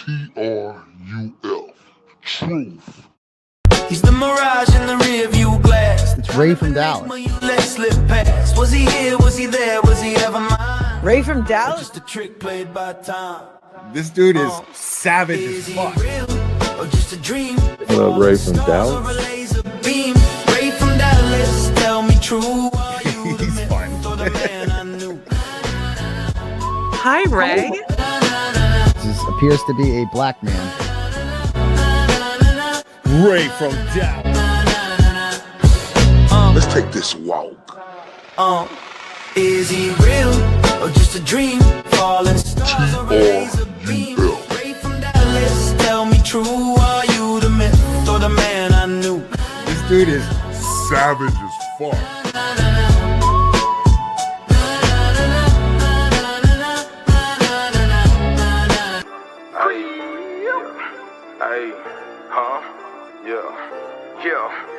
T-R-U-F. Truth. He's the mirage in the rear view glass. It's Ray from Dallas. Let slip past. Was he here? Was he there? Was he ever mine? Ray from Dallas? Just a trick played by time. This dude is savage as fuck. Or just a dream? What up, Ray from Dallas? Ray from Dallas, tell me true. He's fun. Hi, Ray. This appears to be a black man. Ray from Dallas. Let's take this walk. Is he real or just a dream? Falling stars or a laser beam? Ray from Dallas, tell me true. Are you the myth or the man I knew? This dude is Savage as fuck.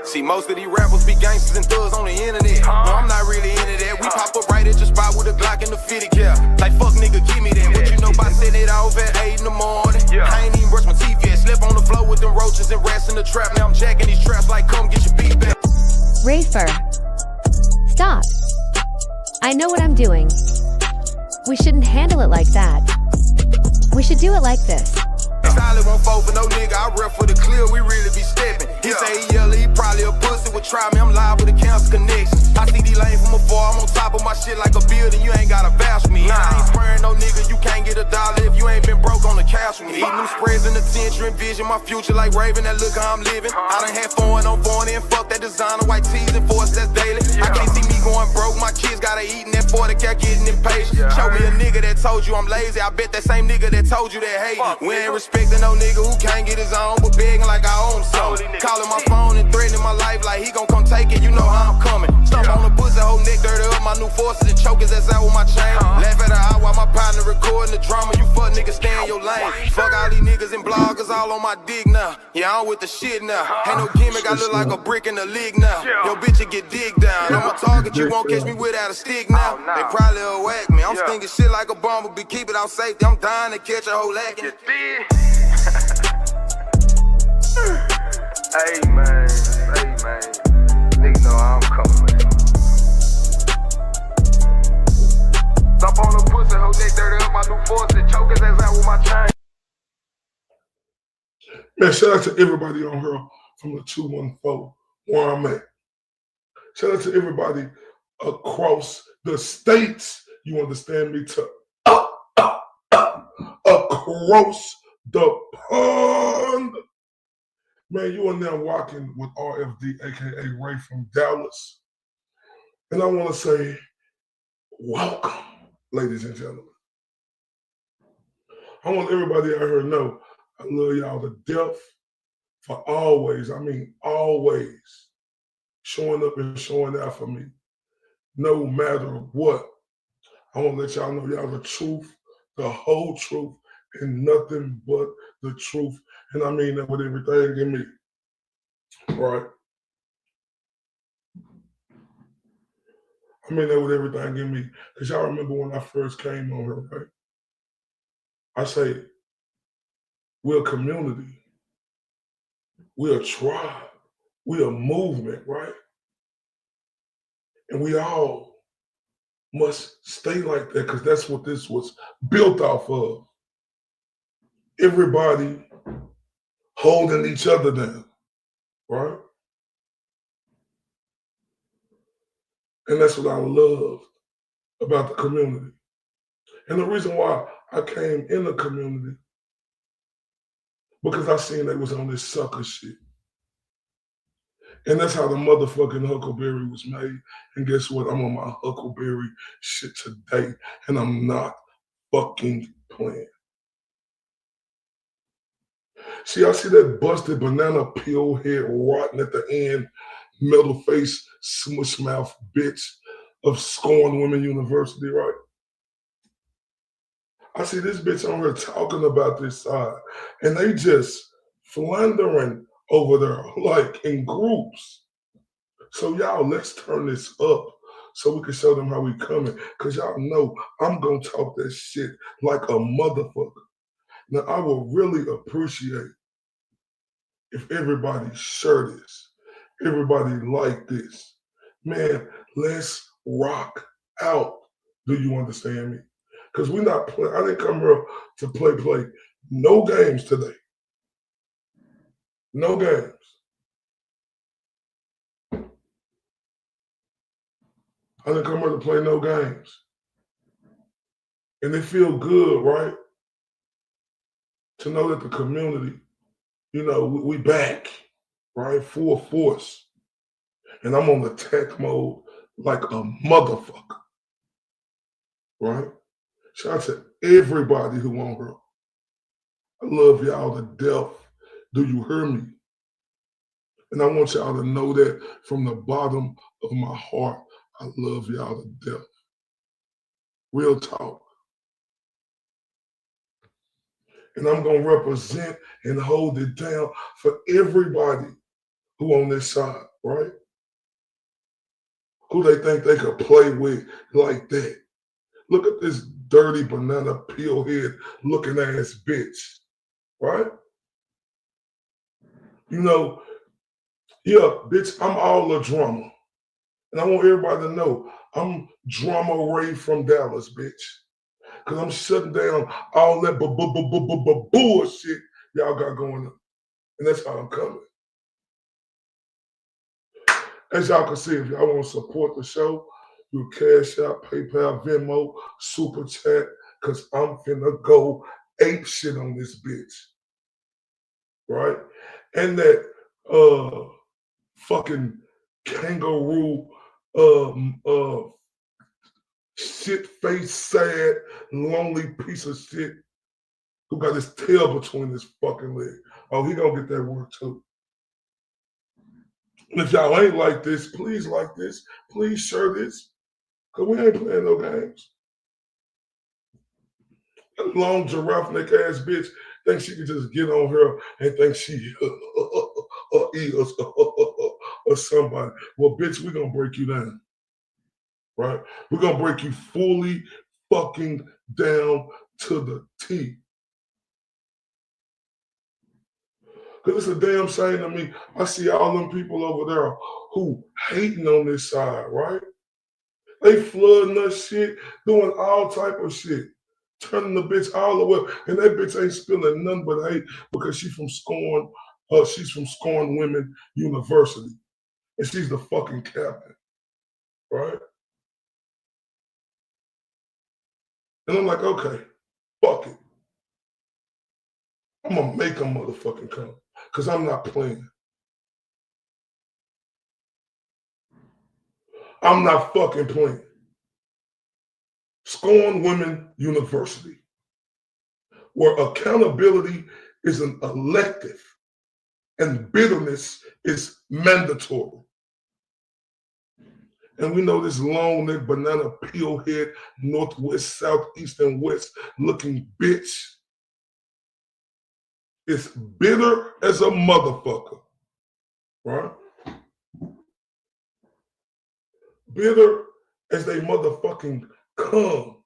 See, most of these rappers be gangsters and thugs on the internet. No, I'm not really into that. We pop up right at your spot with a Glock and the fitted cap. Like, fuck nigga, give me that. What you know about setting it off at 8 in the morning? I ain't even brush my teeth yet. Slept on the floor with them roaches and rats in the trap. Now I'm jacking these traps like, come get your beat back. Rafer, stop. I know what I'm doing. We shouldn't handle it like that. We should do it like this. Solid won't fall for no nigga. I rep for the clear. We really be stepping. He say he yellow, he probably a pussy. Would try me. I'm live with a cancer connection. I see these lanes from afar. I'm on top of my shit like a building. You ain't gotta vouch for me. I ain't swearing no nigga. You can't get $1 if you ain't been broke on the couch with me. Eating them spreads in the attention, vision my future like Raven. That look how I'm living. I done had foreign on foreign and fuck that designer white tees and force that's daily. I can't see me going broke. My kids gotta eat and that 40 cat getting impatient. Show me a nigga that told you I'm lazy. I bet that same nigga that told you that hate. We ain't respecting no nigga who can't get his own, but begging like I own something. Calling my phone and threatening my life like he gon' come take it. You know how I'm coming. Stomp on the pussy, whole neck dirty up. My new forces and chokers that's out with my chain. Laugh at her eye while my partner recording the drama. You fuck niggas stay in your lane. Fuck all these niggas and bloggers all on my dick now. Yeah, I'm with the shit now. Ain't no gimmick, I look like a brick in the league now. Yo, bitch, you get digged down. I'm a target, you won't catch me without a stick now. They probably will whack me. I'm stinking shit like a bumblebee. Keep it out safety. I'm dying to catch a whole lacking. Hey man, nigga know how I'm coming, man. Stop on the pussy, whole neck dirty up. My new force and choke his ass out with my chain. Man, shout out to everybody on here from the 214 where I'm at. Shout out to everybody across the states. You understand me? To across the pond. Man, you are now walking with RFD, aka Ray from Dallas. And I want to say, welcome, ladies and gentlemen. I want everybody out here to know I love y'all to death for always, I mean always, showing up and showing out for me, no matter what. I want to let y'all know y'all the truth, the whole truth, and nothing but the truth. And I mean that with everything in me, right? I mean that with everything in me. Because y'all remember when I first came on here, right? I say, we're a community. We're a tribe. We're a movement, right? And we all must stay like that because that's what this was built off of. Everybody holding each other down, right? And that's what I love about the community. And the reason why I came in the community, because I seen they was on this sucker shit. And that's how the motherfucking Huckleberry was made. And guess what? I'm on my Huckleberry shit today, and I'm not fucking playing. See, I see that busted banana peel head rotten at the end, metal face, smush mouth bitch of Scorned Women University, right? I see this bitch on her talking about this side, and they just floundering over there, like in groups. So y'all, let's turn this up so we can show them how we coming. Cause y'all know I'm gonna talk that shit like a motherfucker. Now, I would really appreciate if everybody share this, everybody like this. Man, let's rock out. Do you understand me? Because we're not playing. I didn't come here to play. No games today. No games. I didn't come here to play no games. And it feel good, right? To know that the community, we back, right? Full force. And I'm on attack mode like a motherfucker, right? Shout out to everybody who on her. I love y'all to death. Do you hear me? And I want y'all to know that from the bottom of my heart, I love y'all to death. Real talk. And I'm going to represent and hold it down for everybody who on this side, right? Who they think they could play with like that. Look at this dirty banana peel head looking ass bitch, right? Yeah, bitch, I'm all a drama. And I want everybody to know I'm Drama Ray from Dallas, bitch. Because I'm shutting down all that bullshit y'all got going on. And that's how I'm coming. As y'all can see, if y'all want to support the show, you Cash App, PayPal, Venmo, Super Chat, because I'm finna go ape shit on this bitch. Right? And that fucking kangaroo shit-faced, sad, lonely piece of shit who got his tail between his fucking legs. Oh, he gonna get that work too. And if y'all ain't like this, please like this. Please share this. Because we ain't playing no games. That long giraffe neck ass bitch thinks she can just get on her and think she is or somebody. Well, bitch, we're going to break you down. Right? We're going to break you fully fucking down to the T. Because it's a damn shame to me. I see all them people over there who hating on this side, right? They flooding us shit, doing all type of shit, turning the bitch all the way. And that bitch ain't spilling nothing but hate because she's from Scorned Women University. And she's the fucking captain, right? And I'm like, okay, fuck it. I'm gonna make a motherfucking come. Because I'm not playing. I'm not fucking playing. Scorned Women University, where accountability is an elective and bitterness is mandatory. And we know this long neck banana peel head, northwest, southeast, and west looking bitch is bitter as a motherfucker, right? Bitter as they motherfucking come.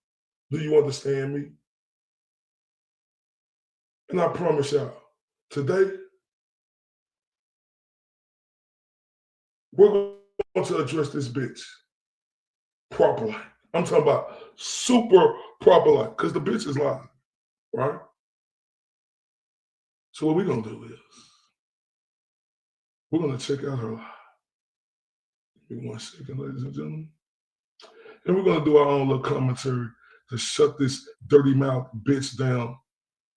Do you understand me? And I promise y'all, today, we're going to address this bitch properly. I'm talking about super properly, because the bitch is lying, right? So what we're going to do is, we're going to check out her lie. Give me 1 second, ladies and gentlemen. And we're going to do our own little commentary to shut this dirty mouth bitch down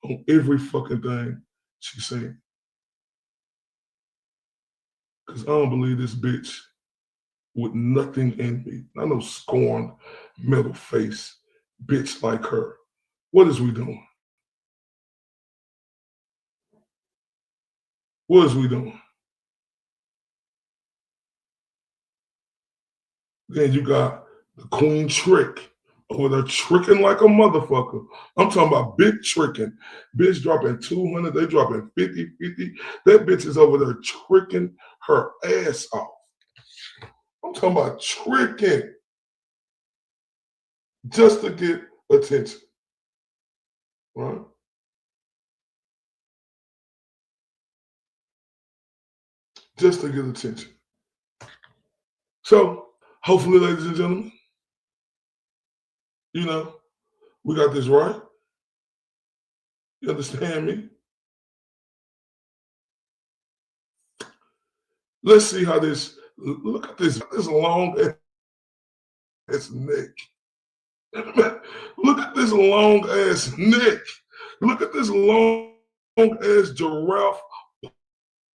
on every fucking thing she said. Because I don't believe this bitch with nothing in me. I know scorned, metal face, bitch like her. What is we doing? What is we doing? Then you got the Queen Trick over there tricking like a motherfucker. I'm talking about big tricking. Bitch dropping 200, they dropping 50. That bitch is over there tricking her ass off. I'm talking about tricking just to get attention, right? just to get attention. So hopefully, ladies and gentlemen, you know, we got this right. You understand me? Let's see how this, look at this long ass neck. Look at this long ass neck. Look at this long ass giraffe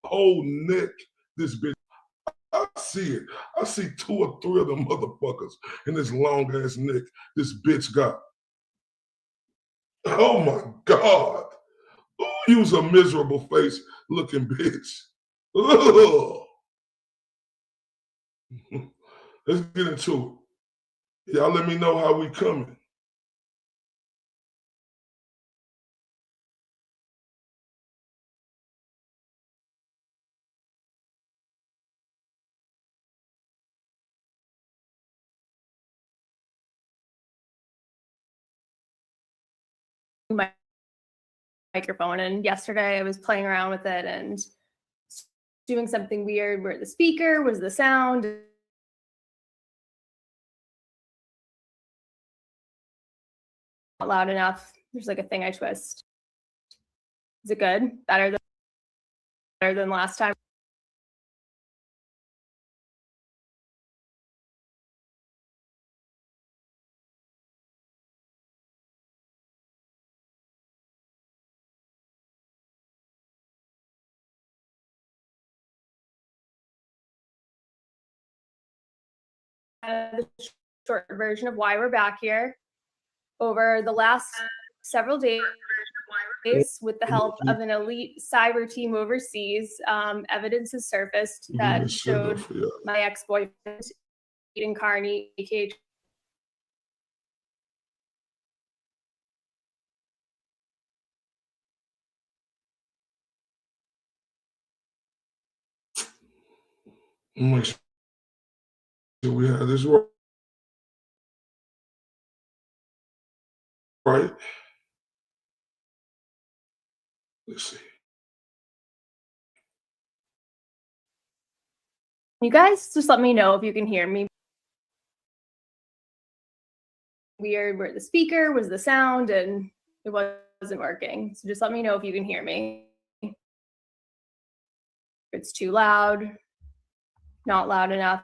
whole neck. This bitch. I see it. I see 2 or 3 of them motherfuckers in this long ass neck this bitch got. Oh my God. Ooh, use a miserable face looking bitch. Ugh. Let's get into it. Y'all let me know how we coming. Microphone, and yesterday I was playing around with it and doing something weird where the speaker was the sound. Not loud enough. There's like a thing I twist. Is it good? Better than last time? The short version of why we're back here. Over the last several days, with the help of an elite cyber team overseas, evidence has surfaced that showed my ex-boyfriend, Aiden Carney, aka Make sure we have this right. Let's see. You guys just let me know if you can hear me. Weird where the speaker was the sound and it wasn't working. So just let me know if you can hear me. If it's too loud, not loud enough.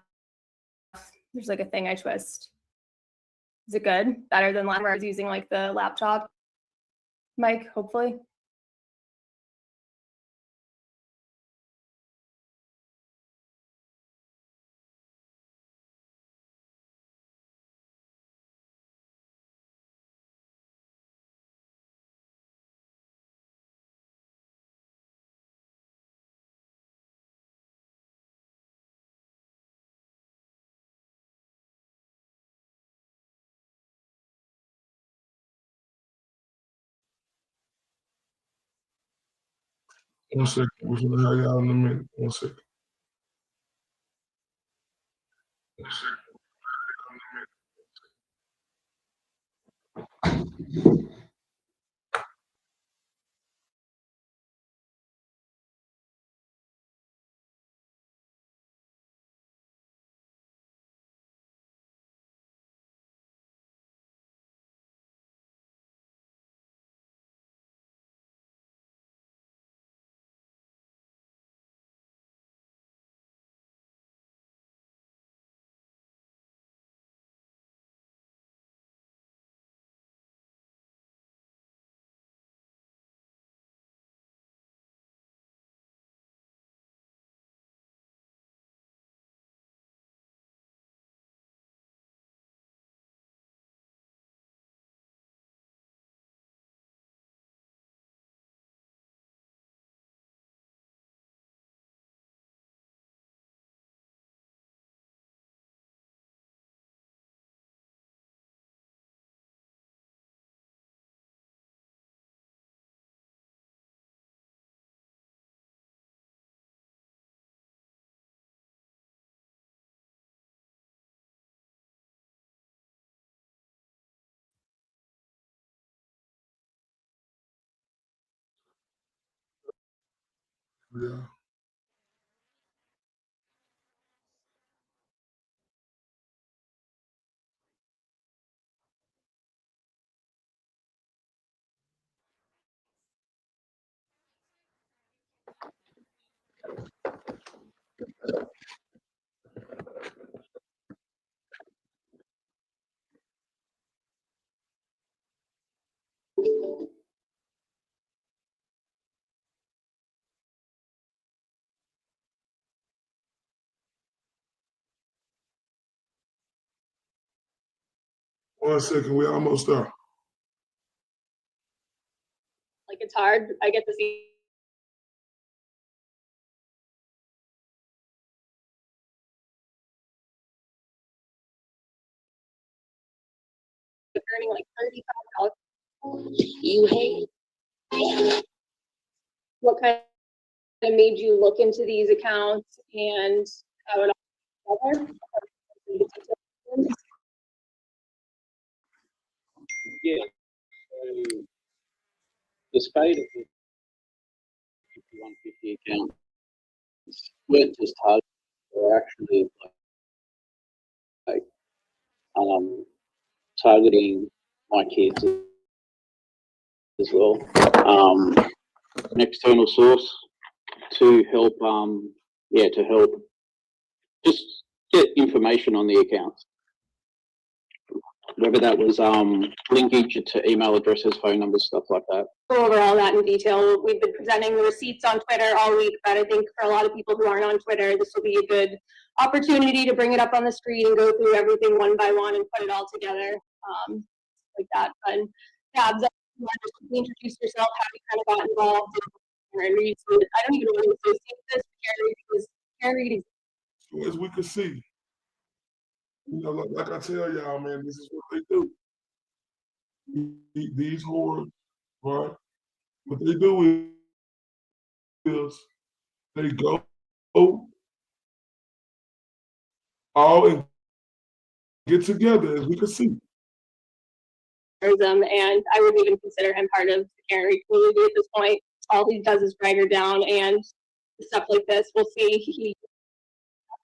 There's like a thing I twist. Is it good? Better than last time I was using like the laptop mic, hopefully. One second. We're gonna have y'all in a minute. One second. One second. Yeah. 1 second, we almost there. Like it's hard. I get to see. Earning like $35. You hate. What kind of made you look into these accounts and how it all together? Yeah. So the spate of the 5150 accounts weren't just targeted, they were actually like targeting my kids as well. An external source to help to help just get information on the accounts. Whether that was linkage to email addresses, phone numbers, stuff like that. Go over all that in detail. We've been presenting the receipts on Twitter all week, but I think for a lot of people who aren't on Twitter, this will be a good opportunity to bring it up on the screen and go through everything one by one and put it all together like that. But yeah, just introduce yourself, how you kind of got involved. I don't even want to associate this with Carrie because Carrie is. As we can see, you know, like I tell y'all, man, this is what they do. These whores, right? What they do is they go all and get together, as we can see. And I wouldn't even consider him part of the Carrie community at this point. All he does is drag her down and stuff like this. We'll see. He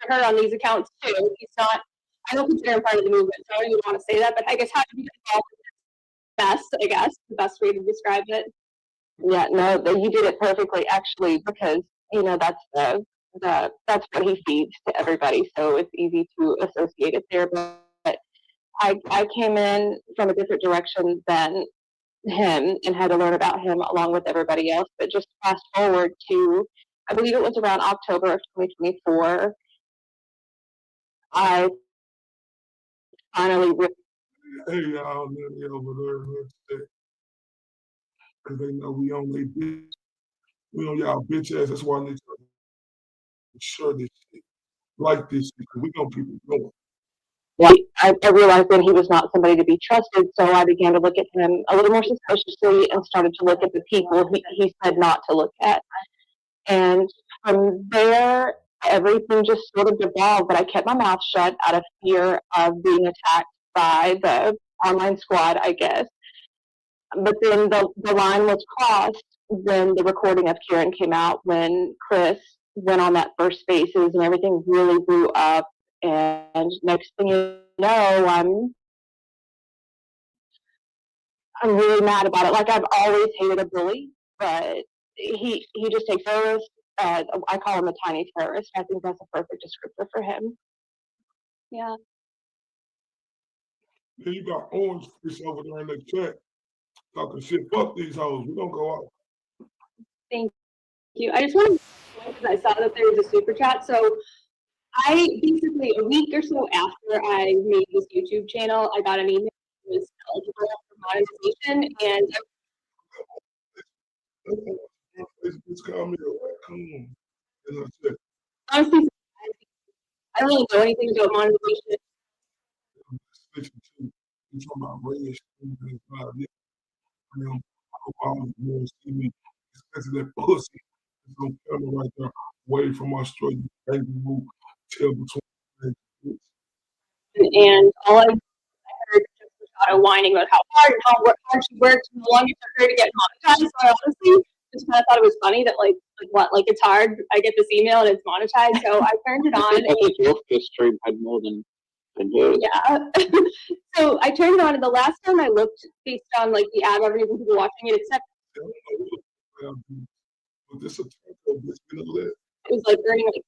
after her on these accounts too. He's not. I don't consider him part of the movement, so I don't even want to say that. But I guess how to be involved best. I guess the best way to describe it. Yeah, no, you did it perfectly, actually, because you know that's that's what he feeds to everybody, so it's easy to associate it there. But I came in from a different direction than him and had to learn about him along with everybody else. But just fast forward to, I believe it was around October of 2024, I finally Hey, y'all, they over there because they know we on they bitch. We on y'all bitch ass. That's why I need to share this shit, like this shit, because we gonna keep it going. Yeah, I realized that he was not somebody to be trusted, so I began to look at him a little more suspiciously and started to look at the people he said not to look at. And from there, everything just sort of devolved, but I kept my mouth shut out of fear of being attacked by the online squad, I guess. But then the line was crossed when the recording of Kieran came out, when Chris went on that first Spaces and everything really blew up. And next thing you know, I'm really mad about it. Like, I've always hated a bully, but he just takes terrorists. I call him a tiny terrorist. I think that's a perfect descriptor for him. Yeah. Then you got Orange Fish over there in the chat talking shit. Fuck these hoes. We don't go out. Thank you. I just want to, because I saw that there was a super chat. So I basically, a week or so after I made this YouTube channel, I got an email that was eligible for monetization, and It's called me a raccoon. And I said, honestly, I don't really know anything about monetization. you talking about red and I hope all of you see me, especially that pussy. It's gonna come right there, away from Australia, kangaroo, tail between. And all I heard was Shadow whining about how hard she worked and how long it took her to get monetized. So I honestly just kind of thought it was funny that like it's hard. I get this email and it's monetized, so I turned it on. I think your first stream had more than yours. Yeah. So I turned it on, and the last time I looked based on like the ad revenue from people watching it, it said it was like earning like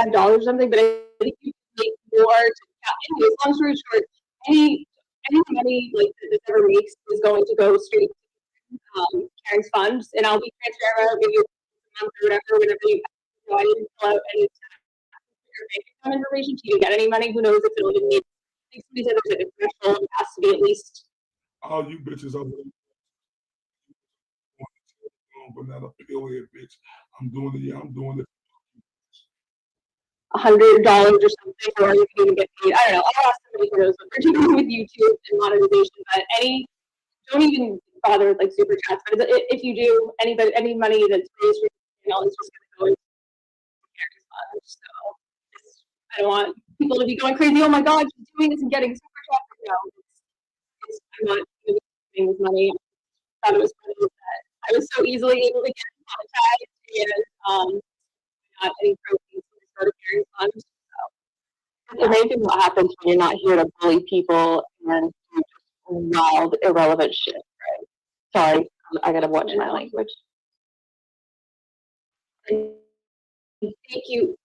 $35 or something, but I think you can make more. Anyways, long story short, any money like this ever makes is going to go straight to Karen's funds, and I'll be transparent maybe a month or whatever, whenever you I didn't fill out any bank account information. She didn't get any money. Who knows if it'll even need think somebody said there's like a threshold, it has to be at least. All you bitches over there, but not a pillhead bitch. I'm doing it. Yeah, I'm doing it. $100 or something, or you can even get paid. I don't know. I'll ask somebody who knows what they're doing with YouTube and monetization, but don't even bother with like super chats. But if you do, any money that's raised for your channel is just going to go into parents' funds. So I don't want people to be going crazy. Oh my God, she's doing this and getting super chats. No, I'm not doing this money. I thought it was funny that I was so easily able to get monetized and not any proceeds from the start of parents' funds. It's amazing what happens when you're not here to bully people and do just wild, irrelevant shit, right? Sorry, I gotta watch my language. Thank you.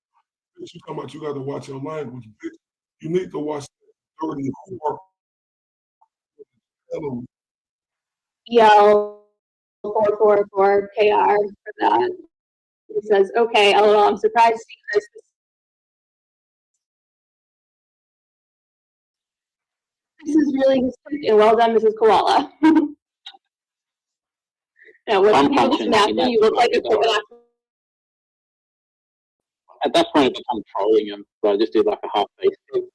You talking about you got to watch your language, bitch. You need to watch that dirty whore. Hello. Yell 444 KR for that. He says, okay, LOL, I'm surprised to see Chris. This is really historic and well done, Mrs. Koala. Now, when people snap and you look like a criminal. At that point, it become trolling him, so I just did like a half face thing.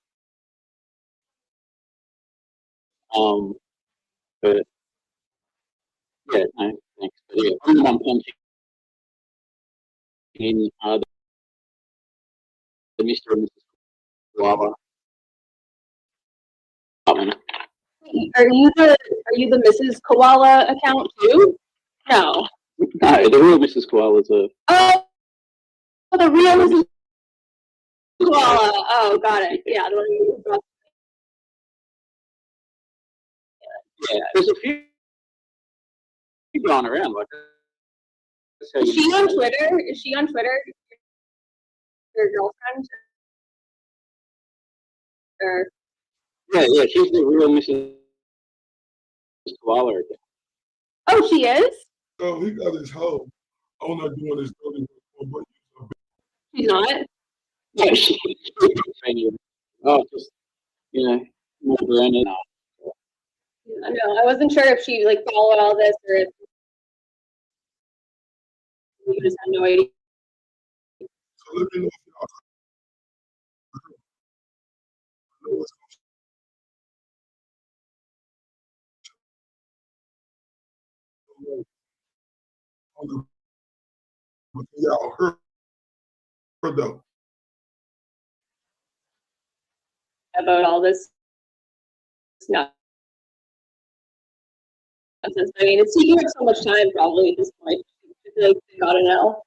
But yeah, no, thanks. But yeah, I'm the one punching in the Mr. and Mrs. Koala. Are you the Mrs. Koala account too? No. No, the real Mrs. Koala's a. Oh, the real Mrs. Koala. Oh, got it. Yeah, the one you brought. Yeah, there's a few going around like that. Is she on Twitter? Is she on Twitter? Your girlfriend? Or yeah, she's the real Mrs. Koala again. oh, she is? Oh, he got his hoe on there doing his dirty work. She's not? Yeah, she's just, more branded. I know. I wasn't sure if she like followed all this or if you just had no idea. So let me know if y'all y'all heard though. About all this nonsense. I mean, it's taking up so much time probably at this point. I feel like they gotta know.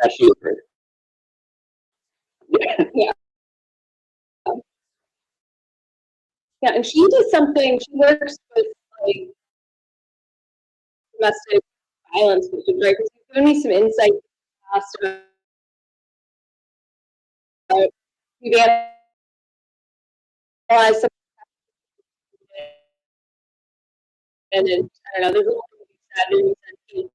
Actually, Yeah. Yeah, and she did something, she works with like domestic violence, which is right, because you've given me some insight in the past about you've analyzed some and then, I don't know, there's a little bit you said, and you said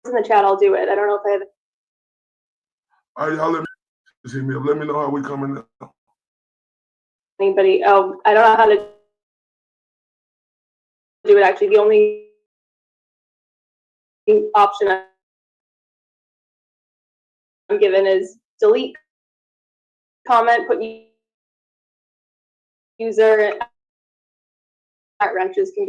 in the chat, I'll do it. I don't know if I have All right, y'all let me know how we coming now. anybody. Oh, I don't know how to do it actually. The only option I'm given is delete comment, put user at wrenches can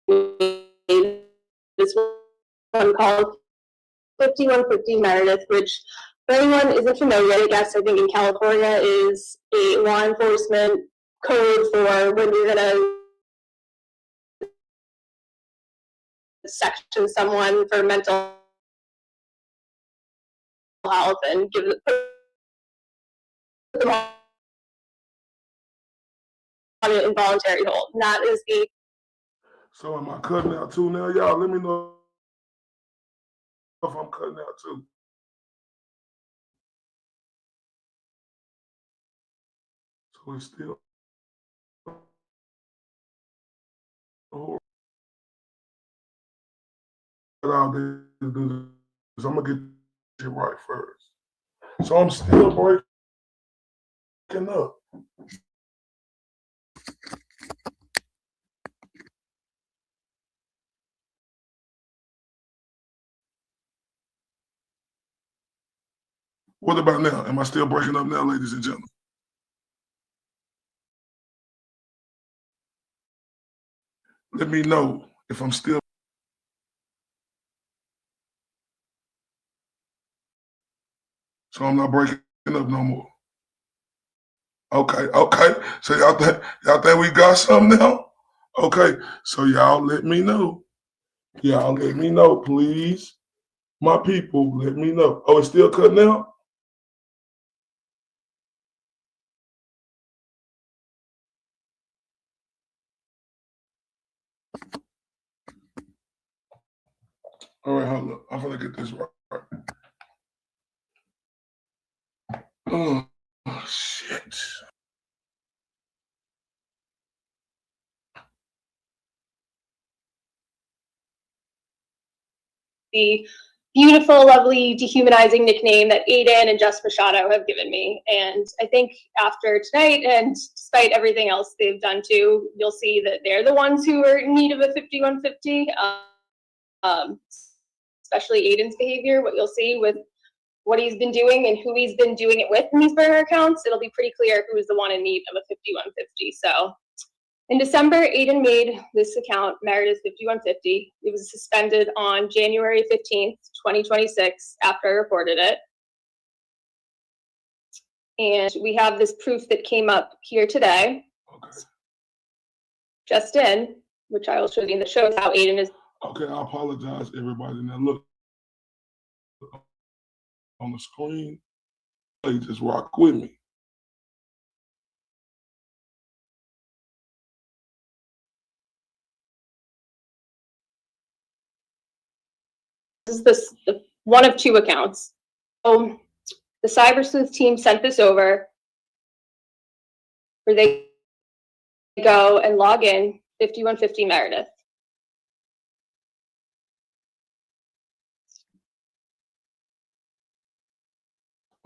this one called 5150 Meredith, which for anyone isn't familiar, I guess I think in California is a law enforcement code for when you're gonna section someone for mental health and give put them on an involuntary hold. And that is the. So am I cutting out too now? Y'all let me know if I'm cutting out too. So it's still. Oh, all this, I'm gonna get it right first. So I'm still breaking up. What about now? Am I still breaking up now, ladies and gentlemen? Let me know if I'm still. So I'm not breaking up no more. Okay. So y'all think we got something now? Okay. So y'all let me know. Y'all let me know, please. My people, let me know. Oh, it's still cutting out? All right, hold up. I'm gonna get this right. Oh, shit. The beautiful, lovely, dehumanizing nickname that Aiden and Jess Machado have given me. And I think after tonight, and despite everything else they've done too, you'll see that they're the ones who are in need of a 5150. Especially Aiden's behavior, what you'll see with what he's been doing and who he's been doing it with in these burner accounts, it'll be pretty clear who is the one in need of a 5150. So in December, Aiden made this account, Meredith 5150. It was suspended on January 15th, 2026, after I reported it. And we have this proof that came up here today, just in, which I will show you, that shows how Aiden is. Okay, I apologize, everybody. Now look on the screen. Please just rock with me. This is the one of two accounts. So the cyber sleuth team sent this over where they go and log in 5150 Meredith.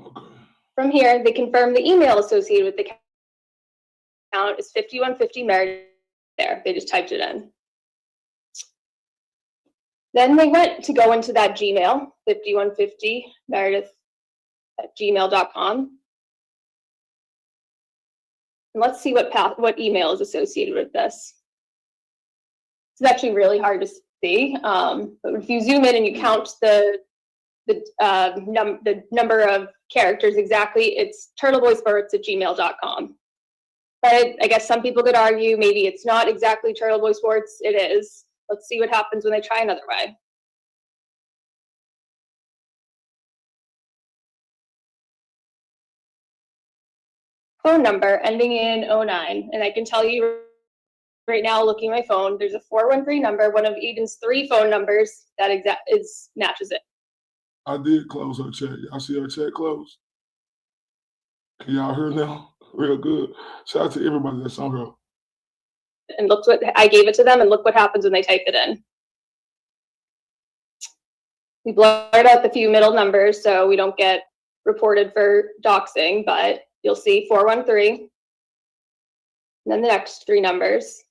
Okay. From here, they confirm the email associated with the account is 5150 Meredith. There, they just typed it in. Then they went to go into that Gmail, 5150 Meredith at gmail.com. And let's see what email is associated with this. It's actually really hard to see, but if you zoom in and you count the number of characters exactly, it's turtleboysports@gmail.com. But I guess some people could argue maybe it's not exactly turtleboysports. It is. Let's see what happens when they try another way. Phone number ending in 09. And I can tell you right now, looking at my phone, there's a 413 number, one of Aiden's 3 phone numbers that matches it. I did close her chat. Y'all see her chat closed? Can y'all hear now? Real good. Shout out to everybody that's on her. And look what I gave it to them, and look what happens when they type it in. We blurred out the few middle numbers so we don't get reported for doxing, but you'll see 413, and then the next 3 numbers.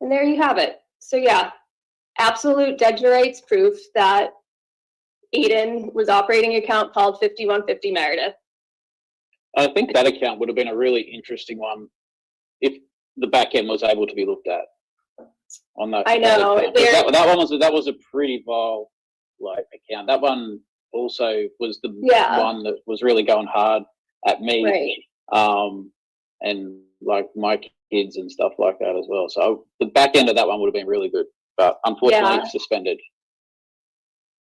And there you have it. So yeah, absolute dead to rights proof that Aiden was operating an account called 5150 Meredith. I think that account would have been a really interesting one if the back end was able to be looked at on that. I know. That was a pretty vile account. That one also was the one that was really going hard at me, and my kids and stuff like that as well. So the back end of that one would have been really good, but unfortunately it's suspended.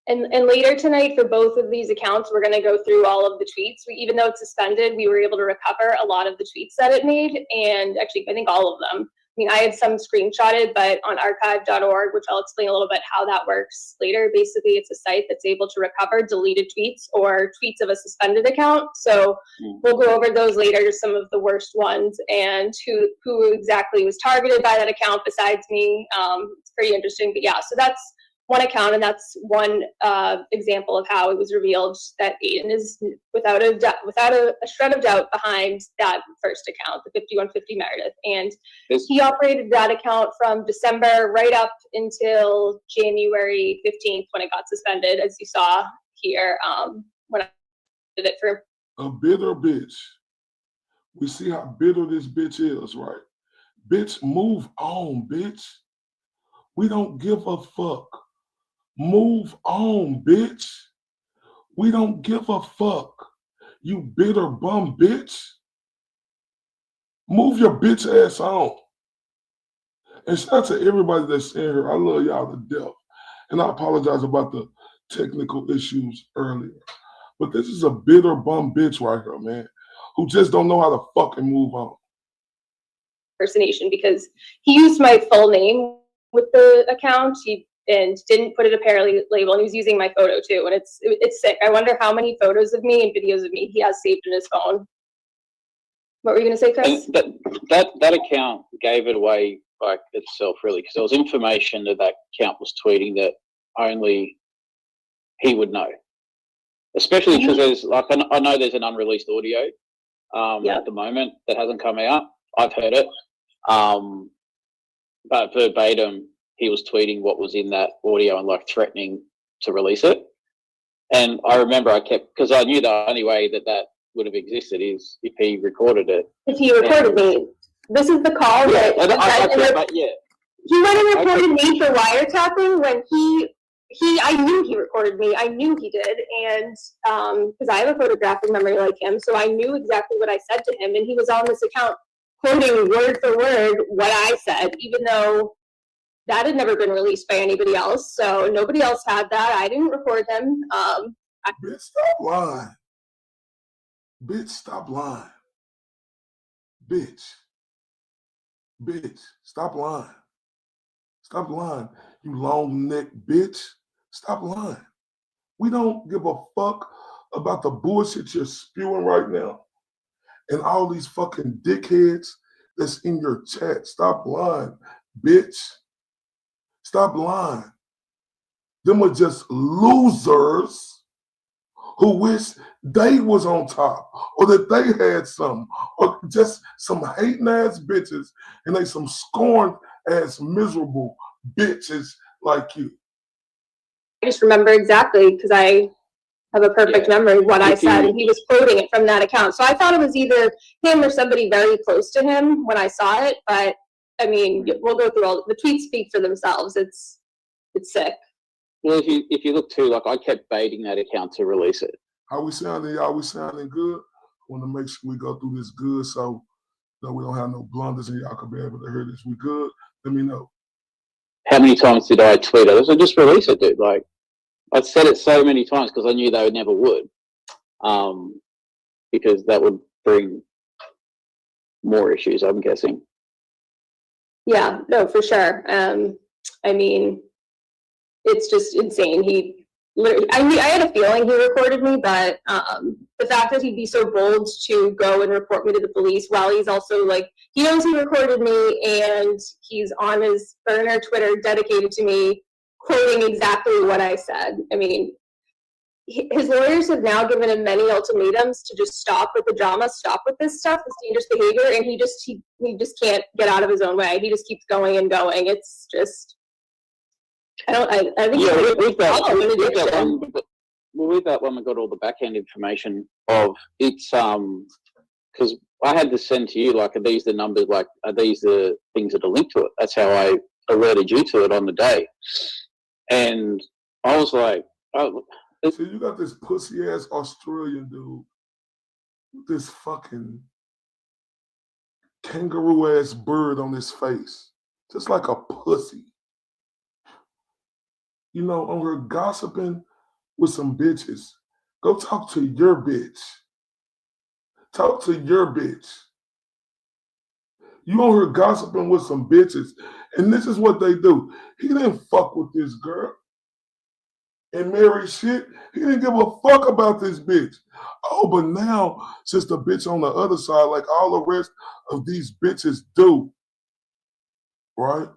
And later tonight for both of these accounts, we're going to go through all of the tweets. Even though it's suspended, we were able to recover a lot of the tweets that it made, and actually I think all of them. I mean, I had some screenshotted, but on archive.org, which I'll explain a little bit how that works later. Basically, it's a site that's able to recover deleted tweets or tweets of a suspended account. So we'll go over those later, some of the worst ones, and who exactly was targeted by that account besides me. It's pretty interesting. But yeah, so that's one account, and that's one example of how it was revealed that Aiden is without a shred of doubt behind that first account, the 5150 Meredith. And he operated that account from December right up until January 15th when it got suspended, as you saw here when I did it for a bitter bitch. We see how bitter this bitch is, right? Bitch, move on, bitch. We don't give a fuck. Move on, bitch. We don't give a fuck. You bitter bum bitch. Move your bitch ass on. And shout out to everybody that's in here. I love y'all to death. And I apologize about the technical issues earlier. But this is a bitter bum bitch right here, man, who just don't know how to fucking move on. Impersonation, because he used my full name with the account. And didn't put it a parallel label, and he was using my photo too, and it's sick. I wonder how many photos of me and videos of me he has saved in his phone. What were you gonna say, Chris? That account gave it away itself, really, because there was information that account was tweeting that only he would know. Especially because there's I know there's an unreleased audio at the moment that hasn't come out. I've heard it, but verbatim, he was tweeting what was in that audio and threatening to release it. And I remember because I knew the only way that would have existed is if he recorded it. If he recorded me. This is the call he went and reported me for wiretapping when I knew he recorded me. I knew he did. And because I have a photographic memory like him, so I knew exactly what I said to him. And he was on this account quoting word for word what I said, even though that had never been released by anybody else, so nobody else had that. I didn't record him. Bitch, stop lying. Bitch, stop lying. Bitch, stop lying. Stop lying, you long neck bitch. Stop lying. We don't give a fuck about the bullshit you're spewing right now and all these fucking dickheads that's in your chat. Stop lying, bitch. Stop lying. Them are just losers who wish they was on top or that they had some, or just some hating ass bitches and they some scorned ass miserable bitches like you. I just remember exactly because I have a perfect memory of what I said, and he was quoting it from that account. So I thought it was either him or somebody very close to him when I saw it, but I mean, we'll go through all the tweets speak for themselves. It's sick. Well, if you look too, I kept baiting that account to release it. How we sounding, y'all? We sounding good? I want to make sure we go through this good so that we don't have no blunders and y'all can be able to hear this. We good? Let me know. How many times did I tweet it? I said, just release it, dude. I said it so many times because I knew they never would, because that would bring more issues, I'm guessing. Yeah, no, for sure. I mean, it's just insane. He literally, I had a feeling he recorded me, but the fact that he'd be so bold to go and report me to the police while he's also he knows he recorded me and he's on his burner Twitter dedicated to me quoting exactly what I said. I mean, his lawyers have now given him many ultimatums to just stop with the drama, stop with this stuff, this dangerous behavior, and he just can't get out of his own way. He just keeps going and going. It's just, I think with that one we got all the back end information of it's because I had to send to you, like, are these the numbers, like, are these the things that are linked to it? That's how I alerted you to it on the day. And I was like, oh. So you got this pussy ass Australian dude with this fucking kangaroo ass bird on his face, just like a pussy. You know, on her gossiping with some bitches. Go talk to your bitch. Talk to your bitch. You on her gossiping with some bitches, and this is what they do. He didn't fuck with this girl and marry shit. He didn't give a fuck about this bitch. Oh, but now, since the bitch on the other side, like all the rest of these bitches do, right?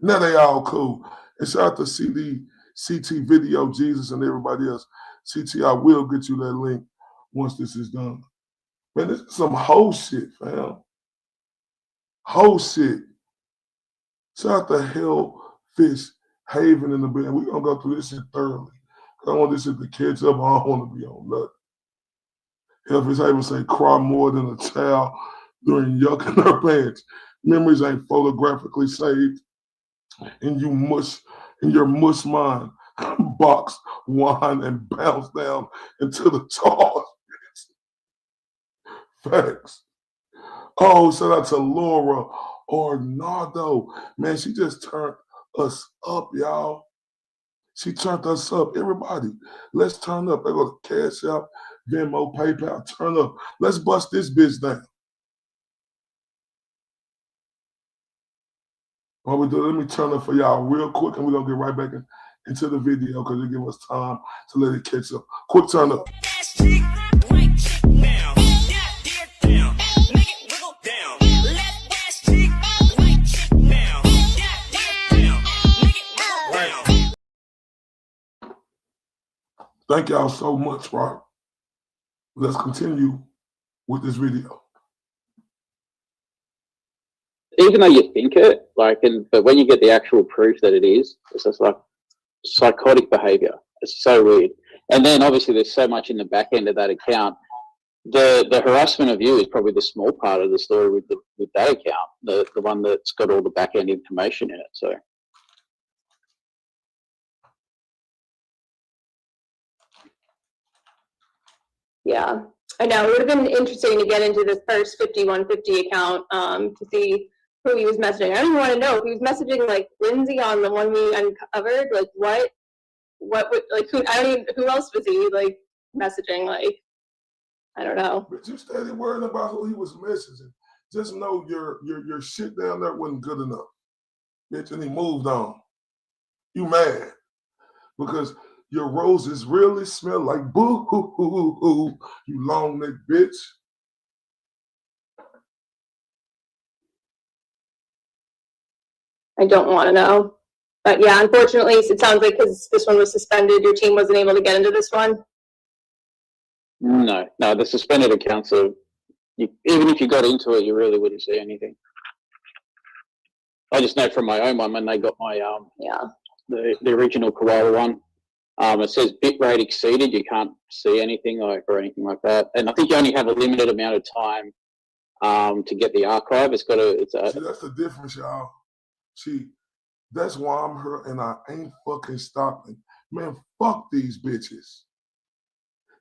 Now they all cool. And shout out to CD, CT Video, Jesus, and everybody else. CT, I will get you that link once this is done. Man, this is some whole shit, fam. Whole shit. Shout out to Hellfish Haven in the bed. We're going to go through this shit thoroughly. I want this shit to catch up. I don't want to be on nothing. Hellfish Haven say, cry more than a child during yucking her pants. Memories ain't photographically saved. And you mush, in your mush mind, box, wine, and bounce down into the jaws. Facts. Oh, shout out to Laura Ornado. Man, she just turned us up, y'all. She turned us up. Everybody, let's turn up. I go to Cash App, Venmo, PayPal, turn up. Let's bust this bitch down. What we do, let me turn up for y'all real quick, and we're going to get right back into the video because it give us time to let it catch up. Quick turn up. Thank y'all so much, right? Let's continue with this video. Even though you think it, like, but when you get the actual proof that it is, it's just like psychotic behavior. It's so weird. And then obviously there's so much in the back end of that account. The harassment of you is probably the small part of the story with that account, the one that's got all the back end information in it. So. Yeah, I know. It would have been interesting to get into this first 5150 account to see who he was messaging. I don't even want to know if he was messaging like Lindsay on the one we uncovered. Like what would, like, who? I don't even, who else was he like messaging? Like, I don't know. But you steady worrying about who he was messaging. Just know your shit down there wasn't good enough. Bitch, and he moved on. You mad because your roses really smell like boo hoo hoo hoo hoo, you long neck bitch. I don't want to know. But yeah, unfortunately, it sounds like because this one was suspended, your team wasn't able to get into this one. No, the suspended accounts are, even if you got into it, you really wouldn't see anything. I just know from my own one when they got my the original Koala one. It says bitrate exceeded. You can't see anything or anything like that. And I think you only have a limited amount of time to get the archive. See, that's the difference, y'all. See, that's why I'm here and I ain't fucking stopping. Man, fuck these bitches.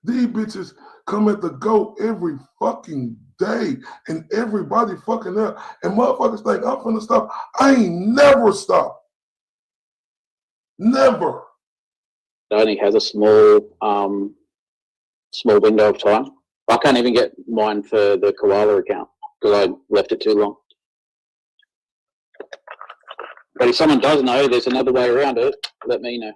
These bitches come at the go every fucking day and everybody fucking up. And motherfuckers think I'm finna stop. I ain't never stopped. Never. It only has a small window of time. I can't even get mine for the Koala account because I left it too long. But if someone does know there's another way around it, let me know.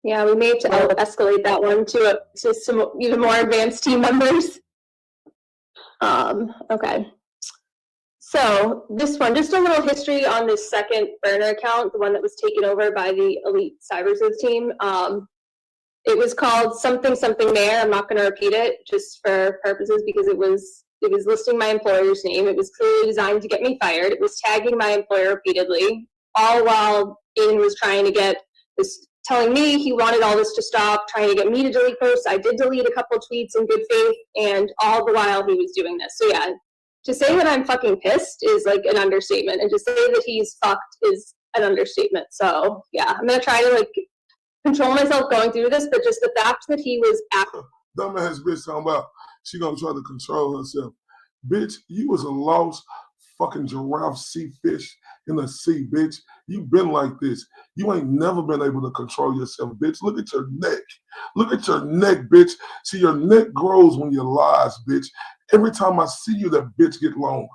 Yeah, we may escalate that one to some even more advanced team members. Okay. So this one, just a little history on this second burner account, the one that was taken over by the Elite Cybersys team. It was called something mayor. I'm not going to repeat it just for purposes because it was listing my employer's name. It was clearly designed to get me fired. It was tagging my employer repeatedly, all while Aiden was trying to get this telling me he wanted all this to stop, trying to get me to delete posts. I did delete a couple tweets in good faith, and all the while he was doing this. So yeah, to say that I'm fucking pissed is like an understatement, and to say that he's fucked is an understatement. So yeah, I'm gonna try to like control myself going through this, but just the fact that he was dumbass bitch talking about she gonna try to control herself. Bitch, you was a lost fucking giraffe sea fish in the sea, bitch. You been like this. You ain't never been able to control yourself, bitch. Look at your neck. Look at your neck, bitch. See, your neck grows when you lies, bitch. Every time I see you, that bitch get longer.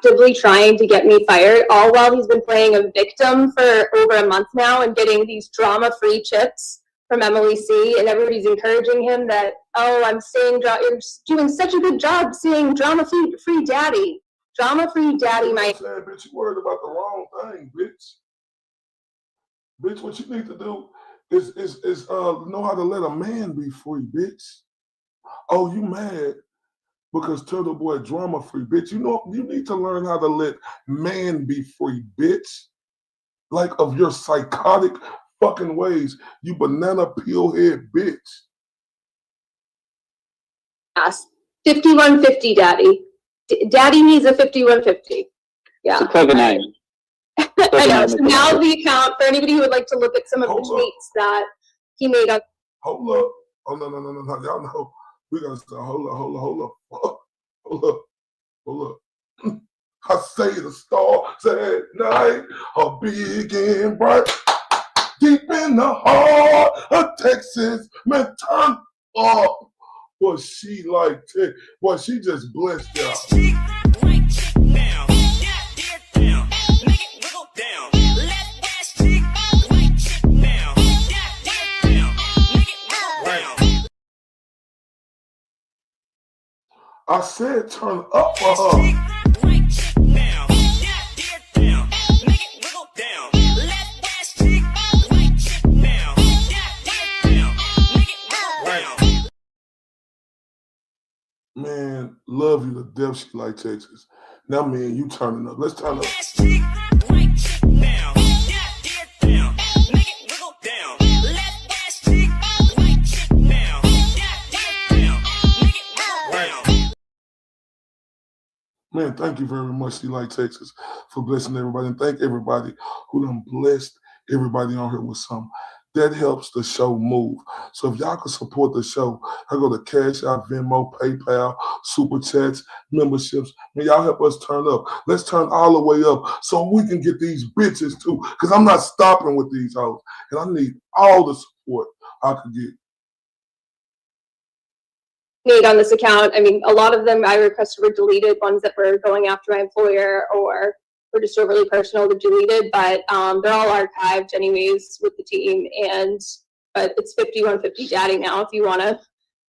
actively trying to get me fired, all while he's been playing a victim for over a month now and getting these drama-free chips from Emily C. And everybody's encouraging him that, oh, you're doing such a good job saying drama-free daddy. Drama-free daddy, my... Bitch, you worried about the wrong thing, bitch. Bitch, what you need to do is know how to let a man be free, bitch. Oh, you mad because Turtle Boy drama free, bitch. You know, you need to learn how to let man be free, bitch. Like of your psychotic fucking ways, you banana peel head bitch. 5150 daddy. Daddy needs a 5150. Yeah. It's a clever name. I know. So now the account, for anybody who would like to look at some of the tweets that he made up. Hold up. Oh, no. Y'all know. We gotta start. Hold up. I say the stars at night are big and bright. Deep in the heart of Texas, man, turn up. Boy, she like, boy, she just blessed y'all. I said turn up for her. Man, love you to death, she like Texas. Now, man, you turning up. Let's turn up. Man, thank you very much, She Like Texas, for blessing everybody. And thank everybody who done blessed everybody on here with something. That helps the show move. So if y'all can support the show, I go to Cash App, Venmo, PayPal, Super Chats, memberships. Man, y'all help us turn up. Let's turn all the way up so we can get these bitches too. Because I'm not stopping with these hoes. And I need all the support I can get. Made on this account. I mean, a lot of them I requested were deleted, ones that were going after my employer or were just overly personal to deleted, but they're all archived anyways with the team. But it's 5150 daddy now if you want to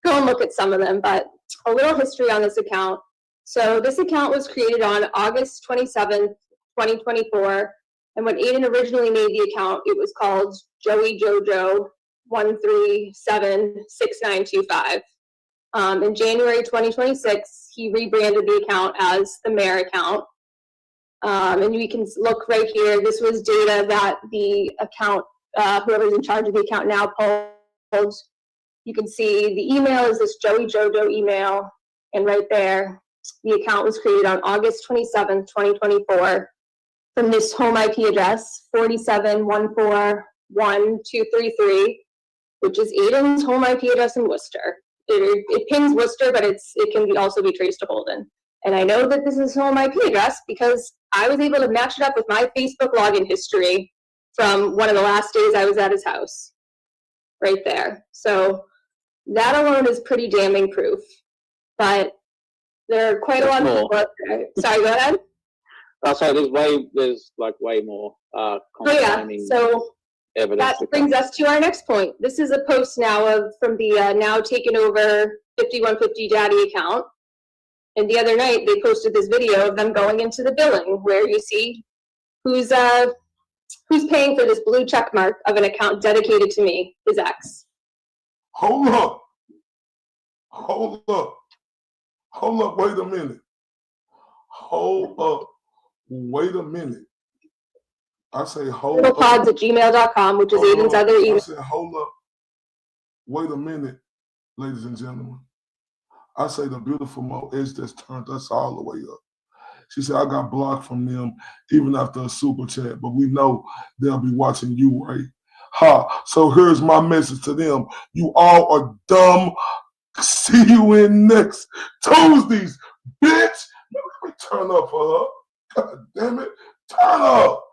go and look at some of them. But a little history on this account. So this account was created on August 27th, 2024. And when Aiden originally made the account, it was called Joey Jojo 1376925. In January 2026, he rebranded the account as the Mayor account. And we can look right here. This was data that the account, whoever's in charge of the account now pulled. You can see the email is this Joey Jojo email. And right there, the account was created on August 27th, 2024 from this home IP address, 47141233, which is Aiden's home IP address in Worcester. It pings Worcester, but it can also be traced to Holden. And I know that this is home IP address because I was able to match it up with my Facebook login history from one of the last days I was at his house. Right there. So that alone is pretty damning proof. But there are quite a lot of people out there. Sorry, go ahead. Oh, sorry, there's way more. Oh yeah. So that brings us to our next point. This is a post now from the now taken over 5150 daddy account. And the other night they posted this video of them going into the billing where you see who's paying for this blue check mark of an account dedicated to me, his ex. Hold up, wait a minute. Hold up, wait a minute. I say, hold up. Pods@gmail.com, which is Aiden's other email. I said, hold up. Wait a minute, ladies and gentlemen. I say the beautiful Mo Edge just turned us all the way up. She said, I got blocked from them even after a super chat, but we know they'll be watching you, Ray. Ha. So here's my message to them. You all are dumb. See you in next Tuesdays, bitch. Let me turn up for her. God damn it. Turn up.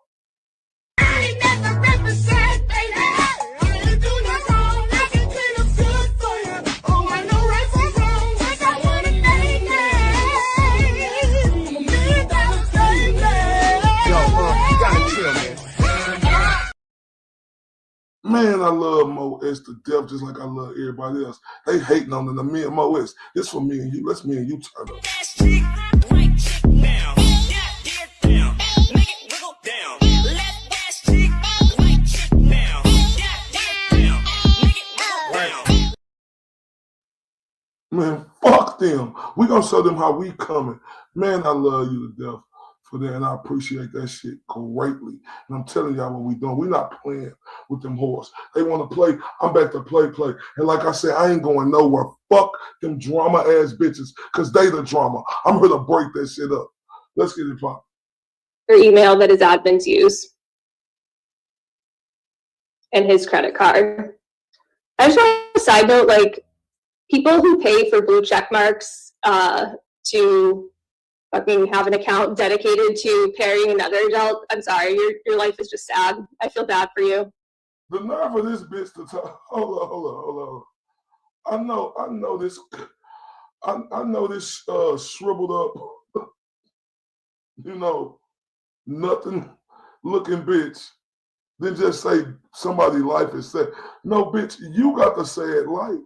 Man, I love Mo S to death just like I love everybody else. They hating on the me and Mo S. This for me and you. Let's me and you turn up. Man, fuck them. We gonna show them how we coming. Man, I love you to death for that, and I appreciate that shit greatly. And I'm telling y'all what we doing. We not playing with them whores. They want to play. I'm back to play. And like I said, I ain't going nowhere. Fuck them drama ass bitches, cause they the drama. I'm here to break that shit up. Let's get it poppin'. Your email that his admins use, and his credit card. I just want a side note, like, people who pay for blue check marks to fucking have an account dedicated to parrying another adult, I'm sorry, your life is just sad. I feel bad for you. The nerve of this bitch to talk. Hold on. I know this. I know this shriveled up, nothing looking bitch. Then just say somebody's life is sad. No, bitch, you got the sad life.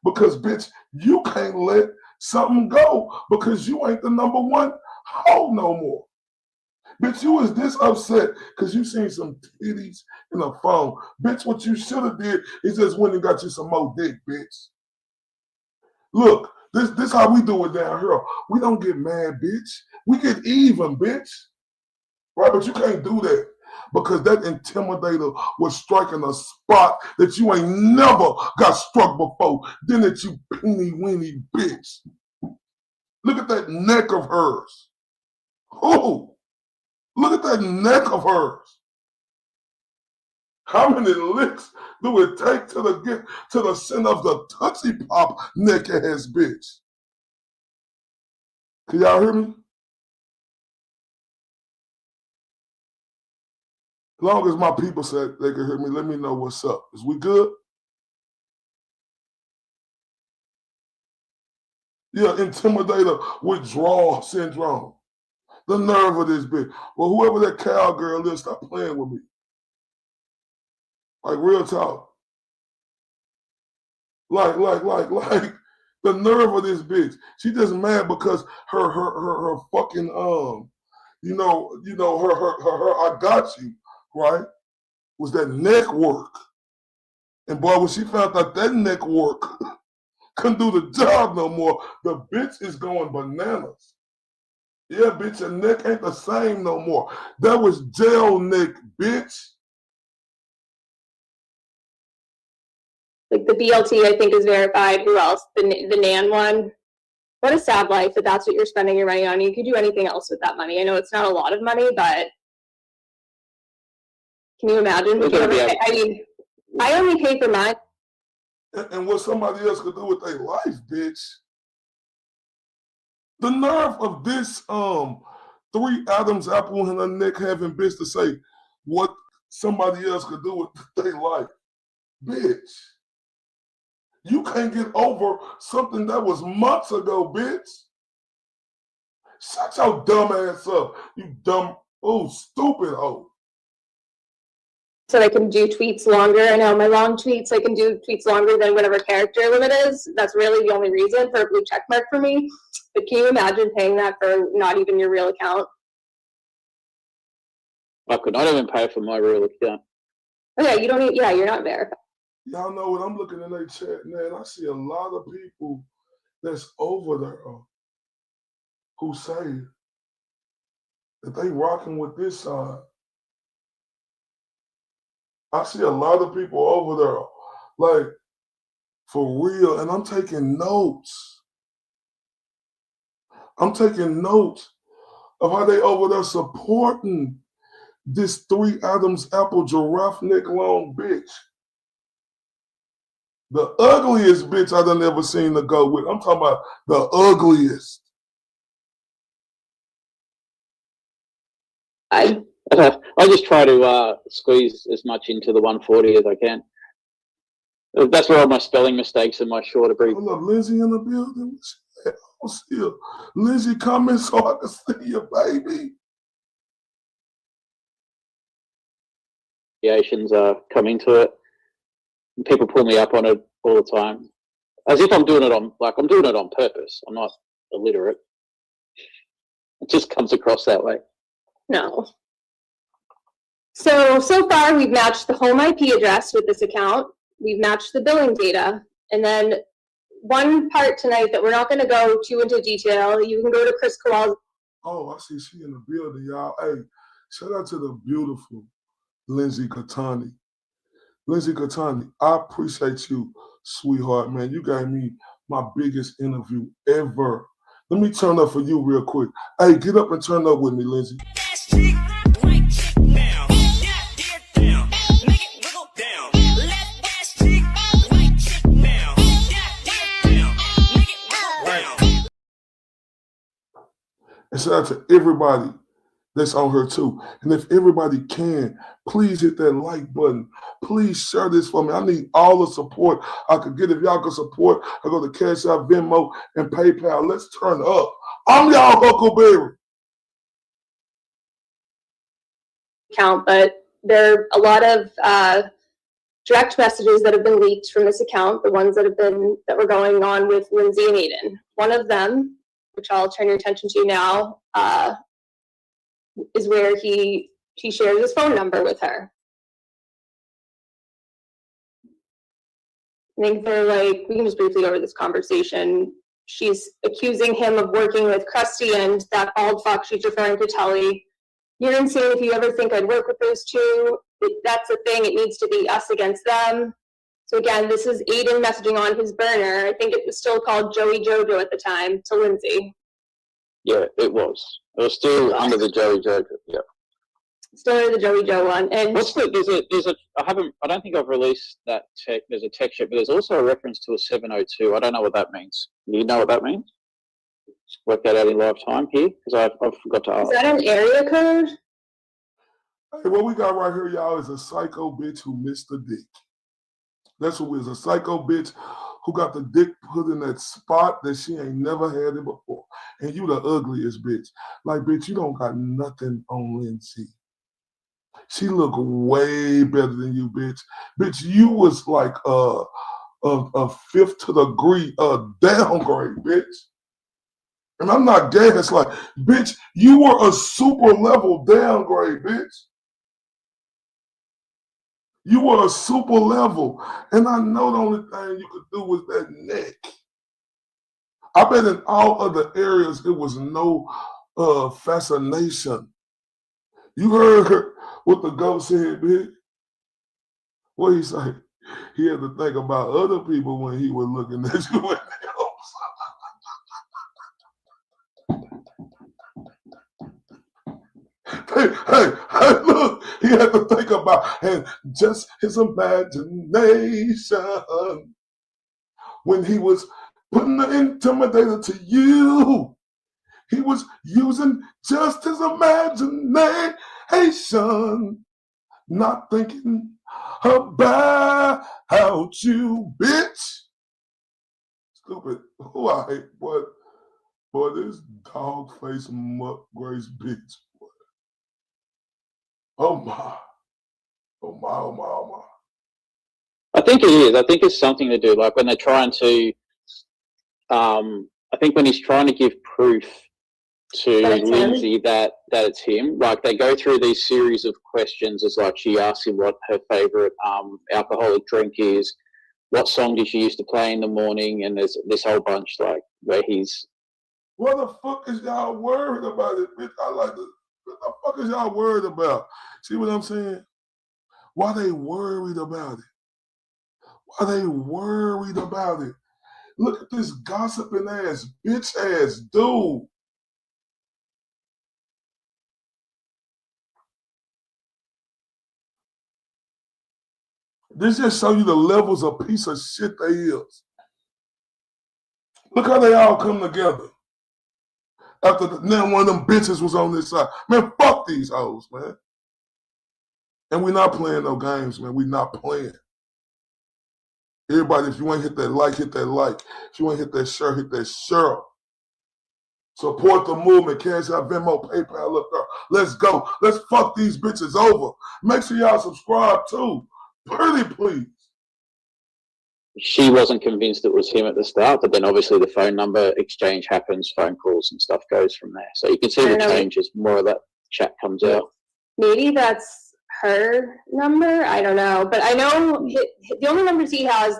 Because, bitch, you can't let something go because you ain't the number one hoe no more. Bitch, you was this upset because you seen some titties in a phone. Bitch, what you should have did is just went and got you some more dick, bitch. Look, this how we do it down here. We don't get mad, bitch. We get even, bitch. Right, but you can't do that. Because that intimidator was striking a spot that you ain't never got struck before. Then that you peeny weeny bitch. Look at that neck of hers. Oh, look at that neck of hers. How many licks do it take to get to the center of the Tootsie Pop neck ass bitch? Can y'all hear me? As long as my people said they can hear me, let me know what's up. Is we good? Yeah, intimidator withdrawal syndrome. The nerve of this bitch. Well, whoever that cowgirl is, stop playing with me. Like real talk. Like the nerve of this bitch. She just mad because her fucking her I got you. Right? Was that neck work. And boy, when she found out that neck work couldn't do the job no more, the bitch is going bananas. Yeah, bitch, your neck ain't the same no more. That was gel neck, bitch. Like the BLT, I think, is verified. Who else? The NAN one. What a sad life if that's what you're spending your money on. You could do anything else with that money. I know it's not a lot of money, but can you imagine? I mean, I only pay for mine. And what somebody else could do with their life, bitch. The nerve of this 3 Adam's apple in her neck having bitch to say what somebody else could do with their life. Bitch. You can't get over something that was months ago, bitch. Shut your dumb ass up, you dumb, stupid hoe. So I can do tweets longer. I know my long tweets, I can do tweets longer than whatever character limit is. That's really the only reason for a blue check mark for me. But can you imagine paying that for not even your real account? I could not even pay for my real account. Oh yeah, you don't need, you're not verified. Y'all know what I'm looking in their chat, man. I see a lot of people that's over there who say that they rocking with this side. I see a lot of people over there, like, for real, and I'm taking notes. I'm taking notes of how they over there supporting this 3 Adams apple giraffe neck long bitch. The ugliest bitch I done ever seen to go with. I'm talking about the ugliest. I just try to squeeze as much into the 140 as I can. That's where all my spelling mistakes and my shorter brief. Hold up, Lindsay in the building. Oh, still, Lindsay, coming so I can see your baby. Variations come into it. People pull me up on it all the time, as if I'm doing it on purpose. I'm not illiterate. It just comes across that way. No. So far we've matched the home IP address with this account. We've matched the billing data. And then one part tonight that we're not going to go too into detail, you can go to Chris Kowal's. Oh, I see she in the building, y'all. Hey, shout out to the beautiful Lindsay Catani. Lindsay Catani, I appreciate you, sweetheart, man. You gave me my biggest interview ever. Let me turn up for you real quick. Hey, get up and turn up with me, Lindsay. And shout out to everybody that's on her too. And if everybody can, please hit that like button. Please share this for me. I need all the support I could get. If y'all can support, I go to Cash App, Venmo, and PayPal. Let's turn up. I'm y'all Huckleberry. Account, but there are a lot of direct messages that have been leaked from this account, the ones that were going on with Lindsay and Aiden. One of them, which I'll turn your attention to now, is where he shares his phone number with her. I think they're like, we can just briefly go over this conversation. She's accusing him of working with Krusty and that bald fuck. She's referring to Tully. You're insane if you ever think I'd work with those two. That's the thing. It needs to be us against them. So again, this is Aiden messaging on his burner. I think it was still called Joey Jojo at the time to Lindsay. Yeah, it was. It was still under the Joey Jojo. Yeah. Still under the Joey Joe one. And what's the, I don't think I've released that tech. There's a text sheet, but there's also a reference to a 702. I don't know what that means. Do you know what that means? Let's work that out in live time here, because I forgot to ask. Is that an area code? Hey, what we got right here, y'all, is a psycho bitch who missed the dick. That's what it is, a psycho bitch who got the dick put in that spot that she ain't never had it before. And you the ugliest bitch. Like, bitch, you don't got nothing on Lindsay. She look way better than you, bitch. Bitch, you was like a fifth to the degree downgrade, bitch. And I'm not gay. It's like, bitch, you were a super level downgrade, bitch. You were a super level. And I know the only thing you could do was that neck. I bet in all other areas, it was no fascination. You heard what the ghost said, bitch? What he say? He had to think about other people when he was looking at you in the Hey, look, he had to think about and just his imagination when he was putting the intimidator to you. He was using just his imagination, not thinking about you, bitch. Stupid. Who I hate, boy. Boy, this dog-faced muck Grace bitch. Oh my. Oh my, oh my, oh my. I think it is. I think it's something to do, like when they're trying to, I think when he's trying to give proof to Lindsay that it's him, like they go through these series of questions. It's like she asks him what her favorite alcoholic drink is, what song did she used to play in the morning, and there's this whole bunch like where he's. What the fuck is y'all worried about it, bitch? I like to fuck is y'all worried about? See what I'm saying? Why they worried about it? Why they worried about it? Look at this gossiping ass, bitch ass dude. This just show you the levels of piece of shit they is. Look how they all come together. After now one of them bitches was on this side. Man, fuck these hoes, man. And we're not playing no games, man. We're not playing. Everybody, if you ain't hit that like, hit that like. If you ain't hit that share, hit that share. Support the movement. Cash out, Venmo, PayPal up there. Let's go. Let's fuck these bitches over. Make sure y'all subscribe too. Pretty please. She wasn't convinced it was him at the start, but then obviously the phone number exchange happens, phone calls and stuff goes from there. So you can see the changes, more of that chat comes out. Maybe that's her number. I don't know. But I know the only numbers he has,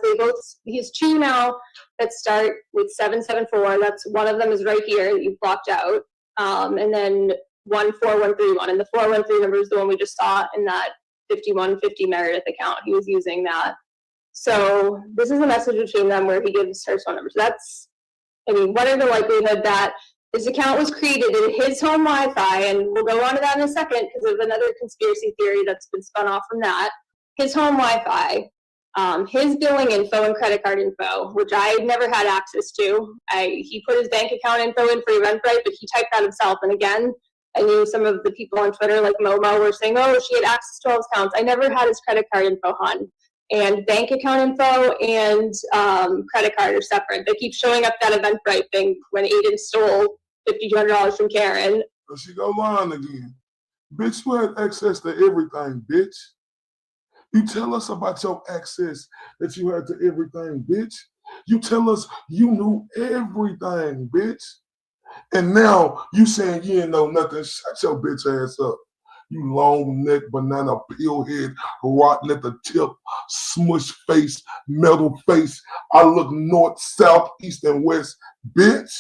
he has two now that start with 774. That's one of them is right here that you've blocked out. And then 14131. And the 413 number is the one we just saw in that 5150 Meredith account. He was using that. So this is a message between them where he gives her phone number. So that's, I mean, what are the likelihood that this account was created in his home Wi-Fi, and we'll go on to that in a second because of another conspiracy theory that's been spun off from that. His home Wi-Fi, his billing info and credit card info, which I never had access to. He put his bank account info in for Eventbrite, but he typed that himself. And again, I knew some of the people on Twitter, like Momo, were saying, oh, she had access to all his accounts. I never had his credit card info, hon. And bank account info and credit card are separate. They keep showing up that Eventbrite thing when Aiden stole $5,200 from Karen. There she go lying again. Bitch, you had access to everything, bitch. You tell us about your access that you had to everything, bitch. You tell us you knew everything, bitch. And now you saying you didn't know nothing. Shut your bitch ass up. You long neck, banana peel head, rotten at the tip, smush face, metal face. I look north, south, east, and west, bitch.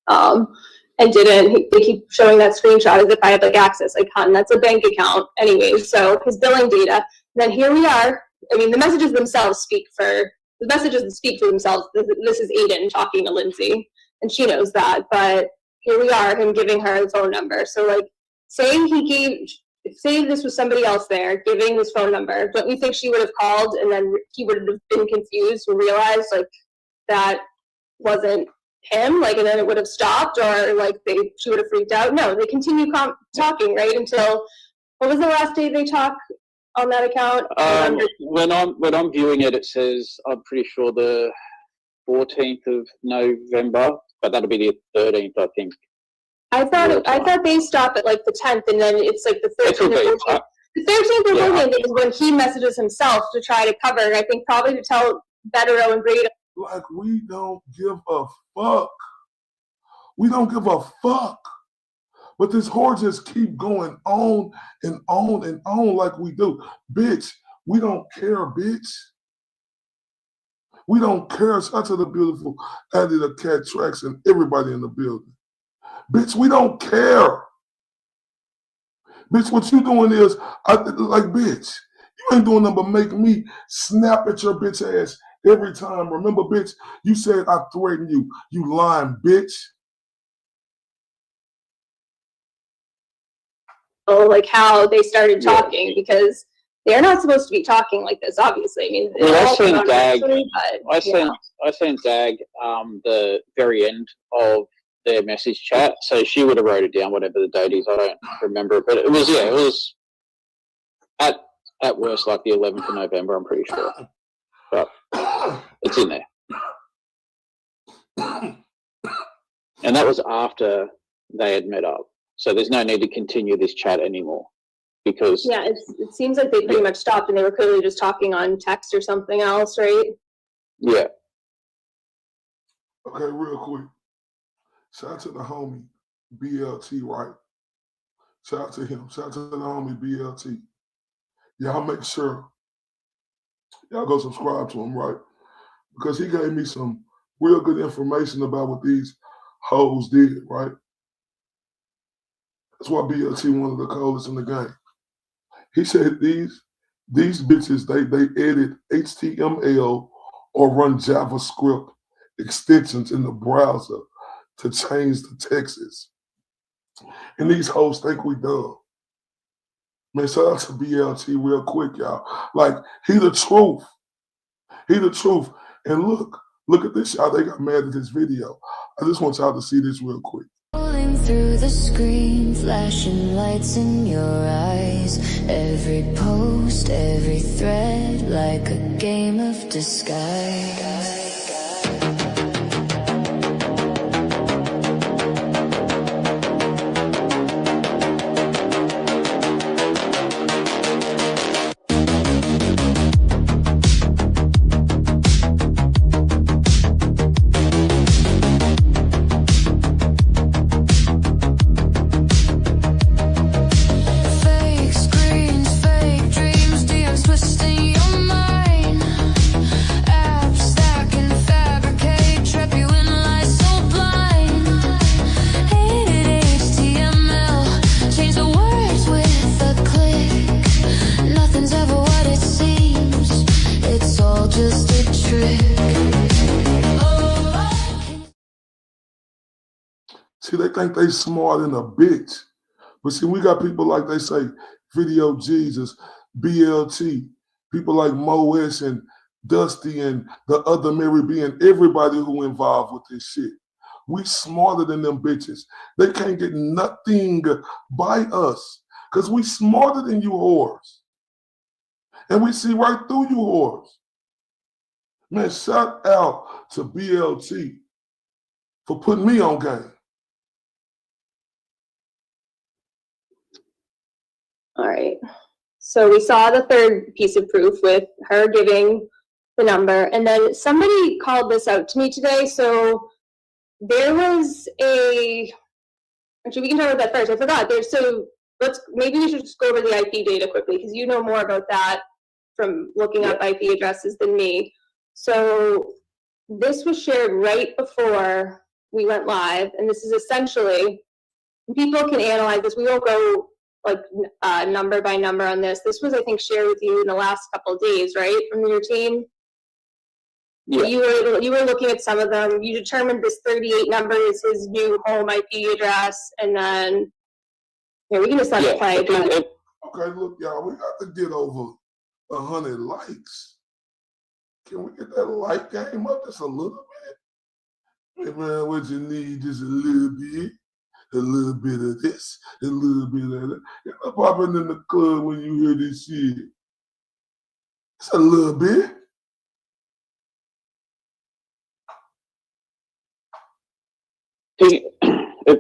And they keep showing that screenshot as if I have like access, like, hun, that's a bank account anyway. So his billing data. Then here we are. I mean, the messages themselves speak for themselves. This is Aiden talking to Lindsay, and she knows that. But here we are, him giving her the phone number. So like, say this was somebody else there giving his phone number. Don't you think she would have called and then he would have been confused and realized like that wasn't him, like, and then it would have stopped, or like she would have freaked out? No, they continue talking right until, what was the last day they talk on that account? When I'm viewing it, it says, I'm pretty sure the 14th of November, but that'll be the 13th, I think. I thought they stop at like the 10th, and then it's like the 13th or 14th. The 13th or 14th is when he messages himself to try to cover, I think probably to tell Bettero and Breda. Like, we don't give a fuck. We don't give a fuck. But this whore just keep going on and on and on like we do. Bitch, we don't care, bitch. We don't care. Shout out to the beautiful Addie the Cat Tracks and everybody in the building. Bitch, we don't care. Bitch, what you doing is, bitch, you ain't doing nothing but make me snap at your bitch ass every time. Remember, bitch, you said I threatened you. You lying, bitch. Oh, like how they started talking, because they're not supposed to be talking like this, obviously. I mean, I seen Dag. I seen Dag the very end of their message chat, so she would have wrote it down, whatever the date is. I don't remember, but it was at worst like the 11th of November, I'm pretty sure. But it's in there. And that was after they had met up. So there's no need to continue this chat anymore, because it seems like they pretty much stopped, and they were clearly just talking on text or something else, right? Yeah. Okay, real quick. Shout out to the homie BLT, right? Shout out to him. Shout out to the homie BLT. Y'all make sure y'all go subscribe to him, right? Because he gave me some real good information about what these hoes did, right? That's why BLT one of the coldest in the game. He said these bitches, they edit HTML or run JavaScript extensions in the browser to change the texts. And these hoes think we dumb. Man, shout out to BLT real quick, y'all. Like, he the truth. He the truth. And look at this, y'all. They got mad at this video. I just want y'all to see this real quick. Rolling through the screen, flashing lights in your eyes. Every post, every thread, like a game of disguise. See, they think they smart in a bitch. But see, we got people like they say, Video Jesus, BLT, people like Mo S and Dusty and the other Mary B and everybody who involved with this shit. We smarter than them bitches. They can't get nothing by us because we smarter than you whores. And we see right through you whores. Man, shout out to BLT for putting me on game. All right. So we saw the third piece of proof with her giving the number. And then somebody called this out to me today. So there was actually, we can talk about that first. I forgot. Maybe we should just go over the IP data quickly because you know more about that from looking up IP addresses than me. So this was shared right before we went live. And this is essentially, people can analyze this. We won't go like number by number on this. This was, I think, shared with you in the last couple of days, right, from your team? Yeah. You were looking at some of them. You determined this 38 number is his new home IP address, and then we can just let it play. Okay, look, y'all, we got to get over 100 likes. Can we get that like game up just a little bit? Hey man, what you need just a little bit of this, a little bit of that. You're not popping in the club when you hear this shit. It's a little bit.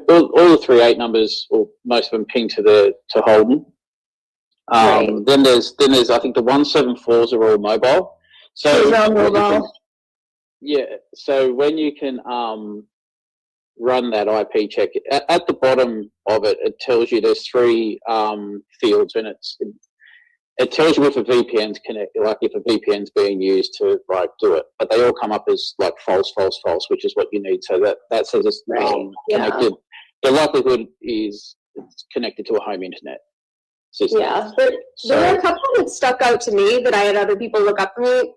All the 38 numbers, or most of them, ping to Holden. Right. Then there's I think the 174s are all mobile. So so when you can run that IP check, at the bottom of it, it tells you there's 3 fields, and it tells you if a VPN's if a VPN's being used to do it, but they all come up as like false, which is what you need. So that says it's connected. The likelihood is it's connected to a home internet system. Yeah, there were a couple that stuck out to me that I had other people look up for me.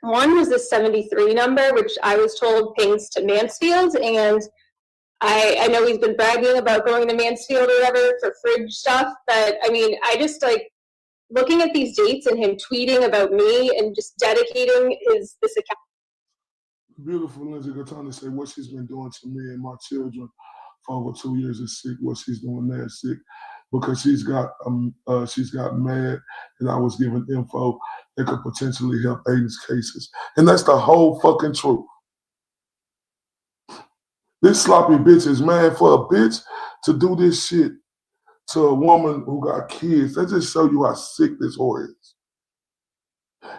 One was this 73 number, which I was told pings to Mansfield, and I know he's been bragging about going to Mansfield or whatever for fridge stuff, but I mean, I just looking at these dates and him tweeting about me and just dedicating this account. Beautiful Lindsay Gatani say what she's been doing to me and my children for over 2 years is sick. What she's doing there is sick because she's got mad and I was giving info that could potentially help Aiden's cases. And that's the whole fucking truth. This sloppy bitch is mad for a bitch to do this shit to a woman who got kids. That just show you how sick this whore is.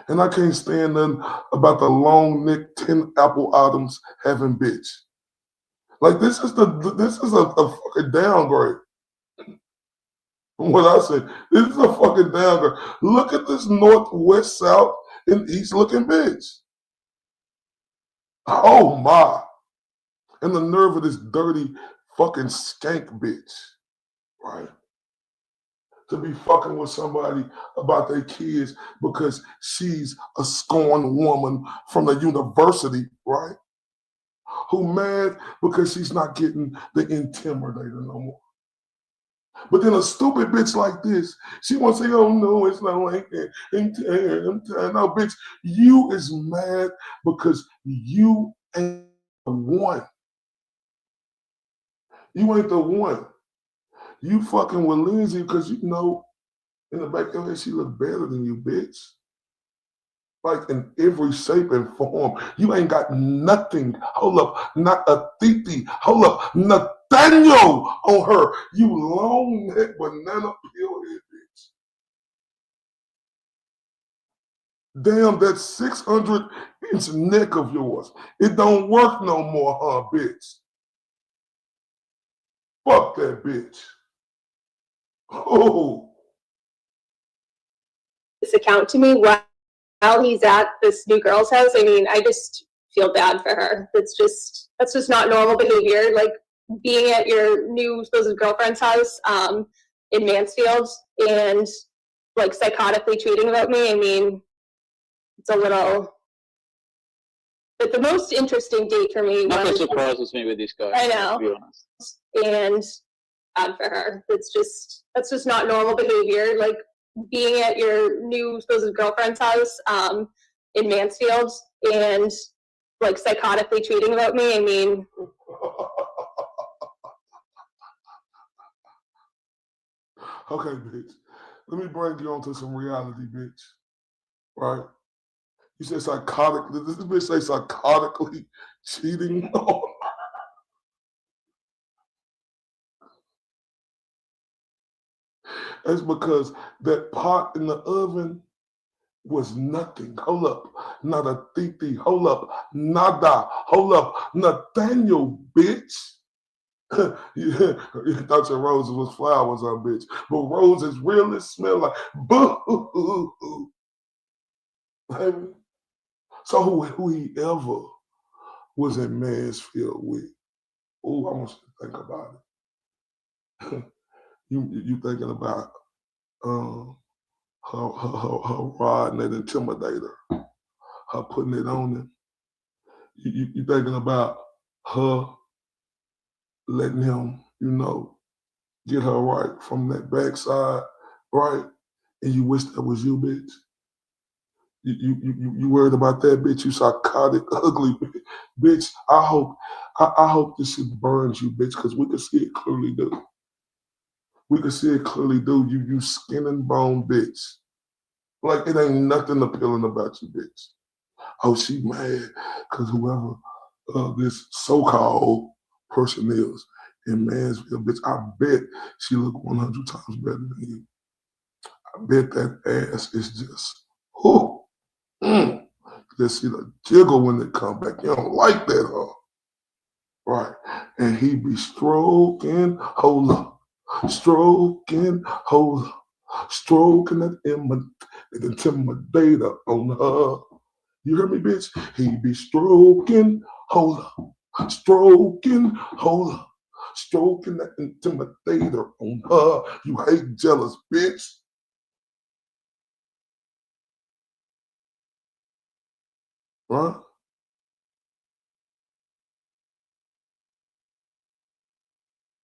And I can't stand nothing about the long neck 10 Apple items having bitch. Like this is a fucking downgrade. From what I said, this is a fucking downgrade. Look at this north, west, south, and east looking bitch. Oh my. And the nerve of this dirty fucking skank bitch. Right. to be fucking with somebody about their kids because she's a scorned woman from the university, right? Who mad because she's not getting the intimidator no more. But then a stupid bitch like this, she wants to say, oh no, it's not like that. No, bitch, you is mad because you ain't the one. You ain't the one. You fucking with Lindsay because you know in the back of your head she look better than you, bitch. Like in every shape and form. You ain't got nothing. Hold up, not a titi. Hold up, Nathaniel on her. You long neck banana peel head, bitch. Damn, that 600-inch neck of yours. It don't work no more, huh, bitch? Fuck that bitch. Oh. This account to me while he's at this new girl's house. I mean, I just feel bad for her. That's just not normal behavior. Like being at your new supposed girlfriend's house in Mansfield and like psychotically tweeting about me. I mean, it's a little. But the most interesting date for me nothing surprises me with this guy. I know. To be honest. And bad for her. That's just not normal behavior. Like being at your new supposed girlfriend's house in Mansfield and like psychotically tweeting about me. I mean, okay, bitch. Let me bring you on to some reality, bitch. Right? You said psychotic. Did this bitch say psychotically cheating on? That's because that pot in the oven was nothing. Hold up. Not a titi. Hold up. Nada. Hold up. Nathaniel, bitch. You thought your roses was flowers, huh, bitch. But roses really smell like boo. So who he ever was in Mansfield with. Oh, I want you to think about it. You thinking about her riding that intimidator, her putting it on him. You thinking about her letting him, get her right from that backside, right? And you wish that was you, bitch. You worried about that, bitch? You psychotic, ugly bitch. I hope this shit burns you, bitch, because we can see it clearly, dude. We can see it clearly, dude. You skin and bone, bitch. Like it ain't nothing appealing about you, bitch. Oh, she mad because whoever this so-called person is in Mansfield, bitch, I bet she look 100 times better than you. I bet that ass is just, just see the jiggle when they come back. You don't like that, huh? Right. And he be stroking, hold up, stroking, hold up, stroking that intimidator on her. You hear me, bitch? He be stroking, hold up, stroking, hold up, stroking that intimidator on her. You hate jealous, bitch. Right?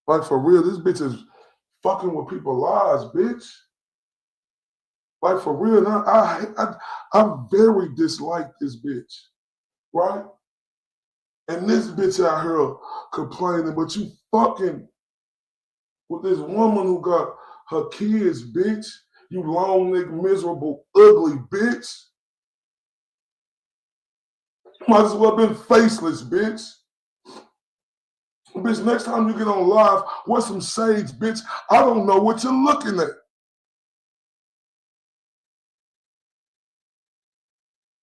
Like for real, this bitch is fucking with people's lives, bitch. Like for real, now I very dislike this bitch, right? And this bitch out here complaining, but you fucking with this woman who got her kids, bitch. You long neck, miserable, ugly bitch. Might as well been faceless, bitch. Bitch, next time you get on live, wear some shades, bitch. I don't know what you're looking at.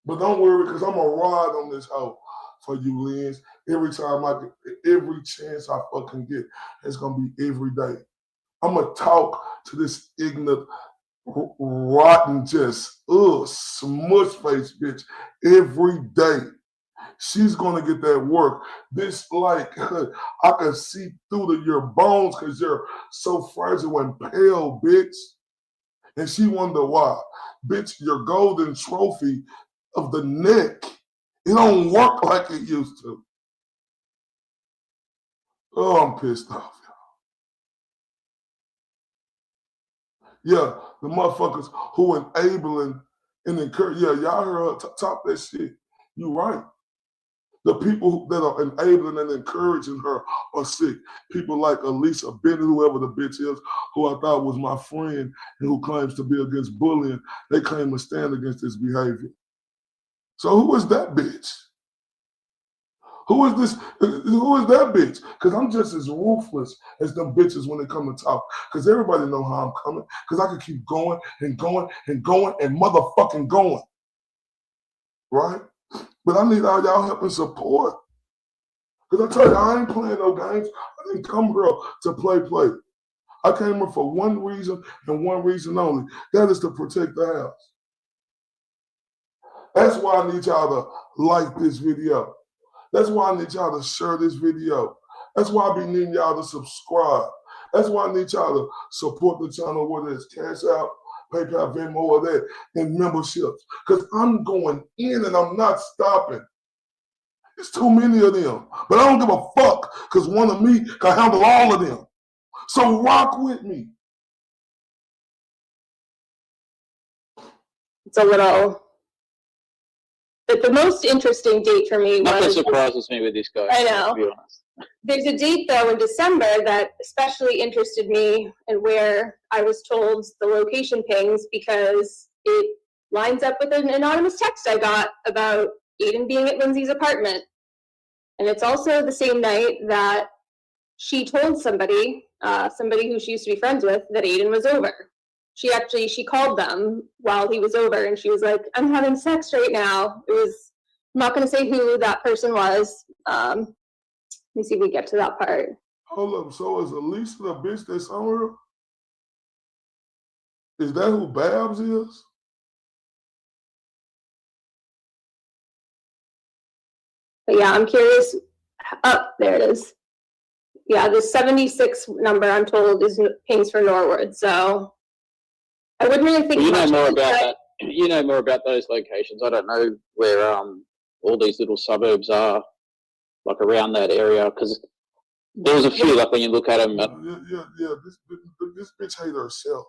But don't worry, because I'm going to ride on this hoe for you, Lens. Every chance I fucking get, it's going to be every day. I'm going to talk to this ignorant, rotten, just, smush face bitch every day. She's going to get that work. This, like, I can see through your bones because you're so fragile and pale, bitch. And she wonder why. Bitch, your golden trophy of the neck, it don't work like it used to. Oh, I'm pissed off. Yeah, the motherfuckers who enabling and encourage. Yeah, y'all heard her talk that shit. You right. The people that are enabling and encouraging her are sick. People like Elisa Bennett, whoever the bitch is, who I thought was my friend and who claims to be against bullying, they claim to stand against this behavior. So who is that bitch? Who is this? Who is that bitch? Because I'm just as ruthless as them bitches when they come to talk. Because everybody know how I'm coming. Because I can keep going and going and going and motherfucking going. Right? But I need all y'all help and support. Because I tell you, I ain't playing no games. I didn't come here to play. I came here for one reason and one reason only. That is to protect the house. That's why I need y'all to like this video. That's why I need y'all to share this video. That's why I be needing y'all to subscribe. That's why I need y'all to support the channel, whether it's Cash Out, PayPal, Venmo, or that, and memberships. Because I'm going in and I'm not stopping. It's too many of them. But I don't give a fuck because one of me can handle all of them. So rock with me. It's a little. But the most interesting date for me Nothing was. surprises me with this guy. I know. To be honest. There's a date though in December that especially interested me, and where I was told the location pings because it lines up with an anonymous text I got about Aiden being at Lindsay's apartment. And it's also the same night that she told somebody who she used to be friends with, that Aiden was over. She called them while he was over, and she was like, I'm having sex right now. I'm not going to say who that person was. Let me see if we get to that part. Hold up, so is Elisa the bitch that's on her? Is that who Babs is? But yeah, I'm curious. Oh, there it is. Yeah, the 76 number I'm told is pings for Norwood. So I wouldn't really think. Well, you know more about that. You know more about those locations. I don't know where all these little suburbs are, like around that area, because there's a few. Like when you look at them. Yeah. This bitch hate herself,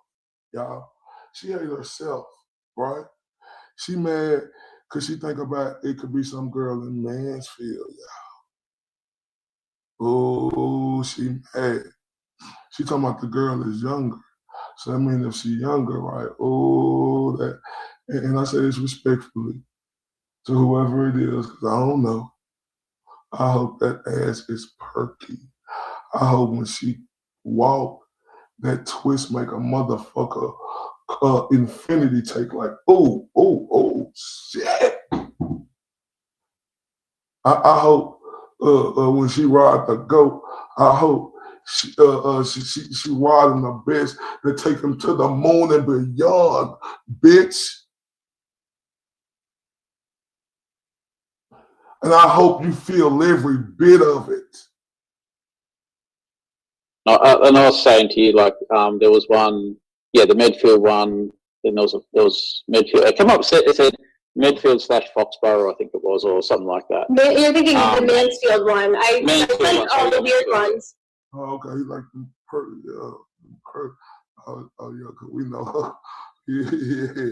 y'all. She hate herself, right? She mad because she think about it could be some girl in Mansfield, y'all. Oh, she mad. She talking about the girl is younger. So I mean, if she younger, right? Oh, that. And I say this respectfully to whoever it is, because I don't know. I hope that ass is perky. I hope when she walk, that twist make a motherfucker infinity take like, oh, shit. I hope when she ride the goat, I hope she riding the best to take him to the moon and beyond, bitch. And I hope you feel every bit of it. And I was saying to you, like, there was one, the Medfield one, and there was Medfield. It came up, it said Medfield / Foxborough, I think it was, or something like that. You're thinking of the Mansfield one. I like all the weird ones. Oh, okay, he like yeah, cause we know. Yeah.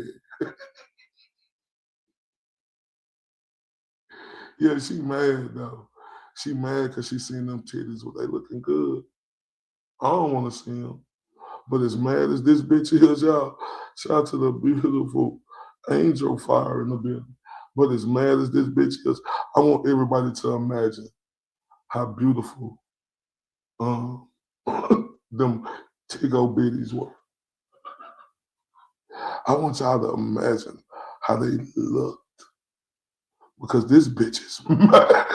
Yeah, she mad though. She mad because she seen them titties. They looking good. I don't want to see them. But as mad as this bitch is, y'all, shout out to the beautiful angel fire in the building. But as mad as this bitch is, I want everybody to imagine how beautiful them Tiggo bitties were. I want y'all to imagine how they looked. Because this bitch is mad.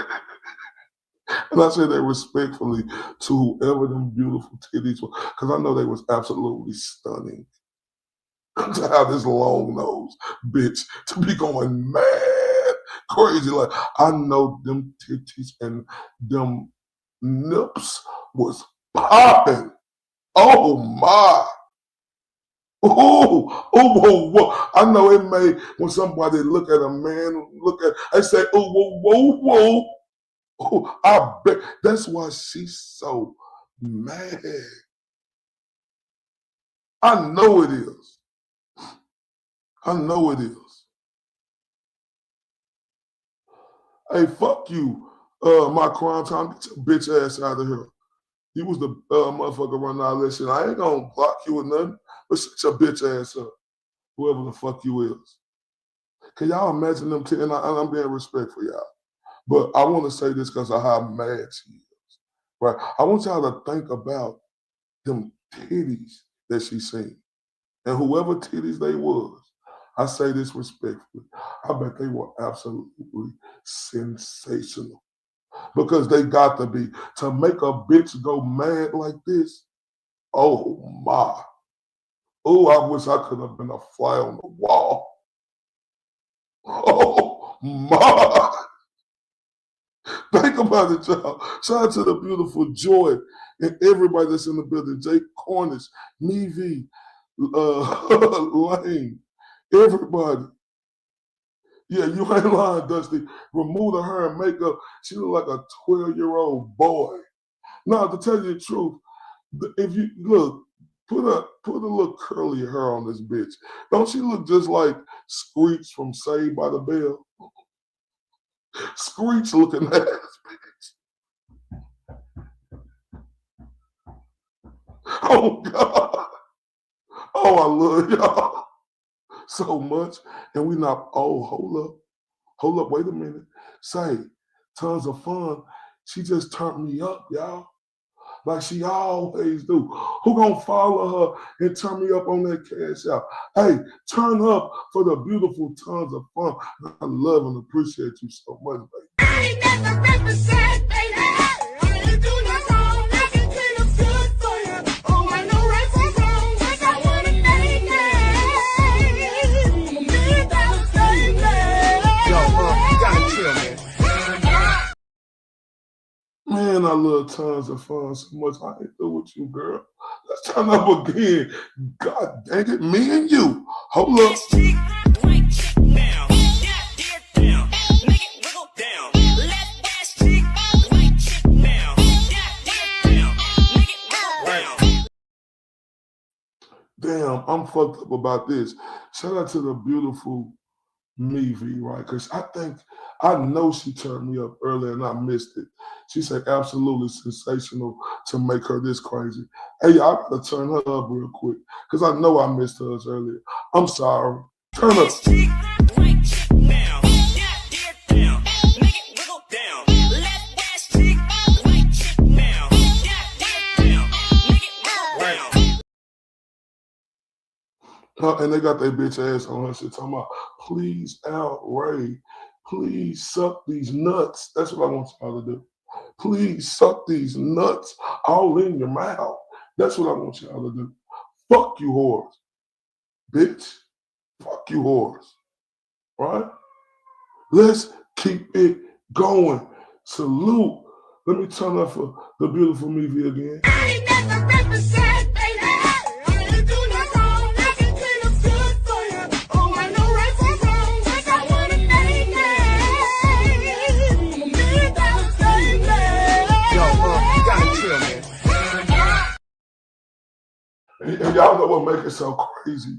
And I say that respectfully to whoever them beautiful titties were, because I know they was absolutely stunning. To have this long nose bitch to be going mad crazy. Like, I know them titties and them nips was popping. Oh my. whoa. I know it may, when somebody look at a man, they say, whoa. Oh, I bet that's why she's so mad. I know it is. Hey, fuck you, my crime time. Get your bitch ass out of here. You was the motherfucker running all that shit. I ain't gonna block you or nothing, but shut your bitch ass up, whoever the fuck you is. Can y'all imagine them? And I'm being respectful, y'all. But I want to say this because of how mad she is. Right? I want y'all to think about them titties that she seen. And whoever titties they was, I say this respectfully, I bet they were absolutely sensational. Because they got to be. To make a bitch go mad like this, oh my. Oh, I wish I could have been a fly on the wall. Oh my. Think about it, y'all. Shout out to the beautiful Joy and everybody that's in the building. Jake Cornish, Mevi, Lane, everybody. Yeah, you ain't lying, Dusty. Remove the hair and makeup. She look like a 12-year-old boy. Now, to tell you the truth, if you look, put a little curly hair on this bitch. Don't she look just like Screech from Saved by the Bell? Screech looking ass bitch. Oh God. Oh, I love y'all so much. And we not, hold up, wait a minute. Say, tons of fun. She just turned me up, y'all. Like she always do. Who gonna follow her and turn me up on that cash out? Hey, turn up for the beautiful Tons of Fun. I love and appreciate you so much, baby. I ain't never represent, baby. I ain't do no wrong. I can clean up good for you. Oh, I know right from wrong. Cause I wanna make it. Me, that baby. Yo, you gotta chill, man. Man, I love Tons of Fun so much. I ain't through with you, girl. Let's turn up again. God dang it, me and you. Hold up. Damn, I'm fucked up about this. Shout out to the beautiful Mevi, right? Because I know she turned me up earlier and I missed it. She said absolutely sensational to make her this crazy. Hey, I gotta turn her up real quick because I know I missed hers earlier. I'm sorry. Turn up. And they got their bitch ass on her shit talking about, please, Al, Ray, please suck these nuts. That's what I want y'all to do. Please suck these nuts all in your mouth. That's what I want y'all to do. Fuck you whores. Bitch. Fuck you whores. Right? Let's keep it going. Salute. Let me turn up for the beautiful Mevi again. I ain't never represent, baby. I ain't do no wrong. I can clean up good for you. Oh, I know right from wrong. Cause I wanna make it. Me, that baby. Yo, you gotta chill, man. And y'all know what makes it so crazy?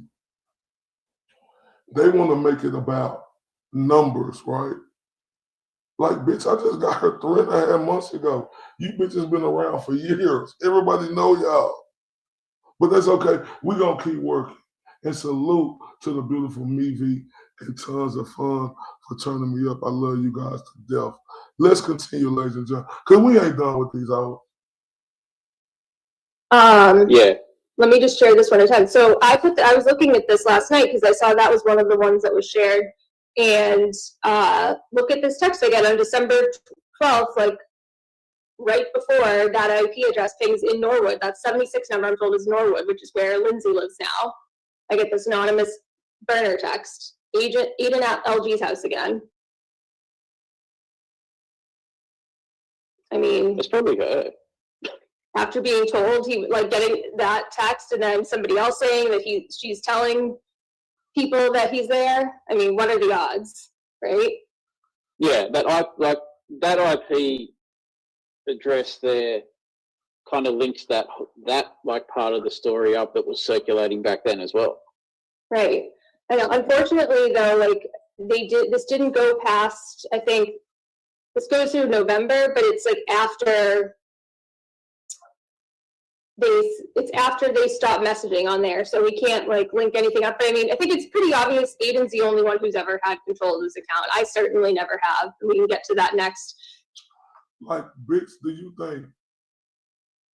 They want to make it about numbers, right? Like, bitch, I just got her 3.5 months ago. You bitches been around for years. Everybody know y'all. But that's okay. We're going to keep working. And salute to the beautiful Mevi and Tons of Fun for turning me up. I love you guys to death. Let's continue, ladies and gentlemen, because we ain't done with these hours. Yeah. Let me just share this one at a time. So I was looking at this last night because I saw that was one of the ones that was shared. And look at this text I got on December 12th, like right before that IP address pings in Norwood. That 76 number I'm told is Norwood, which is where Lindsay lives now. I get this anonymous burner text. Aiden at LG's house again. I mean, it's probably her. after being told, he like getting that text and then somebody else saying that she's telling people that he's there. I mean, what are the odds, right? Yeah, that IP address there kind of links that like part of the story up that was circulating back then as well. Right. And unfortunately, though, like this didn't go past. I think this goes through November, but it's like after they stop messaging on there, so we can't like link anything up. But I mean, I think it's pretty obvious Aiden's the only one who's ever had control of this account. I certainly never have. We can get to that next. Like, bitch, do you think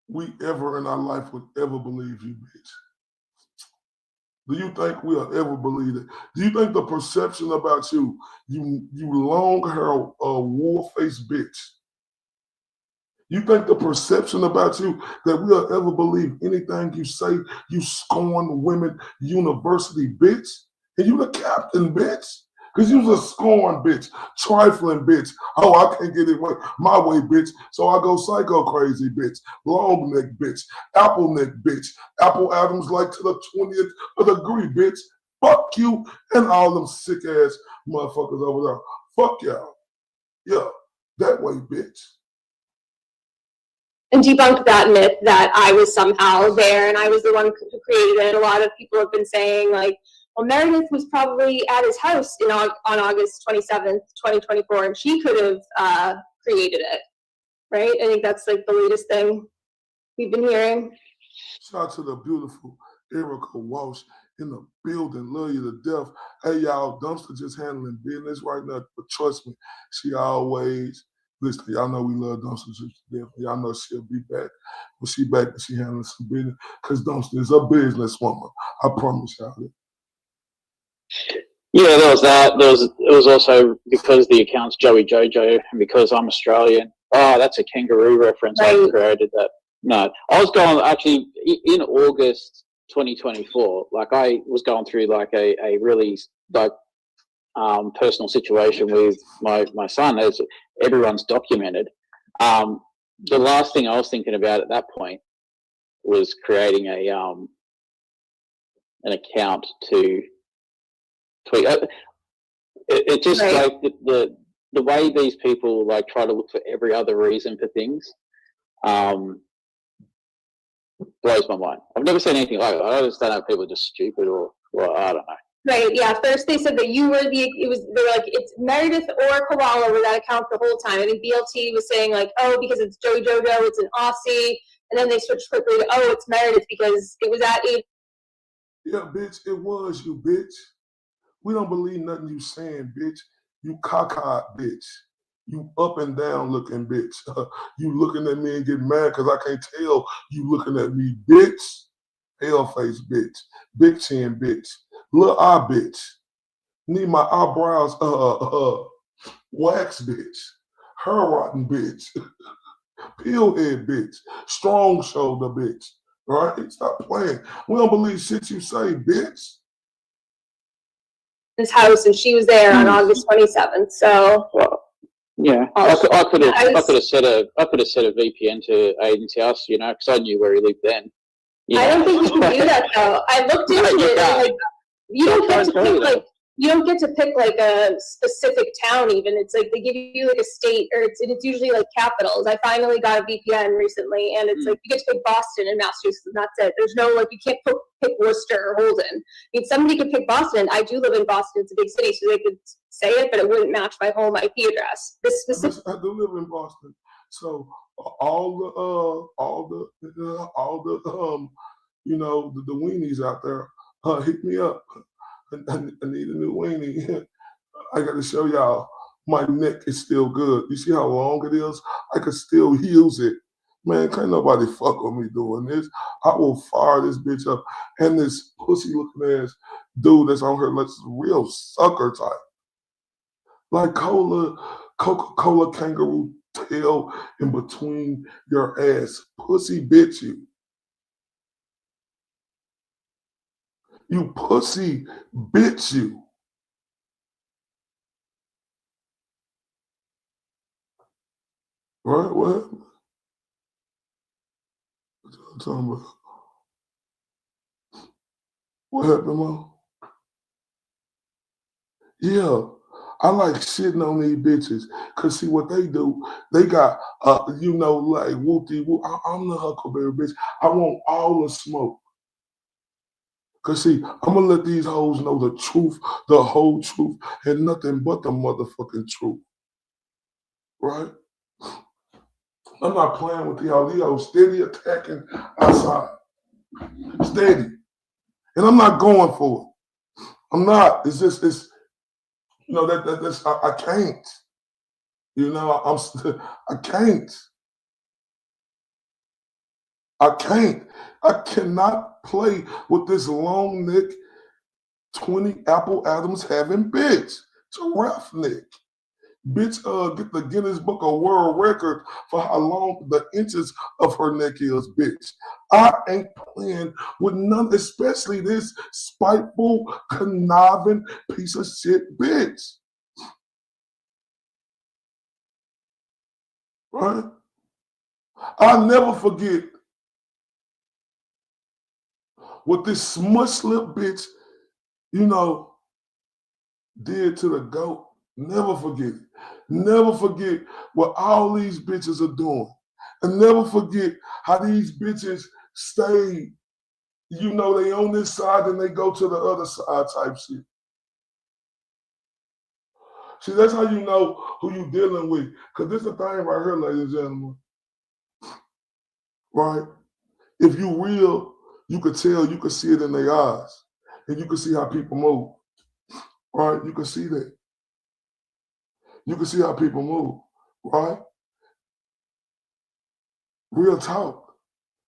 we ever in our life would ever believe you, bitch? Do you think we'll ever believe it? Do you think the perception about you long hair, war face bitch? You think the perception about you that we'll ever believe anything you say, you Scorned Women University bitch? And you the captain, bitch? Because you was a scorned bitch, trifling bitch. Oh, I can't get it my way, bitch. So I go psycho crazy, bitch. Long neck, bitch. Apple neck, bitch. Apple Adams like to the 20th of the degree, bitch. Fuck you and all them sick ass motherfuckers over there. Fuck y'all. Yeah, that way, bitch. And debunk that myth that I was somehow there and I was the one who created it. A lot of people have been saying like, well, Meredith was probably at his house on August 27th, 2024, and she could have created it, right? I think that's like the latest thing we've been hearing. Shout out to the beautiful Erica Walsh in the building. Love you to death. Hey, y'all, Dumpster just handling business right now, but trust me, she always, listen, y'all know we love Dumpster just to death. Y'all know she'll be back. When she back, she handling some business, because Dumpster is a businesswoman. I promise y'all that. Yeah, there was that. It was also because the account's Joey Jojo and because I'm Australian. Oh, that's a kangaroo reference. Right. I created that. No, I was going actually in August 2024. Like I was going through like a really like personal situation with my son, as everyone's documented. The last thing I was thinking about at that point was creating an account to tweet. It just Right. like the way these people like try to look for every other reason for things blows my mind. I've never seen anything like it. I just don't know if people are just stupid or I don't know. Right, yeah. First they said that you were they were like, it's Meredith or Koala were that account the whole time. I think BLT was saying like, oh, because it's Joey Jojo, it's an Aussie. And then they switched quickly to, oh, it's Meredith because it was at 8. Yeah, bitch, it was you, bitch. We don't believe nothing you saying, bitch. You cockeyed, bitch. You up and down looking, bitch. You looking at me and get mad because I can't tell you looking at me, bitch. Hell face, bitch. Big chin, bitch. Little eye, bitch. Need my eyebrows wax, bitch. Hair rotten, bitch. Peel head, bitch. Strong shoulder, bitch. All right? Stop playing. We don't believe shit you say, bitch. His house, and she was there on August 27th. So, well, yeah, I could have set a VPN to Aiden's house, you know, because I knew where he lived then. I don't think you can do that though. I looked into it. And, like, you don't get to pick like a specific town. Even it's like they give you like a state, or it's usually like capitals. I finally got a VPN recently, and it's like you get to pick Boston and Massachusetts, and that's it. There's no like you can't pick Worcester or Holden. I mean, somebody could pick Boston. I do live in Boston; it's a big city, so they could say it, but it wouldn't match my home IP address. This specific. I do live in Boston, so all the you know the weenies out there, hit me up. I need a new weenie. I got to show y'all my neck is still good. You see how long it is? I could still use it. Man, can't nobody fuck with me doing this. I will fire this bitch up. And this pussy looking ass dude that's on her, like real sucker type. Like Coca-Cola kangaroo tail in between your ass. Pussy bitch you. You pussy bitch you. Right? What? I'm talking about. What happened, Mom? Yeah. I like shitting on these bitches. Cause see what they do, they got like whoopty whoop. I'm the Huckleberry bitch. I want all the smoke. Cause see, I'm gonna let these hoes know the truth, the whole truth, and nothing but the motherfucking truth. Right? I'm not playing with y'all. These hoes steady attacking outside. Steady. And I'm not going for it. I'm not. It's just that's I can't. I can't. I can't. I cannot play with this long neck 20 Apple Adams having bitch. Giraffe neck. Bitch, get the Guinness Book of World Record for how long the inches of her neck is, bitch. I ain't playing with none, especially this spiteful, conniving piece of shit bitch. Right? I'll never forget what this smush lip bitch, did to the GOAT. Never forget it. Never forget what all these bitches are doing. And never forget how these bitches stay, they on this side and they go to the other side type shit. See, that's how you know who you dealing with. Because this is the thing right here, ladies and gentlemen. Right? If you real, you could tell, you could see it in their eyes. And you can see how people move. Right? You can see that. You can see how people move. Right? Real talk.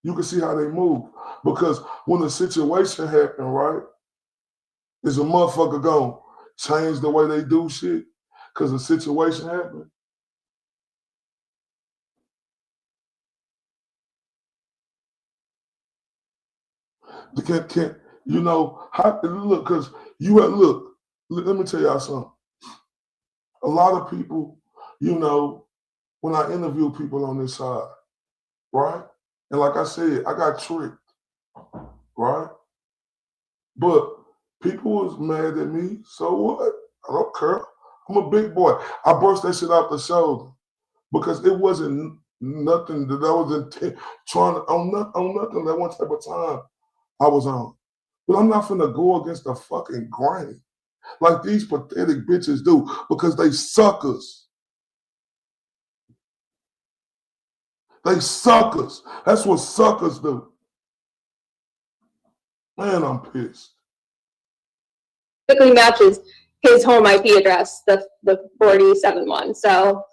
You can see how they move. Because when a situation happen, right, is a motherfucker gonna change the way they do shit because a situation happened? Can't look, because let me tell y'all something. A lot of people, when I interview people on this side, right? And like I said, I got tricked, right? But people was mad at me, so what? I don't care. I'm a big boy. I burst that shit out the shoulder because it wasn't nothing that I was trying to, on nothing that one type of time I was on. But I'm not finna go against the fucking grain like these pathetic bitches do because they suckers. They suckers. That's what suckers do. Man, I'm pissed. Quickly matches his home IP address, the 47 one. So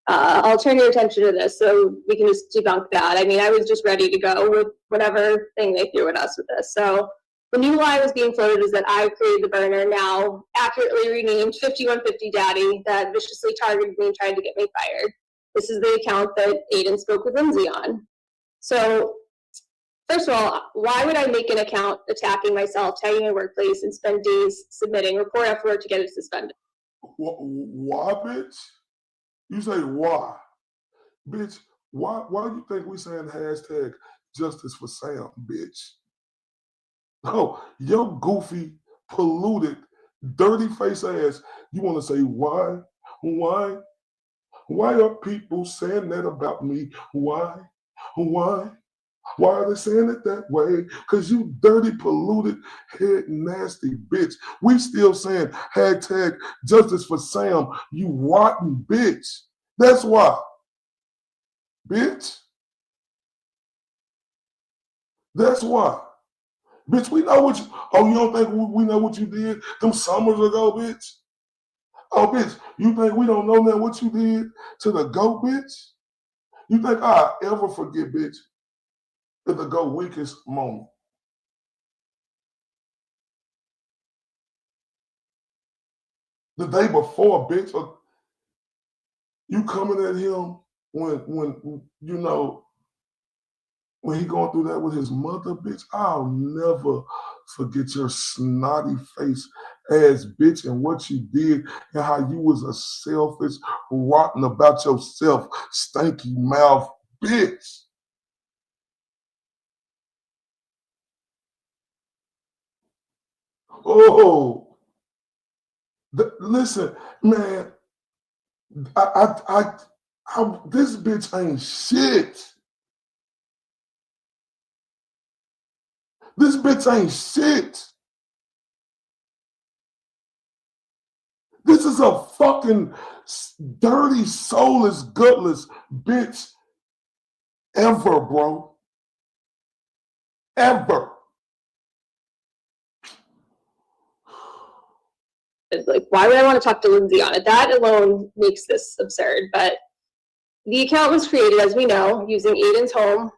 I'll turn your attention to this so we can just debunk that. I mean, I was just ready to go with whatever thing they threw at us with this. So the new lie was being floated is that I created the burner, now accurately renamed 5150 Daddy, that viciously targeted me and tried to get me fired. This is the account that Aiden spoke with Lindsay on. So first of all, why would I make an account attacking myself, tagging my workplace, and spend days submitting report after work to get it suspended? Why, bitch? You say why? Bitch, why do you think we saying hashtag justice for Sam, bitch? No, your goofy, polluted, dirty face ass, you want to say why? Why? Why are people saying that about me? Why? Why? Why are they saying it that way? Because you dirty, polluted, head nasty bitch. We still saying hashtag justice for Sam, you rotten bitch. That's why. Bitch. That's why. Bitch, we know what you, you don't think we know what you did them summers ago, bitch? Oh, bitch, you think we don't know now what you did to the GOAT, bitch? You think I'll ever forget, bitch, at the GOAT weakest moment? The day before, bitch, you coming at him when when he going through that with his mother, bitch. I'll never forget your snotty face ass bitch and what you did and how you was a selfish, rotten about yourself, stanky mouth bitch. Oh, listen, man. This bitch ain't shit. This bitch ain't shit. This is a fucking dirty, soulless, gutless bitch ever, bro. Ever. Like, why would I want to talk to Lindsay on it? That alone makes this absurd. But the account was created, as we know, using Aiden's home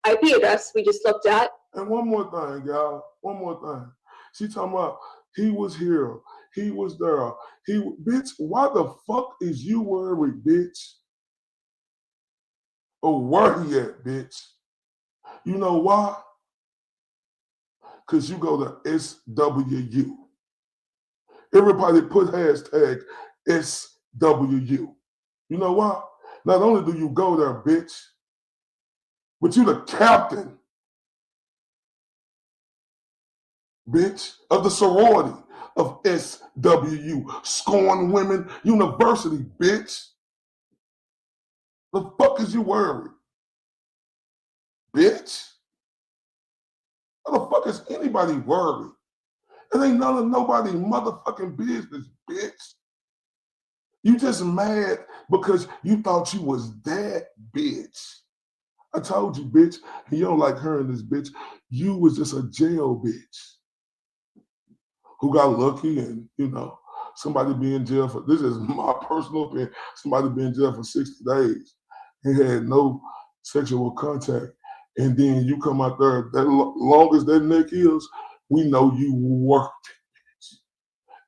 IP address we just looked at. And one more thing, y'all. One more thing. She talking about he was here. He was there. Bitch, why the fuck is you worried, bitch? Or where he at, bitch? You know why? Because you go to SWU. Everybody put hashtag SWU. You know why? Not only do you go there, bitch, but you the captain, bitch, of the sorority of SWU, Scorned Women University, bitch. The fuck is you worried? Bitch? How the fuck is anybody worried? It ain't none of nobody's motherfucking business, bitch. You just mad because you thought you was that bitch. I told you, bitch, and you don't like her and this bitch. You was just a jail bitch who got lucky and, somebody be in jail for, this is my personal opinion, somebody be in jail for 60 days and had no sexual contact. And then you come out there, that long as that neck is, we know you worked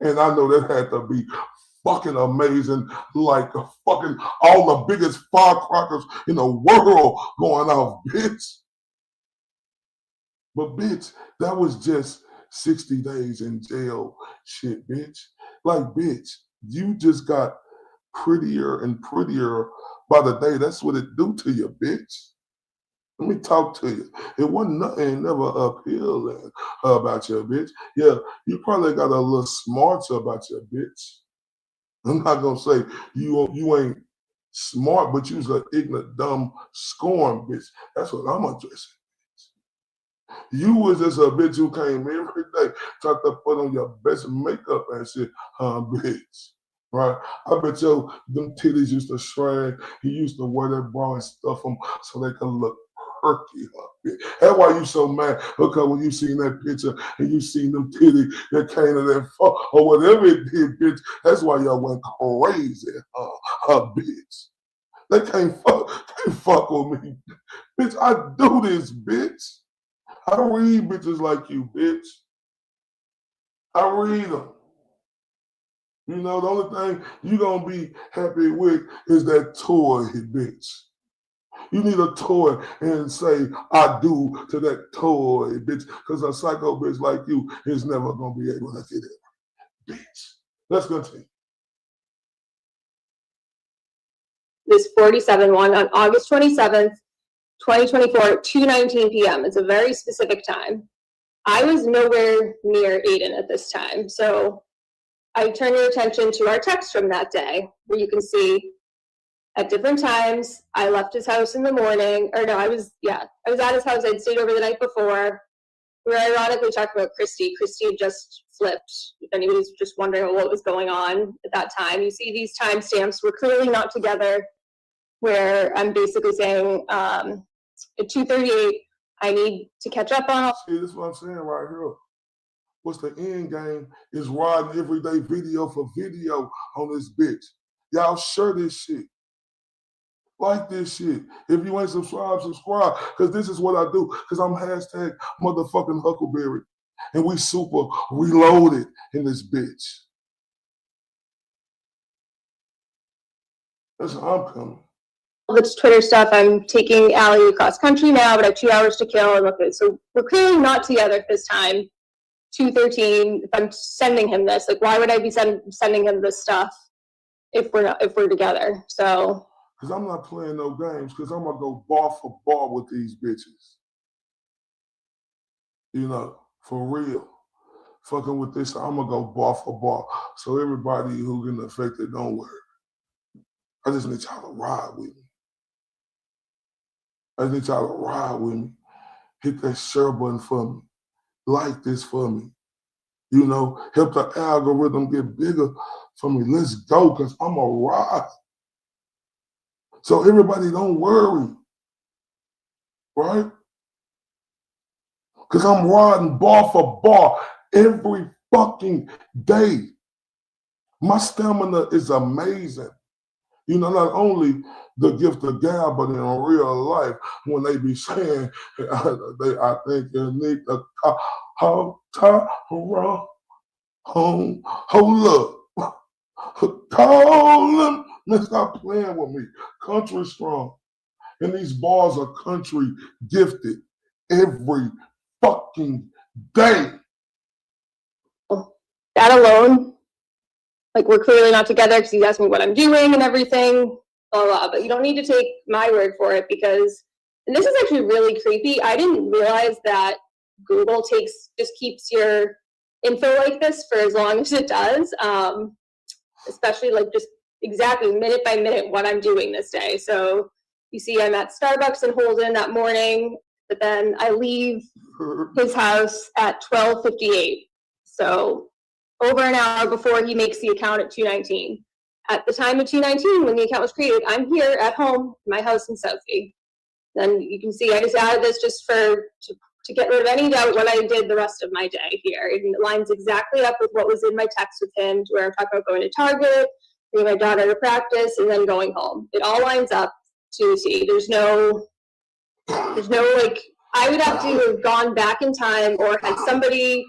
it. And I know that had to be fucking amazing, like fucking all the biggest firecrackers in the world going off, bitch. But bitch, that was just 60 days in jail shit, bitch. Like, bitch, you just got prettier and prettier by the day. That's what it do to you, bitch. Let me talk to you. It wasn't nothing never uphill about your bitch. Yeah, you probably got a little smarter about your bitch. I'm not gonna say you ain't smart, but you's an ignorant, dumb, scorned bitch. That's what I'm addressing. You was just a bitch who came every day, tried to put on your best makeup and shit, bitch. Right? I bet them titties used to shrink. He used to wear that bra and stuff them so they could look perky. That's why you so mad, because when you seen that picture and you seen them titties that came to that fuck or whatever it did, bitch, that's why y'all went crazy, bitch. They can't fuck with me. Bitch, I do this, bitch. I read bitches like you, bitch. I read them. The only thing you gonna be happy with is that toy, bitch. You need a toy and say, I do to that toy, bitch, because a psycho bitch like you is never gonna be able to get it, bitch. Let's continue. This 47 one on August 27th, 2024 at 2:19 p.m. It's a very specific time. I was nowhere near Aiden at this time, so I turn your attention to our text from that day, where you can see at different times, I left his house in the morning, or no, I was at his house. I'd stayed over the night before. We were ironically talking about Christy. Christy had just flipped. If anybody's just wondering what was going on at that time, you see these timestamps. We're clearly not together, where I'm basically saying at 2:38, I need to catch up on. See, this is what I'm saying right here. What's the end game is riding everyday video for video on this bitch. Y'all share this shit. Like this shit. If you ain't subscribed, subscribe. Because this is what I do. Because I'm hashtag motherfucking Huckleberry. And we super reloaded in this bitch. That's how I'm coming. It's Twitter stuff. I'm taking Allie across country now, but I have 2 hours to kill. And look, so we're clearly not together at this time. 2:13. If I'm sending him this, like, why would I be sending him this stuff if we're together? So. Because I'm not playing no games. Because I'm gonna go bar for bar with these bitches. For real. fucking with this, I'm gonna go bar for bar. So everybody who getting affected, don't worry. I just need y'all to ride with me. I need y'all to ride with me. Hit that share button for me. Like this for me. You know, help the algorithm get bigger for me. Let's go, because I'm a ride. So everybody don't worry. Right? Because I'm riding bar for bar every fucking day. My stamina is amazing. You know, not only the gift of gab, but in real life, when they be saying, I think you need to hold up. Call them. Man, stop playing with me. Country strong. And these bars are country gifted every fucking day. That alone, like, we're clearly not together because he's asking me what I'm doing and everything, blah, blah, but you don't need to take my word for it because, and this is actually really creepy, I didn't realize that Google just keeps your info like this for as long as it does, especially like just exactly minute by minute what I'm doing this day. So you see I'm at Starbucks in Holden that morning, but then I leave his house at 12:58. So over an hour before he makes the account at 2:19. At the time of 2:19, when the account was created, I'm here at home, my house in Southie. Then you can see I just added this just to get rid of any doubt what I did the rest of my day here. And it lines exactly up with what was in my text with him, to where I'm talking about going to Target, bringing my daughter to practice, and then going home. It all lines up to see. There's no like, I would have to have gone back in time or had somebody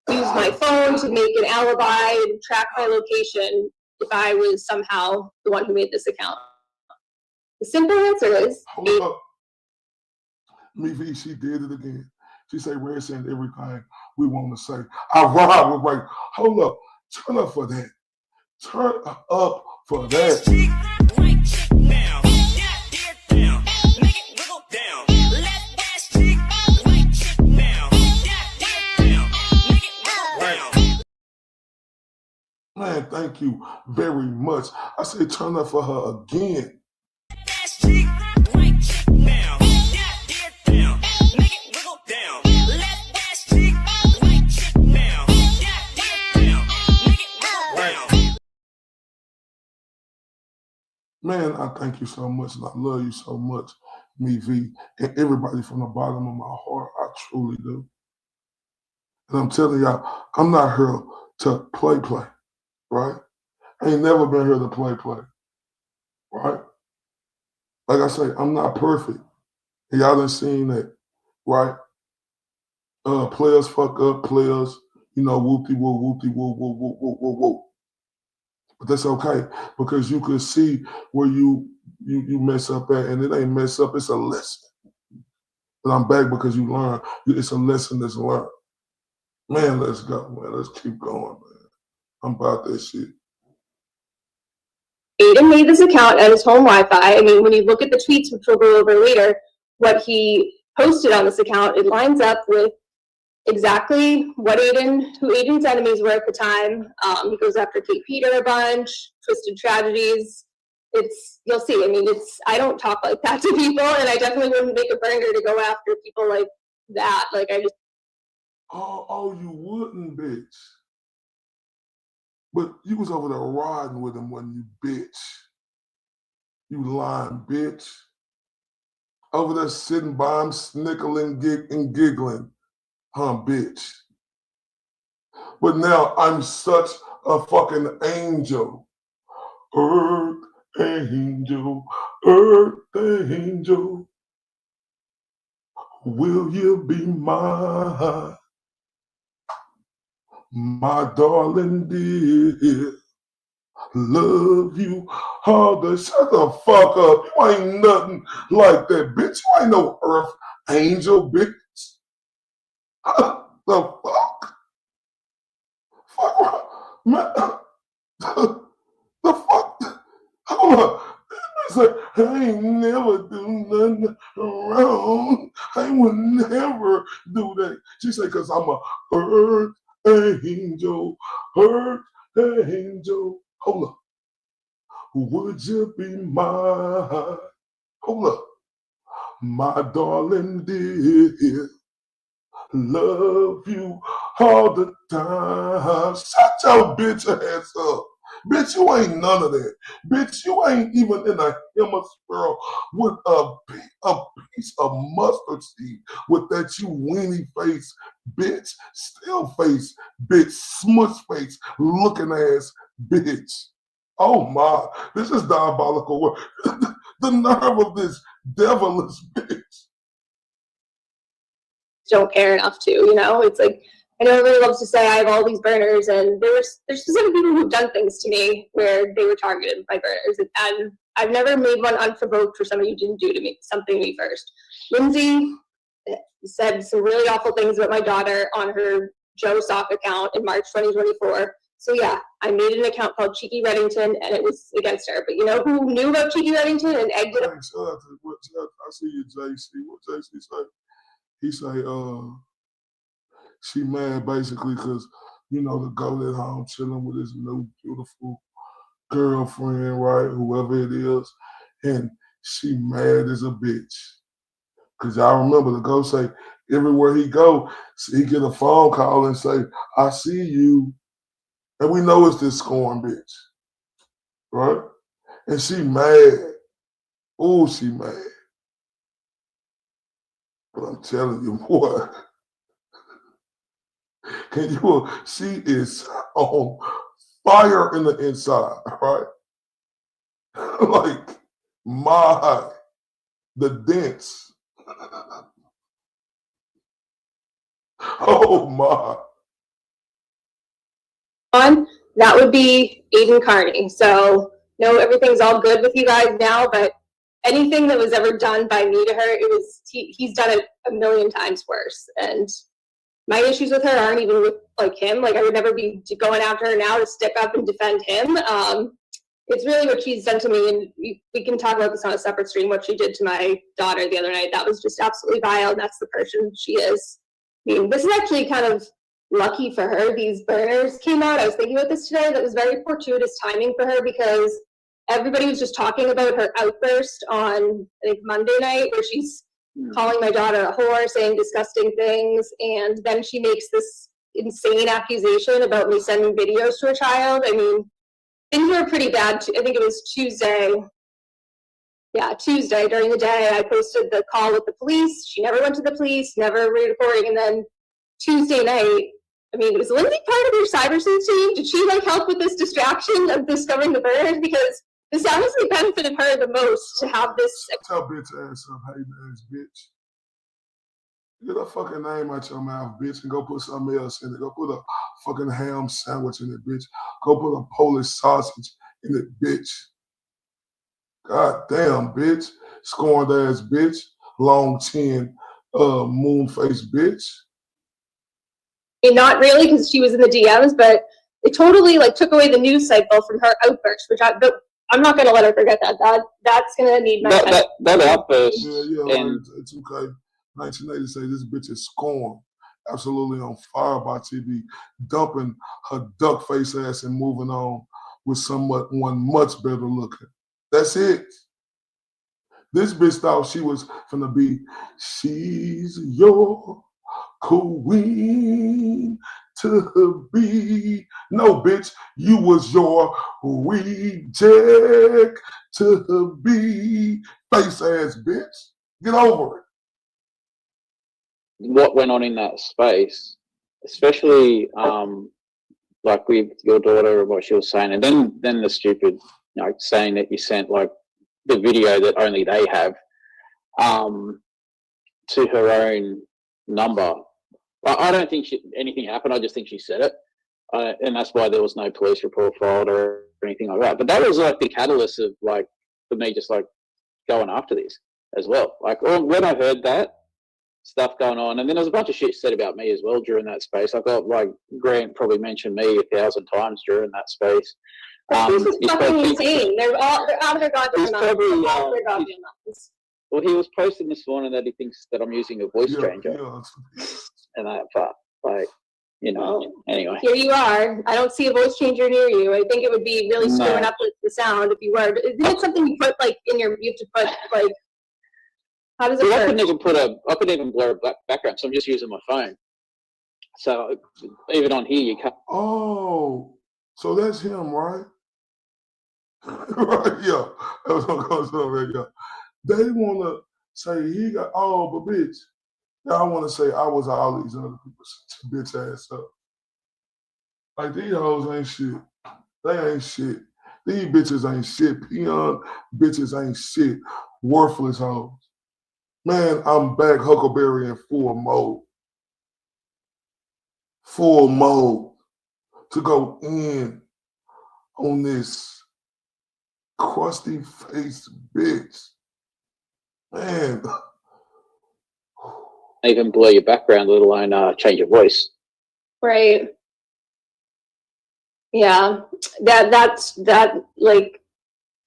use my phone to make an alibi and track my location if I was somehow the one who made this account. The simple answer is Hold up. Mivi, she did it again. She say Red saying everything we want to say. I ride with Ray. Hold up. Turn up for that. Turn up for that. Man, thank you very much. I say turn up for her again. Man, I thank you so much, and I love you so much, me V, and everybody from the bottom of my heart. I truly do. And I'm telling y'all, I'm not here to play, right? I ain't never been here to play, right? Like I say, I'm not perfect. And y'all done seen that, right? Players fuck up, players, whoopty-woo, whoopty-woo, woo, woo, woo, woo, woo. But that's okay, because you can see where you mess up at, and it ain't mess up, it's a lesson. But I'm back because you learn. It's a lesson that's learned. Man, let's go, man. Let's keep going, man. I'm about that shit. Aiden made this account at his home Wi-Fi. I mean, when you look at the tweets, which we'll go over later, what he posted on this account, it lines up with exactly who Aiden's enemies were at the time. He goes after Kate Peter a bunch, Twisted Tragedies. You'll see, I mean, I don't talk like that to people, and I definitely wouldn't make a burner to go after people like that. Like, I just... Oh, you wouldn't, bitch. But you was over there riding with him, wasn't you, bitch? You lying, bitch. Over there sitting by him, snickling and giggling. Huh, bitch. But now I'm such a fucking angel. Earth angel, earth angel. Will you be mine? My darling dear, love you all the... Shut the fuck up. You ain't nothing like that, bitch. You ain't no earth angel, bitch. The fuck? Fuck, man. The fuck? Hold on. I ain't never do nothing wrong. I would never do that. She said, because I'm a earth angel, hurt angel. Hold up. Would you be mine? Hold up. My darling dear, love you all the time. Shut your bitch ass up. Bitch, you ain't none of that. Bitch, you ain't even in a hemisphere with a piece of mustard seed with that you weenie face, bitch, still face, bitch, smush face, looking ass, bitch. Oh my, this is diabolical. The nerve of this devilish bitch. Don't care enough to, you know? It's like, I know everybody loves to say I have all these burners, and there's specific people who've done things to me where they were targeted by burners, and I've never made one unprovoked for somebody who didn't do to me something to me first. Lindsay said some really awful things about my daughter on her Joe Sock account in March 2024. So yeah, I made an account called Cheeky Reddington, and it was against her. But you know who knew about Cheeky Reddington and egged it up? I see you, JC. What JC say? He say, she mad basically because, you know, the goat at home chilling with his new beautiful girlfriend, right? Whoever it is. And she mad as a bitch. Because y'all remember the goat say, everywhere he go, he get a phone call and say, I see you. And we know it's this scorned bitch, right? And she mad. Oh, she mad. But I'm telling you what, she is on fire in the inside, right? Like, the dents. Oh my. That would be Aiden Carney. So no, everything's all good with you guys now, but anything that was ever done by me to her, he's done it a million times worse. And my issues with her aren't even with like him. Like I would never be going after her now to stick up and defend him. It's really what she's done to me, and we can talk about this on a separate stream, what she did to my daughter the other night. That was just absolutely vile, and that's the person she is. I mean, this is actually kind of lucky for her. These burners came out. I was thinking about this today. That was very fortuitous timing for her because everybody was just talking about her outburst on, I think, Monday night, where she's calling my daughter a whore, saying disgusting things, and then she makes this insane accusation about me sending videos to a child. I mean, things were pretty bad. I think it was Tuesday. Yeah, Tuesday during the day, I posted the call with the police. She never went to the police, never re-reporting. And then Tuesday night, I mean, was Lindsay part of your cybersecurity team? Did she like help with this distraction of discovering the burners? Because this honestly benefited her the most to have this. Tell bitch ass up, hating ass bitch. Get a fucking name out your mouth, bitch, and go put something else in it. Go put a fucking ham sandwich in it, bitch. Go put a Polish sausage in it, bitch. God damn, bitch. Scorned ass bitch. Long chin, moon face bitch. And not really, because she was in the DMs, but it totally like took away the news cycle from her outburst, which I'm not gonna let her forget that. That's gonna need my that outburst. Yeah, and it's okay. 1980 say this bitch is scorned, absolutely on fire by TV, dumping her duck face ass and moving on with one much better looking. That's it. This bitch thought she was finna be, she's your queen to be. No, bitch, you was your reject to be. Face ass bitch. Get over it. What went on in that space, especially like with your daughter, what she was saying, and then the stupid, you know, saying that you sent like the video that only they have to her own number. I don't think anything happened. I just think she said it, and that's why there was no police report filed or anything like that. But that was like the catalyst of like for me just like going after this as well. Like when I heard that stuff going on, and then there's a bunch of shit said about me as well during that space. I got like Grant probably mentioned me 1,000 times during that space. This is fucking insane. They're out of their goddamn minds. Well, he was posting this morning that he thinks that I'm using a voice changer, and that part, like, you know, anyway. Here you are. I don't see a voice changer near you. I think it would be really screwing up the sound if you were. Isn't it something you put like in your? You have to put like. How does it work? I couldn't even blur a black background, so I'm just using my phone. So even on here, you can't. Oh, so that's him, right? Right, yeah. That was what I'm saying, yeah. They want to say he got, but bitch. I want to say I was all these other people's bitch ass up. Like, these hoes ain't shit. They ain't shit. These bitches ain't shit. Peon bitches ain't shit. Worthless hoes. Man, I'm back Huckleberry in full mode. Full mode to go in on this crusty face bitch. Man. Even blur your background, let alone change your voice. Right. Yeah. That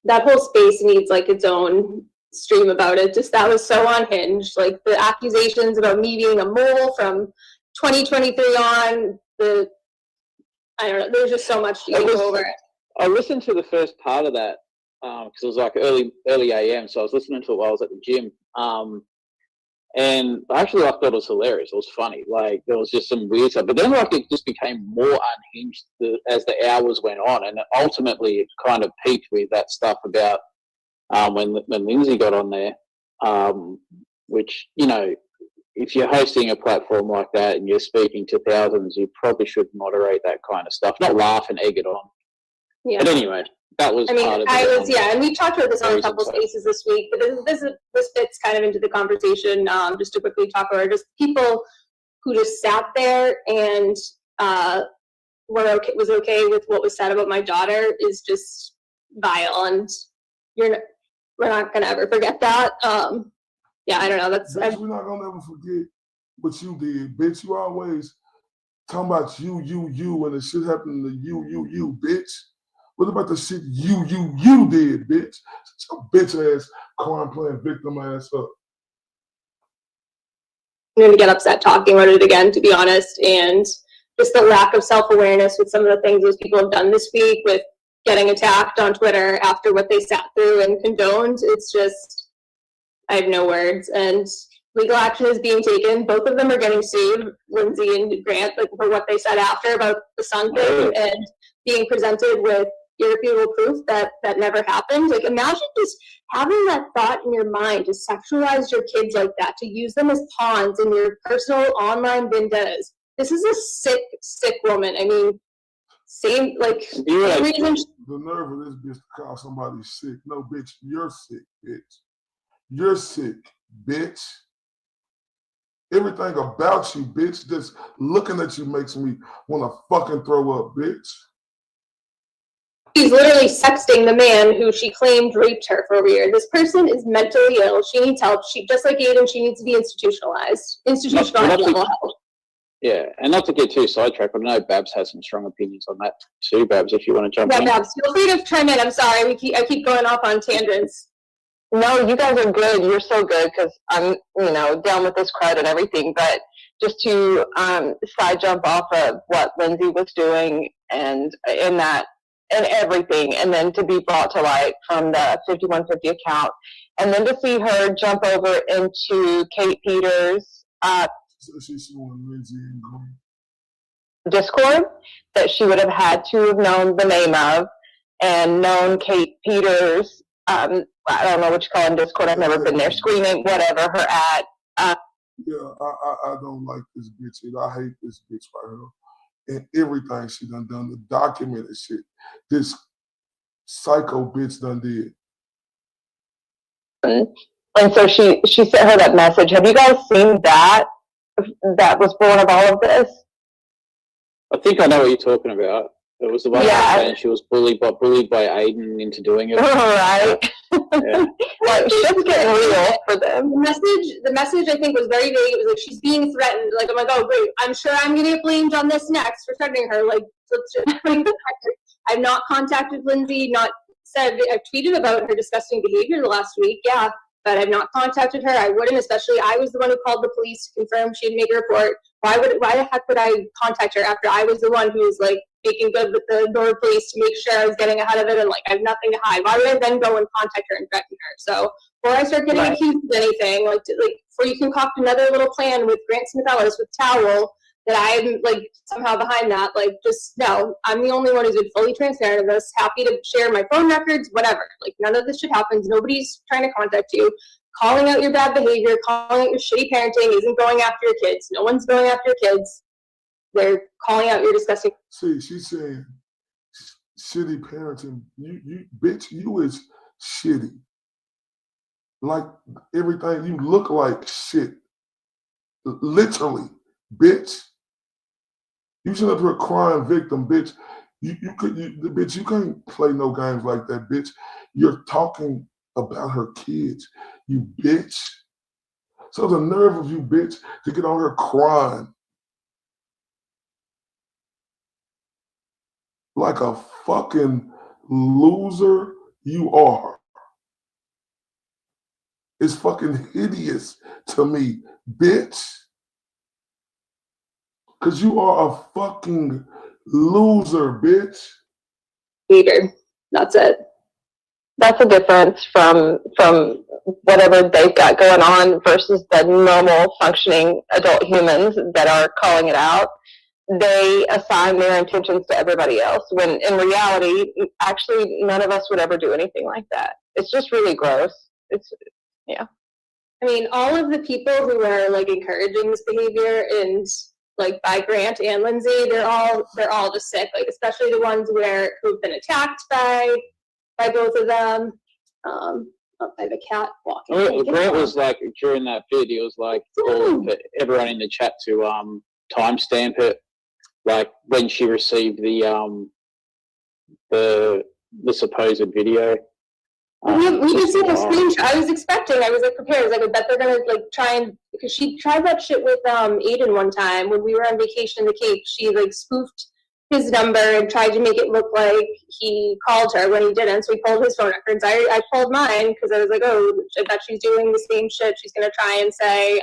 whole space needs like its own stream about it. Just that was so unhinged. Like the accusations about me being a mole from 2023 on. I don't know. There's just so much to go over. I listened to the first part of that because it was like early AM, so I was listening to it while I was at the gym. And actually, I thought it was hilarious. It was funny. Like there was just some weird stuff, but then like it just became more unhinged as the hours went on, and ultimately it kind of peaked with that stuff about when Lindsay got on there, which, you know, if you're hosting a platform like that and you're speaking to thousands, you probably should moderate that kind of stuff, not laugh and egg it on. Yeah. But anyway, that was part of it. And we talked about this on a couple spaces this week, but this fits kind of into the conversation, just to quickly talk about just people who just sat there and was okay with what was said about my daughter is just vile, and we're not going to ever forget that. Yeah, I don't know. Bitch, we're not going to ever forget what you did. Bitch, you always talking about you, and the shit happening to you, bitch. What about the shit you did, bitch? Shut your bitch ass crime playing victim ass up. I'm going to get upset talking about it again, to be honest, and just the lack of self-awareness with some of the things those people have done this week with getting attacked on Twitter after what they sat through and condoned. It's just, I have no words, and legal action is being taken. Both of them are getting sued, Lindsay and Grant, like for what they said after about the son thing and being presented with irrefutable proof that never happened. Like, imagine just having that thought in your mind to sexualize your kids like that, to use them as pawns in your personal online vendettas. This is a sick woman. I mean, same, like, the nerve of this bitch to call somebody sick. No, bitch, you're sick, bitch. You're sick, bitch. Everything about you, bitch, just looking at you makes me want to fucking throw up, bitch. She's literally sexting the man who she claimed raped her for over a year. This person is mentally ill. She needs help. She, just like Aiden, she needs to be institutionalized level help. Yeah, and not to get too sidetracked, but I know Babs has some strong opinions on that too. Babs, if you want to jump in. Yeah, Babs, feel free to chime in. I'm sorry, I keep going off on tangents. No, you guys are good. You're so good because I'm, down with this crowd and everything. But just to side jump off of what Lindsay was doing and everything, and then to be brought to light from the 5150 account, and then to see her jump over into Kate Peters' Discord that she would have had to have known the name of and known Kate Peters', I don't know what you call in Discord, I've never been there, screaming, whatever, her at. I don't like this bitch. I hate this bitch right here. And everything she done the documented shit this psycho bitch done did. And so she sent her that message. Have you guys seen that was born of all of this? I think I know what you're talking about. It was the one saying she was bullied by Aiden into doing it. Right. Yeah. Like, shit's getting real for them. The message I think was very vague. It was like, she's being threatened. Like, I'm like, oh great, I'm sure I'm gonna get blamed on this next for threatening her. Like, let's just I've not contacted Lindsay, I've tweeted about her disgusting behavior the last week. Yeah. but I've not contacted her. I wouldn't, especially I was the one who called the police to confirm she had made a report. Why the heck would I contact her after I was the one who was like making good with the Nora police to make sure I was getting ahead of it and like I have nothing to hide? Why would I then go and contact her and threaten her? So before I start getting accused of anything, before you concoct another little plan with Grant Smith Ellis with Towel that I'm like somehow behind that, like just no, I'm the only one who's been fully transparent in this, happy to share my phone records, whatever. Like none of this shit happens. Nobody's trying to contact you. Calling out your bad behavior, calling out your shitty parenting isn't going after your kids. No one's going after your kids. They're calling out your disgusting. See, she's saying shitty parenting. You bitch, you is shitty. Like everything, you look like shit. Literally, bitch. You should have been a crime victim, bitch. You can't play no games like that, bitch. You're talking about her kids, you bitch. So the nerve of you, bitch, to get on her crying like a fucking loser you are. It's fucking hideous to me, bitch. Because you are a fucking loser, bitch. Hater. That's it. That's a difference from whatever they've got going on versus the normal functioning adult humans that are calling it out. They assign their intentions to everybody else when in reality, actually, none of us would ever do anything like that. It's just really gross. Yeah. I mean, all of the people who are like encouraging this behavior and like by Grant and Lindsay, they're all just sick. Like especially the ones who've been attacked by both of them. I have a cat walking. Well, Grant was like during that vid, he was like calling for everyone in the chat to timestamp it, like when she received the supposed video. We just seen a screenshot. I was like prepared. I was like, I bet they're gonna like try and, because she tried that shit with Aiden one time when we were on vacation in the Cape. She like spoofed his number and tried to make it look like he called her when he didn't. So he pulled his phone records. I pulled mine because I was like, oh, I bet she's doing the same shit. She's gonna try and say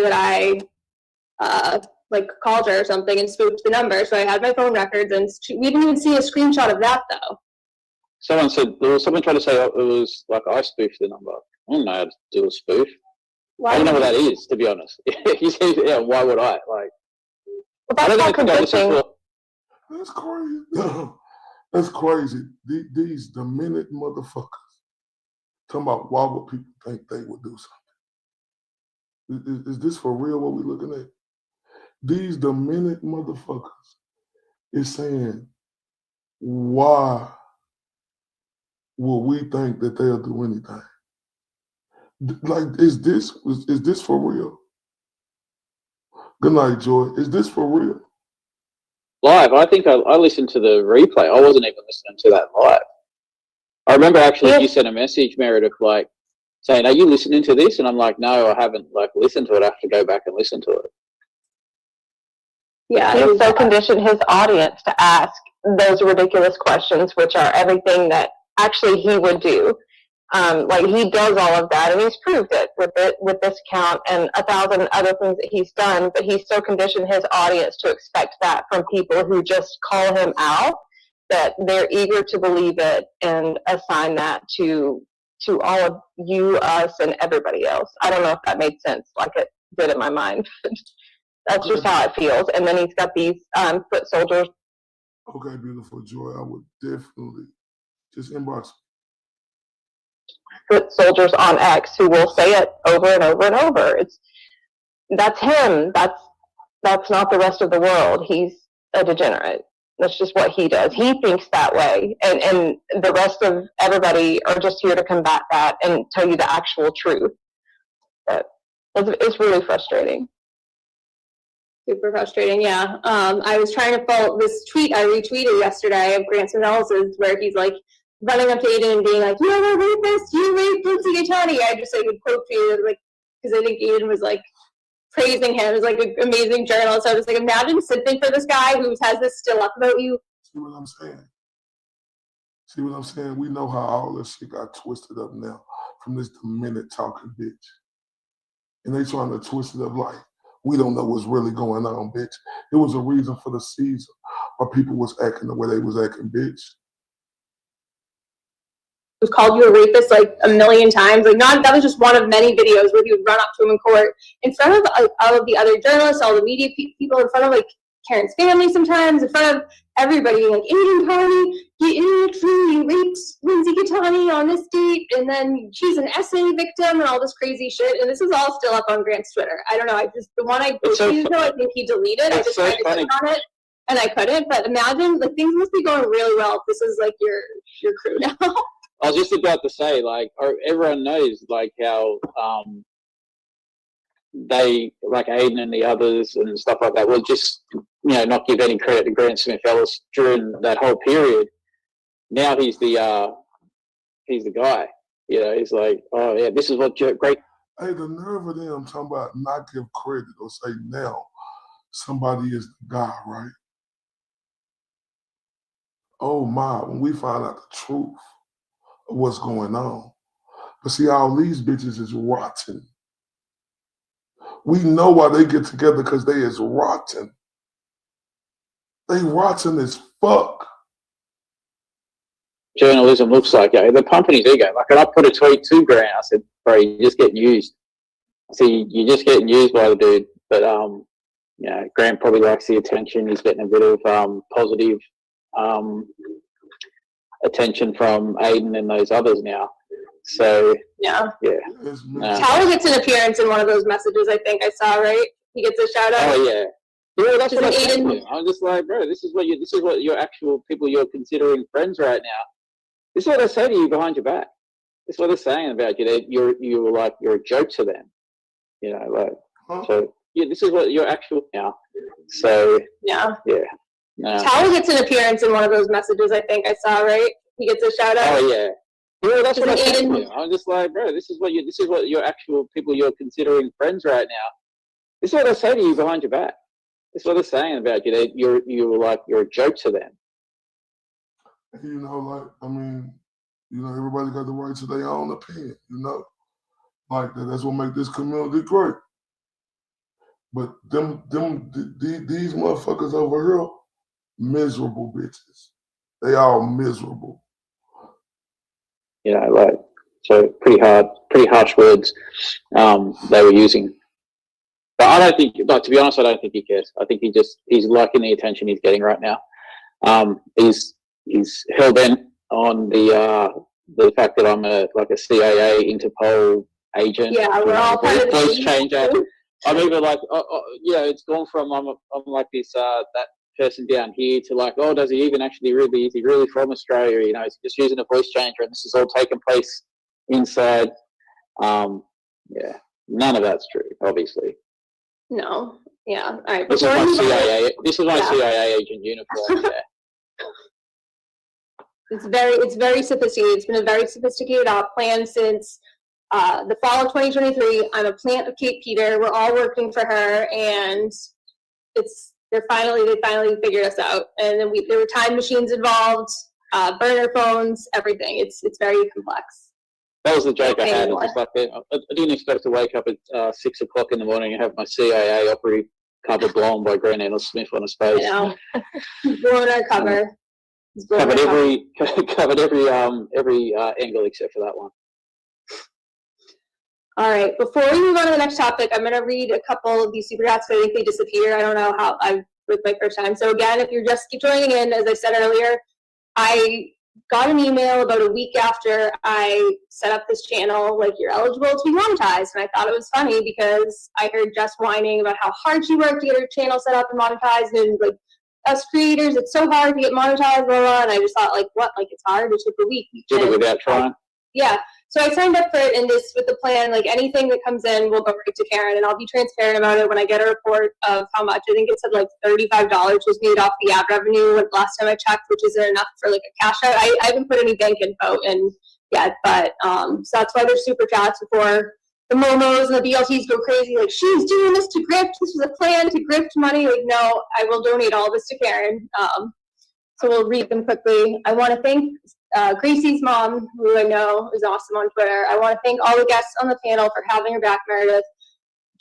that I like called her or something and spoofed the number. So I had my phone records, and we didn't even see a screenshot of that though. Someone tried to say it was like I spoofed the number. I don't know how to do a spoof. I don't know what that is, to be honest. You say, yeah, why would I? Like, I don't think I listen to it. That's crazy. That's crazy. These demented motherfuckers talking about why would people think they would do something? Is this for real what we're looking at? These demented motherfuckers is saying, why will we think that they'll do anything? Like, is this for real? Good night, Joy. Is this for real? Live, I think I listened to the replay. I wasn't even listening to that live. I remember actually you sent a message, Meredith, like saying, are you listening to this? And I'm like, no, I haven't like listened to it. I have to go back and listen to it. Yeah, he's so conditioned his audience to ask those ridiculous questions, which are everything that actually he would do. Like he does all of that, and he's proved it with this account and 1,000 other things that he's done. But he's so conditioned his audience to expect that from people who just call him out, that they're eager to believe it and assign that to all of you, us, and everybody else. I don't know if that made sense, like it did in my mind. That's just how it feels. And then he's got these foot soldiers. Okay, beautiful Joy. I would definitely just inbox foot soldiers on X who will say it over and over and over. That's him. That's not the rest of the world. He's a degenerate. That's just what he does. He thinks that way, and the rest of everybody are just here to combat that and tell you the actual truth. But it's really frustrating. Super frustrating, yeah. I was trying to follow this tweet I retweeted yesterday of Grant Ellis's where he's like running up to Aiden and being like, "You're a rapist, you raped Lindsay Gaetani." I just like would quote tweeted like because I think Aiden was like praising him as like an amazing journalist. So I was like, imagine sitting for this guy who has this still up about you. See what I'm saying? See what I'm saying? We know how all this shit got twisted up now from this demented talking bitch. And they trying to twist it up like, we don't know what's really going on, bitch. It was a reason for the season why people was acting the way they was acting, bitch. Who's called you a rapist like a million times. Like, not that was just one of many videos where he would run up to him in court in front of all of the other journalists, all the media people, in front of like Karen's family sometimes, in front of everybody, like, Aiden Carney, he inadvertently raped Lindsay Gattani on this date, and then she's an essay victim and all this crazy shit. And this is all still up on Grant's Twitter. I don't know. The one I go to, though, I think he deleted. I just tried to click on it and I couldn't. But imagine, like, things must be going really well if this is like your crew now. I was just about to say, like, everyone knows, like, how they, like Aiden and the others and stuff like that, will just, not give any credit to Grant Smith Ellis during that whole period. Now he's the guy. He's like, oh yeah, this is what great. Hey, the nerve of them talking about not give credit or say now somebody is the guy, right? Oh my, when we find out the truth of what's going on. But see, all these bitches is rotten. We know why they get together, because they is rotten. They rotten as fuck. Journalism looks like the company's ego. Like, and I put a tweet to Grant. I said, bro, you're just getting used. See, you're just getting used by the dude. But Grant probably likes the attention. He's getting a bit of positive attention from Aiden and those others now. So yeah. Tyler gets an appearance in one of those messages. I think I saw, right? He gets a shout out. Oh yeah. Yeah, that's what I said to him. I'm just like, bro, this is what your actual people you're considering friends right now. This is what they say to you behind your back. This is what they're saying about you. You're a joke to them. So yeah, this is what your actual now. So yeah. No. Tyler gets an appearance in one of those messages. I think I saw, right? He gets a shout out. Oh yeah. Yeah, that's what I said to him. I'm just like, bro, this is what your actual people you're considering friends right now. This is what they say to you behind your back. This is what they're saying about you. You're a joke to them. Everybody got the right to their own opinion, that's what makes this community great. But these motherfuckers over here, miserable bitches. They all miserable. So pretty harsh words they were using. But I don't think, to be honest, I don't think he cares. I think he's liking the attention he's getting right now. He's hell bent on the fact that I'm a CIA Interpol agent. Yeah, we're all part of voice changer. I'm even like, it's gone from I'm like this that person down here to like, oh, does he even actually is he really from Australia? He's just using a voice changer, and this is all taking place inside. None of that's true, obviously. No. Yeah. All right. This is my CIA agent uniform. Yeah. It's very sophisticated. It's been a very sophisticated op plan since the fall of 2023. I'm a plant of Kate Peter. We're all working for her, and they finally figured us out. And then there were time machines involved, burner phones, everything. It's very complex. That was the joke I had. It's like I didn't expect to wake up at 6 o'clock in the morning and have my CIA operative cover blown by Grant Anna Smith on his face. I know. He's blowing our cover. Covered every angle except for that one. All right. Before we move on to the next topic, I'm going to read a couple of these super chats. I think they disappear. I don't know how with my first time. So again, if you're just joining in, as I said earlier, I got an email about a week after I set up this channel, like, you're eligible to be monetized. And I thought it was funny because I heard Jess whining about how hard she worked to get her channel set up and monetized, and like, us creators, it's so hard to get monetized, blah, blah. And I just thought, like, what? Like, it's hard? It took a week. Did it without trying? Yeah. So I signed up for it, and this with the plan, like, anything that comes in will go right to Karen, and I'll be transparent about it when I get a report of how much. I think it said like $35 was made off the ad revenue last time I checked, which isn't enough for like a cash out. I haven't put any bank info in yet, but so that's why there's super chats before the Momos and the BLTs go crazy. Like, she's doing this to grift. This was a plan to grift money. Like, no, I will donate all this to Karen. So we'll read them quickly. I want to thank Gracie's mom, who I know is awesome on Twitter. I want to thank all the guests on the panel for having her back, Meredith.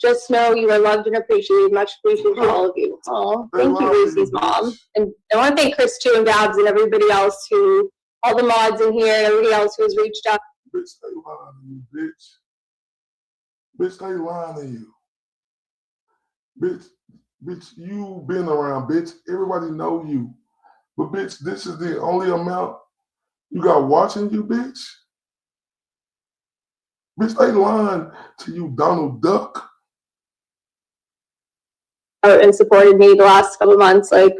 Just know you are loved and appreciated. Much appreciated to all of you. Oh, thank you, Gracie's mom. And I want to thank Chris too, and Babs, and everybody else who, all the mods in here, and everybody else who has reached out. Bitch, they lying to you, bitch. Bitch, they lying to you. Bitch, you been around, bitch. Everybody know you. But bitch, this is the only amount you got watching you, bitch. Bitch, they lying to you, Donald Duck. And supported me the last couple of months. Like,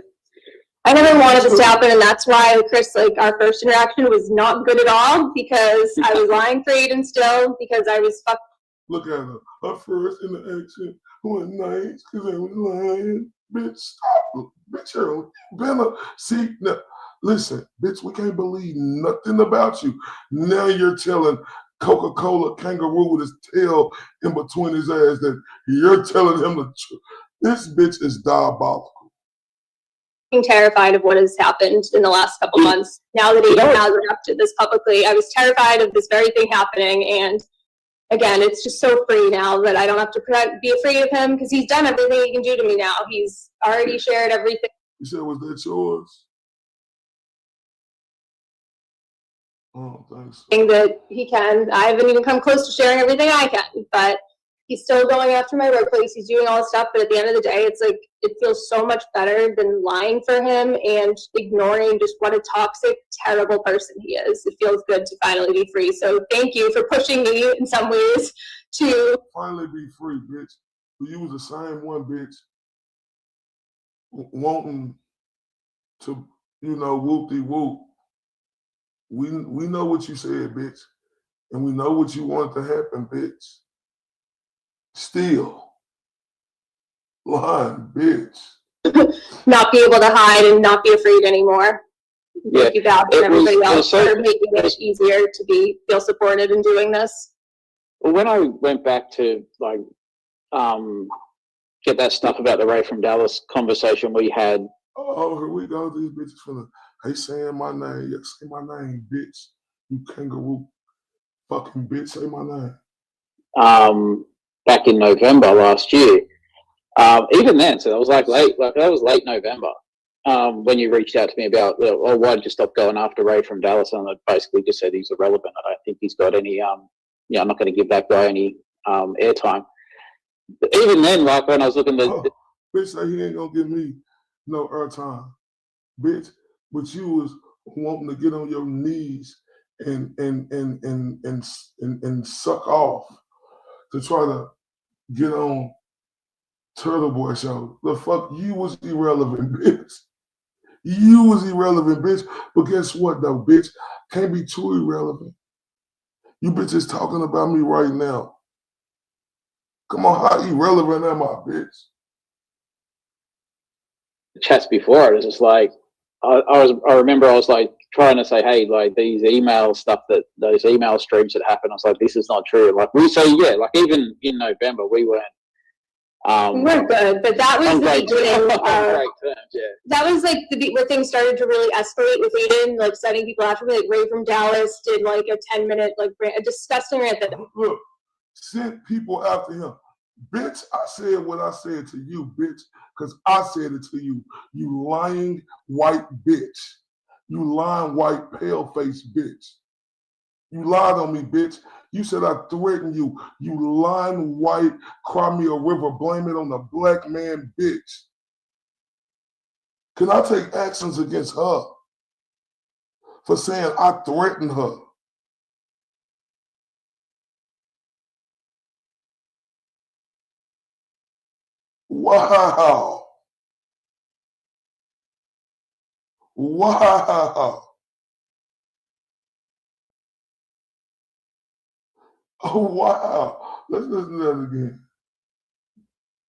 I never wanted this to happen, and that's why, Chris, like, our first interaction was not good at all, because I was lying for Aiden still, because I was fucked. Look at her. Her first interaction was nice because I was lying. Bitch, stop. Bitch, you're better. See, now, listen, bitch, we can't believe nothing about you. Now you're telling Coca-Cola kangaroo with his tail in between his ass that you're telling him the truth. This bitch is diabolical. I'm terrified of what has happened in the last couple months. Now that Aiden has adapted this publicly, I was terrified of this very thing happening, and again, it's just so free now that I don't have to be afraid of him, because he's done everything he can do to me now. He's already shared everything. You said, was that yours? Oh, thanks. That he can. I haven't even come close to sharing everything I can, but he's still going after my workplace. He's doing all this stuff, but at the end of the day, it's like, it feels so much better than lying for him and ignoring just what a toxic, terrible person he is. It feels good to finally be free. So thank you for pushing me in some ways to finally be free, bitch. You was the same one, bitch, wanting to, whoop-de-whoop. We know what you said, bitch, and we know what you wanted to happen, bitch. Still lying, bitch. not be able to hide and not be afraid anymore. Yeah, thank you, Babs, and everybody else for making it easier to feel supported in doing this. Well, when I went back to get that stuff about the Ray from Dallas conversation we had. Oh, here we go. These bitches finna, hey, saying my name. Yeah, say my name, bitch. You kangaroo fucking bitch, say my name. Back in November last year. Even then, so that was that was late November. When you reached out to me about, why did you stop going after Ray from Dallas? And I basically just said he's irrelevant. I don't think he's got any, I'm not going to give that guy any airtime. But even then, when I was looking at bitch say he ain't going to give me no airtime. Bitch, but you was wanting to get on your knees and suck off to try to get on Turtle Boy show. The fuck, you was irrelevant, bitch. You was irrelevant, bitch. But guess what, though, bitch? Can't be too irrelevant. You bitches talking about me right now. Come on, how irrelevant am I, bitch? Chats before, it was just like, I remember I was like trying to say, hey, like these email stuff, those email streams that happen, I was like, this is not true. Like we say, yeah, like even in November, we weren't. We weren't good, but that was the beginning. That was like where things started to really escalate with Aiden, like setting people after me. Like Ray from Dallas did like a 10-minute a disgusting rant that look, sent people after him. Bitch, I said what I said to you, bitch, because I said it to you. You lying white bitch. You lying white pale face bitch. You lied on me, bitch. You said I threatened you. You lying white, cry me a river, blame it on the black man, bitch. Can I take actions against her for saying I threatened her? Wow. Wow. Oh, wow. Let's listen to that again.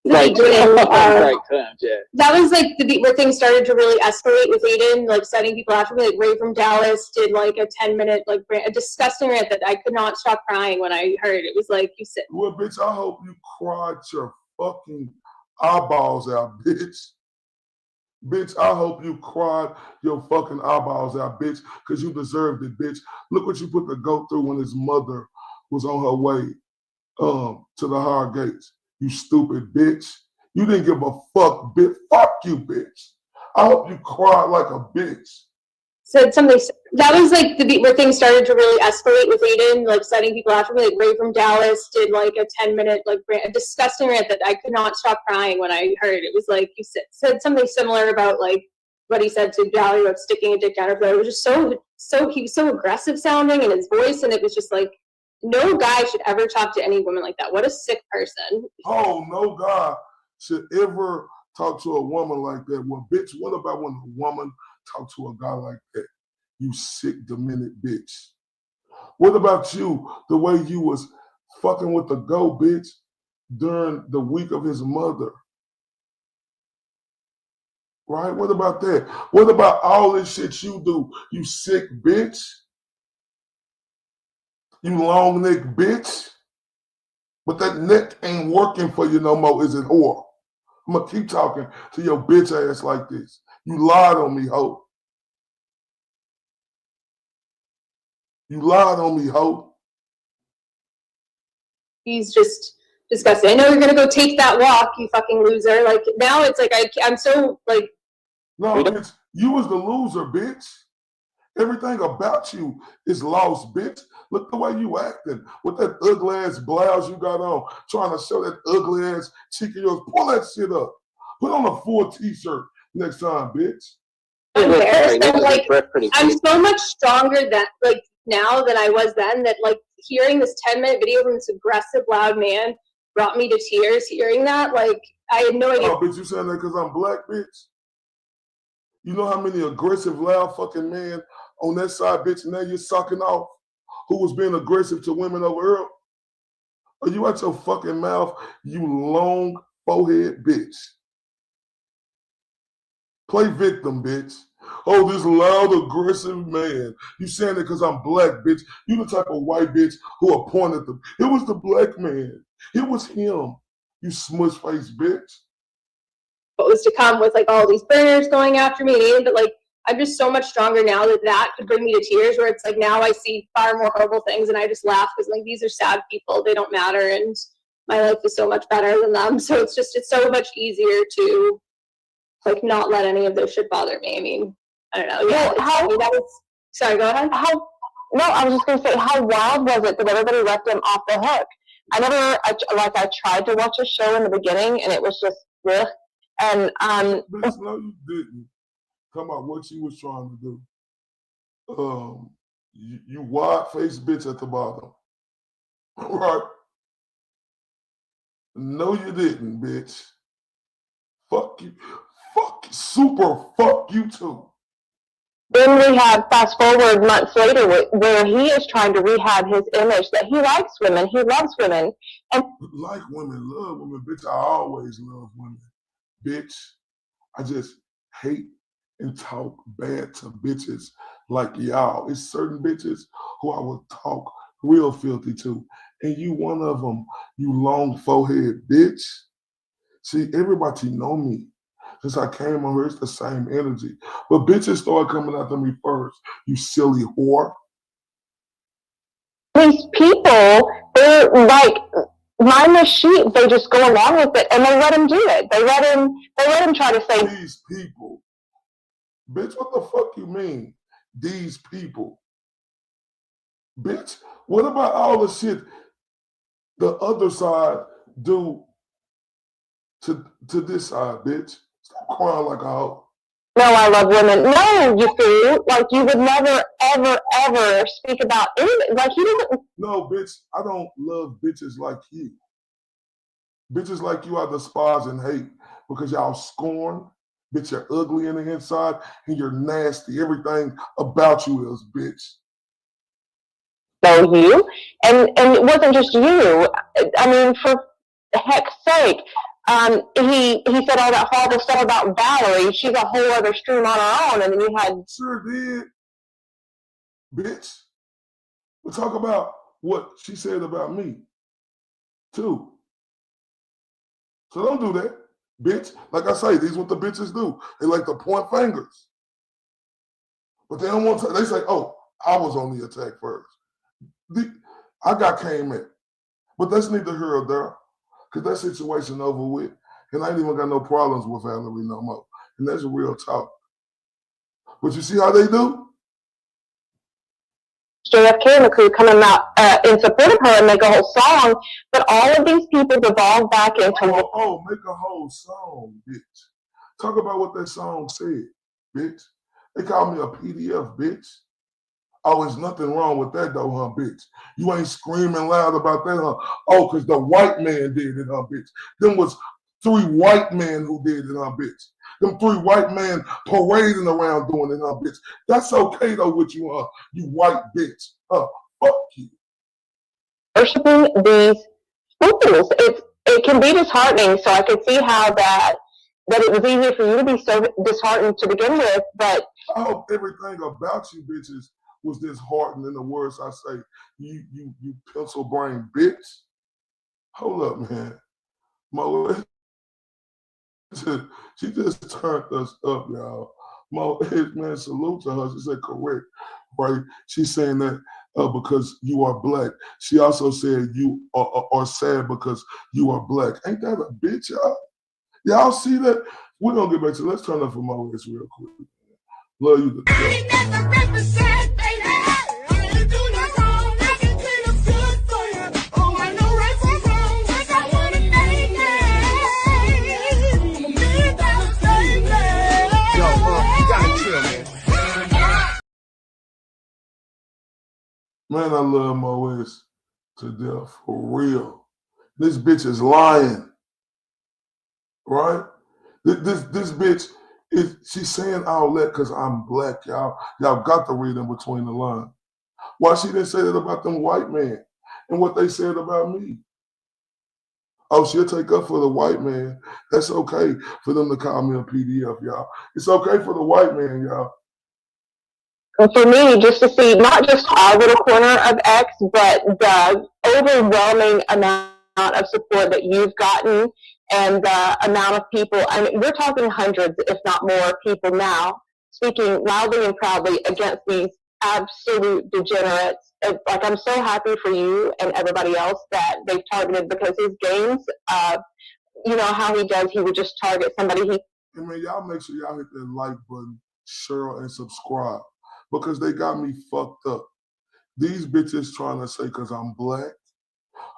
Great terms, yeah. That was like where things started to really escalate with Aiden, like setting people after me. Like Ray from Dallas did like a 10-minute a disgusting rant that I could not stop crying when I heard it. Was like, you said, well, bitch, I hope you cried your fucking eyeballs out, bitch. Bitch, I hope you cried your fucking eyeballs out, bitch, because you deserved it, bitch. Look what you put the goat through when his mother was on her way to the higher gates. You stupid bitch. You didn't give a fuck, bitch. Fuck you, bitch. I hope you cried like a bitch. Said something that was like the beat where things started to really escalate with Aiden, like setting people after me. Like Ray from Dallas did like a 10-minute like a disgusting rant that I could not stop crying when I heard. It was like you said something similar about like what he said to Valerie about sticking a dick down her throat. It was just he was so aggressive sounding in his voice, and it was just like no guy should ever talk to any woman like that. What a sick person. Oh, no guy should ever talk to a woman like that. Well, bitch, what about when a woman talk to a guy like that? You sick, demented bitch. What about you, the way you was fucking with the GOAT, bitch, during the week of his mother? Right? What about that? What about all this shit you do, you sick bitch? You long neck bitch? But that neck ain't working for you no more, is it, whore? I'm gonna keep talking to your bitch ass like this. You lied on me, hoe. You lied on me, hoe. He's just disgusting. I know you're gonna go take that walk, you fucking loser. Like now it's like I'm so like. No, bitch, you was the loser, bitch. Everything about you is lost, bitch. Look the way you acting with that ugly ass blouse you got on, trying to show that ugly ass cheek of yours. Pull that shit up. Put on a full t-shirt next time, bitch. Embarrassed. I'm so much stronger that like now than I was then. That like hearing this 10-minute video from this aggressive, loud man brought me to tears. Hearing that, like I had no idea. Oh, bitch, you saying that because I'm black, bitch? You know how many aggressive, loud fucking men on that side, bitch, and now you're sucking off who was being aggressive to women over here? Are you out your fucking mouth, you long forehead bitch? Play victim, bitch. Oh, this loud, aggressive man. You saying it because I'm black, bitch. You the type of white bitch who appointed them. It was the black man. It was him. You smush-faced bitch. What was to come with like all these burners going after me, but like I'm just so much stronger now that could bring me to tears. Where it's like now I see far more horrible things and I just laugh because like these are sad people. They don't matter, and my life is so much better than them. So it's so much easier to like not let any of this shit bother me. I mean, I don't know. Yeah, sorry, go ahead. No, I was just gonna say, how wild was it that everybody left him off the hook? I tried to watch a show in the beginning and it was just ugh. And bitch, no, you didn't. Talking about what you was trying to do. You wide-faced bitch at the bottom. Right? No, you didn't, bitch. Fuck you. Fuck you too. Then we have fast forward months later where he is trying to rehab his image that he likes women, he loves women. And like women, love women, bitch. I always love women. Bitch, I just hate and talk bad to bitches like y'all. It's certain bitches who I will talk real filthy to. And you one of them, you long forehead bitch. See, everybody know me. Since I came on here, it's the same energy. But bitches started coming after me first, you silly whore. These people, they're like mindless sheep. They just go along with it and they let him do it. They let him try to say these people. Bitch, what the fuck you mean? These people. Bitch, what about all the shit the other side do to this side, bitch? Stop crying like a hoe. No, I love women. No, you fool. Like you would never, ever, ever speak about anything. Like he didn't. No, bitch, I don't love bitches like you. Bitches like you I despise and hate because y'all scorn. Bitch, you're ugly in the inside and you're nasty. Everything about you is, bitch. So you, and it wasn't just you. I mean, for heck's sake, he said all that horrible stuff about Valerie. She's a whole other stream on her own, and then you had. Sure did, bitch. We'll talk about what she said about me, too. So don't do that. Bitch, like I say, these what the bitches do. They like to point fingers. But they don't want to, they say, oh, I was on the attack first. I got came at. But that's neither here or there. Because that situation over with. And I ain't even got no problems with Valerie no more. And that's a real talk. But you see how they do? JFK and the crew coming out in support of her and make a whole song, but all of these people devolve back into make a whole song, bitch. Talk about what that song said, bitch. They call me a PDF, bitch. Oh, there's nothing wrong with that though, huh, bitch? You ain't screaming loud about that, huh? Oh, because the white man did it, huh, bitch? Them was 3 white men who did it, huh, bitch? Them 3 white men parading around doing it, huh, bitch? That's okay though with you, huh? You white bitch. Fuck you. worshiping these fools. It can be disheartening, so I could see how that it was easier for you to be so disheartened to begin with, but I hope everything about you bitches was disheartening in the words I say. You pencil brain bitch. Hold up, man. Mo, she just turned us up, y'all. Mo, man, salute to her. She said correct, right? She's saying that because you are black. She also said you are sad because you are black. Ain't that a bitch, y'all? Y'all see that? We're going to get back to it. Let's turn up for Mo this real quick. Love you to death. Man, I love Moes to death, for real. This bitch is lying, right? This bitch, she's saying all that because I'm black, y'all. Y'all got to read in between the lines. Why she didn't say that about them white men and what they said about me? Oh, she'll take up for the white man. That's okay for them to call me a PDF, y'all. It's okay for the white man, y'all. And for me, just to see not just our little corner of X, but the overwhelming amount of support that you've gotten and the amount of people, I mean, we're talking hundreds, if not more, people now speaking loudly and proudly against these absolute degenerates. Like, I'm so happy for you and everybody else that they've targeted, because his games, you know how he does, he would just target somebody. I mean, y'all make sure y'all hit that like button, share, and subscribe, because they got me fucked up. These bitches trying to say because I'm black,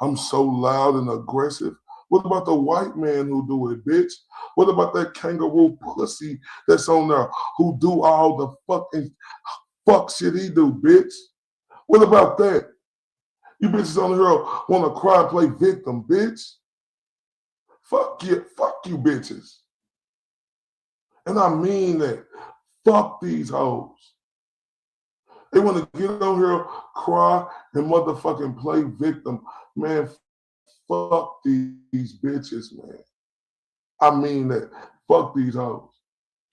I'm so loud and aggressive. What about the white man who do it, bitch? What about that kangaroo pussy that's on there who do all the fucking fuck shit he do, bitch? What about that? You bitches on here want to cry and play victim, bitch. Fuck you bitches. And I mean that. Fuck these hoes. They want to get on here, cry, and motherfucking play victim. Man, fuck these bitches, man. I mean that. Fuck these hoes.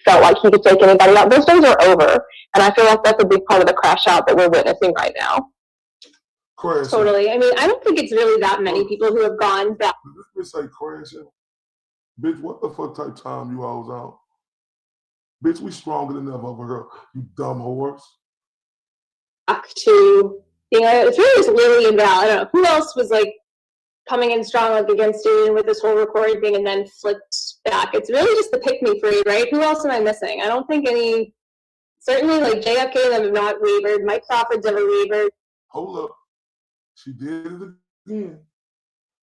Felt like he could take anybody out. Those days are over. And I feel like that's a big part of the crash out that we're witnessing right now. Crashing. Totally. I mean, I don't think it's really that many people who have gone back. Did this bitch say crashing? Bitch, what the fuck type time you hoes on? Bitch, we stronger than ever over here, you dumb whores. To, you know, it's really just Lily and Val. I don't know who else was like coming in strong like against Julian with this whole recording thing and then flipped back. It's really just the pick me parade, right? Who else am I missing? I don't think any. Certainly, like JFK and them have not wavered. Mike Crawford's never wavered. Hold up, she did it again.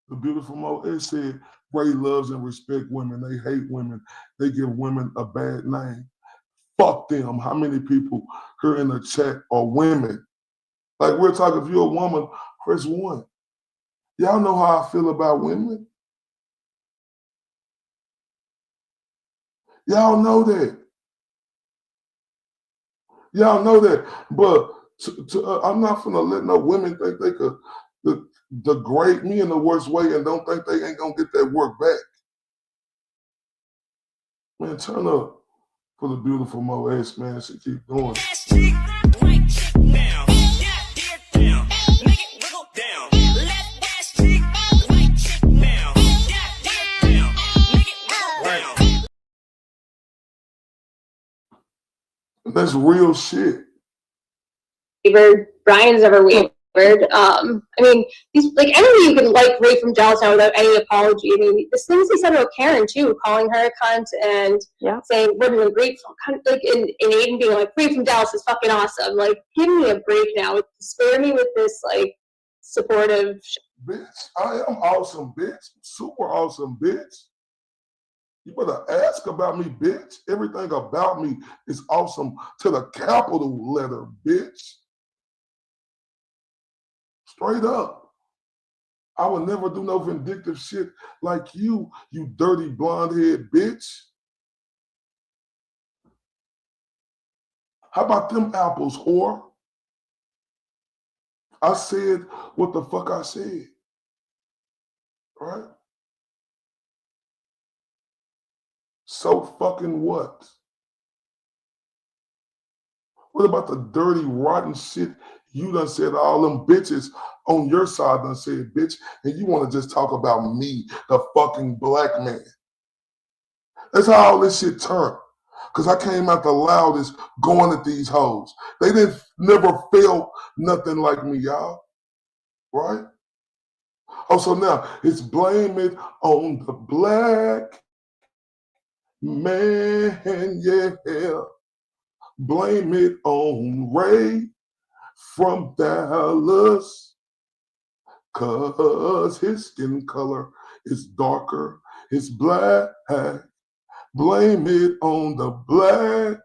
The beautiful Mo said, Ray loves and respect women. They hate women. They give women a bad name. Fuck them. How many people here in the chat are women? Like, we're talking, if you're a woman, press 1. Y'all know how I feel about women? Y'all know that. Y'all know that. But I'm not gonna let no women think they could degrade me in the worst way and don't think they ain't gonna get that work back. Man, turn up for the beautiful Mo S, man. She keep going. That's real shit. Brian's never wavered. I mean, he's like anybody you can like Ray from Dallas now without any apology. I mean, the things he said about Karen too, calling her a cunt and saying what an ungrateful cunt, like in Aiden being like Ray from Dallas is fucking awesome. Like, give me a break now. Spare me with this like supportive. Bitch, I am awesome, bitch. Super awesome, bitch. You better ask about me, bitch. Everything about me is awesome to the capital letter, bitch. Straight up. I would never do no vindictive shit like you dirty blonde-head bitch. How about them apples, whore? I said what the fuck I said. Right? So fucking what? What about the dirty, rotten shit you done said? All them bitches on your side done said, bitch, and you want to just talk about me, the fucking black man. That's how all this shit turned. Because I came out the loudest going at these hoes. They never felt nothing like me, y'all. Right? Oh, so now it's blame it on the black man, yeah. Blame it on Ray from Dallas, 'cause his skin color is darker, it's black. Blame it on the black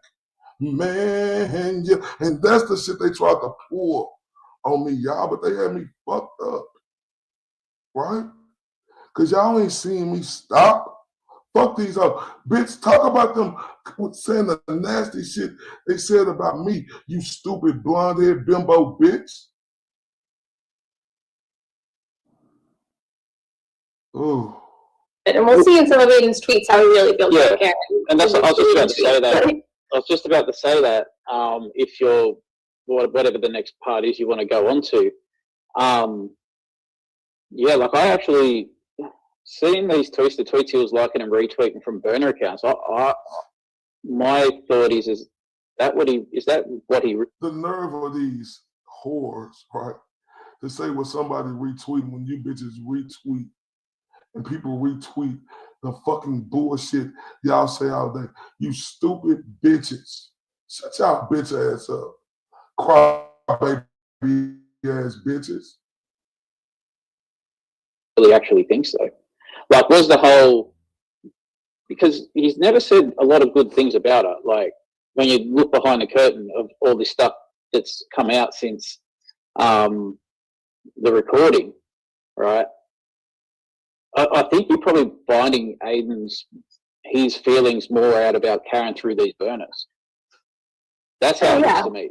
man, yeah. And that's the shit they tried to pull on me, y'all, but they had me fucked up, right? Because y'all ain't seen me stop. Fuck these up. Bitch, talk about them saying the nasty shit they said about me, you stupid blonde-haired bimbo bitch. Ooh. And we'll see in some of Aiden's tweets how he really feels about Karen. And that's what I was just about to say that. I was just about to say that if you're, whatever the next part is you want to go on to, yeah, like I actually, seeing these tweets, the tweets he was liking and retweeting from burner accounts, my thought is that what he? The nerve of these whores, right? To say what somebody retweeting when you bitches retweet and people retweet the fucking bullshit y'all say all day. You stupid bitches. Shut y'all bitch ass up. Cry baby ass bitches. Really actually think so. Like, was the whole, because he's never said a lot of good things about her. Like, when you look behind the curtain of all this stuff that's come out since the recording, right? I think you're probably finding his feelings more out about Karen through these burners. That's how it looks to me.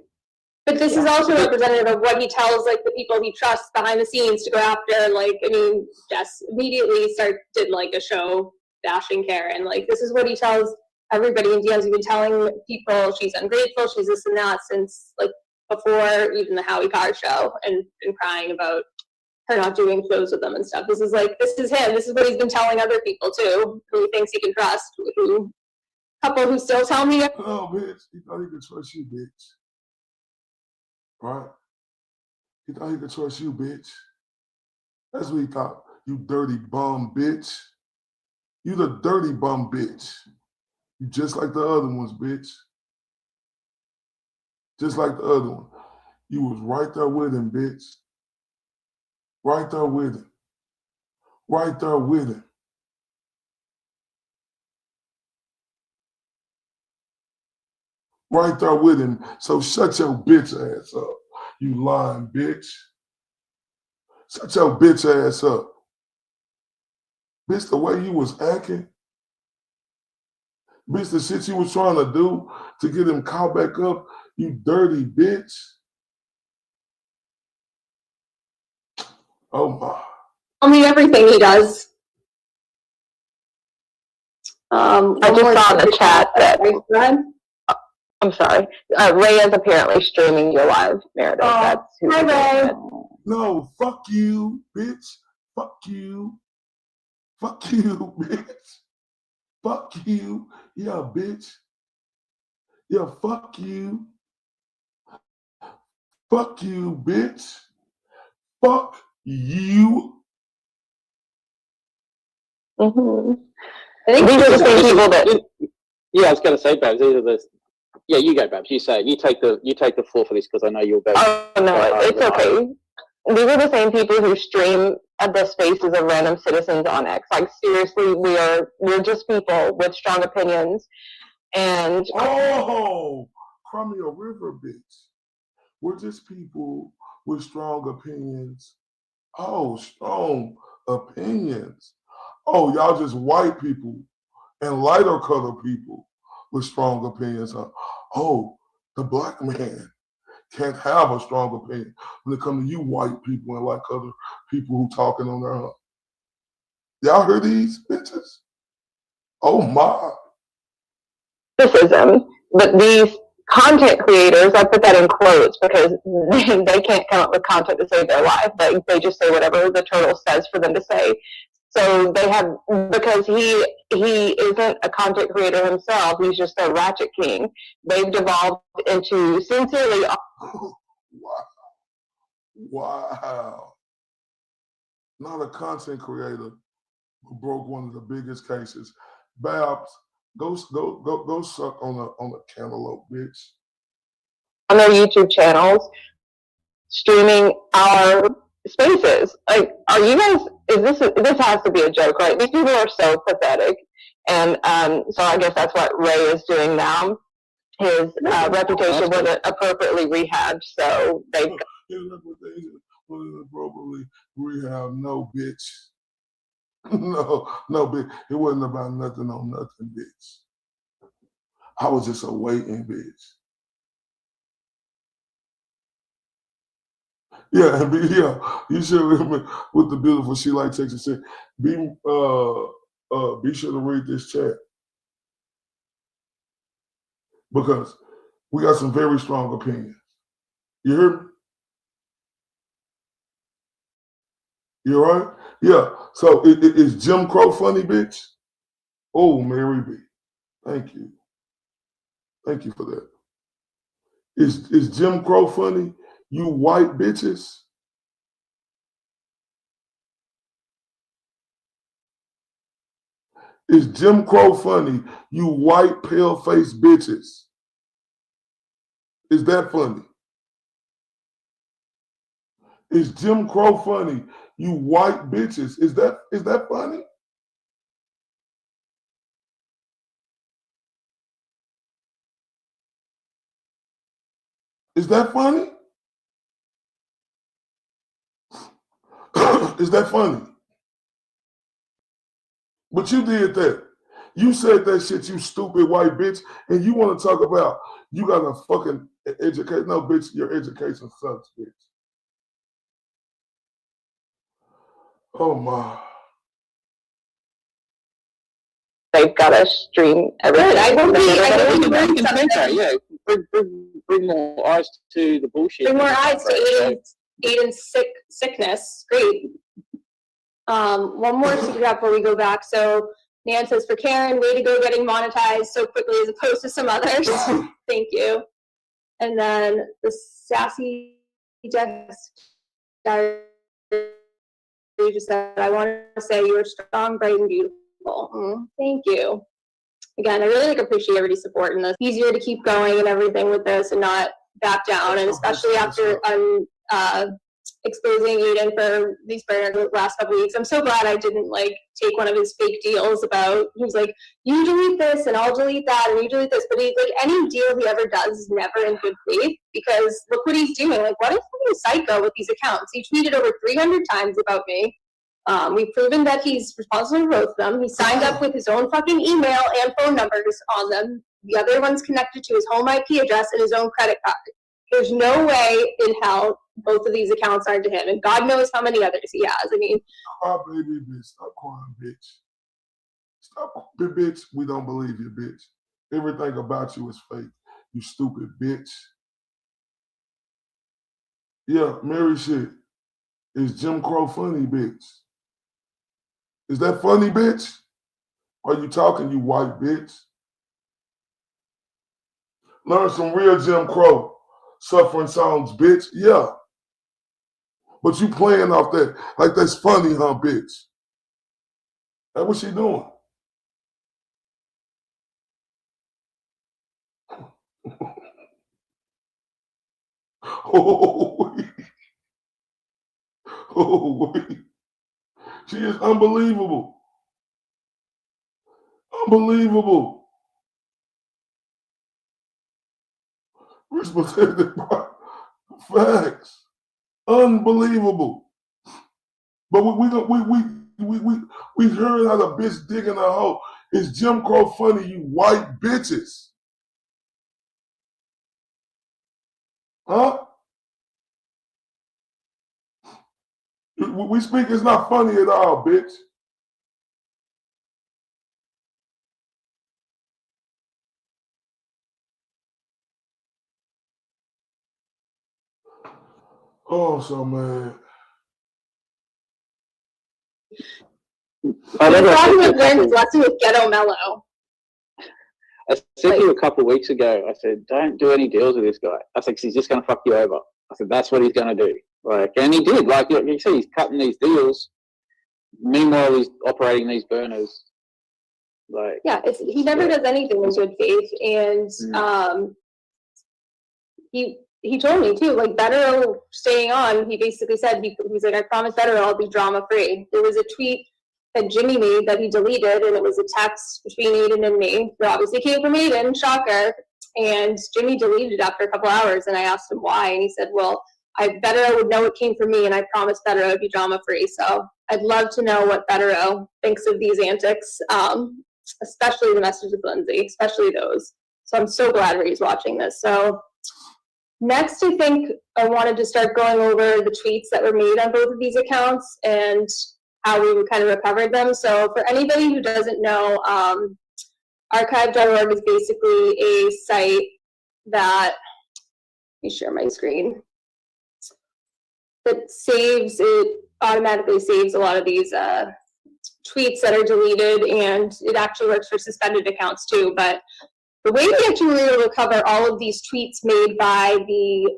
But this is also representative of what he tells like the people he trusts behind the scenes to go after. Like, I mean, Jess immediately did like a show bashing Karen. Like, this is what he tells everybody in DMs. He's been telling people she's ungrateful, she's this and that since like before even the Howie Carr show, and crying about her not doing shows with them and stuff. This is him. This is what he's been telling other people too, who he thinks he can trust. Couple who still tell me. Oh, bitch, he thought he could trust you, bitch. Right? He thought he could trust you, bitch. That's what he thought. You dirty bum, bitch. You the dirty bum, bitch. You just like the other ones, bitch. Just like the other one. You was right there with him, bitch. Right there with him. Right there with him. Right there with him. So shut your bitch ass up, you lying bitch. Shut your bitch ass up. Bitch, the way you was acting, bitch, the shit you was trying to do to get him caught back up, you dirty bitch. Oh my. Tell me everything he does. I just saw in the chat that, I'm sorry, Ray is apparently streaming your live, Meredith. That's who hi, Ray. No, fuck you, bitch. Fuck you. Fuck you, bitch. Fuck you. Yeah, bitch. Yeah, fuck you. Fuck you, bitch. Fuck you. Mm-hmm. I think these are the same people that. Yeah, I was going to say, Babs. These are the. Yeah, you go, Babs. You say it. You take the floor for this because I know you'll go. Oh no, it's okay. These are the same people who stream at the spaces of random citizens on X. Like seriously, we're just people with strong opinions. And cry me a river, bitch. We're just people with strong opinions. Oh, strong opinions. Oh, y'all just white people and lighter colored people with strong opinions. Oh, the black man can't have a strong opinion when it comes to you white people and like other people who talking on their own. Y'all hear these bitches? Oh my. Criticism, but these content creators, I put that in quotes because they can't come up with content to save their life. They just say whatever the turtle says for them to say. So they have, because he isn't a content creator himself, he's just a ratchet king. They've devolved into sincerely. Wow. Not a content creator who broke one of the biggest cases. Babs, go suck on a cantaloupe, bitch. On their YouTube channels, streaming our spaces. Like, are you guys? This has to be a joke, right? These people are so pathetic, and so I guess that's what Ray is doing now. His reputation wasn't appropriately rehabbed, so they. His reputation wasn't appropriately rehabbed. No, bitch. No, bitch. It wasn't about nothing on nothing, bitch. I was just a waiting bitch. Yeah, and you should remember with the beautiful She Like Texas said, be sure to read this chat. Because we got some very strong opinions. You hear me? You all right? Yeah. So is Jim Crow funny, bitch? Oh, Mary B. Thank you. Thank you for that. Is Jim Crow funny? You white bitches? Is Jim Crow funny? You white pale-faced bitches? Is that funny? Is Jim Crow funny? You white bitches? Is that funny? Is that funny? Is that funny? But you did that. You said that shit, you stupid white bitch, and you want to talk about you got a fucking education. No, bitch, your education sucks, bitch. Oh my. They've got to stream everything. I can think that, yeah. Bring more eyes to the bullshit. Bring more eyes to Aiden's sickness. Great. One more to grab before we go back. So Nan says, for Karen, way to go getting monetized so quickly as opposed to some others. Thank you. And then the sassy desk just said, I want to say you are strong, bright, and beautiful. Thank you. Again, I really appreciate everybody's support in this. Easier to keep going and everything with this and not back down, and especially after exposing Aiden for these the last couple of weeks. I'm so glad I didn't take one of his fake deals about, he was like, you delete this and I'll delete that and you delete this, but he's like, any deal he ever does is never in good faith, because look what he's doing. Like, what if he's a psycho with these accounts? He tweeted over 300 times about me. We've proven that he's responsible for both of them. He signed up with his own fucking email and phone numbers on them. The other one's connected to his home IP address and his own credit card. There's no way in hell both of these accounts aren't to him, and God knows how many others he has. I mean, oh, baby, bitch, stop crying, bitch. Stop, bitch. We don't believe you, bitch. Everything about you is fake. You stupid bitch. Yeah, Mary shit. Is Jim Crow funny, bitch? Is that funny, bitch? Are you talking, you white bitch? Learn some real Jim Crow suffering songs, bitch. Yeah. But you playing off that like that's funny, huh, bitch? That's what she doing. She is unbelievable. Unbelievable. Facts. Unbelievable. But we heard how the bitch digging a hole. Is Jim Crow funny, you white bitches? Huh? We speak, it's not funny at all, bitch. Oh, so mad. I The never problem with Lynn is lesson with Ghetto Mellow. I said to you a couple of weeks ago, I said, don't do any deals with this guy. I said, 'cause he's just going to fuck you over. I said, that's what he's going to do. Like, and he did. Like you see, he's cutting these deals. Meanwhile, he's operating these burners. Like, Yeah, he never does anything in good faith, and he told me too, like Better staying on. He basically said he's like, I promise Better I'll be drama free. There was a tweet that Jimmy made that he deleted, and it was a text between Aiden and me. It obviously came from Aiden, shocker. And Jimmy deleted it after a couple hours, and I asked him why, and he said, well, Better would know it came from me, and I promised Better I would be drama free. So I'd love to know what Better thinks of these antics, especially the message of Lindsay, especially those. So I'm so glad Ray's watching this. So next, I think I wanted to start going over the tweets that were made on both of these accounts and how we kind of recovered them. So for anybody who doesn't know, archive.org is basically a site that, let me share my screen, that automatically saves a lot of these tweets that are deleted, and it actually works for suspended accounts too. But the way we actually were able to recover all of these tweets made by the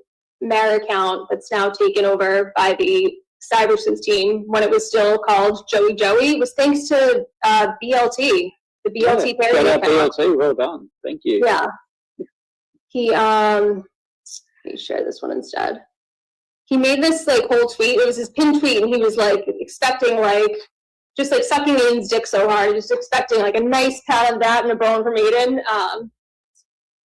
Mayor account that's now taken over by the Cybersys team when it was still called Joey was thanks to BLT, the BLT parody account. BLT, well done. Thank you. Yeah. He let me share this one instead. He made this like whole tweet. It was his pinned tweet, and he was like expecting like just like sucking Aiden's dick so hard, just expecting like a nice pat on that and a bone from Aiden.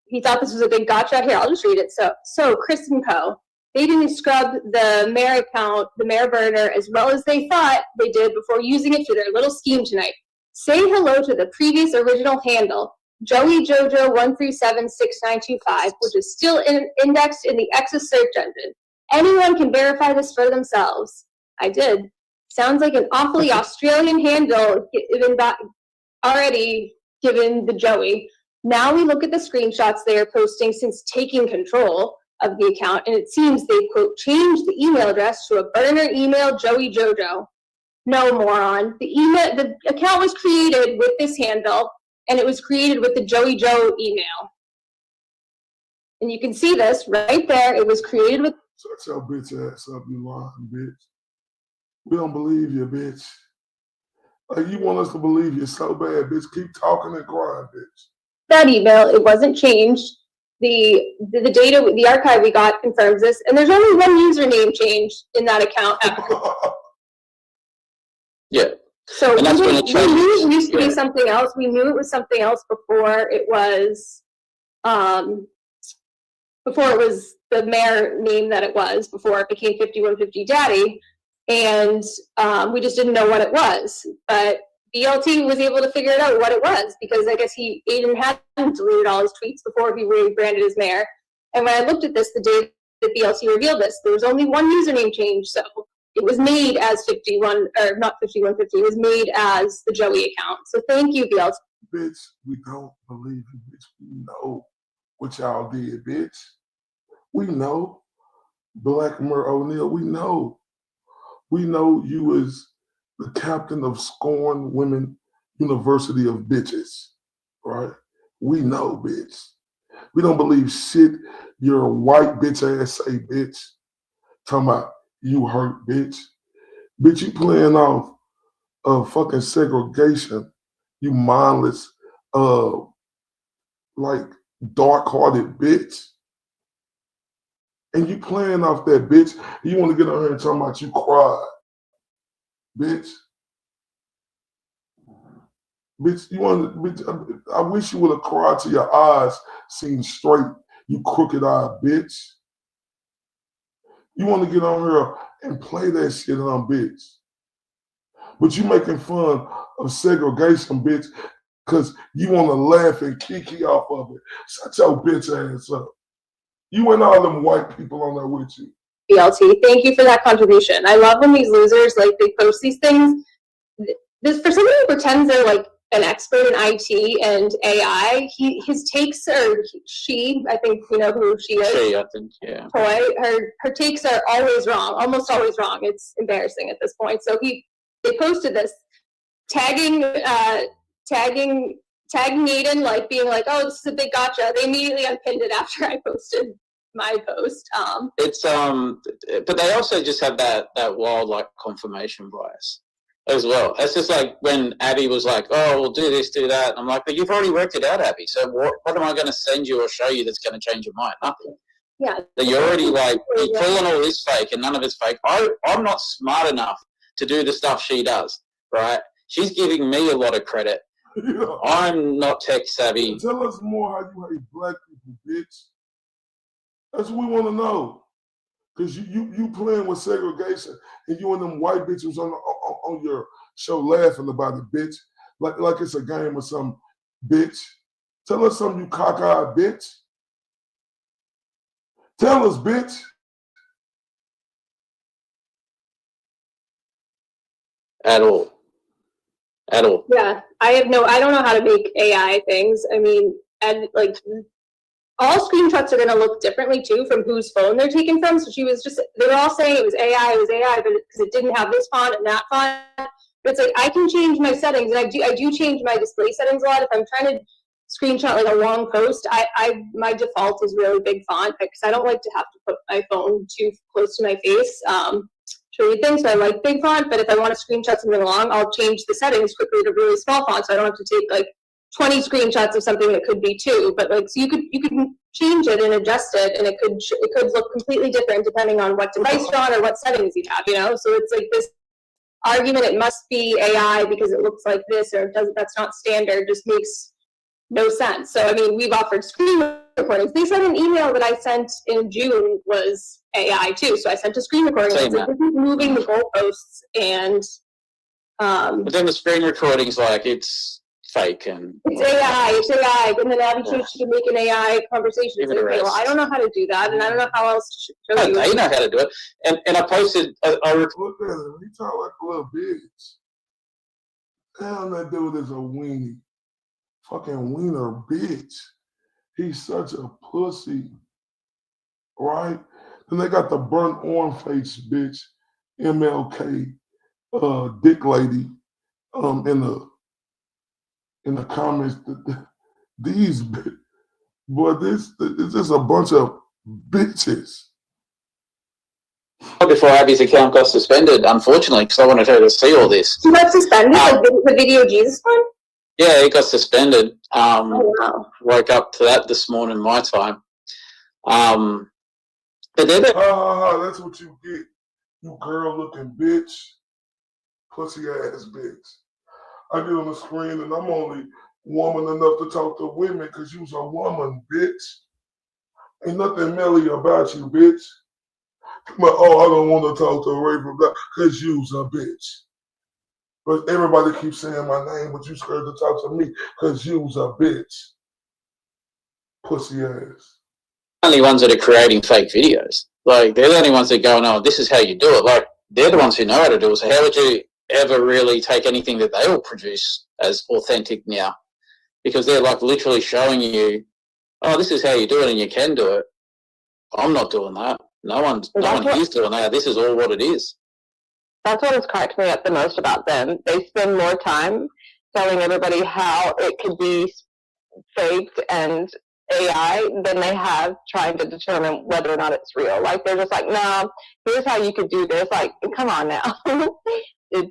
He thought this was a big gotcha. Here, I'll just read it. So Chris and Co. They didn't scrub the Mayor account, the Mayor burner, as well as they thought they did before using it for their little scheme tonight. Say hello to the previous original handle, Joey Jojo 1376925, which is still indexed in the exes search engine. Anyone can verify this for themselves. I did. Sounds like an awfully Australian handle already given the Joey. Now we look at the screenshots they are posting since taking control of the account, and it seems they, quote, changed the email address to a burner email Joey Jojo. No, moron. The account was created with this handle, and it was created with the Joey Joe email. And you can see this right there. It was created with. Shut your bitch ass up, you lying bitch. We don't believe you, bitch. Like, you want us to believe you so bad, bitch. Keep talking and crying, bitch. That email, it wasn't changed. The data, the archive we got confirms this, and there's only one username change in that account. Yeah. So we knew it used to be something else. We knew it was something else before it was the Mayor name that it was, before it became 5150 Daddy, and we just didn't know what it was. But BLT was able to figure it out what it was, because I guess Aiden hadn't deleted all his tweets before he rebranded as Mayor. And when I looked at this the day that BLT revealed this, there was only one username change, so it was made as 51, or not 5150, it was made as the Joey account. So thank you, BLT. Bitch, we don't believe you, bitch. We know what y'all did, bitch. We know. Blackmer O'Neal, we know. We know you was the captain of Scorned Women University of bitches, right? We know, bitch. We don't believe shit your white bitch ass say, bitch. Talking about you hurt, bitch. Bitch, you playing off fucking segregation. You mindless, like dark-hearted bitch. And you playing off that, bitch. You want to get on here and talk about you cried, bitch. Bitch, you want to, bitch, I wish you would have cried till your eyes seen straight, you crooked-eyed bitch. You want to get on here and play that shit on, bitch. But you making fun of segregation, bitch, because you want to laugh and kiki off of it. Shut your bitch ass up. You and all them white people on there with you. BLT, thank you for that contribution. I love when these losers, like, they post these things. This, for somebody who pretends they're like an expert in IT and AI, his takes are, she, I think you know who she is. She, I think, yeah. Toy, her takes are always wrong, almost always wrong. It's embarrassing at this point. So they posted this, tagging Aiden, like being like, oh, this is a big gotcha. They immediately unpinned it after I posted my post. It's but they also just have that wild like confirmation bias as well. It's just like when Abby was like, oh, we'll do this, do that. I'm like, but you've already worked it out, Abby. So what am I going to send you or show you that's going to change your mind? Nothing. Yeah. So you're already like, you're calling all this fake and none of it's fake. I'm not smart enough to do the stuff she does, right? She's giving me a lot of credit. Yeah. I'm not tech savvy. Tell us more how you hate black people, bitch. That's what we want to know. Because you playing with segregation and you and them white bitches on your show laughing about it, bitch. Like it's a game or something, bitch. Tell us something, you cockeyed bitch. Tell us, bitch. At all. Yeah, I don't know how to make AI things. I mean, and like all screenshots are going to look differently too from whose phone they're taken from. So they were all saying it was AI, but because it didn't have this font and that font. But it's like, I can change my settings, and I do change my display settings a lot. If I'm trying to screenshot like a long post, my default is really big font because I don't like to have to put my phone too close to my face. To read things, so I like big font, but if I want to screenshot something long, I'll change the settings quickly to really small font, so I don't have to take like 20 screenshots of something that could be 2. But like, so you could change it and adjust it, and it could look completely different depending on what device you're on or what settings you have, you know. So it's like this argument, it must be AI because it looks like this, or it doesn't. That's not standard. Just makes no sense. So I mean, we've offered screen recordings. They said an email that I sent in June was AI too, so I sent a screen recording. It's like, this is moving the goalposts, and but then the screen recording's like it's fake and it's AI, and then Abby said she can make an AI conversation. It's like, okay, well, I don't know how to do that, and I don't know how else to show you. They know how to do it, and I posted. Look at him. He talk like a little bitch. Damn, that dude is a weenie. Fucking wiener bitch. He's such a pussy. Right? Then they got the burnt orange face bitch, MLK, dick lady, in the comments. These boy, this is just a bunch of bitches. Before Abby's account got suspended, unfortunately, because I wanted her to see all this. She got suspended? Like the Video Jesus one? Yeah, it got suspended. Oh, wow. Woke up to that this morning, my time. But they're that's what you get, you girl-looking bitch, pussy-ass bitch. I get on the screen and I'm only woman enough to talk to women because you's a woman, bitch. Ain't nothing melly about you, bitch. But, oh, I don't want to talk to Ray from that because you's a bitch. But everybody keeps saying my name, but you scared to talk to me because you's a bitch. Pussy ass. Only ones that are creating fake videos. Like, they're the only ones that go, no, this is how you do it. Like, they're the ones who know how to do it. So how would you ever really take anything that they all produce as authentic now? Because they're like literally showing you, oh, this is how you do it and you can do it. I'm not doing that. No one here's doing that. This is all what it is. That's what has cracked me up the most about them. They spend more time telling everybody how it could be faked and AI than they have trying to determine whether or not it's real. Like, they're just like, no, here's how you could do this. Like, come on now.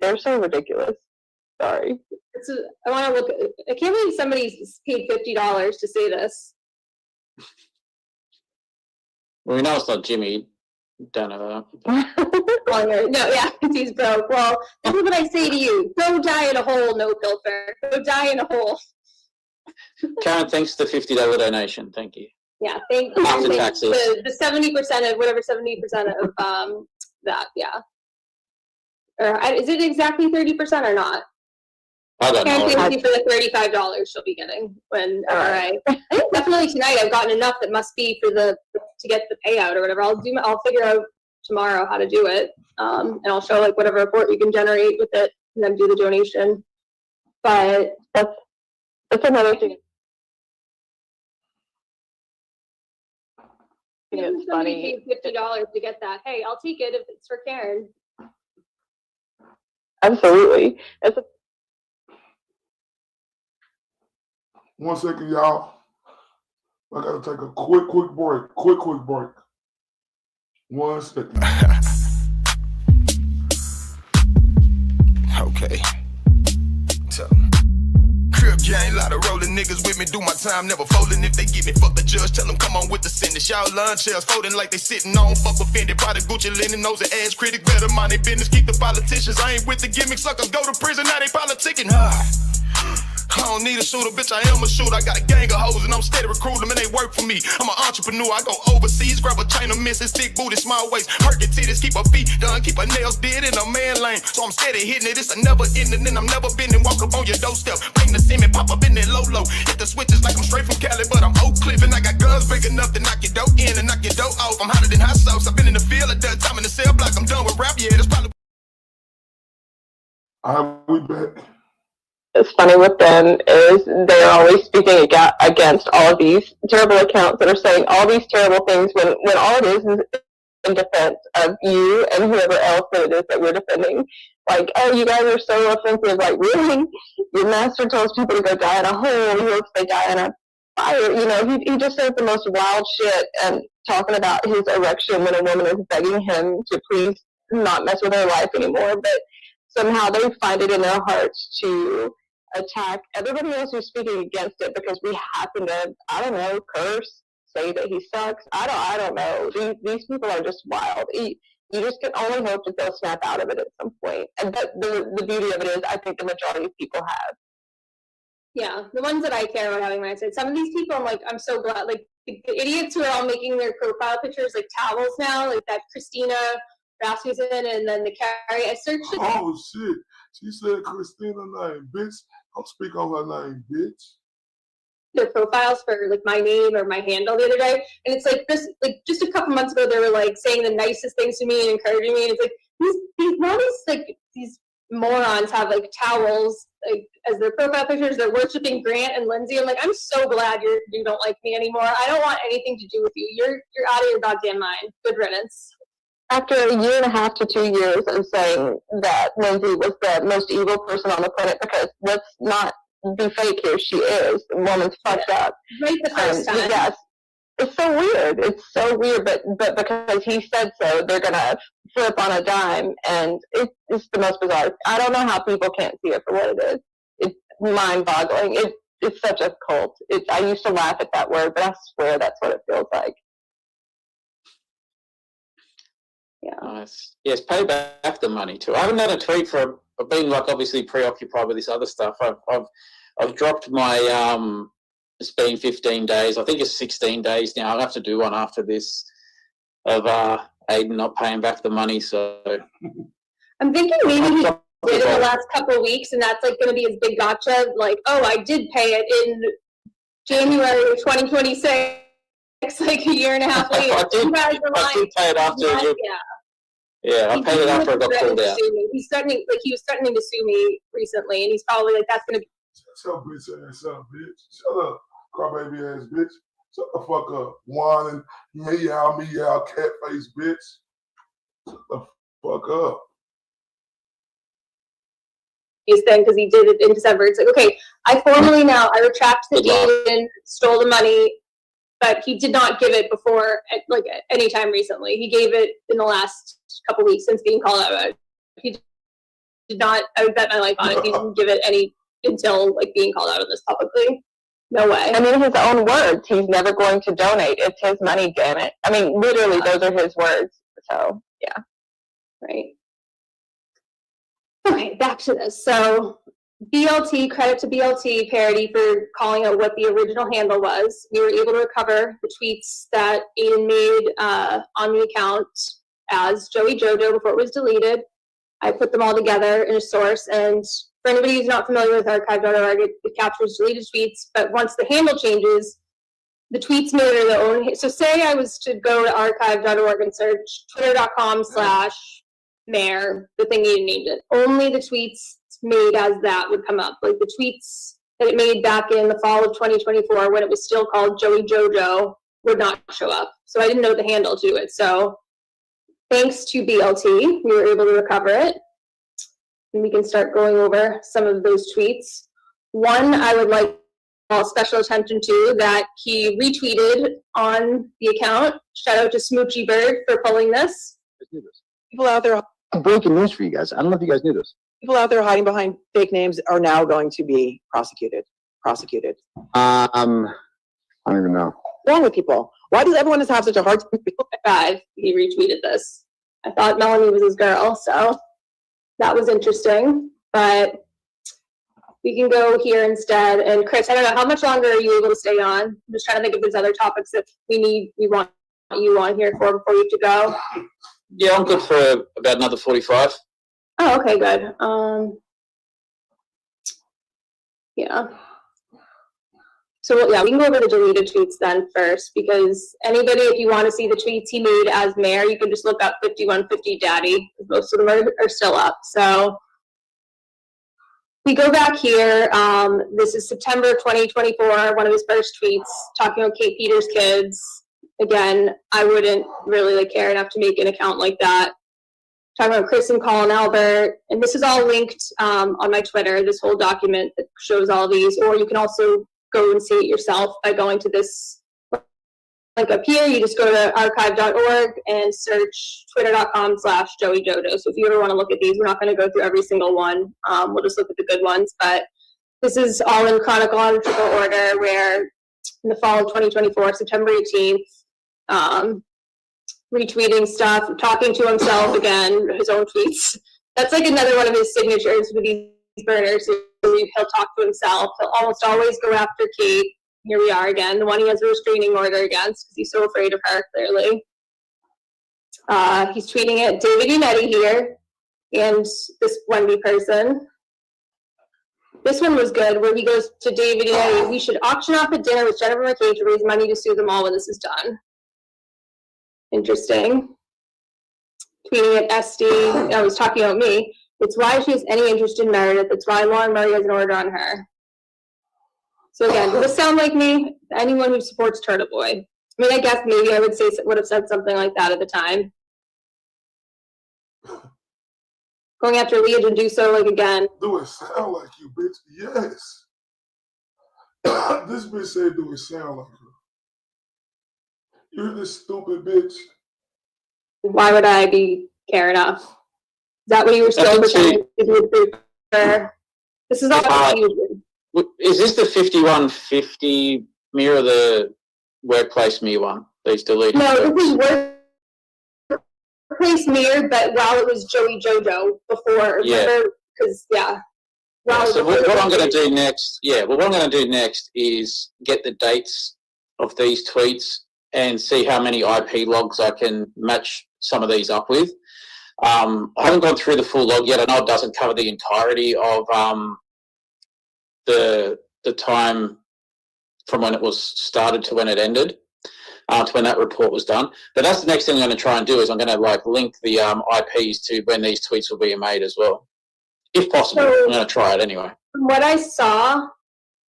They're so ridiculous. Sorry. I want to look. I can't believe somebody's paid $50 to say this. Well, we know it's not Jimmy. Don't know that. No, yeah, because he's broke. Well, this is what I say to you: go die in a hole, no filter. Go die in a hole. Karen, thanks for the $50 donation. Thank you. Yeah, thank you. After taxes. The 70% of whatever 70% of that. Yeah. Or is it exactly 30% or not? I don't know. Thank you for the $35 she'll be getting when I think definitely tonight I've gotten enough that must be for to get the payout or whatever. I'll figure out tomorrow how to do it. And I'll show like whatever report you can generate with it and then do the donation. But that's another thing. It's funny. $50 to get that. Hey, I'll take it if it's for Karen. Absolutely. 1 second, y'all. I gotta take a quick break. Quick break. 1 second. Okay. So, crib gang, lot of rolling niggas with me, do my time, never folding. If they give me, fuck the judge, tell them come on with the sentence. Y'all lunch chairs folding like they sitting on, fuck offended by the Gucci linen, nose and ass critic, better mind their business, keep the politicians. I ain't with the gimmick, suckers go to prison, now they politicking. I don't need a shooter, bitch, I am a shooter. I got a gang of hoes and I'm steady recruiting them and they work for me. I'm an entrepreneur, I go overseas, grab a chain of misses, thick booty, small waist, perky titties, keep her feet done, keep her nails did in a man lane. So I'm steady hitting it, it's a never ending, and I'm never bending. Walk up on your doorstep, bring the cement, pop up in that low. Hit the switches like I'm straight from Cali, but I'm Oak Cliff, and I got guns big enough to knock your dough in and knock your dough off. I'm hotter than hot sauce, I've been in the field a done time in the cell block, I'm done with rap, yeah, that's probably. We back. It's funny with them is they're always speaking against all of these terrible accounts that are saying all these terrible things when all it is in defense of you and whoever else that it is that we're defending. Like, oh, you guys are so offensive. Like, really? Your master tells people to go die in a hole. He hopes they die in a fire. You know, he just says the most wild shit and talking about his erection when a woman is begging him to please not mess with her life anymore. But somehow they find it in their hearts to attack everybody else who's speaking against it because we happen to, I don't know, curse, say that he sucks. I don't know. These people are just wild. You just can only hope that they'll snap out of it at some point. And the beauty of it is, I think the majority of people have. Yeah, the ones that I care about having my side. Some of these people, I'm so glad. Like the idiots who are all making their profile pictures like towels now, like that Christina Rasmussen and then the Carrie. I searched it. Oh shit! She said Christina name, bitch. Don't speak on her name, bitch. Their profiles for like my name or my handle the other day, and it's like this. Like just a couple months ago, they were like saying the nicest things to me and encouraging me, and it's like these morons have like towels like as their profile pictures. They're worshiping Grant and Lindsay. I'm like, I'm so glad you don't like me anymore. I don't want anything to do with you. You're out of your goddamn mind. Good riddance. After a year and a half to 2 years of saying that Lindsay was the most evil person on the planet, because let's not be fake here, she is. The woman's fucked up. Right the first time. Yes. It's so weird. It's so weird, but because he said so, they're gonna flip on a dime, and it's the most bizarre. I don't know how people can't see it for what it is. It's mind-boggling. It's such a cult. I used to laugh at that word, but I swear that's what it feels like. Yeah. Nice. Yes, pay back the money too. I haven't done a tweet for. I've been like obviously preoccupied with this other stuff. I've dropped my it's been 15 days. I think it's 16 days now. I'll have to do one after this of Aiden not paying back the money. So I'm thinking maybe he did in the last couple of weeks, and that's like going to be his big gotcha. Like, oh, I did pay it in January of 2026. Like a year and a half later. I did pay it after you. Yeah, I paid it after I got pulled out. He was threatening to sue me recently, and he's probably like, "That's gonna be." Shut up, bitch ass up, bitch. Shut up, crybaby ass bitch. Shut the fuck up, whining, meow, cat face, bitch. Shut the fuck up. His thing because he did it in December. It's like, okay, I retract the deed and stole the money. but he did not give it before, like any time recently. He gave it in the last couple weeks since being called out. He did not. I would bet my life on it. He didn't give it any until like being called out on this publicly. No way. I mean, his own words. He's never going to donate. It's his money, damn it. I mean, literally, those are his words. So yeah. Right. Okay, back to this. So BLT, credit to BLT Parody for calling out what the original handle was. We were able to recover the tweets that Aiden made on the account as Joey Jojo before it was deleted. I put them all together in a source, and for anybody who's not familiar with archive.org, it captures deleted tweets, but once the handle changes, the tweets made are their own. So say I was to go to archive.org and search twitter.com/mayor, the thing you named it. Only the tweets made as that would come up. Like the tweets that it made back in the fall of 2024 when it was still called Joey Jojo would not show up. So I didn't know the handle to it. So thanks to BLT, we were able to recover it. And we can start going over some of those tweets. One I would like to call special attention to that he retweeted on the account. Shout out to Smoochy Bird for pulling this. People out there, Breaking news for you guys. I don't know if you guys knew this. people out there hiding behind fake names are now going to be prosecuted. I don't even know. What's wrong with people? Why does everyone have such a hard time? He retweeted this. I thought Melanie was his girl, so that was interesting. But we can go here instead. And Chris, I don't know, how much longer are you able to stay on? I'm just trying to think if there's other topics that we want you on here for before you have to go. Yeah, I'm good for about another 45. Oh, okay, good. Yeah. So yeah, we can go over the deleted tweets then first, because anybody, if you want to see the tweets he made as mayor, you can just look up 5150 Daddy. Most of them are still up. So we go back here. This is September 2024, one of his first tweets talking about Kate Peters' kids. Again, I wouldn't really care enough to make an account like that. Talking about Chris and Colin Albert, and this is all linked on my Twitter, this whole document that shows all these, or you can also go and see it yourself by going to this link up here. You just go to archive.org and search twitter.com/JoeyJojo. So if you ever want to look at these, we're not going to go through every single one. We'll just look at the good ones, but this is all in chronological order, where in the fall of 2024, September 18th, retweeting stuff, talking to himself again, his own tweets. That's like another one of his signatures with these burners. He'll talk to himself. He'll almost always go after Kate. Here we are again, the one he has a restraining order against because he's so afraid of her, clearly. He's tweeting at David Unetti here and this Wendy person. This one was good, where he goes to David Unetti, we should auction off a dinner with Jennifer McKay to raise money to sue them all when this is done. Interesting. Tweeting at SD, I was talking about me. It's why she has any interest in Meredith. It's why Lauren Murray has an order on her. So again, does this sound like me? Anyone who supports Turtle Boy. I mean, I guess maybe I would have said something like that at the time. Going after Leah to do so, like, again. Do it sound like you, bitch? Yes. This bitch said, do it sound like her? You're this stupid bitch. Why would I be care enough? Is that what you were still pretending to do? This is all Is this the 5150 mirror, or the workplace mirror one? These deleted? No, this is workplace mirror, but while it was Joey Jojo before. Yeah. Because So what I'm going to do next? Yeah. Well, what I'm going to do next is get the dates of these tweets and see how many IP logs I can match some of these up with. I haven't gone through the full log yet. I know it doesn't cover the entirety of the time from when it was started to when it ended, to when that report was done. But that's the next thing I'm going to try and do, is I'm going to link the IPs to when these tweets will be made as well, if possible. So, I'm going to try it anyway. From what I saw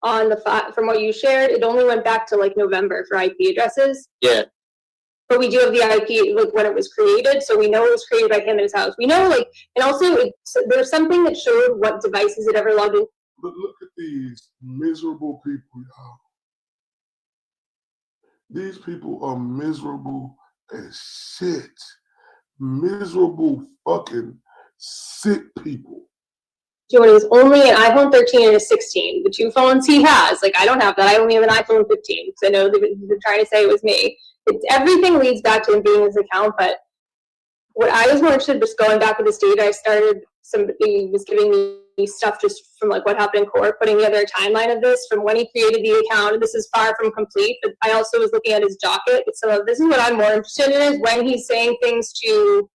on from what you shared, it only went back to November for IP addresses. Yeah. But we do have the IP when it was created, so we know it was created by him in his house. We know and also there's something that showed what devices it ever logged in. But look at these miserable people, y'all. These people are miserable as shit. Miserable fucking sick people. When he was only an iPhone 13 and a 16, the two phones he has, like I don't have that. I only have an iPhone 15 because I know they've been trying to say it was me. Everything leads back to him being his account, but what I was more interested in, just going back to this data, I started, somebody was giving me stuff just from like what happened in court, putting together a timeline of this from when he created the account. This is far from complete, but I also was looking at his docket. So this is what I'm more interested in, is when he's saying things to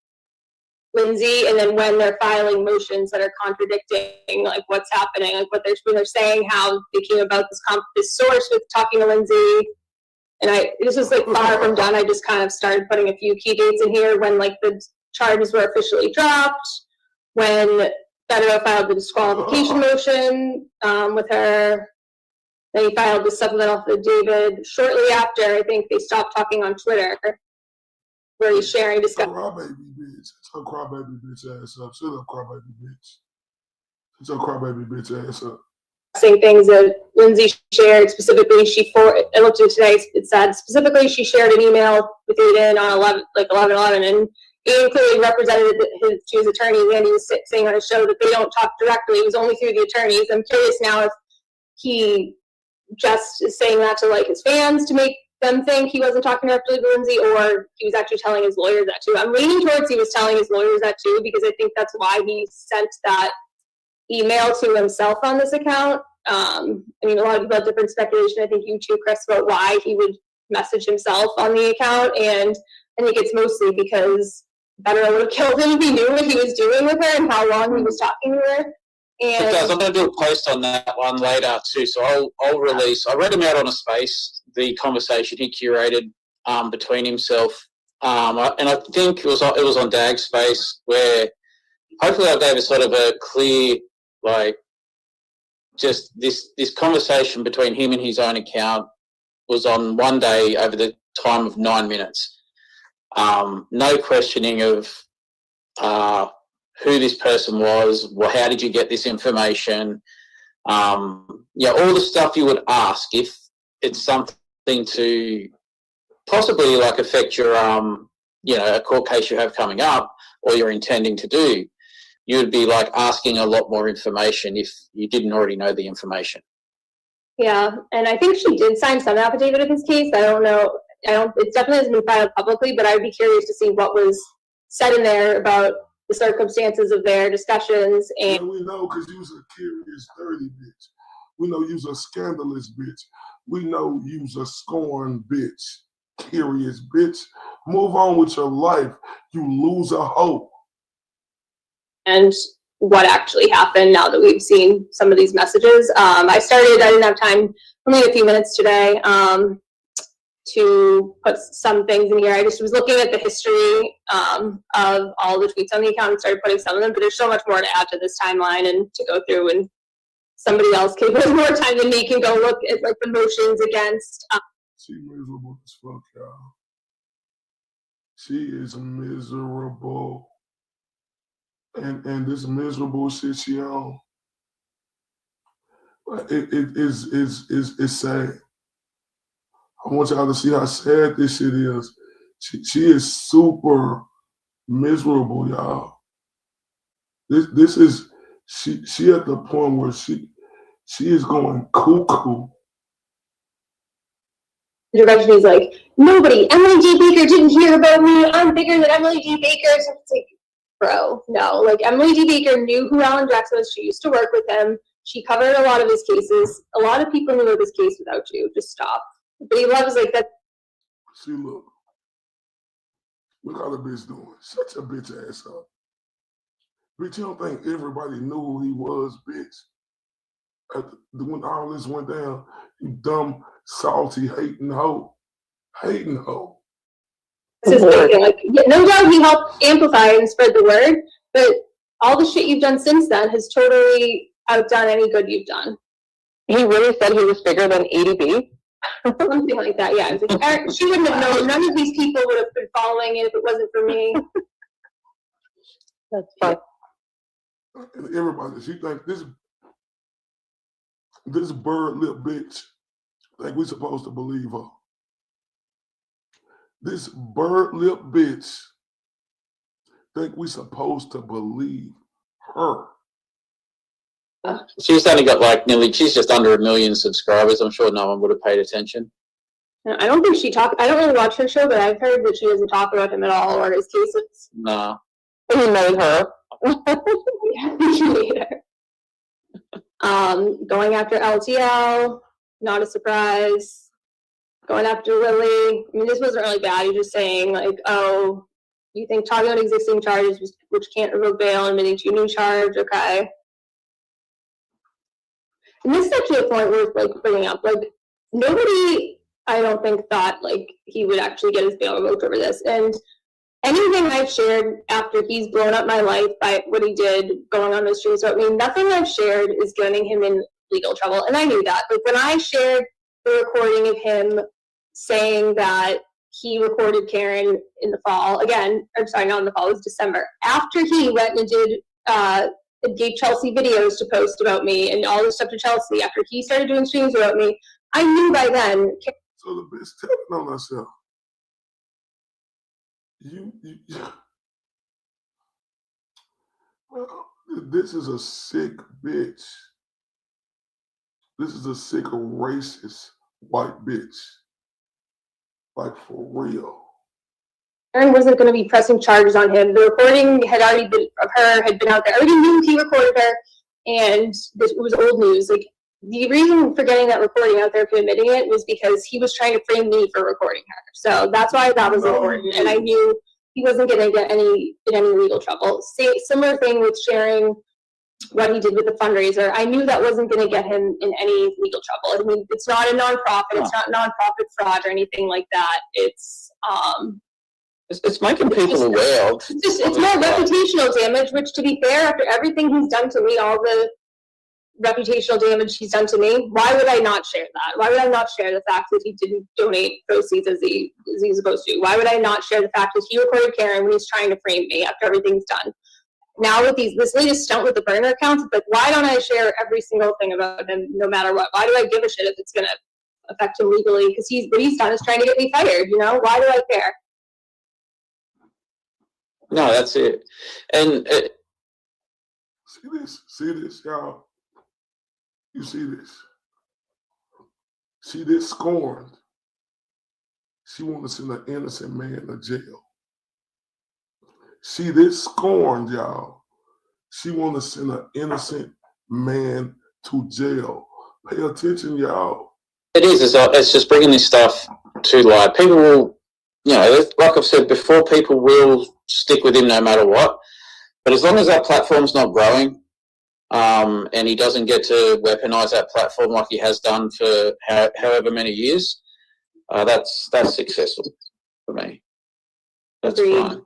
Lindsay, and then when they're filing motions that are contradicting like what's happening, like what they're saying, how they came about this source with talking to Lindsay. And this was like far from done. I just kind of started putting a few key dates in here when like the charges were officially dropped, when Beto filed the disqualification motion with her. Then he filed the supplemental affidavit shortly after. I think they stopped talking on Twitter, where he's sharing discussion. Crybaby bitch. Shut her crybaby bitch ass up. Shut up, crybaby bitch. Shut her crybaby bitch ass up. Saying things that Lindsay shared, specifically I looked at it today, it said specifically she shared an email with Aiden on 11/11, and Aiden clearly represented to his attorney, and he was saying on his show that they don't talk directly, it was only through the attorneys. I'm curious now if he just is saying that to like his fans to make them think he wasn't talking directly to Lindsay, or he was actually telling his lawyers that too. I'm leaning towards he was telling his lawyers that too, because I think that's why he sent that email to himself on this account. I mean, a lot of people have different speculation. I think you too, Chris, about why he would message himself on the account, and I think it's mostly because Beto would have killed him if he knew what he was doing with her and how long he was talking to her. And guys, I'm going to do a post on that one later too, so I'll release. I read him out on a space, the conversation he curated between himself, and I think it was on Dag's space, where hopefully I gave a sort of a clear, like, just this conversation between him and his own account was on one day over the time of 9 minutes. No questioning of who this person was, how did you get this information? All the stuff you would ask if it's something to possibly like affect your a court case you have coming up or you're intending to do. You would be like asking a lot more information if you didn't already know the information. Yeah, and I think she did sign some affidavit of his case. I don't know. It definitely hasn't been filed publicly, but I'd be curious to see what was said in there about the circumstances of their discussions. And we know because you was a curious, dirty bitch. We know you was a scandalous bitch. We know you was a scorned bitch. Curious bitch. Move on with your life. You lose a hope. And what actually happened now that we've seen some of these messages. I didn't have time, only a few minutes today, to put some things in here. I just was looking at the history of all the tweets on the account and started putting some of them, but there's so much more to add to this timeline and to go through, and somebody else can have more time than me can go look at like the motions against. She miserable as fuck, y'all. She is miserable. And this miserable shit she on, it's sad. I want y'all to see how sad this shit is. She is super miserable, y'all. This is she at the point where she is going cuckoo. The direction is like, nobody, Emily G. Baker didn't hear about me. I'm bigger than Emily G. Baker. So it's like, bro, no. Like, Emily G. Baker knew who Alan Jackson was. She used to work with him. She covered a lot of his cases. A lot of people knew of his case without you. Just stop. But he loves like that. See, look how the bitch doing. Shut your bitch ass up. Bitch, you don't think everybody knew who he was, bitch? When all this went down, you dumb, salty, hating hoe. Hating hoe. This is thinking, like, no doubt he helped amplify and spread the word, but all the shit you've done since then has totally outdone any good you've done. He really said he was bigger than EDB? Something like that, yeah. It was like, she wouldn't have known. None of these people would have been following it if it wasn't for me. That's fun. And everybody, she think this bird lip bitch think we supposed to believe her. This bird lip bitch think we supposed to believe her. She's only got she's just under 1 million subscribers. I'm sure no one would have paid attention. I don't think I don't really watch her show, but I've heard that she doesn't talk about him at all or his cases. No. He made her. He made her. Going after LTL, not a surprise. Going after Lily. I mean, this wasn't really bad. He's just saying, like, oh, you think talking about existing charges, which can't revoke bail, and admitting to a new charge, okay. And this is actually a point worth, like, bringing up. Like, nobody, I don't think, thought, like, he would actually get his bail revoked over this. And anything I've shared after he's blown up my life by what he did going on those streets, I mean, nothing I've shared is getting him in legal trouble. And I knew that. Like, when I shared the recording of him saying that he recorded Karen in the fall, again, or sorry, not in the fall, it was December, after he went and did, gave Chelsea videos to post about me and all this stuff to Chelsea, after he started doing streams about me, I knew by then. So the bitch telling on herself. Well, this is a sick bitch. This is a sick, racist white bitch. Like, for real. Karen wasn't going to be pressing charges on him. The recording had already been of her had been out there. I already knew he recorded her, and it was old news. Like, the reason for getting that recording out there, for admitting it, was because he was trying to frame me for recording her. So that's why that was important, and I knew he wasn't going to get in any legal trouble. Similar thing with sharing what he did with the fundraiser. I knew that wasn't going to get him in any legal trouble. I mean, it's not a nonprofit. It's not nonprofit fraud or anything like that. It's making people aware of. It's more reputational damage, which, to be fair, after everything he's done to me, all the reputational damage he's done to me, why would I not share that? Why would I not share the fact that he didn't donate proceeds as he's supposed to? Why would I not share the fact that he recorded Karen when he's trying to frame me after everything's done? Now with this latest stunt with the burner accounts, it's like, why don't I share every single thing about him no matter what? Why do I give a shit if it's going to affect him legally? Because what he's done is trying to get me fired, you know? Why do I care? No, that's it. And see this, y'all. You see this. See this Scorned. She wants to send an innocent man to jail. See this Scorned, y'all. She wants to send an innocent man to jail. Pay attention, y'all. It is. It's just bringing this stuff to light. People will, like I've said before, people will stick with him no matter what. But as long as that platform's not growing, and he doesn't get to weaponize that platform like he has done for however many years, that's successful for me. That's fine.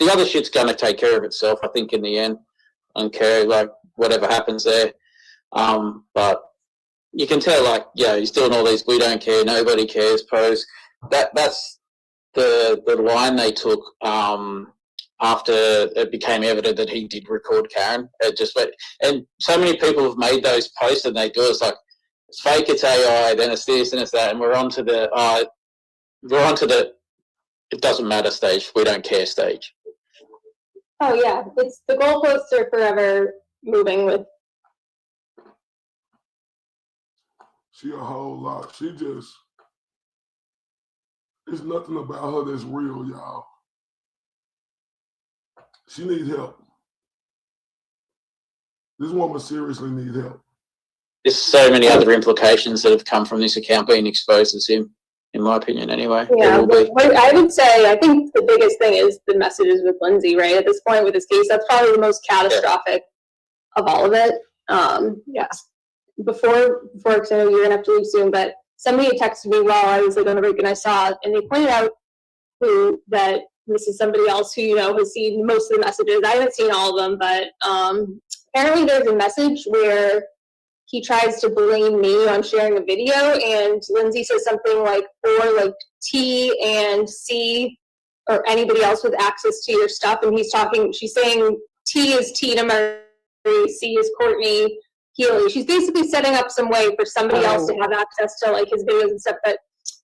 The other shit's going to take care of itself, I think, in the end. I don't care, like, whatever happens there. But you can tell, he's doing all these "we don't care, nobody cares" posts. That's the line they took after it became evident that he did record Karen. And so many people have made those posts, and they do it's like, it's fake, it's AI, then it's this and it's that, and we're on to the it doesn't matter stage, we don't care stage. Oh yeah, it's the goalposts are forever moving with. She a whole lot. There's nothing about her that's real, y'all. She needs help. This woman seriously needs help. There's so many other implications that have come from this account being exposed as him, in my opinion, anyway. Yeah, I would say, I think the biggest thing is the messages with Lindsay, right? At this point with this case, that's probably the most catastrophic of all of it. Yes. Before, because I know you're gonna have to leave soon, but somebody had texted me while I was on the break and I saw it, and they pointed out that this is somebody else who, has seen most of the messages. I haven't seen all of them, but apparently there's a message where he tries to blame me on sharing a video, and Lindsay says something like, or like T and C or anybody else with access to your stuff, and she's saying T is Tina Marie, C is Courtney Healy. She's basically setting up some way for somebody else to have access to like his videos and stuff. But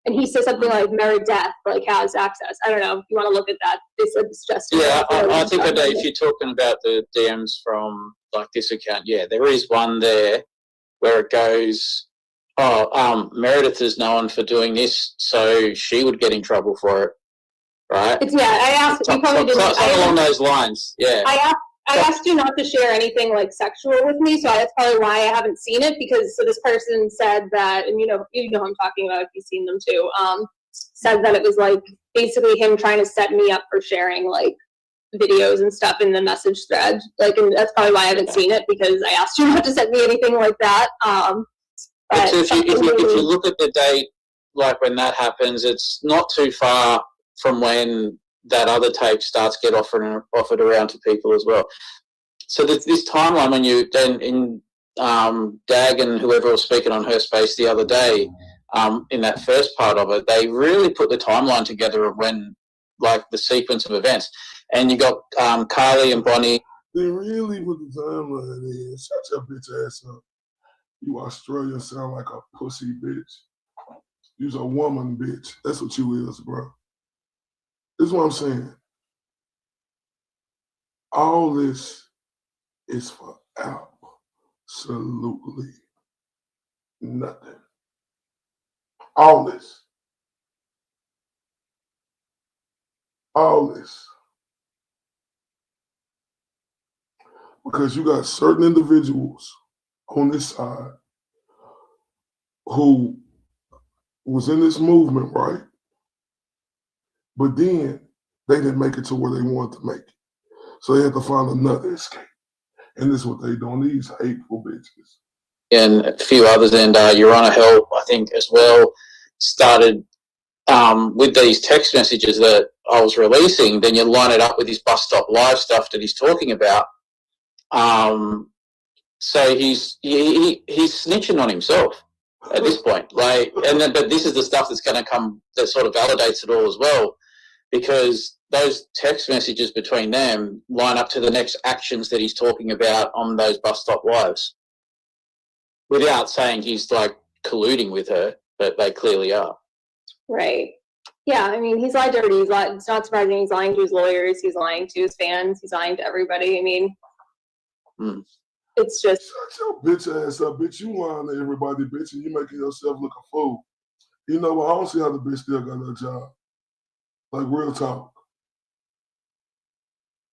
and he said something like Meredith like has access. I don't know if you want to look at that. They said it's just I think if you're talking about the DMs from like this account, yeah, there is one there where it goes, Meredith is known for doing this, so she would get in trouble for it, right? I asked. You probably didn't. Something along those lines, yeah. I asked you not to share anything like sexual with me, so that's probably why I haven't seen it. Because so this person said that, and you know who I'm talking about if you've seen them too. Said that it was like basically him trying to set me up for sharing like videos and stuff in the message thread. Like, and that's probably why I haven't seen it, because I asked you not to send me anything like that. But so if you look at the date, like when that happens, it's not too far from when that other tape starts get offered around to people as well. So this timeline, when you then in Dag and whoever was speaking on her space the other day, in that first part of it, they really put the timeline together of when, like the sequence of events, and you got Carly and Bonnie. They really put the timeline in. Shut your bitch ass up. You Australian sound like a pussy bitch. You's a woman bitch. That's what you is, bro. This is what I'm saying. All this is for absolutely nothing. All this. All this. Because you got certain individuals on this side who was in this movement, right? But then they didn't make it to where they wanted to make it. So they had to find another escape. And this is what they doing, these hateful bitches. And a few others, and Your Honor Help, I think, as well, started with these text messages that I was releasing. Then you line it up with his bus stop live stuff that he's talking about. So he's snitching on himself at this point. Like, but this is the stuff that's going to come that sort of validates it all as well, because those text messages between them line up to the next actions that he's talking about on those bus stop lives, without saying he's like colluding with her, but they clearly are. Right. Yeah, I mean, he's lied dirty. It's not surprising he's lying to his lawyers. He's lying to his fans. He's lying to everybody. I mean, it's just. Shut your bitch ass up, bitch. You lying to everybody, bitch, and you making yourself look a fool. You know what? I don't see how the bitch still got her job. Like, real talk.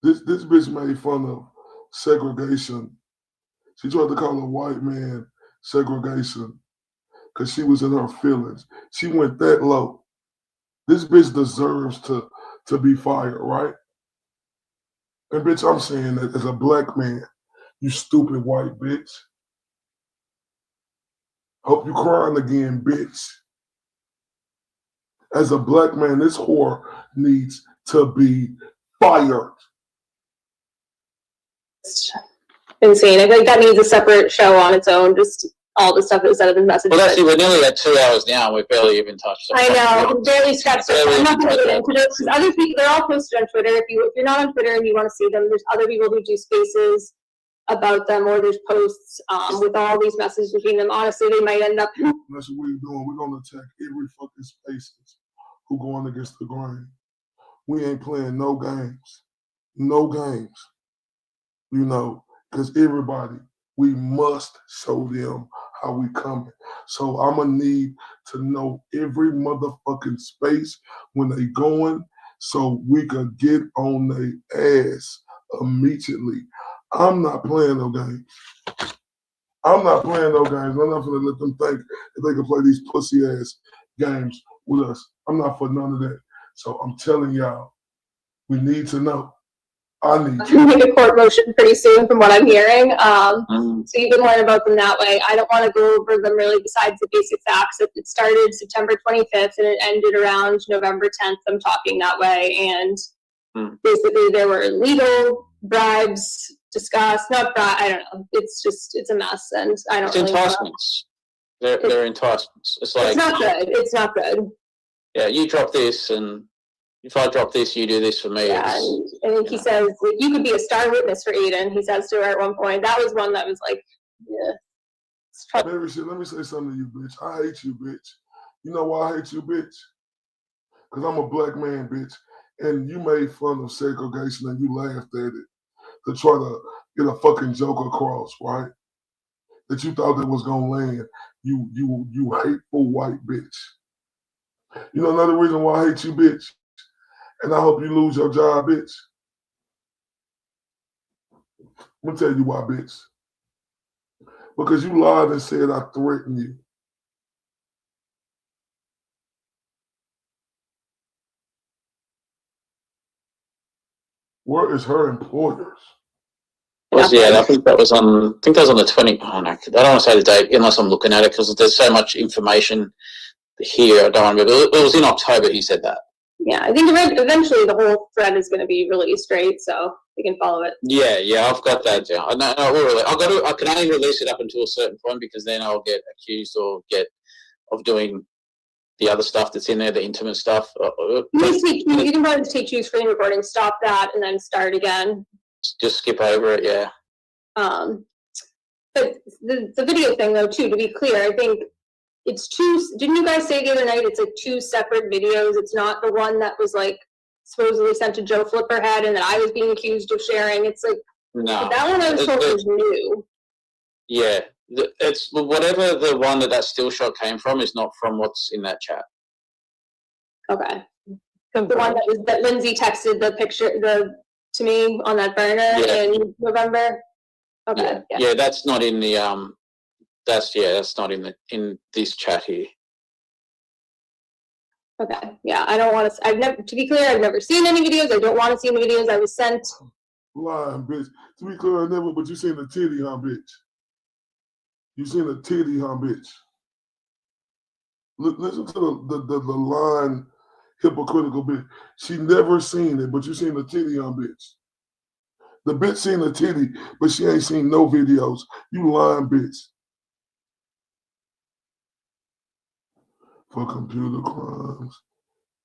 This bitch made fun of segregation. She tried to call a white man segregation because she was in her feelings. She went that low. This bitch deserves to be fired, right? And bitch, I'm saying that as a black man, you stupid white bitch. Hope you crying again, bitch. As a black man, this whore needs to be fired. Insane. I think that needs a separate show on its own, just all the stuff that was said in the message. Well, actually, we're nearly at 2 hours now, and we've barely even touched on it. I know, barely scratched it. I'm not going to get into this, because other people, they're all posted on Twitter. If you're not on Twitter and you want to see them, there's other people who do spaces about them, or there's posts with all these messages between them. Honestly, they might end up. That's what we're doing. We're going to attack every fucking spaces who going against the grain. We ain't playing no games. No games. You know, because everybody, we must show them how we coming. So I'm going to need to know every motherfucking space when they going, so we can get on their ass immediately. I'm not playing no games. I'm not playing no games. I'm not going to let them think that they can play these pussy ass games with us. I'm not for none of that. So I'm telling y'all, we need to know. I need to make a court motion pretty soon, from what I'm hearing. So you can learn about them that way. I don't want to go over them really besides the basic facts. It started September 25th and it ended around November 10th. I'm talking that way. And basically there were legal bribes discussed. Not bribe, I don't know. It's a mess, and I don't. It's enticements. They're enticements. It's like, it's not good. It's not good. Yeah, you drop this, and if I drop this, you do this for me. Yeah, and I think he says, you could be a star witness for Aiden, he says to her at one point. That was one that was like, yeah. Mary, let me say something to you, bitch. I hate you, bitch. You know why I hate you, bitch? Because I'm a black man, bitch. And you made fun of segregation and you laughed at it to try to get a fucking joke across, right? That you thought that was gonna land. You hateful white bitch. You know another reason why I hate you, bitch? And I hope you lose your job, bitch. I'm gonna tell you why, bitch. Because you lied and said I threatened you. Where is her employers? I think that was on. I think that was on the 20. Oh no, I don't want to say the date unless I'm looking at it because there's so much information here. I don't want to. But it was in October. He said that. Yeah, I think eventually the whole thread is going to be released, right? So we can follow it. Yeah, I've got that down. No, I can only release it up until a certain point because then I'll get accused or of doing the other stuff that's in there, the intimate stuff. You can probably just take choose screen recording, stop that, and then start again. Just skip over it, yeah. But the video thing, though, too, to be clear, I think it's two. Didn't you guys say the other night it's like two separate videos? It's not the one that was like supposedly sent to Joe Flipperhead and that I was being accused of sharing. It's like no, that one I was told was new. Yeah, it's whatever the one that still shot came from is not from what's in that chat. Okay, the one that Lindsay texted the picture to me on that burner in November. Okay, yeah, that's not in the that's not in this chat here. Okay, yeah, I don't want to. To be clear, I've never seen any videos. I don't want to see any videos. I was sent. Lying, bitch. To be clear, I never. But you seen the titty, huh, bitch? You seen the titty, huh, bitch? Listen to the line, hypocritical bitch. She never seen it, but you seen the titty, huh, bitch? The bitch seen the titty, but she ain't seen no videos. You lying, bitch. For computer crimes,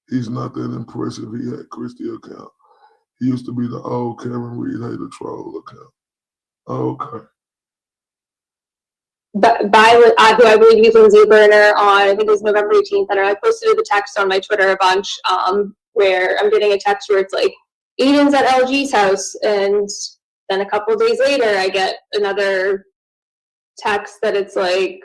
he's not that impressive. He had Christie account. He used to be the old Cameron Reed hater troll account. Okay. By who I believe is Lindsay Burner on, I think it was November 18th. I don't know, I posted the text on my Twitter a bunch where I'm getting a text where it's like, Aiden's at LG's house. And then a couple of days later, I get another text that it's like,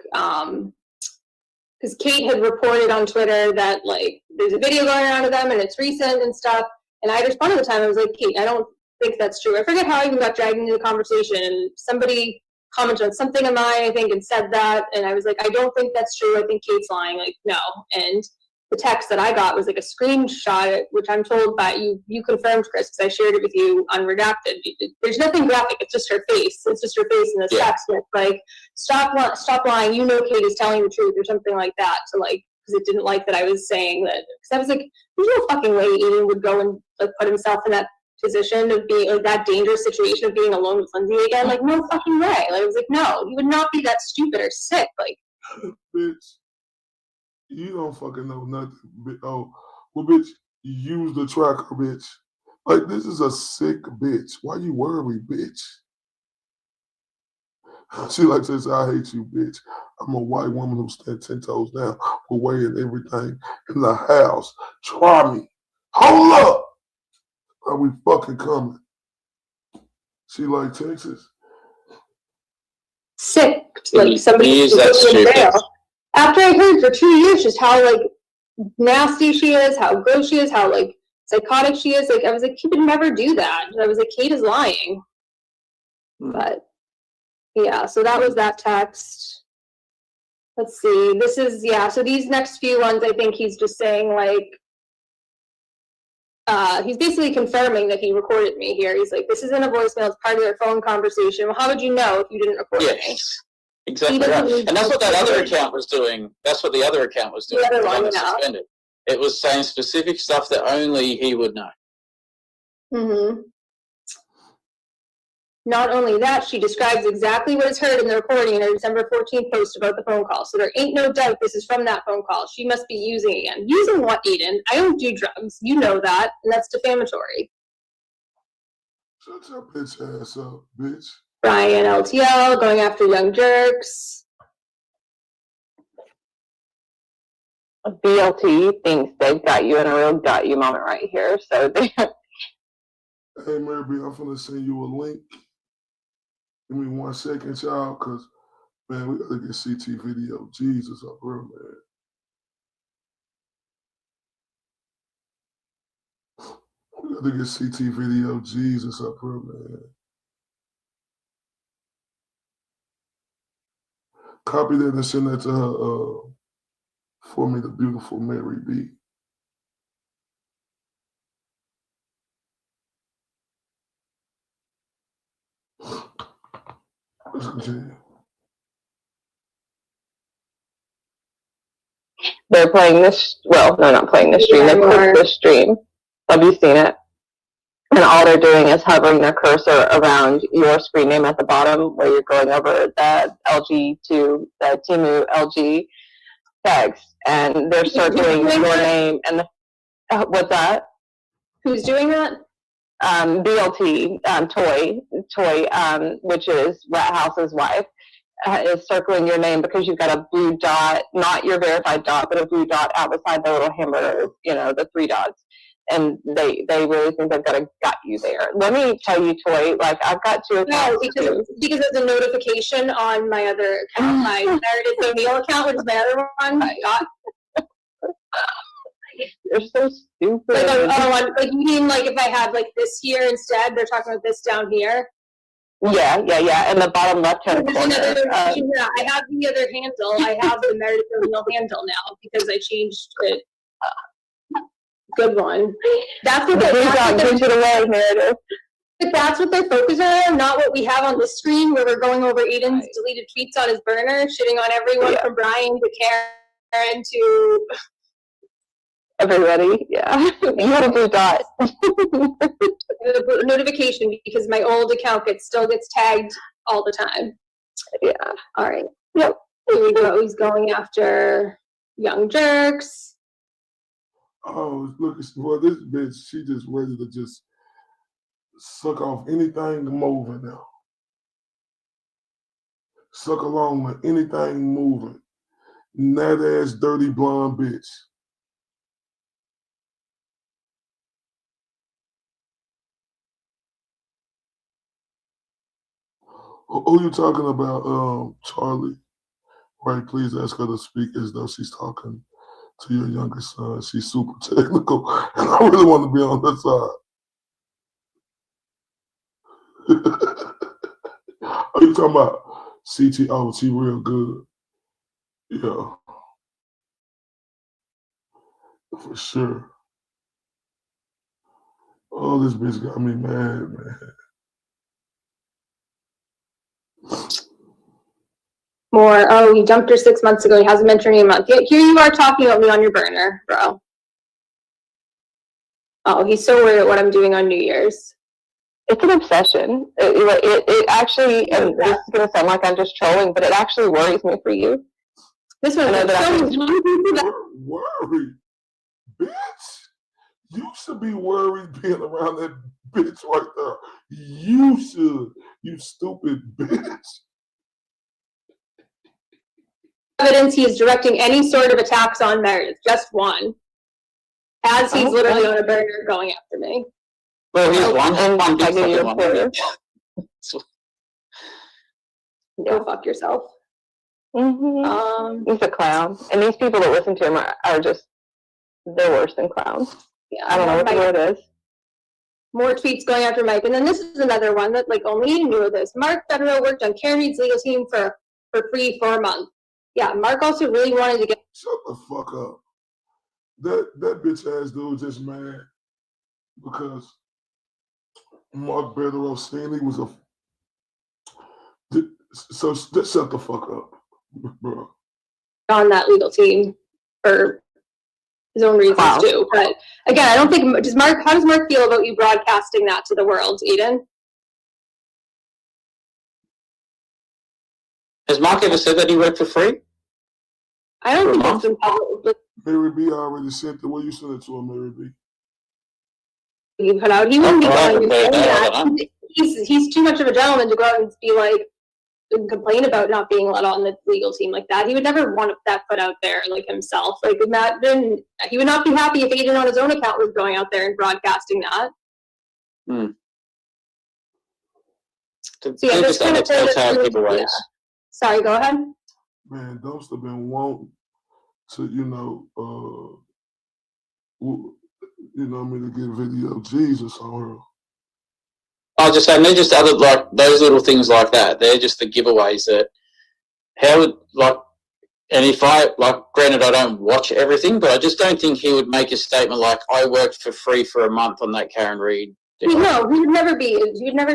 because Kate had reported on Twitter that like there's a video going around of them and it's recent and stuff. And I responded at the time, I was like, Kate, I don't think that's true. I forget how I even got dragged into the conversation, and somebody commented on something of mine, I think, and said that, and I was like, I don't think that's true. I think Kate's lying. Like, no. And the text that I got was like a screenshot, which I'm told by you confirmed, Chris, because I shared it with you unredacted. There's nothing graphic. It's just her face. It's just her face in this text. And it's like, stop lying. You know Kate is telling the truth, or something like that. So like, because it didn't like that I was saying that. Because I was like, there's no fucking way Aiden would go and like put himself in that position of being like that dangerous situation of being alone with Lindsay again. Like, no fucking way. Like, I was like, no, he would not be that stupid or sick. Like, bitch, you don't fucking know nothing. Oh, well, bitch, you use the tracker, bitch. Like, this is a sick bitch. Why you worry, bitch? She like says, I hate you, bitch. I'm a white woman who stands 10 toes down, who weighing everything in the house. Try me. Hold up. Are we fucking coming? She like Texas. Sick. Like somebody is that stupid. After I heard for 2 years just how like nasty she is, how gross she is, how like psychotic she is, like I was like, he would never do that. I was like, Kate is lying. But yeah, so that was that text. Let's see. This is so these next few ones I think he's just saying like he's basically confirming that he recorded me here. He's like, this isn't a voicemail, it's part of their phone conversation. Well, how would you know if you didn't record me? Exactly right. And that's what that other account was doing. That's what the other account was doing. The other one, suspended. It was saying specific stuff that only he would know. Mm-hmm. Not only that, she describes exactly what is heard in the recording in her December 14th post about the phone call. So there ain't no doubt this is from that phone call. She must be using again. Using what, Aiden? I don't do drugs. You know that, and that's defamatory. Shut your bitch ass up, bitch. Brian LTL going after young jerks. BLT thinks they've got you in a real got you moment right here. So they. Hey, Mary B, I'm finna send you a link. Give me 1 second, y'all, because, man, we gotta get CT video. Jesus, up real, man. We gotta get CT video. Jesus, up real, man. Copy that and send that to her for me, the beautiful Mary B. They're playing this. Well, no, not playing this stream. They clicked this stream. Have you seen it? And all they're doing is hovering their cursor around your screen name at the bottom, where you're going over the LG to the Temu LG tags, and they're circling your name. And what's that? Who's doing that? BLT, Toy, which is Rat House's wife, is circling your name because you've got a blue dot, not your verified dot, but a blue dot out beside the little hamburger, the 3 dots. And they really think they've got you there. Let me tell you, Toy, like I've got 2 accounts. No, because there's a notification on my other account, my Meredith O'Neill account, which is my other one. You're so stupid. Like, you mean like if I had like this here instead? They're talking about this down here. Yeah. In the bottom left-hand corner. I have the other handle. I have the Meredith O'Neill handle now because I changed it. Good one. That's what Meredith. But that's what they're focusing on, not what we have on the screen where we're going over Aiden's deleted tweets on his burner, shitting on everyone from Brian to Karen to everybody. Yeah. You had a blue dot. Notification because my old account still gets tagged all the time. Yeah. All right. Yep. Here we go. He's going after young jerks. Oh, look, well, this bitch, she just ready to just suck off anything moving now. Suck along with anything moving. That ass, dirty blonde bitch. Who you talking about, Charlie? Right, please ask her to speak as though she's talking to your younger son. She's super technical, and I really want to be on her side. Are you talking about CT? Oh, she real good. Yeah. For sure. Oh, this bitch got me mad, man. More. Oh, you dumped her 6 months ago. He hasn't mentioned me in a month. Here you are talking about me on your burner, bro. Oh, he's so worried about what I'm doing on New Year's. It's an obsession. It actually, and this is going to sound like I'm just trolling, but it actually worries me for you. This one is worried. Bitch, you should be worried being around that bitch right there. You should, you stupid bitch. Evidence he is directing any sort of attacks on Meredith, just one. As he's literally on a burner going after me. Well, here's one big one. Go fuck yourself. He's a clown. And these people that listen to him are just, they're worse than clowns. Yeah, I don't know what the word is. More tweets going after Mike. And then this is another one that like only you knew this. Mark Federer worked on Karen Reed's legal team for free for a month. Yeah, Mark also really wanted to get. Shut the fuck up. That bitch ass dude just mad because Mark Federer saying he was a. So just shut the fuck up, bro. On that legal team for his own reasons too. But again, I don't think how does Mark feel about you broadcasting that to the world, Eden? Has Mark ever said that he worked for free? I don't think it's been public. Mary B already sent it. Where you sent it to him, Mary B? You put out. He wouldn't be going to say that. He's too much of a gentleman to go out and be like, and complain about not being let on the legal team like that. He would never want that put out there like himself. Like imagine he would not be happy if Aiden on his own account was going out there and broadcasting that. So yeah, there's kind of really, Sorry, go ahead. Man, Dumpster been wanting to, you know what I mean, to get video of Jesus on her. I was just saying, they're just other, like, those little things like that. They're just the giveaways that, how would, like, and if I, like, granted, I don't watch everything, but I just don't think he would make a statement like, I worked for free for a month on that Karen Reid. No, he would never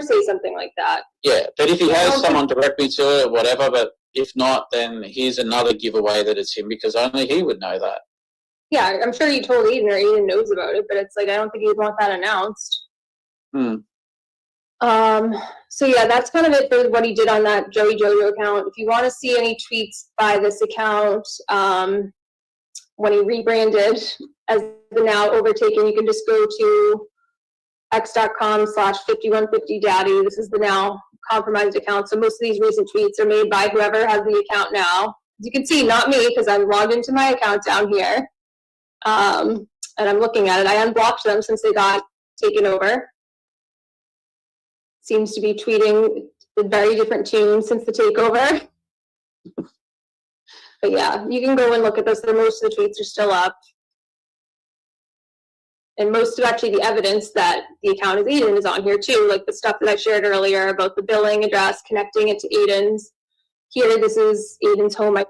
say something like that. Yeah, but if he has someone direct me to it, whatever, but if not, then here's another giveaway that it's him, because only he would know that. Yeah, I'm sure you told Aiden or Aiden knows about it, but it's like, I don't think he'd want that announced. So yeah, that's kind of it for what he did on that Joey Jojo account. If you want to see any tweets by this account, when he rebranded as the Now Overtaken, you can just go to x.com/5150daddy. This is the Now compromised account. So most of these recent tweets are made by whoever has the account now. As you can see, not me, because I'm logged into my account down here. And I'm looking at it. I unblocked them since they got taken over. Seems to be tweeting a very different tune since the takeover. But yeah, you can go and look at this. Most of the tweets are still up. And most of actually the evidence that the account is Aiden is on here too, like the stuff that I shared earlier about the billing address, connecting it to Aiden's. Here, this is Aiden's home.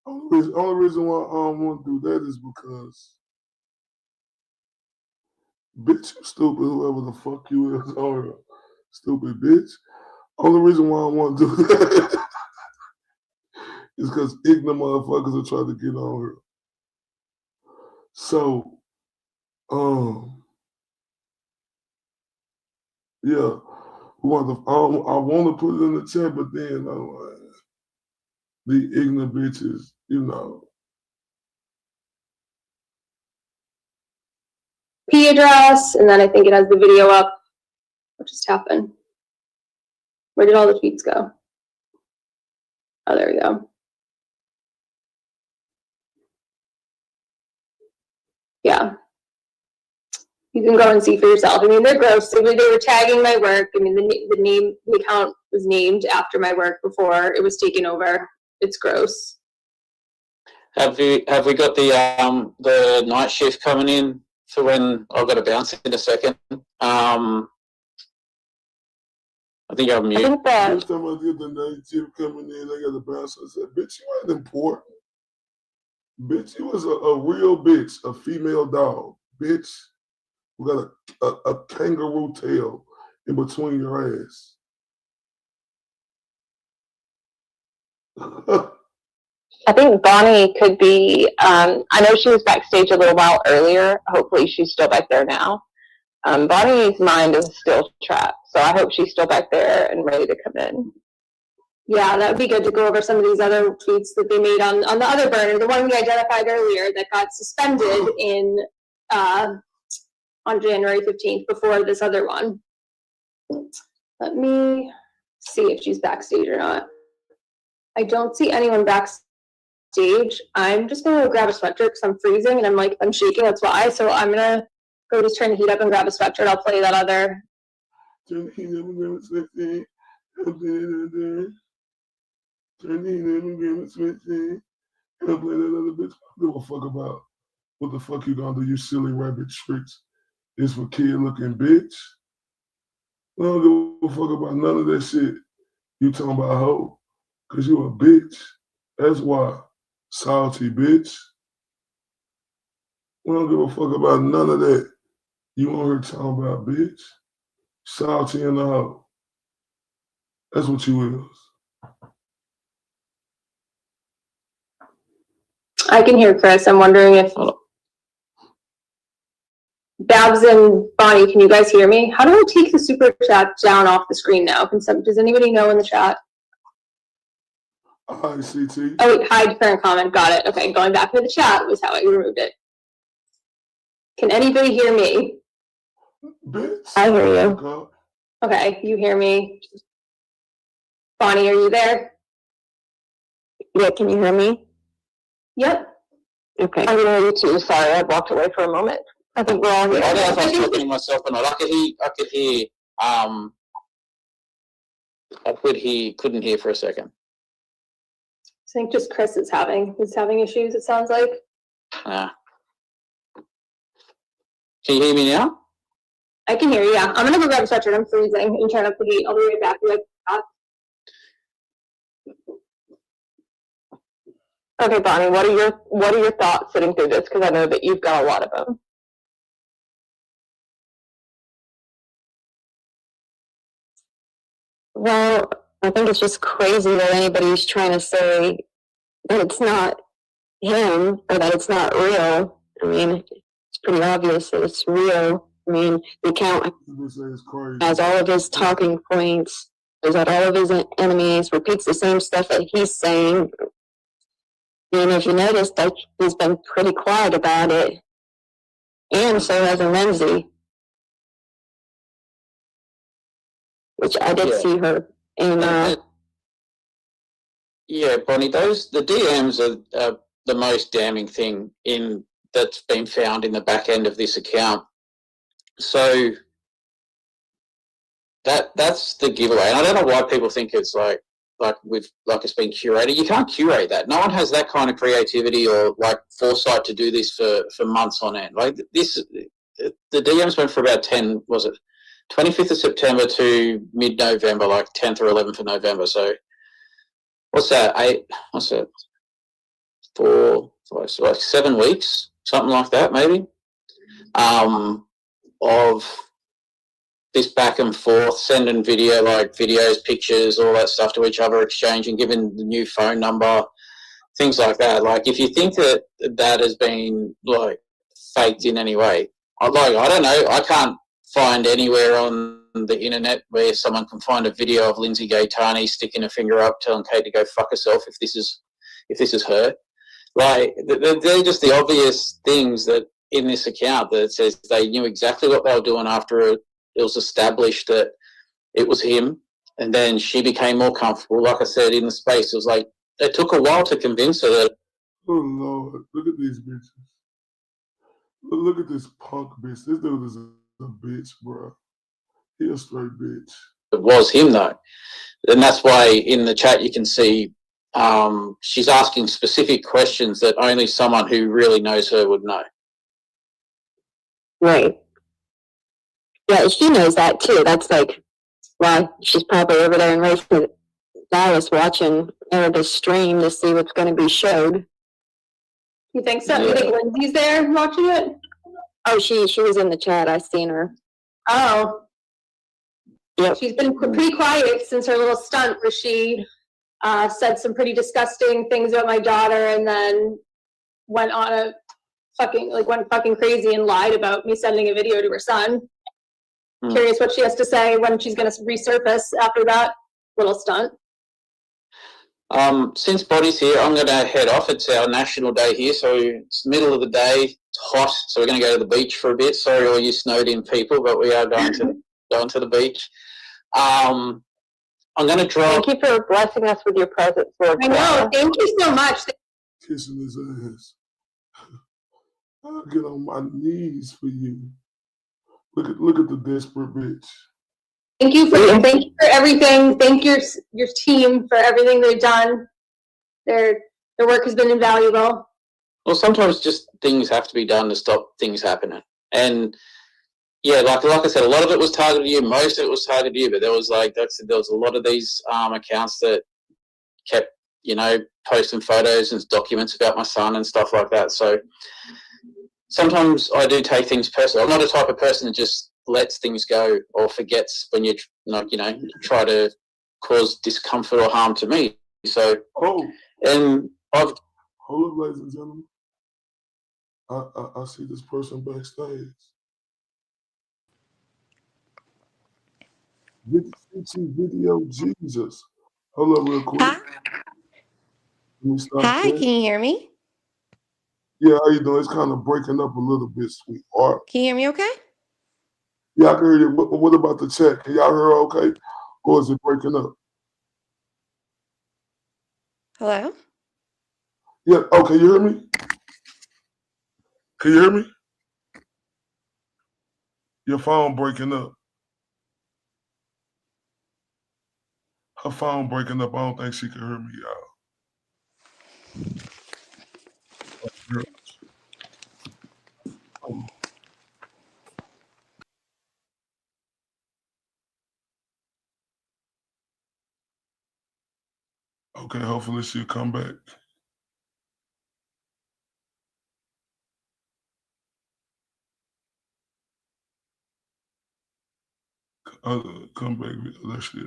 Only reason why I don't want to do that is because, bitch, you stupid, whoever the fuck you is, or stupid bitch. Only reason why I want to do that is because ignorant motherfuckers are trying to get on her. So, yeah, I want to put it in the chat, but then the ignorant bitches, you know. P address, and then I think it has the video up. What just happened? Where did all the tweets go? Oh, there we go. Yeah. You can go and see for yourself. I mean, they're gross. They were tagging my work. I mean, the account was named after my work before it was taken over. It's gross. Have we got the night shift coming in for when I've got to bounce in a second? I think I'm mute. First time I did the night shift coming in, I got to bounce. I said, bitch, you ain't important. Bitch, you was a real bitch, a female dog. Bitch, we got a kangaroo tail in between your ass. I think Bonnie could be, I know she was backstage a little while earlier. Hopefully she's still back there now. Bonnie's mind is still trapped, so I hope she's still back there and ready to come in. Yeah, that would be good to go over some of these other tweets that they made on the other burner, the one we identified earlier that got suspended in on January 15th before this other one. Let me see if she's backstage or not. I don't see anyone backstage. I'm just gonna go grab a sweatshirt because I'm freezing and I'm shaking, that's why. So I'm gonna go just trying to heat up and grab a sweatshirt. I'll play that other. Turn the heat up and grab a sweatshirt. Turn the heat up and grab a sweatshirt. I'll play that other bitch. I don't give a fuck about what the fuck you gonna do, you silly rabbit tricks. It's for kid looking bitch. I don't give a fuck about none of that shit you talking about, hoe. Cause you a bitch. That's why. Salty bitch. I don't give a fuck about none of that. You on here talking about, bitch. Salty in the hoe. That's what you is. I can hear Chris. I'm wondering if Babs and Bonnie, can you guys hear me? How do I take the super chat down off the screen now? Does anybody know in the chat? Hi, CT. Oh, wait, hide current comment. Got it. Okay, going back to the chat was how I removed it. Can anybody hear me? Bitch. I hear you. Okay, you hear me. Bonnie, are you there? Yeah, can you hear me? Yep. Okay. I can hear you too. Sorry, I walked away for a moment. I think we're all I here. don't know if I was talking to myself or not. I couldn't hear for a second. I think just Chris is having issues, it sounds like. Can you hear me now? I can hear you, yeah. I'm gonna go grab a sweatshirt. I'm freezing and trying to put it. I'll be right back. Okay, Bonnie, what are your thoughts sitting through this? Because I know that you've got a lot of them. Well, I think it's just crazy that anybody's trying to say that it's not him or that it's not real. I mean, it's pretty obvious that it's real. I mean, the account has all of his talking points, is at all of his enemies, repeats the same stuff that he's saying. And if you notice, like, he's been pretty quiet about it. And so has Lindsay, which I did see her in. Yeah, Bonnie, the DMs are the most damning thing that's been found in the back end of this account. So that's the giveaway. And I don't know why people think it's like it's been curated. You can't curate that. No one has that kind of creativity or like foresight to do this for months on end. Like this, the DMs went for about 25th of September to mid-November, like 10th or 11th of November. So what's that? 7 weeks, something like that, maybe, of this back and forth, sending videos, pictures, all that stuff to each other, exchanging, giving the new phone number, things like that. Like, if you think that has been like faked in any way, I don't know. I can't find anywhere on the internet where someone can find a video of Lindsay Gaetani sticking a finger up, telling Kate to go fuck herself if this is her. Like, they're just the obvious things that in this account that says they knew exactly what they were doing after it was established that it was him, and then she became more comfortable. Like I said, in the space, it was like it took a while to convince her that. Oh Lord, look at these bitches. Look at this punk bitch. This dude is a bitch, bro. He a straight bitch. It was him though, and that's why in the chat you can see she's asking specific questions that only someone who really knows her would know. Right. Yeah, she knows that too. That's like why she's probably over there in Racing Dallas watching Erica's stream to see what's going to be showed. You think so? Yeah. You think Lindsay's there watching it? Oh, she was in the chat. I seen her. Oh. Yep. She's been pretty quiet since her little stunt where she said some pretty disgusting things about my daughter and then went fucking crazy and lied about me sending a video to her son. Curious what she has to say when she's going to resurface after that little stunt. Since Body's here, I'm going to head off. It's our national day here, so it's the middle of the day. It's hot, so we're going to go to the beach for a bit. Sorry, all you snowed-in people, but we are going to the beach. I'm going to drop. Thank you for blessing us with your presence, Lord. I know. Thank you so much. Kissing his ass. I'll get on my knees for you. Look at the desperate bitch. Thank you for everything. Thank your team for everything they've done. Their work has been invaluable. Well, sometimes just things have to be done to stop things happening. And yeah, like I said, a lot of it was targeted at you. Most of it was targeted at you, but there was a lot of these accounts that kept, posting photos and documents about my son and stuff like that. So sometimes I do take things personal. I'm not a type of person that just lets things go or forgets when you try to cause discomfort or harm to me. So, hold up, ladies and gentlemen. I see this person backstage. Video Jesus. Hold up real quick. Hi, can you hear me? Yeah, how you doing? It's kind of breaking up a little bit, sweetheart. Can you hear me okay? Yeah, I can hear you. What about the chat? Can y'all hear okay? Or is it breaking up? Hello? Yeah. Oh, can you hear me? Can you hear me? Your phone breaking up. Her phone breaking up. I don't think she can hear me, y'all. Okay, hopefully she'll come back. Come back, Alexia.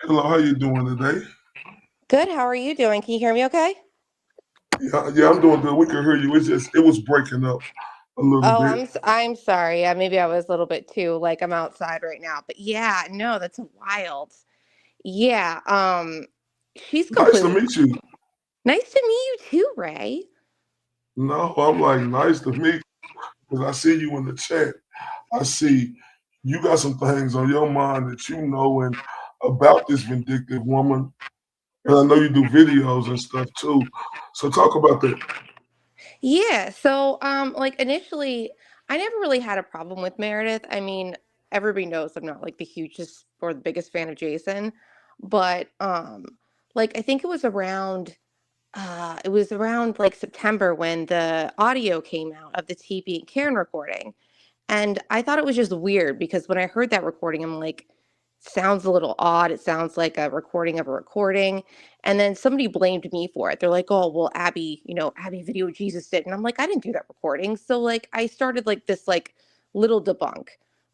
Hello, how you doing today? Good. How are you doing? Can you hear me okay? Yeah, I'm doing good. We can hear you. It was breaking up a little Oh, bit. I'm sorry. Yeah, maybe I was a little bit too like I'm outside right now. But yeah, no, that's wild. Yeah, she's Nice to completely meet you. nice to meet you too, Ray. No, I'm like, nice to meet you. Because I see you in the chat. I see you got some things on your mind that you know and about this vindictive woman. And I know you do videos and stuff too. So talk about that. Yeah, so like initially I never really had a problem with Meredith. I mean, everybody knows I'm not like the hugest or the biggest fan of Jason, but like I think it was around like September when the audio came out of the TB and Karen recording. And I thought it was just weird because when I heard that recording, I'm like, sounds a little odd. It sounds like a recording of a recording. And then somebody blamed me for it. They're like, oh, well, Abby, Abby Video Jesus did. And I'm like, I didn't do that recording. So like I started like this like little debunk,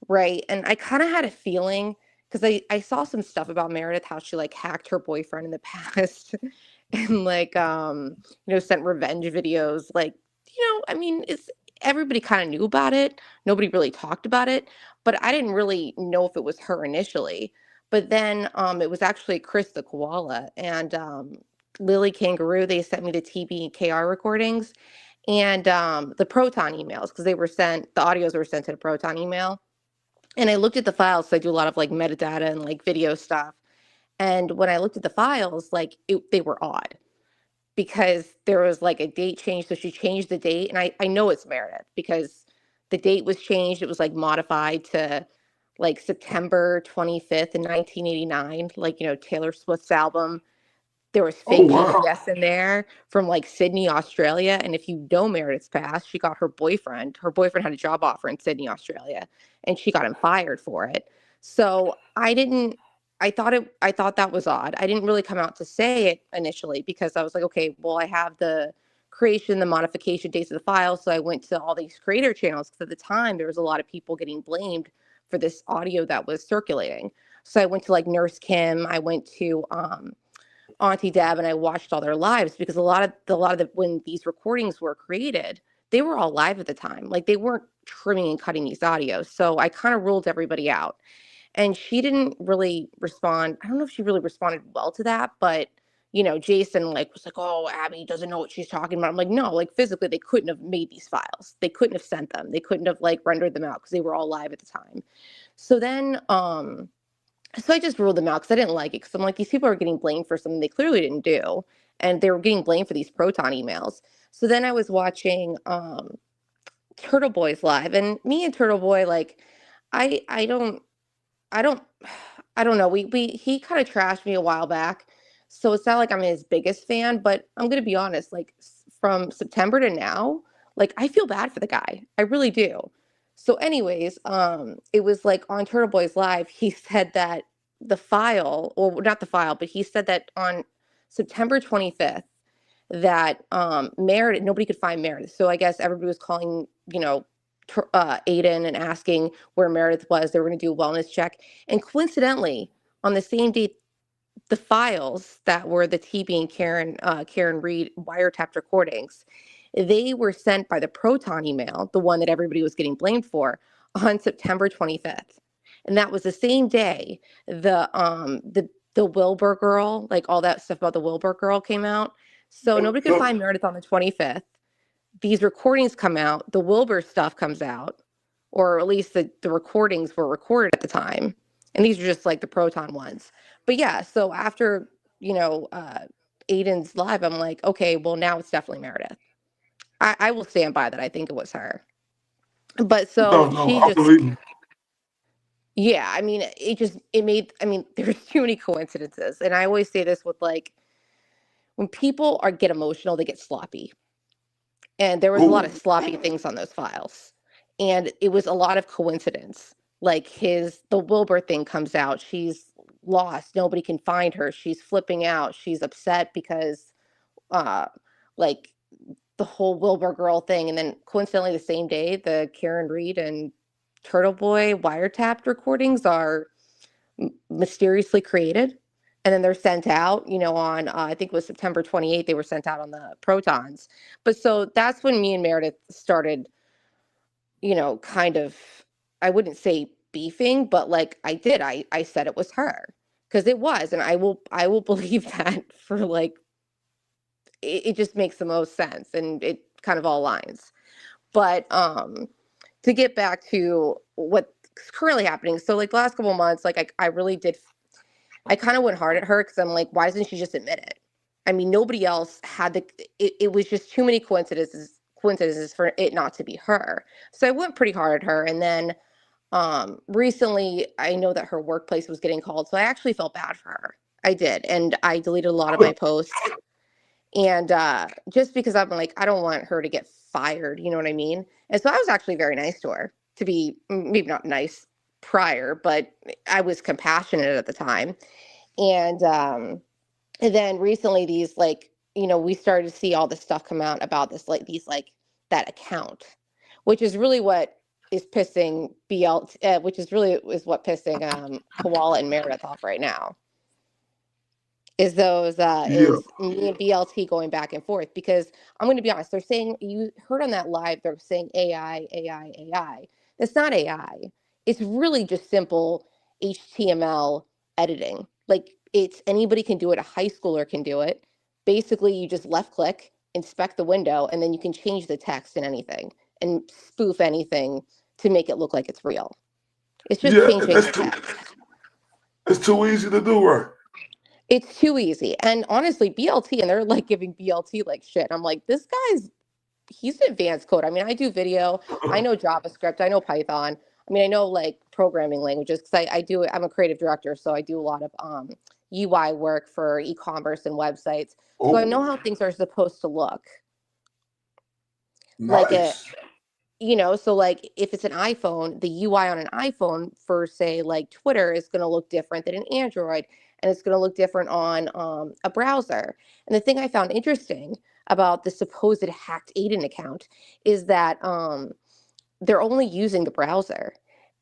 right? And I kind of had a feeling because I saw some stuff about Meredith, how she like hacked her boyfriend in the past and like sent revenge videos. Like, I mean, it's everybody kind of knew about it. Nobody really talked about it, but I didn't really know if it was her initially. But then it was actually Chris the koala and Lily Kangaroo. They sent me the TB and KR recordings and the Proton emails because the audios were sent to the Proton email. And I looked at the files. So I do a lot of like metadata and like video stuff. And when I looked at the files, like they were odd because there was like a date change. So she changed the date. And I know it's Meredith because the date was changed. It was like modified to like September 25th in 1989, like, Taylor Swift's album. There was Oh, fake wow. GPS in there from like Sydney, Australia. And if you know Meredith's past, she got her boyfriend had a job offer in Sydney, Australia, and she got him fired for it. So I thought that was odd. I didn't really come out to say it initially because I was like, okay, well, I have the creation, the modification dates of the file. So I went to all these creator channels because at the time there was a lot of people getting blamed for this audio that was circulating. So I went to like Nurse Kim, I went to Auntie Deb, and I watched all their lives because a lot of when these recordings were created, they were all live at the time. Like they weren't trimming and cutting these audios. So I kind of ruled everybody out. And she didn't really respond. I don't know if she really responded well to that, but Jason like was like, "Oh, Abby doesn't know what she's talking about." I'm like, "No, like physically they couldn't have made these files. They couldn't have sent them. They couldn't have like rendered them out because they were all live at the time." So then so I just ruled them out because I didn't like it because I'm like, these people are getting blamed for something they clearly didn't do. And they were getting blamed for these Proton emails. So then I was watching Turtle Boy's live, and me and Turtle Boy, like, I don't I don't I don't know. He kind of trashed me a while back. So it's not like I'm his biggest fan, but I'm going to be honest, like from September to now, like I feel bad for the guy. I really do. So anyways, it was like on Turtle Boy's live, he said that the file or not the file, but he said that on September 25th that Meredith, nobody could find Meredith. So I guess everybody was calling, Aiden and asking where Meredith was. They were going to do a wellness check. And coincidentally, on the same date, the files that were the TB and Karen Reed wiretapped recordings, they were sent by the Proton email, the one that everybody was getting blamed for, on September 25th. And that was the same day the Wilbur girl, like all that stuff about the Wilbur girl came out. So nobody could find Meredith on the 25th. These recordings come out, the Wilbur stuff comes out, or at least the recordings were recorded at the time. And these are just like the Proton ones. But yeah, so after Aiden's live, I'm like, okay, well, now it's definitely Meredith. I will stand by that. I think it was her. But so No, she I just, believe you. yeah, I mean, there's too many coincidences. And I always say this with like, when people get emotional, they get sloppy. And there was a lot of Oh, sloppy things on those files. And it was a lot of coincidence. Like the Wilbur thing comes out. She's lost. Nobody can find her. She's flipping out. She's upset because, like, the whole Wilbur girl thing. And then coincidentally, the same day, the Karen Reed and Turtle Boy wiretapped recordings are mysteriously created. And then they're sent out, on, I think it was September 28th, they were sent out on the Protons. But so that's when me and Meredith started, kind of, I wouldn't say beefing, but like I said it was her because it was. And I will believe that for like, it just makes the most sense and it kind of all lines. But to get back to what's currently happening. So like the last couple of months, like I really did, I kind of went hard at her because I'm like, why doesn't she just admit it? I mean, nobody else had it was just too many coincidences for it not to be her. So I went pretty hard at her. And then recently I know that her workplace was getting called. So I actually felt bad for her. I did. And I deleted a lot of my posts. And just because I'm like, I don't want her to get fired, you know what I mean? And so I was actually very nice to her, to be maybe not nice prior, but I was compassionate at the time. And then recently these like, we started to see all this stuff come out about this, like that account, which is really what is pissing which is really is what pissing Koala and Meredith off right now. Is those yeah. is me and BLT going back and forth because I'm going to be honest. They're saying, you heard on that live, they're saying AI, AI, AI. That's not AI. It's really just simple HTML editing. Like anybody can do it. A high schooler can do it. Basically, you just left click, inspect the window, and then you can change the text in anything and spoof anything to make it look like it's real. It's just Yeah, changing the text. it's too easy to do, right? It's too easy. And honestly, BLT, and they're like giving BLT like shit. I'm like, he's advanced code. I mean, I do video, I know JavaScript, I know Python. I mean, I know like programming languages because I'm a creative director, so I do a lot of UI work for e-commerce and websites. So I know Oh, how things are supposed to look. Like nice. so like if it's an iPhone, the UI on an iPhone for say like Twitter is going to look different than an Android, and it's going to look different on a browser. And the thing I found interesting about the supposed hacked Aiden account is that they're only using the browser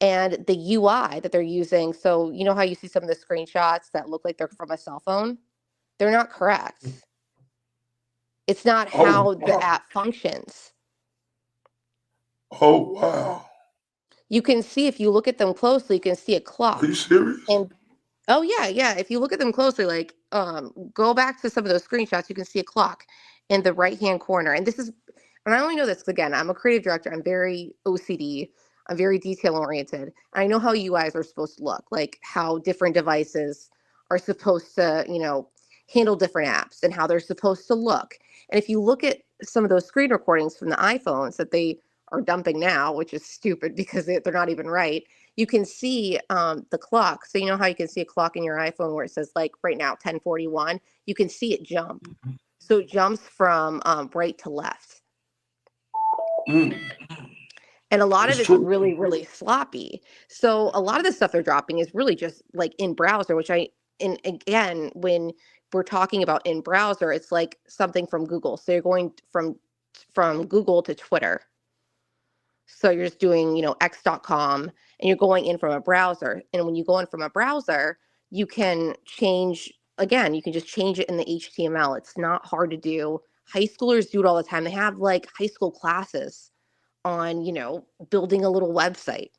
and the UI that they're using. So you know how you see some of the screenshots that look like they're from a cell phone? They're not correct. It's not Oh, how the app functions. oh, wow. You can see, if you look at them closely, you can see a Are you clock. serious? And oh yeah. If you look at them closely, like go back to some of those screenshots, you can see a clock in the right-hand corner. And I only know this 'cause, again, I'm a creative director. I'm very OCD. I'm very detail oriented. I know how UIs are supposed to look, like how different devices are supposed to, handle different apps and how they're supposed to look. And if you look at some of those screen recordings from the iPhones that they are dumping now, which is stupid because they're not even right, you can see the clock. So you know how you can see a clock in your iPhone where it says like right now 10:41. You can see it jump. So it jumps from right to left. Mm, And a lot of it's it's true. really, really sloppy. So a lot of the stuff they're dropping is really just like in browser, and again, when we're talking about in browser, it's like something from Google. So you're going from Google to Twitter. So you're just doing, x.com, and you're going in from a browser. And when you go in from a browser, you can you can just change it in the HTML. It's not hard to do. High schoolers do it all the time. They have like high school classes on, building a little website.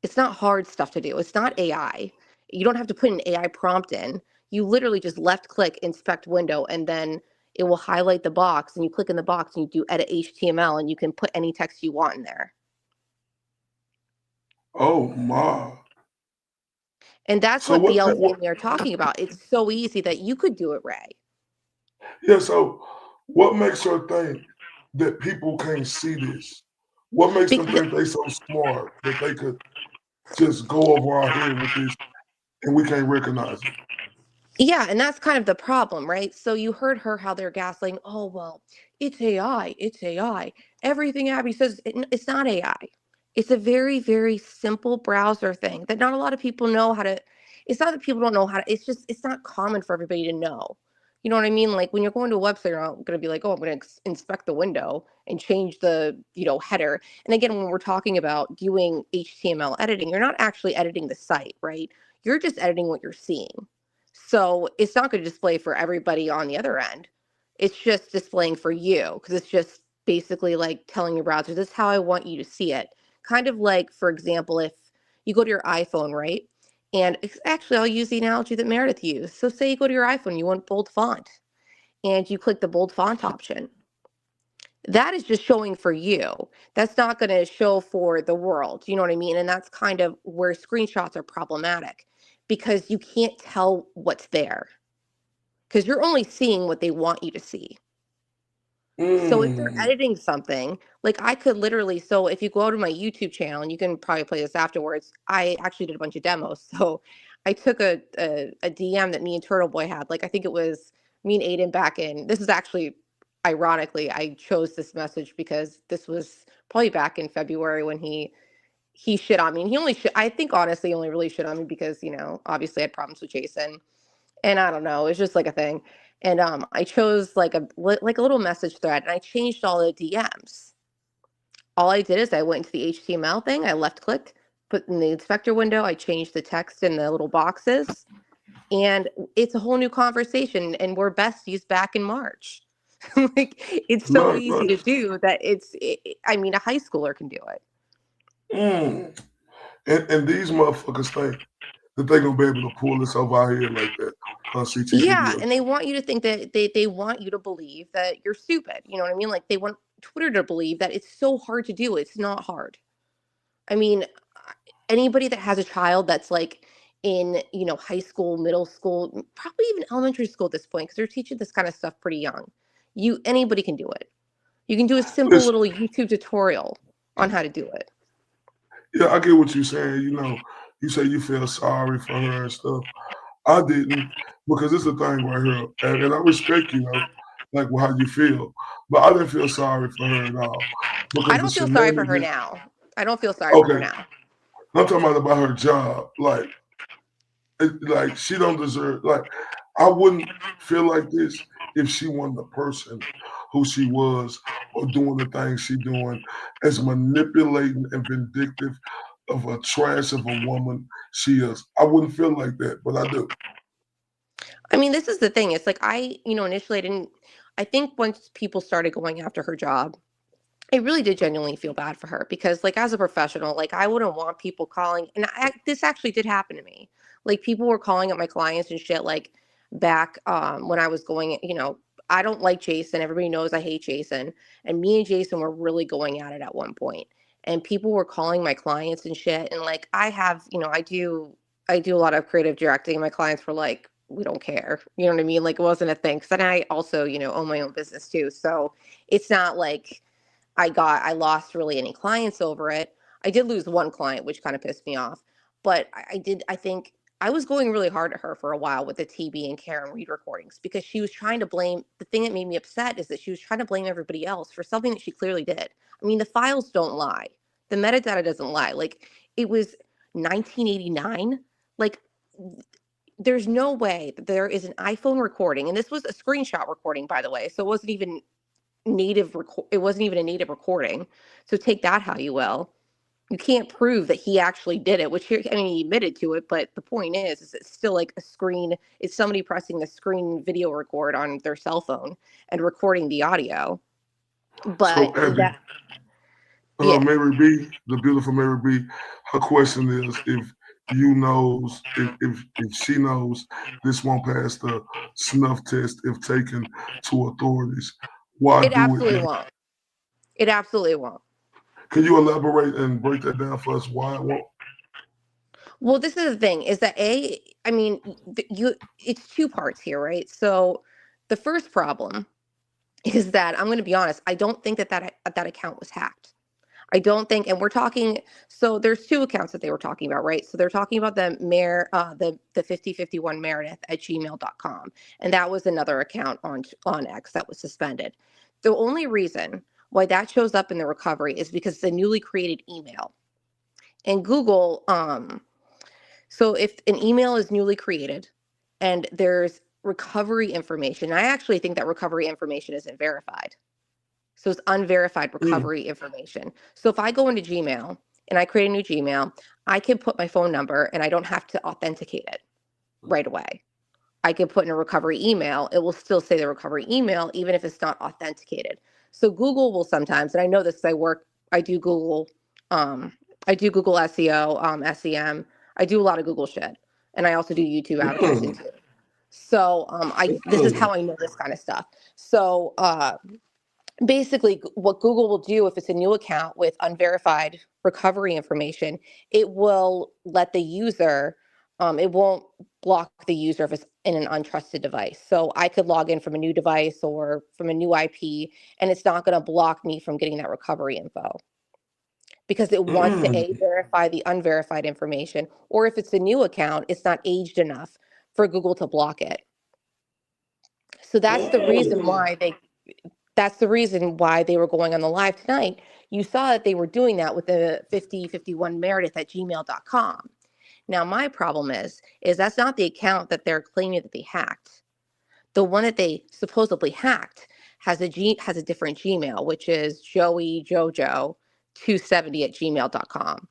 It's not hard stuff to do. It's not AI. You don't have to put an AI prompt in. You literally just left click, inspect window, and then it will highlight the box, and you click in the box and you do edit HTML, and you can put any text you want in there. Oh, my. And that's So what the what? LZ and me are talking about. It's so easy that you could do it, Ray. Yeah. So what makes her think that people can't see this? What makes them think they so smart that they could just go over our head with this and we can't recognize it? Yeah, and that's kind of the problem, right? So you heard her how they're gaslighting, oh, well, it's AI, it's AI. Everything Abby says, it's not AI. It's a very, very simple browser thing that not a lot of people know how to. It's not that people don't know how to, it's just, it's not common for everybody to know. You know what I mean? Like when you're going to a website, you're not going to be like, oh, I'm going to inspect the window and change the, header. And again, when we're talking about doing HTML editing, you're not actually editing the site, right? You're just editing what you're seeing. So it's not going to display for everybody on the other end. It's just displaying for you because it's just basically like telling your browser, this is how I want you to see it. Kind of like, for example, if you go to your iPhone, right? And actually, I'll use the analogy that Meredith used. So say you go to your iPhone, you want bold font, and you click the bold font option. That is just showing for you. That's not going to show for the world. You know what I mean? And that's kind of where screenshots are problematic because you can't tell what's there because you're only seeing what they want you to see. So if they're editing something, like I could literally, so if you go to my YouTube channel, and you can probably play this afterwards, I actually did a bunch of demos. So I took a DM that me and Turtle Boy had, like I think it was me and Aiden back in, this is actually, ironically, I chose this message because this was probably back in February when he shit on me. And he only I think honestly only really shit on me because, obviously I had problems with Jason. And I don't know, it's just like a thing. And I chose like a little message thread and I changed all the DMs. All I did is I went into the HTML thing, I left clicked, put in the inspector window, I changed the text in the little boxes, and it's a whole new conversation. And we're besties back in March. Like it's so easy to do that I mean, a high schooler can do it. And these motherfuckers think that they're gonna be able to pull this over our head like that on CT Yeah, video. and they want you to think that they want you to believe that you're stupid. You know what I mean? Like they want Twitter to believe that it's so hard to do. It's not hard. I mean, anybody that has a child that's like in, high school, middle school, probably even elementary school at this point, because they're teaching this kind of stuff pretty young. Anybody can do it. You can do a simple little YouTube tutorial on how to do it. Yeah, I get what you're saying. You say you feel sorry for her and stuff. I didn't, because it's the thing right here, and I respect like how you feel, but I didn't feel sorry for her at all. Because I don't feel sorry for her now. I don't feel sorry for her now. I'm talking about her job. Like she don't deserve. Like I wouldn't feel like this if she wasn't the person who she was or doing the things she doing, as manipulating and vindictive of a trash of a woman she is. I wouldn't feel like that, but I do. I mean, this is the thing. It's like initially I think once people started going after her job, I really did genuinely feel bad for her because like as a professional, like I wouldn't want people calling, and this actually did happen to me. Like people were calling up my clients and shit like back when I was going, I don't like Jason. Everybody knows I hate Jason. And me and Jason were really going at it at one point. And people were calling my clients and shit. And like I have, I do a lot of creative directing. And my clients were like, we don't care. You know what I mean? Like it wasn't a thing. Cause then I also, own my own business too. So it's not like I lost really any clients over it. I did lose one client, which kind of pissed me off. But I think I was going really hard at her for a while with the TB and Karen Reed recordings because she was trying to blame, the thing that made me upset is that she was trying to blame everybody else for something that she clearly did. I mean, the files don't lie. The metadata doesn't lie. Like it was 1989. Like there's no way that there is an iPhone recording. And this was a screenshot recording, by the way. So it wasn't even it wasn't even a native recording. So take that how you will. You can't prove that he actually did it, which he admitted to it, but the point is it's still like a screen. It's somebody pressing the screen video record on their cell phone and recording the audio. But so, Abby, Mary B, the beautiful Mary B, her question is if you knows, if she knows this won't pass the snuff test if taken to authorities, why it do absolutely it? Won't. It absolutely won't. Can you elaborate and break that down for us why it won't? Well, this is the thing is that it's two parts here, right? So the first problem is that I'm going to be honest, I don't think that account was hacked. I don't think, and we're talking, so there's two accounts that they were talking about, right? So they're talking about the 5051 Meredith at gmail.com. And that was another account on X that was suspended. The only reason why that shows up in the recovery is because it's a newly created email. And Google, so if an email is newly created and there's recovery information, I actually think that recovery information isn't verified. So it's unverified recovery information. So if I go into Gmail and I create a new Gmail, I can put my phone number and I don't have to authenticate it right away. I can put in a recovery email. It will still say the recovery email, even if it's not authenticated. So Google will sometimes, and I know this because I do Google SEO, SEM. I do a lot of Google shit. And I also do YouTube advertising too. So this is how I know this kind of stuff. So basically what Google will do if it's a new account with unverified recovery information, it will let the user, it won't block the user if it's in an untrusted device. So I could log in from a new device or from a new IP, and it's not going to block me from getting that recovery info because it wants to verify the unverified information. Or if it's a new account, it's not aged enough for Google to block it. So that's the reason why they were going on the live tonight. You saw that they were doing that with the 5051 Meredith at gmail.com. Now, my problem is that's not the account that they're claiming that they hacked. The one that they supposedly hacked has a different Gmail, which is joeyjojo270 at gmail.com.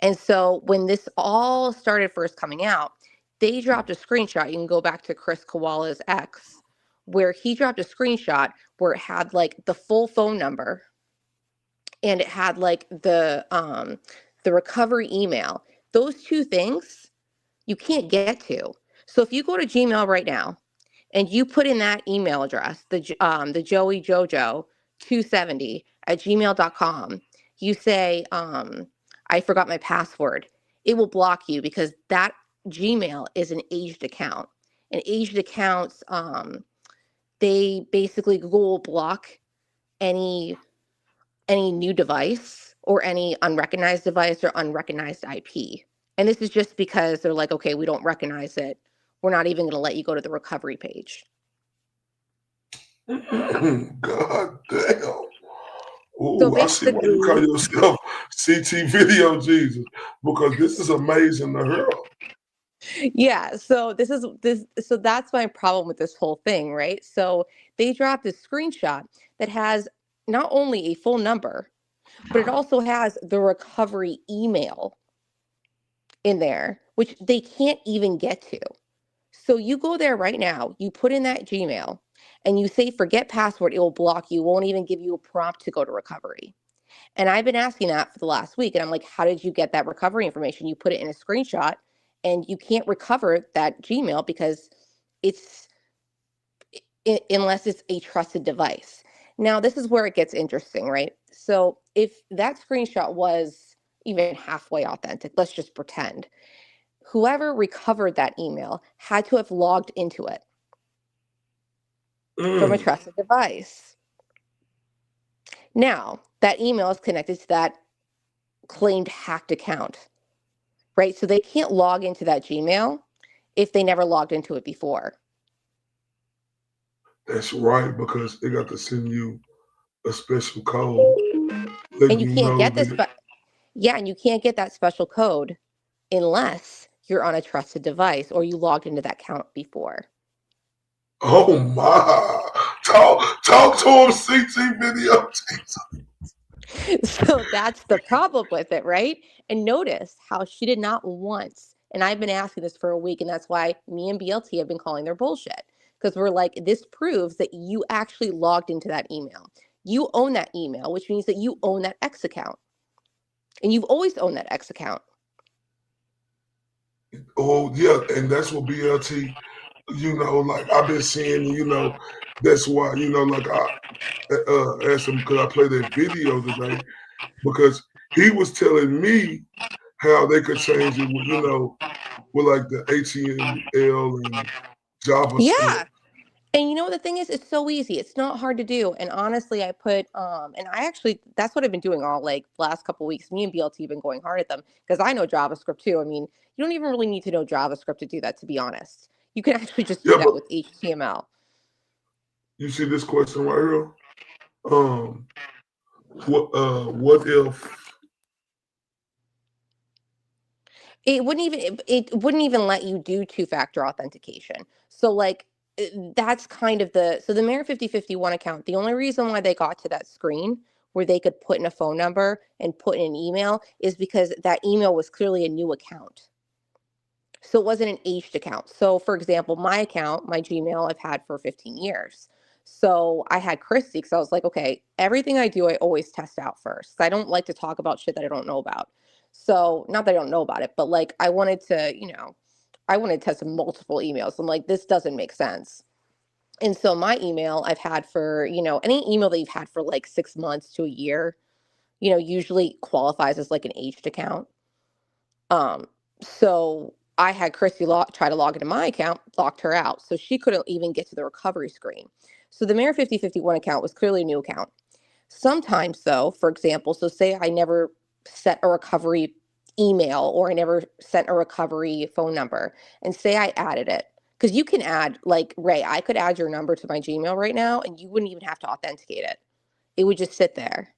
And so when this all started first coming out, they dropped a screenshot. You can go back to Chris Koala's X, where he dropped a screenshot where it had like the full phone number and it had like the recovery email. Those two things you can't get to. So if you go to Gmail right now and you put in that email address, the joeyjojo270 at gmail.com, you say, I forgot my password. It will block you because that Gmail is an aged account. And aged accounts, they basically Google will block any new device or any unrecognized device or unrecognized IP. And this is just because they're like, okay, we don't recognize it. We're not even going to let you go to the recovery page. God damn. Ooh, So I see why you call yourself CT Video Jesus, because this is amazing to hear. Yeah, so so that's my problem with this whole thing, right? So they dropped this screenshot that has not only a full number, but it also has the recovery email in there, which they can't even get to. So you go there right now, you put in that Gmail, and you say forget password, it will block you, won't even give you a prompt to go to recovery. And I've been asking that for the last week, and I'm like, how did you get that recovery information? You put it in a screenshot, and you can't recover that Gmail because it's unless it's a trusted device. Now, this is where it gets interesting, right? So if that screenshot was even halfway authentic, let's just pretend, whoever recovered that email had to have logged into it from a trusted device. Now, that email is connected to that claimed hacked account, right? So they can't log into that Gmail if they never logged into it before. That's right, because they got to send you a special code. And you can't get this, and you can't get that special code unless you're on a trusted device or you logged into that account before. Oh my! Talk to him, CT Video. So that's the problem with it, right? And notice how she did not once, and I've been asking this for a week, and that's why me and BLT have been calling their bullshit, because we're like, this proves that you actually logged into that email. You own that email, which means that you own that X account. And you've always owned that X account. Oh, yeah, and that's what BLT, like I've been seeing, that's why, like I asked him, could I play that video today? Because he was telling me how they could change it with, with like the HTML and JavaScript. Yeah. And you know what the thing is? It's so easy. It's not hard to do. And honestly, I put and I actually that's what I've been doing all like last couple of weeks. Me and BLT have been going hard at them because I know JavaScript too. I mean, you don't even really need to know JavaScript to do that, to be honest. You can actually just do that with HTML. You see this question right here? What if it wouldn't even let you do two-factor authentication. So like that's kind of the Mayor 5051 account. The only reason why they got to that screen where they could put in a phone number and put in an email is because that email was clearly a new account. So it wasn't an aged account. So for example, my account, my Gmail, I've had for 15 years. So I had Christy because I was like, okay, everything I do, I always test out first. I don't like to talk about shit that I don't know about. So not that I don't know about it, but like I wanted to, I wanted to test multiple emails. I'm like, this doesn't make sense. And so my email I've had for, any email that you've had for like 6 months to a year, usually qualifies as like an aged account. So I had Christy try to log into my account, locked her out. So she couldn't even get to the recovery screen. So the Mayor 5051 account was clearly a new account. Sometimes though, for example, so say I never set a recovery email or I never sent a recovery phone number and say I added it. Because you can add, like Ray, I could add your number to my Gmail right now and you wouldn't even have to authenticate it. It would just sit there.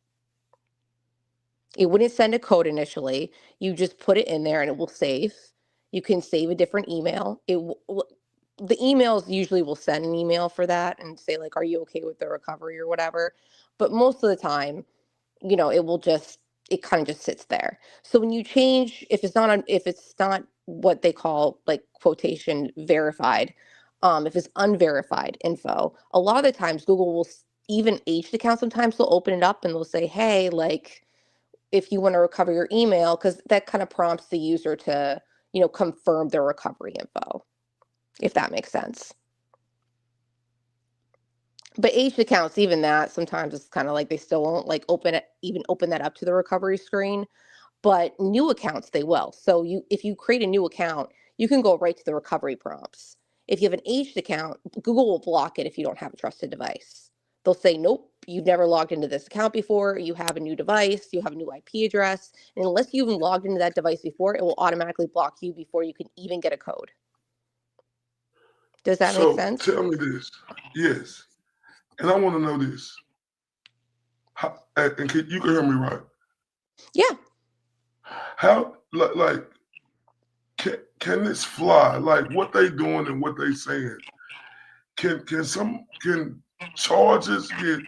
It wouldn't send a code initially. You just put it in there and it will save. You can save a different email. The emails usually will send an email for that and say like, are you okay with the recovery or whatever? But most of the time, it kind of just sits there. So when you change, if it's not what they call like quotation verified, if it's unverified info, a lot of the times Google will, even aged accounts, sometimes they'll open it up and they'll say, hey, like, if you want to recover your email, because that kind of prompts the user to, confirm their recovery info, if that makes sense. But aged accounts, even that, sometimes it's kind of like they still won't like open that up to the recovery screen. But new accounts, they will. So if you create a new account, you can go right to the recovery prompts. If you have an aged account, Google will block it if you don't have a trusted device. They'll say, nope, you've never logged into this account before, you have a new device, you have a new IP address, and unless you've logged into that device before, it will automatically block you before you can even get a code. Does that make sense? So tell me this. Yes. And I want to know this. And you can hear me right? Yeah. How, like, can this fly? Like, what they doing and what they saying? Can charges get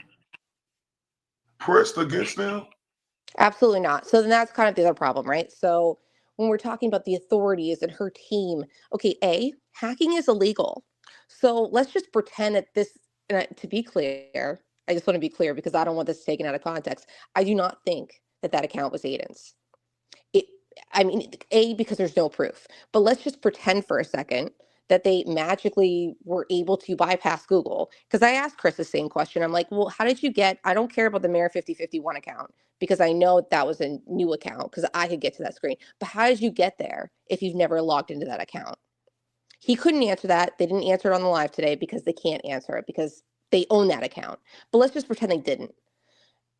pressed against them? Absolutely not. So then that's kind of the other problem, right? So when we're talking about the authorities and her team, okay, hacking is illegal. So let's just pretend that this, to be clear, I just want to be clear because I don't want this taken out of context. I do not think that account was Aiden's. Because there's no proof. But let's just pretend for a second that they magically were able to bypass Google. Because I asked Chris the same question. I'm like, well, how did you get, I don't care about the Mayor 5051 account because I know that was a new account because I could get to that screen. But how did you get there if you've never logged into that account? He couldn't answer that. They didn't answer it on the live today because they can't answer it because they own that account. But let's just pretend they didn't.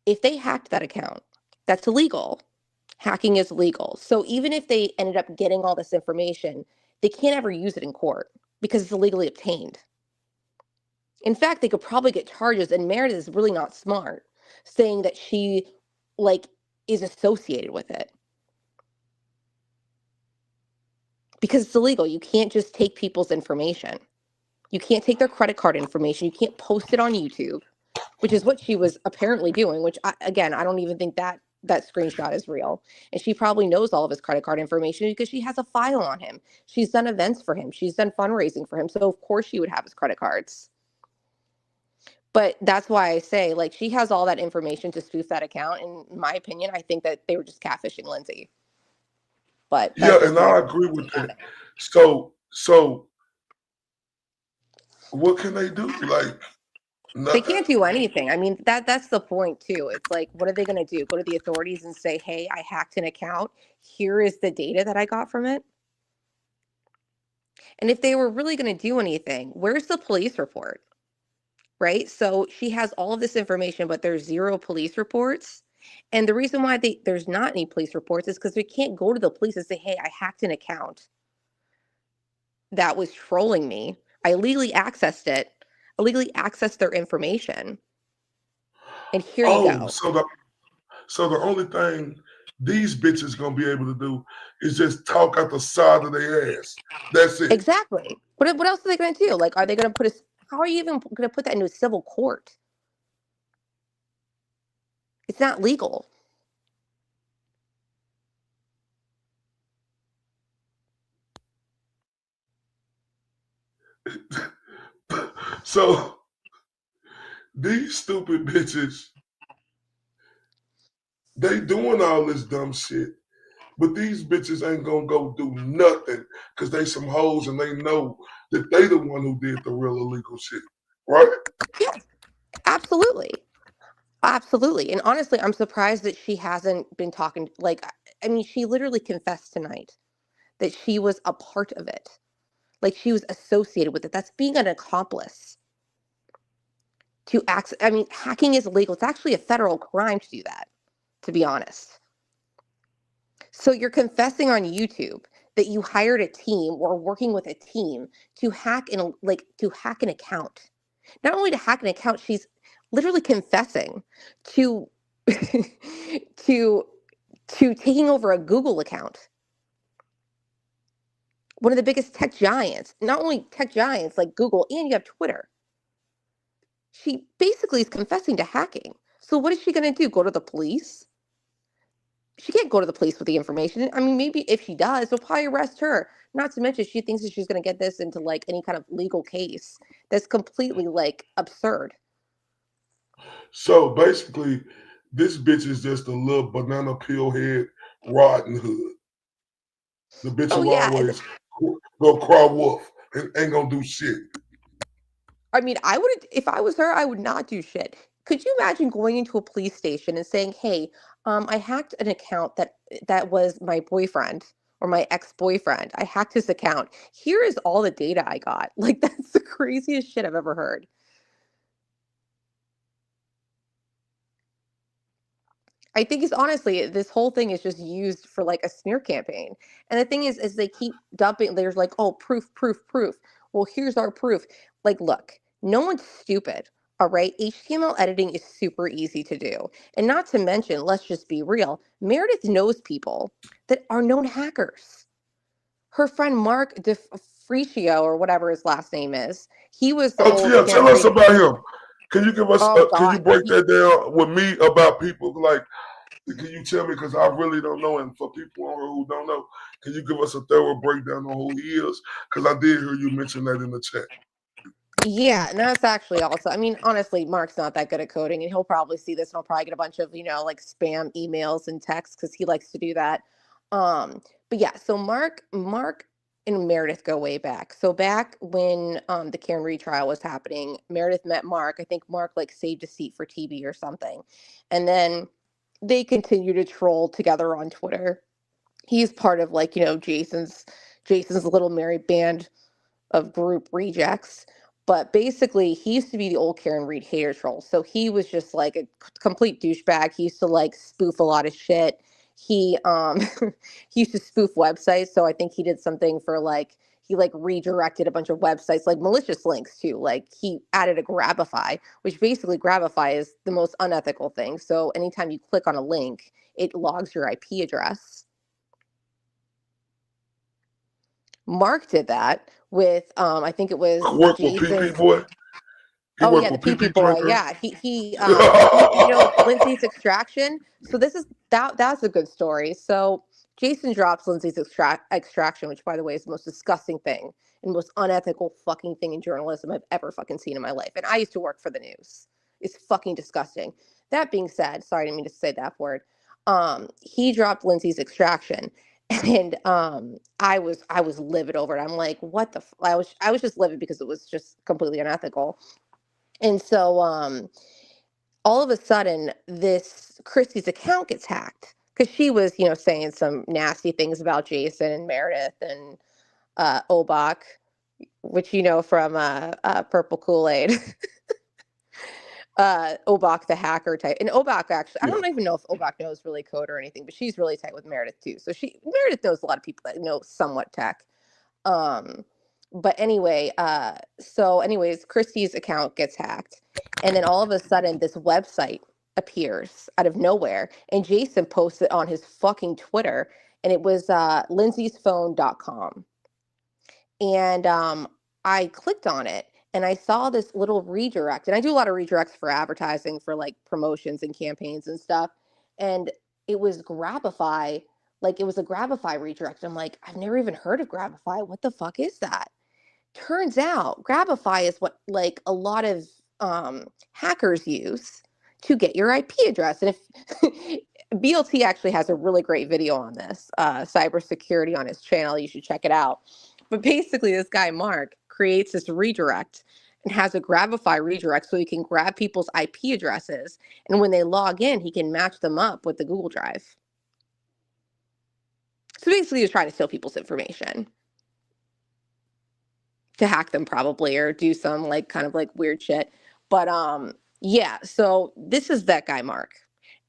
If they hacked that account, that's illegal. Hacking is legal. So even if they ended up getting all this information, they can't ever use it in court because it's illegally obtained. In fact, they could probably get charges, and Meredith is really not smart, saying that she is associated with it. Because it's illegal. You can't just take people's information. You can't take their credit card information. You can't post it on YouTube, which is what she was apparently doing, which I don't even think that screenshot is real. And she probably knows all of his credit card information because she has a file on him. She's done events for him. She's done fundraising for him. So of course she would have his credit cards. But that's why I say, like, she has all that information to spoof that account. And in my opinion, I think that they were just catfishing Lindsay. But yeah, and I agree with that. So what can they do? Like, They can't do anything. I mean, that's the point too. It's like, what are they going to do? Go to the authorities and say, hey, I hacked an account. Here is the data that I got from it. And if they were really going to do anything, where's the police report? Right? So she has all of this information, but there's 0 police reports. And the reason why there's not any police reports is because they can't go to the police and say, hey, I hacked an account that was trolling me. I illegally accessed it, illegally accessed their information. And here you go. So the only thing these bitches gonna be able to do is just talk out the side of their ass. That's it. Exactly. What else are they going to do? Like, are they going to put how are you even going to put that into a civil court? It's not legal. So these stupid bitches, they doing all this dumb shit, but these bitches ain't gonna go do nothing because they some hoes and they know that they the one who did the real illegal shit, right? Yeah, absolutely. Absolutely. And honestly, I'm surprised that she hasn't been talking. Like, I mean, she literally confessed tonight that she was a part of it. Like, she was associated with it. That's being an accomplice. I mean, hacking is illegal. It's actually a federal crime to do that, to be honest. So you're confessing on YouTube that you hired a team or working with a team to hack an account. Not only to hack an account, she's literally confessing to to taking over a Google account. One of the biggest tech giants, not only tech giants like Google, and you have Twitter. She basically is confessing to hacking. So what is she going to do? Go to the police? She can't go to the police with the information. I mean, maybe if she does, they'll probably arrest her. Not to mention, she thinks that she's going to get this into like any kind of legal case. That's completely like absurd. So basically, this bitch is just a little banana peel head Robin Hood. The bitch will always go cry wolf and ain't gonna do shit. I mean, I wouldn't, if I was her, I would not do shit. Could you imagine going into a police station and saying, hey, I hacked an account that was my boyfriend or my ex-boyfriend. I hacked his account. Here is all the data I got. Like, that's the craziest shit I've ever heard. I think it's honestly, this whole thing is just used for like a smear campaign. And the thing is they keep dumping, there's like, oh, proof. Well, here's our proof. Like, look, no one's stupid. All right. HTML editing is super easy to do. And not to mention, let's just be real, Meredith knows people that are known hackers. Her friend Mark DeFricio, or whatever his last name is, he was the old tell us about him. Can you give us? Can you break that down with me about people? Like, can you tell me? Because I really don't know, and for people on here who don't know, can you give us a thorough breakdown on who he is? Because I did hear you mention that in the chat. Yeah, and that's actually also, I mean, honestly, Mark's not that good at coding, and he'll probably see this and he'll probably get a bunch of, like spam emails and texts because he likes to do that. But yeah, so Mark and Meredith go way back. So back when the Karen Reed trial was happening, Meredith met Mark. I think Mark like saved a seat for TV or something. And then they continue to troll together on Twitter. He's part of like, Jason's little merry band of group rejects. But basically, he used to be the old Karen Reed hater troll. So he was just like a complete douchebag. He used to like spoof a lot of shit. He he used to spoof websites. So I think he did something for like, he like redirected a bunch of websites, like malicious links too. Like he added a Grabify, which basically Grabify is the most unethical thing. So anytime you click on a link, it logs your IP address. Mark did that with I think it was PP boy. Oh yeah, the PP boy. Yeah, he Lindsay's extraction. So that's a good story. So Jason drops Lindsay's extraction, which by the way is the most disgusting thing and most unethical fucking thing in journalism I've ever fucking seen in my life. And I used to work for the news. It's fucking disgusting. That being said, sorry, I didn't mean to say that word. He dropped Lindsay's extraction. And I was livid over it. I'm like, what the I was just livid because it was just completely unethical. And so all of a sudden, this Christy's account gets hacked because she was, saying some nasty things about Jason and Meredith and Obach, which you know from Purple Kool-Aid. Obach the hacker type. And Obach actually, I don't even know if Obach knows really code or anything, but she's really tight with Meredith too. So Meredith knows a lot of people that know somewhat tech. But anyway, Christy's account gets hacked, and then all of a sudden this website appears out of nowhere, and Jason posts it on his fucking Twitter, and it was lindsay'sphone.com. And I clicked on it, and I saw this little redirect, and I do a lot of redirects for advertising for like promotions and campaigns and stuff, and it was Grabify. Like, it was a Grabify redirect. I'm like, I've never even heard of Grabify. What the fuck is that? Turns out Grabify is what like a lot of hackers use to get your IP address. And if BLT actually has a really great video on this, cybersecurity on his channel, you should check it out. But basically, this guy Mark creates this redirect and has a Grabify redirect so he can grab people's IP addresses, and when they log in, he can match them up with the Google Drive. So basically, he's trying to steal people's information to hack them, probably, or do some like kind of like weird shit. But yeah. So this is that guy Mark.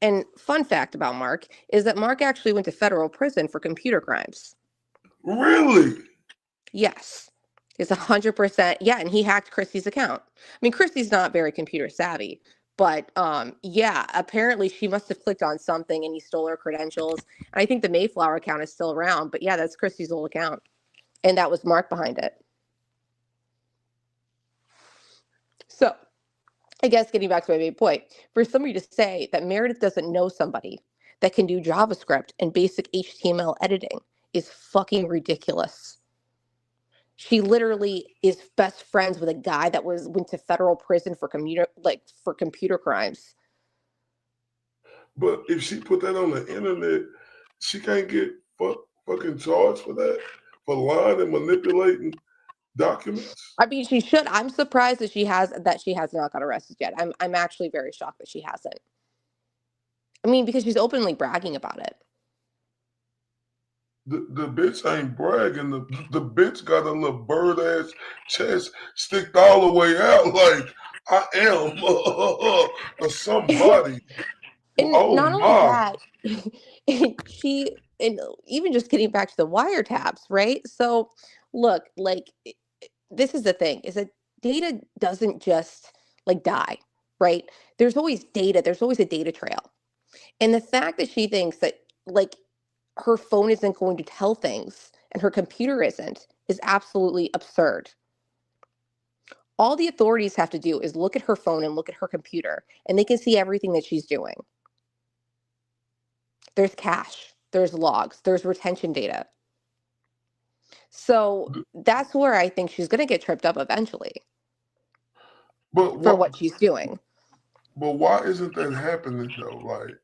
And fun fact about Mark is that Mark actually went to federal prison for computer crimes. Really? Yes. It's 100%. Yeah, and he hacked Christy's account. I mean, Christy's not very computer savvy, but yeah, apparently she must have clicked on something and he stole her credentials. And I think the Mayflower account is still around, but yeah, that's Christy's old account. And that was Mark behind it. So, I guess getting back to my main point, for somebody to say that Meredith doesn't know somebody that can do JavaScript and basic HTML editing is fucking ridiculous. She literally is best friends with a guy that went to federal prison for computer crimes. But if she put that on the internet, she can't get fucking charged for that, for lying and manipulating documents. I mean, she should. I'm surprised that she has not got arrested yet. I'm actually very shocked that she hasn't. I mean, because she's openly bragging about it. The bitch ain't bragging. The bitch got a little bird ass chest sticked all the way out like I am somebody. And not only that, and even just getting back to the wiretaps, right? So look, like, this is the thing, is that data doesn't just like die, right? There's always data. There's always a data trail. And the fact that she thinks that like her phone isn't going to tell things and her computer isn't is absolutely absurd. All the authorities have to do is look at her phone and look at her computer, and they can see everything that she's doing. There's cache, there's logs, there's retention data. So that's where I think she's going to get tripped up eventually. For what she's doing. But why isn't that happening though? Like,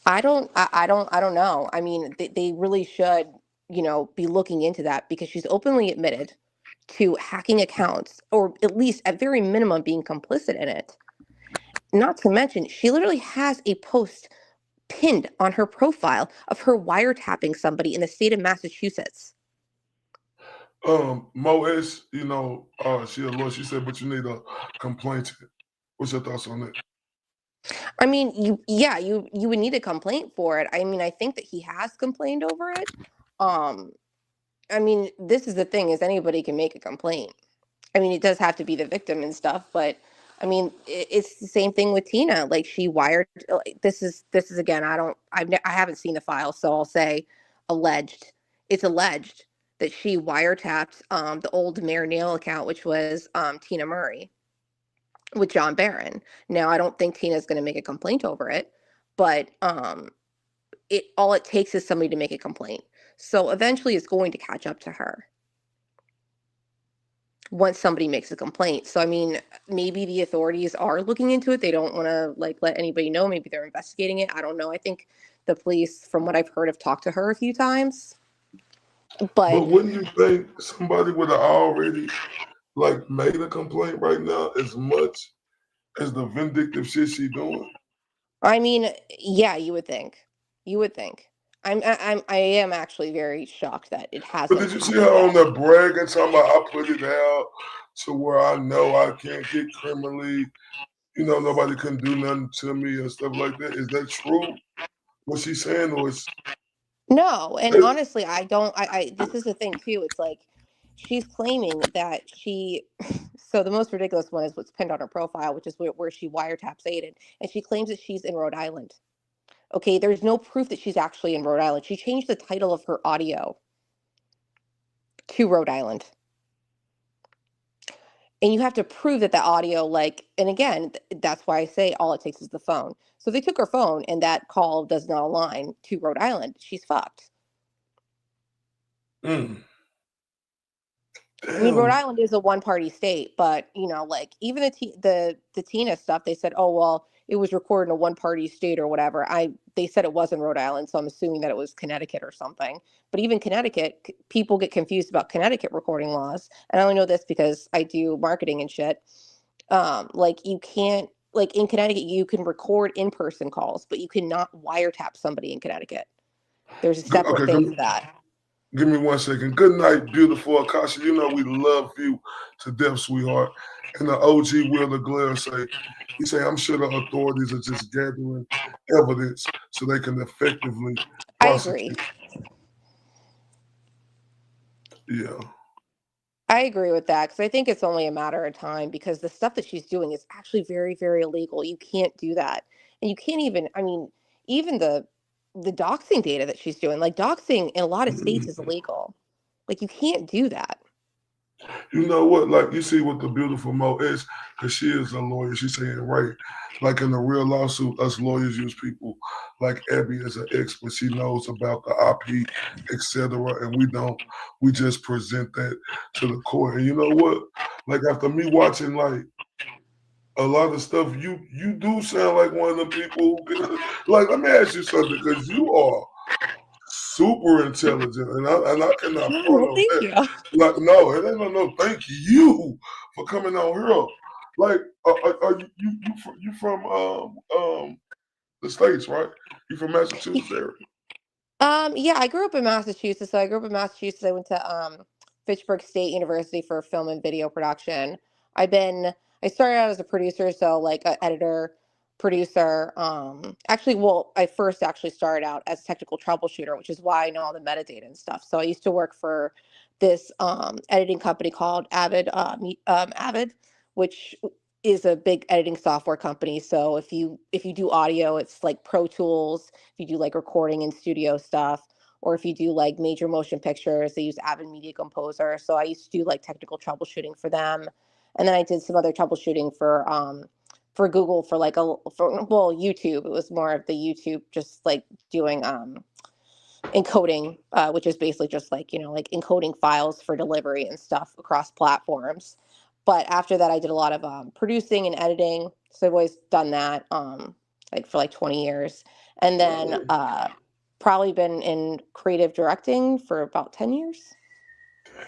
I don't know. I mean, they really should, be looking into that, because she's openly admitted to hacking accounts, or at least at very minimum being complicit in it. Not to mention, she literally has a post pinned on her profile of her wiretapping somebody in the state of Massachusetts. Mo S, she a lawyer. She said, but you need a complaint. What's your thoughts on that? I mean, you would need a complaint for it. I mean, I think that he has complained over it. I mean, this is the thing, is anybody can make a complaint. I mean, it does have to be the victim and stuff, but I mean, it's the same thing with Tina. Like, she wired. This is again. I haven't seen the file, so I'll say alleged. It's alleged that she wiretapped the old Mayor Nail account, which was Tina Murray, with John Barron. Now, I don't think Tina's going to make a complaint over it, but all it takes is somebody to make a complaint. So eventually, it's going to catch up to her once somebody makes a complaint. So, I mean, maybe the authorities are looking into it. They don't want to let anybody know. Maybe they're investigating it. I don't know. I think the police, from what I've heard, have talked to her a few times. But wouldn't you think somebody would have already made a complaint right now, as much as the vindictive shit she doing? I mean, yeah, you would think. You would think. I am actually very shocked that it But hasn't did you see happened her on yet. the bragging talking about I put it out to where I know I can't get criminally, nobody can do nothing to me and stuff like that. Is that true? What she's saying, or is No, and honestly, I don't. This is the thing too. It's like she's claiming that she. So the most ridiculous one is what's pinned on her profile, which is where she wiretaps Aiden, and she claims that she's in Rhode Island. Okay, there's no proof that she's actually in Rhode Island. She changed the title of her audio to Rhode Island. And you have to prove that the audio, and again, that's why I say all it takes is the phone. So they took her phone and that call does not align to Rhode Island. She's fucked. I mean, Rhode Island is a one-party state, but even the Tina stuff, they said, oh well, it was recorded in a one-party state or whatever. They said it wasn't Rhode Island, so I'm assuming that it was Connecticut or something. But even Connecticut, people get confused about Connecticut recording laws, and I only know this because I do marketing and shit. You can't in Connecticut, you can record in-person calls, but you cannot wiretap somebody in Connecticut. There's a separate thing for that. Give me 1 second. Good night, beautiful Akasha. You know we love you to death, sweetheart. And the OG Will of Glare he say, I'm sure the authorities are just gathering evidence so they can effectively prosecute. I agree. Yeah. I agree with that because I think it's only a matter of time because the stuff that she's doing is actually very, very illegal. You can't do that. And you can't even, even the doxing data that she's doing, doxing in a lot of states is illegal. You can't do that. You know what? You see what the beautiful Mo is, because she is a lawyer. She's saying, right. In the real lawsuit, us lawyers use people like Abby as an expert. She knows about the IP, etc. And we don't. We just present that to the court. And you know what? After me watching a lot of stuff, you do sound like one of the people who let me ask you something, because you are super intelligent, and I cannot front on thank that. you. No, it ain't no thank you for coming on here. Are you from the States, right? You from Massachusetts area? Yeah, I grew up in Massachusetts. So I grew up in Massachusetts. I went to Fitchburg State University for film and video production. I started out as a producer, so an editor, producer. I first actually started out as a technical troubleshooter, which is why I know all the metadata and stuff. So I used to work for this editing company called Avid, which is a big editing software company. So if you do audio, it's like Pro Tools. If you do recording and studio stuff, or if you do major motion pictures, they use Avid Media Composer. So I used to do technical troubleshooting for them, and then I did some other troubleshooting for Google for YouTube. It was more of the YouTube, just doing encoding, which is basically just encoding files for delivery and stuff across platforms. But after that, I did a lot of producing and editing. So I've always done that for 20 years. And then probably been in creative directing for about 10 years.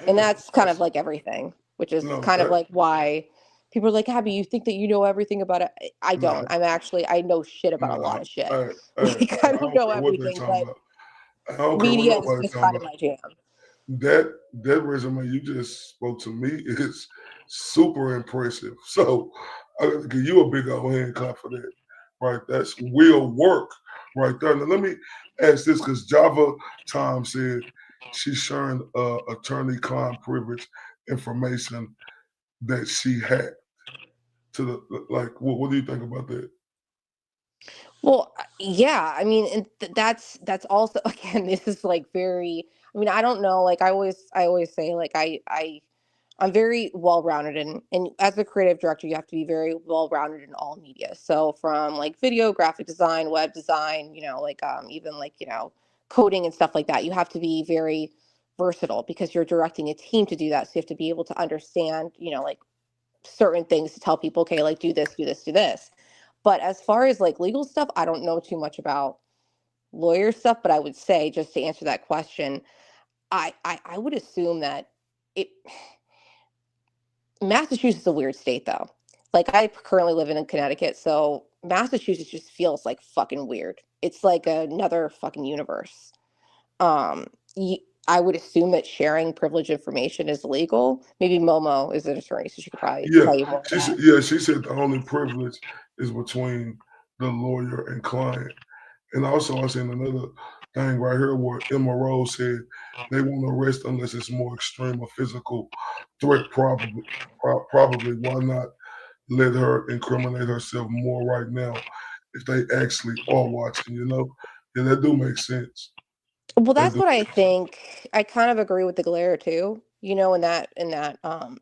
And that's kind of everything, which is why people are like, Abby, you think that you know everything about it? I don't. I know shit about a lot of shit. I don't know everything, but media is just kind of my jam. That resume you just spoke to me is super impressive. So I gotta give you a big old hand clap for that. Right, that's real work right there. Now let me ask this, because Java Tom said she's sharing attorney-client privilege information that she had to the what do you think about that? Well, yeah, and that's also, again, this is very, I don't know, I always say, I'm very well-rounded, and as a creative director, you have to be very well-rounded in all media. So from video, graphic design, web design, even coding and stuff like that, you have to be very versatile because you're directing a team to do that. So you have to be able to understand, certain things to tell people, okay, do this, do this, do this. But as far as legal stuff, I don't know too much about lawyer stuff, but I would say, just to answer that question, I would assume that Massachusetts is a weird state, though. Like I currently live in Connecticut, so Massachusetts just feels like fucking weird. It's like another fucking universe. Um, y I would assume that sharing privileged information is illegal. Maybe Momo is an attorney, so she could probably Yeah, tell you more of she said. that. Yeah, she said the only privilege is between the lawyer and client. And also, I seen another thing right here where Emma Rose said they won't arrest unless it's more extreme or physical threat. Probably. Why not let her incriminate herself more right now if they actually are watching? You know, yeah, that do make sense. Well, That that's do. what I think. I kind of agree with the glare too. In that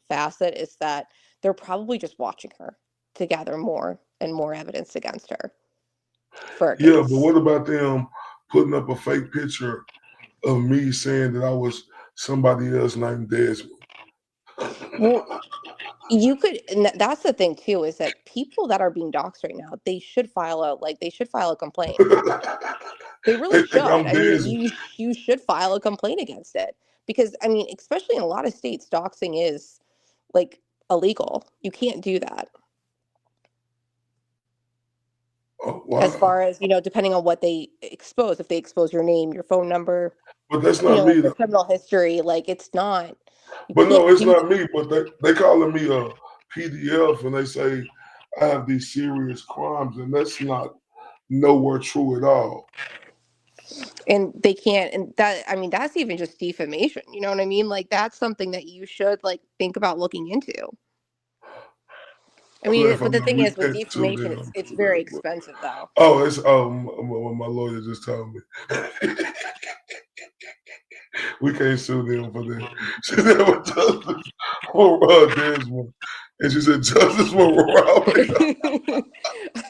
facet is that they're probably just watching her to gather more and more evidence against her for a Yeah, but case. what about them putting up a fake picture of me saying that I was somebody else named Desmond? Well, you could, and that's the thing too, is that people that are being doxxed right now, they should file a complaint. They really They think should. I'm I mean, Desmond. you should file a complaint against it because I mean, especially in a lot of states, doxing is like illegal. You can't do that. Oh, As wow. far as, depending on what they expose, if they expose your name, your phone number, But that's not me. your criminal history, like it's not, you But no, can't it's do not that. me. But they calling me a PDF, and they say I have these serious crimes, and that's not nowhere true at all. And they can't, and that, I mean, that's even just defamation. You know what I mean? Like that's something that you should like think about looking into. I mean, Left, I but the mean, thing we is with can't sue defamation, them it's for very that. But expensive though. oh, it's my lawyer just told me we can't sue them for that. She said, "Well, justice for Desmond," and she said, "Justice for Robert."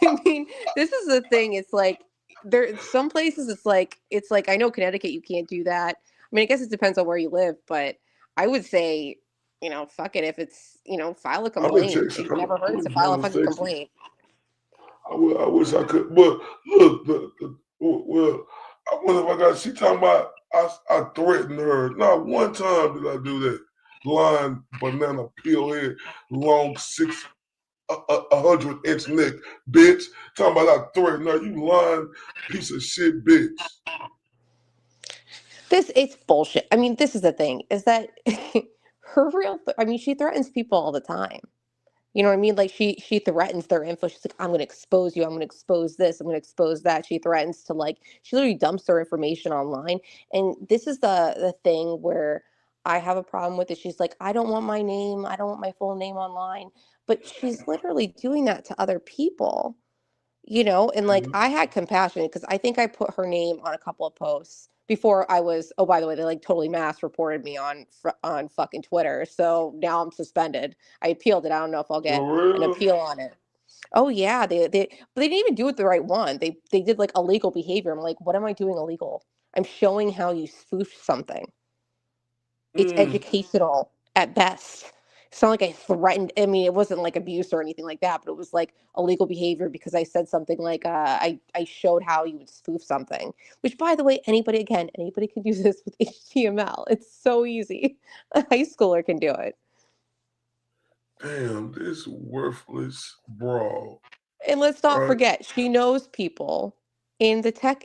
I mean, this is the thing. It's like some places it's like I know Connecticut you can't do that. I mean, I guess it depends on where you live, but I would say, fuck it if it's, file a I'm in complaint. Texas. It I'm, never I'm hurts to in file a Dallas, fucking Texas. complaint. I wish I could, but look, well, I wonder if I got. She talking about I threatened her. Not one time did I do that. Blind banana peel head, long 100-inch neck, bitch. Talking about I threatened her. You lying piece of shit, bitch. It's bullshit. I mean, this is the thing is that I mean, she threatens people all the time. You know what I mean? Like she threatens their info. She's like, I'm gonna expose you. I'm gonna expose this. I'm gonna expose that. She threatens to like she literally dumps their information online. And this is the thing where I have a problem with it. She's like, I don't want my name. I don't want my full name online. But she's literally doing that to other people. And like Mhm. I had compassion because I think I put her name on a couple of posts before I was, oh, by the way, they like totally mass reported me on fucking Twitter, so now I'm suspended. I appealed it. I don't know if I'll get For an real? appeal on it. Oh yeah, but they didn't even do it the right one. They did like illegal behavior. I'm like, what am I doing illegal? I'm showing how you spoof something. It's Mm. educational at best. It's not like I threatened. I mean, it wasn't like abuse or anything like that, but it was like illegal behavior because I said something like, I showed how you would spoof something. Which, by the way, anybody can do this with HTML. It's so easy. A high schooler can do it. Damn, this worthless broad. And let's not Right? forget, she knows people in the tech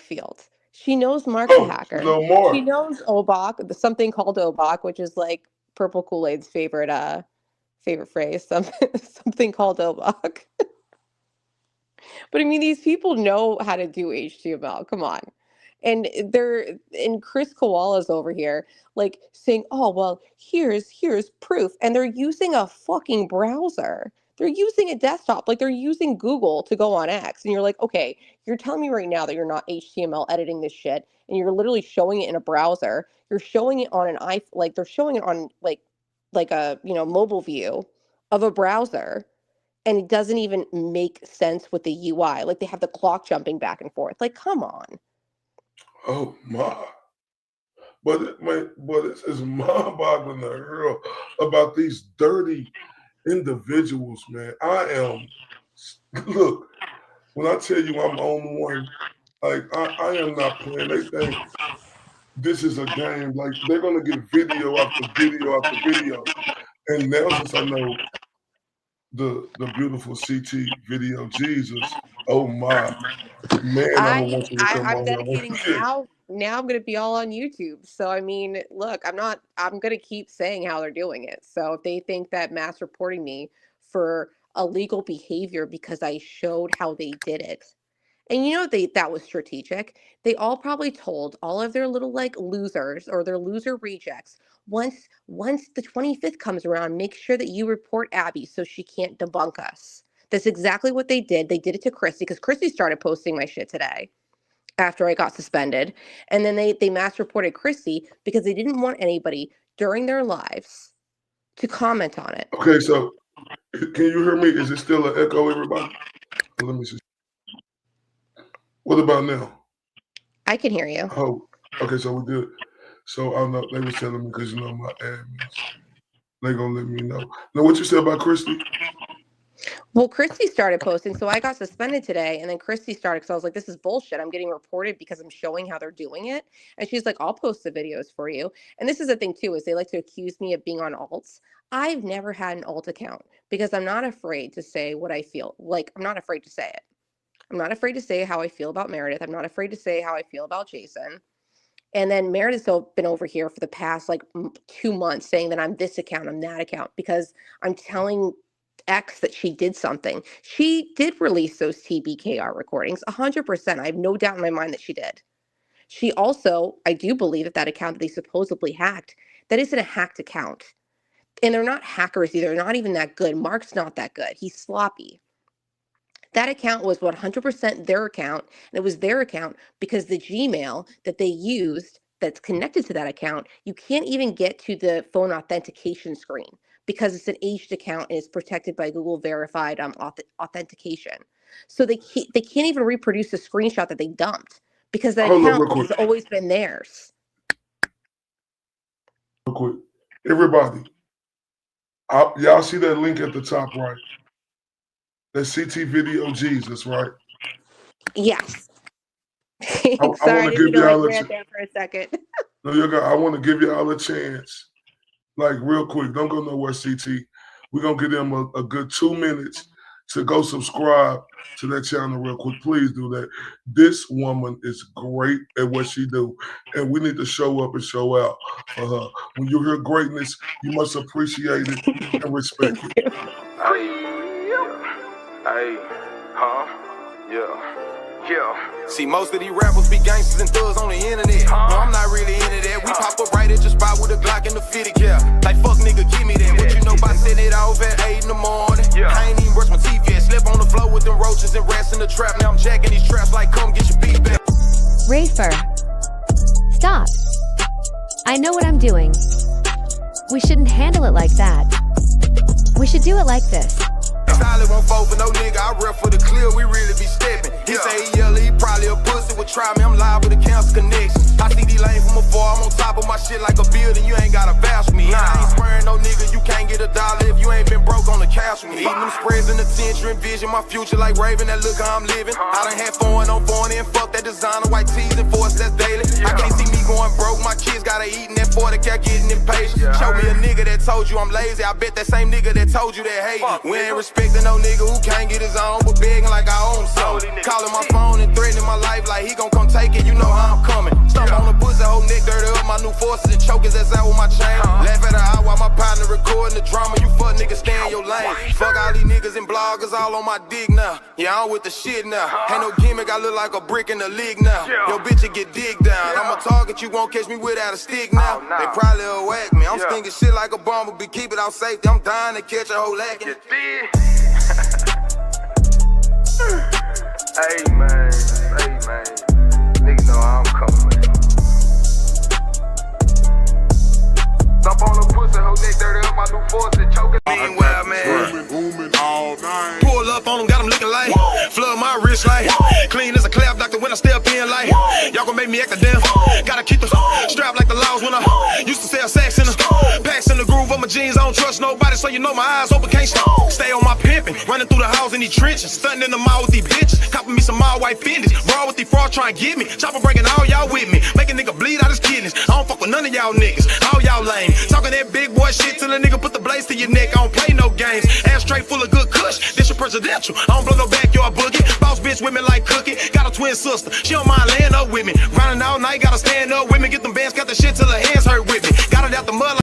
field. She knows Mark the Oh, you hacker. know She more. knows OBOK, something called OBOK, which is like Purple Kool-Aid's favorite phrase, something called OBOK. But I mean, these people know how to do HTML. Come on. And Chris Koala's over here, like saying, "Oh well, here's proof," and they're using a fucking browser. They're using a desktop, like they're using Google to go on X, and you're like, okay, you're telling me right now that you're not HTML editing this shit, and you're literally showing it in a browser. You're showing it on an like they're showing it on like a mobile view of a browser, and it doesn't even make sense with the UI. Like they have the clock jumping back and forth. Like, come on. Oh my. But it's just mind-boggling to hear about these dirty individuals, man. Look, when I tell you I'm on one, like I am not playing. They think this is a game. Like they're gonna get video after video after video. And now since I know the beautiful CT video Jesus. Oh my man, I would want you to come I'm on here. dedicating now I'm going to be all on YouTube. So, I mean, look, I'm going to keep saying how they're doing it. So if they think that mass reporting me for illegal behavior because I showed how they did it, and that was strategic. They all probably told all of their little like losers or their loser rejects, once the 25th comes around, make sure that you report Abby so she can't debunk us. That's exactly what they did. They did it to Christy because Christy started posting my shit today after I got suspended. And then they mass reported Christy because they didn't want anybody during their lives to comment on it. Okay, so can you hear me? Is it still an echo, everybody? Let me see. What about now? I can hear you. Oh, okay, so we good. So I know they was telling me because my admins, they gonna let me know. Now, what you said about Christy? Well, Christy started posting, so I got suspended today, and then Christy started because I was like, this is bullshit. I'm getting reported because I'm showing how they're doing it. And she's like, I'll post the videos for you. And this is the thing, too, is they like to accuse me of being on alts. I've never had an alt account because I'm not afraid to say what I feel. Like, I'm not afraid to say it. I'm not afraid to say how I feel about Meredith. I'm not afraid to say how I feel about Jason. And then Meredith's been over here for the past, 2 months saying that I'm this account, I'm that account, because I'm telling X that she did something. She did release those TBKR recordings, 100%. I have no doubt in my mind that she did. She also, I do believe that account that they supposedly hacked, that isn't a hacked account. And they're not hackers either. They're not even that good. Mark's not that good. He's sloppy. That account was 100% their account, and it was their account because the Gmail that they used that's connected to that account, you can't even get to the phone authentication screen because it's an aged account and it's protected by Google verified authentication. So they can't even reproduce the screenshot that they dumped because that account has always been theirs. Real quick, everybody, y'all see that link at the top, right? That CT video Jesus, right? Yes. I Sorry, I didn't mean to rant there for a second. No, you're good. I want to give y'all a chance, real quick. Don't go nowhere, CT. We're gonna give them a good 2 minutes to go subscribe to that channel real quick. Please do that. This woman is great at what she do, and we need to show up and show out for her. When you hear greatness, you must appreciate it and respect it. Yeah. See, most of these rappers be gangsters and thugs on the internet. No, I'm not really into that. We pop up right at your spot with a Glock and the fitted, yeah. Like, fuck nigga, give me that. What you know about setting it off at 8 in the morning? I ain't even brush my teeth yet. Slept on the floor with them roaches and rats in the trap. Now I'm jacking these traps like, come get your beat back. Rafer. Stop. I know what I'm doing. We shouldn't handle it like that. We should do it like this. Solid won't fall for no nigga, I rep for the clear, we really be stepping. He say he yellow, he probably a pussy, would try me, I'm live with a cancer connection. I see these lanes from afar, I'm on top of my shit like a building, you ain't gotta vouch for me. I ain't swearing no nigga, you can't get $1 if you ain't been broke on the couch with me. Eating them spreads in the tension, envision my future like Raven, that look how I'm living. I done had foreign on foreign and fuck that designer, white tees and force, that's daily. I can't see me going broke, my kids gotta eat and that 40 cat getting impatient. Show me a nigga that told you I'm lazy, I bet that same nigga that told you that hate me. We ain't respecting no nigga who can't get his own, but begging like I own something. Calling my phone and threatening my life like he gon' come take it, you know how I'm coming. Stomp on the pussy, whole neck dirty up, my new forces and choke his ass out with my chain. Laugh at her eye while my partner recording the drama, you fuck niggas stay in your lane. Fuck all these niggas and bloggers all on my dick now. Yeah, I'm with the shit now. Ain't no gimmick, I look like a brick in the league now. Yo, bitch, you get digged down. I'm a target, you won't catch me without a stick now. They probably will whack me. I'm stinking shit like a bumblebee, keep it out safety. I'm dying to catch a whole lacking. Hey man, niggas know how I'm coming, man. Stop on the pussy, whole neck dirty up, my new force and choking. Meanwhile, man, pull up on them, got them looking like flood my wrist like clean as a clap doctor when I step in like y'all gon' make me act a damn. Gotta keep the strap like the laws when I used to sell sex in the packs in the groove of my jeans. I don't trust nobody, so you know my eyes open, can't stop. Stay on my pimpin', running through the house in these trenches, stunting in the mall with these bitches, copping me some all white fenders, raw with these frauds trying to get me. Chopper breaking all y'all with me, make a nigga bleed out his kidneys. I don't fuck with none of y'all niggas, all y'all lame. Talking popping that big boy shit till a nigga put the blades to your neck. I don't play no games. Ashtray full of good kush. This your presidential. I don't blow no backyard boogie. Boss bitch with me like cookie. Got a twin sister. She don't mind laying up with me. Grinding all night, gotta stand up with me. Get them bands, got the shit till her hands hurt with me. Got it out the mud.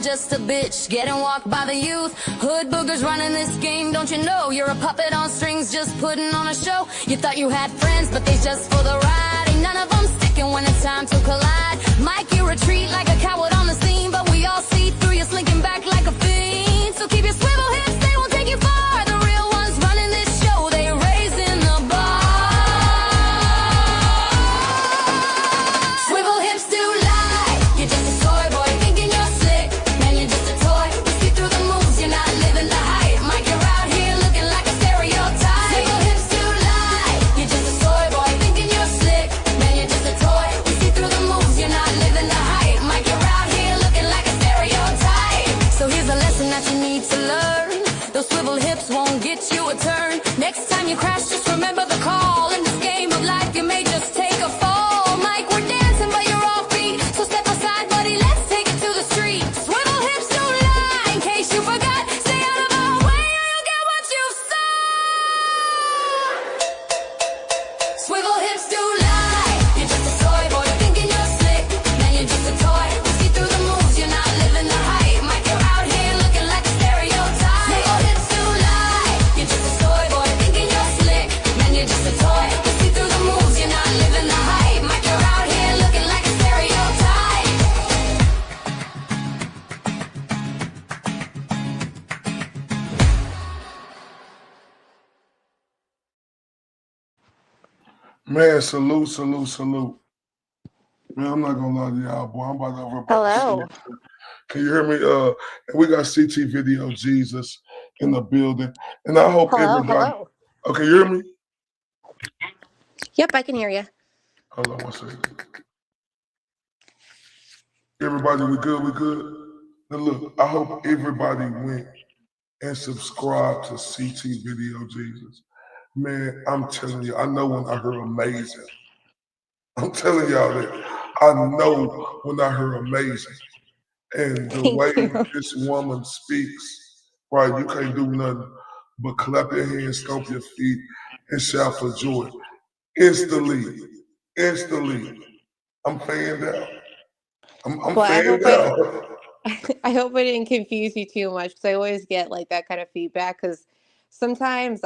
Just a bitch, getting walked by the youth. Hood boogers running this game, don't you know? You're a puppet on strings, just putting on a show. You thought you had friends, but they just for the ride. Ain't none of them sticking when it's time to collide. Mike, you retreat like a coward on the scene, but we all see through you, slinking back like a fiend. So keep your swivel hips, they won't take you far. The real ones running this show, they raising the bar. Swivel hips do lie, you're just a toy boy thinking you're slick. Next time you crash, just remember the call. In this game of life, you may just take a fall. Mike, we're dancing, but you're off beat. So step aside, buddy, let's take it to the street. Swivel hips don't lie, in case you forgot. Stay out of our way, or you'll get what you saw. Swivel hips do lie. You're just a toy boy thinking you're slick. Man, you're just a toy. We see through the moves, you're not living the hype. Mike, you're out here looking like a stereotype. Swivel hips do lie. You're just a toy boy thinking you're slick. Man, you're just a toy. We see through the moves, you're not living the hype. Mike, you're out here looking like a stereotype. Man, salute, salute, salute. Man, I'm not gonna lie to y'all, boy. I'm about to over. Hello. Can you hear me? And we got CT Video Jesus in the building. And I hope everybody. Hello. Okay, you hear me? Yep, I can hear you. Hold on one second. Everybody, we good? We good? Now look, I hope everybody went and subscribed to CT Video Jesus. Man, I'm telling you, I know when I heard amazing. I'm telling y'all that I know when I heard amazing. And the way this woman speaks, right, you can't do nothing but clap your hands, stomp your feet, and shout for joy. Instantly, I'm fanned out. I'm fanned out. I hope I didn't confuse you too much, because I always get like that kind of feedback, because sometimes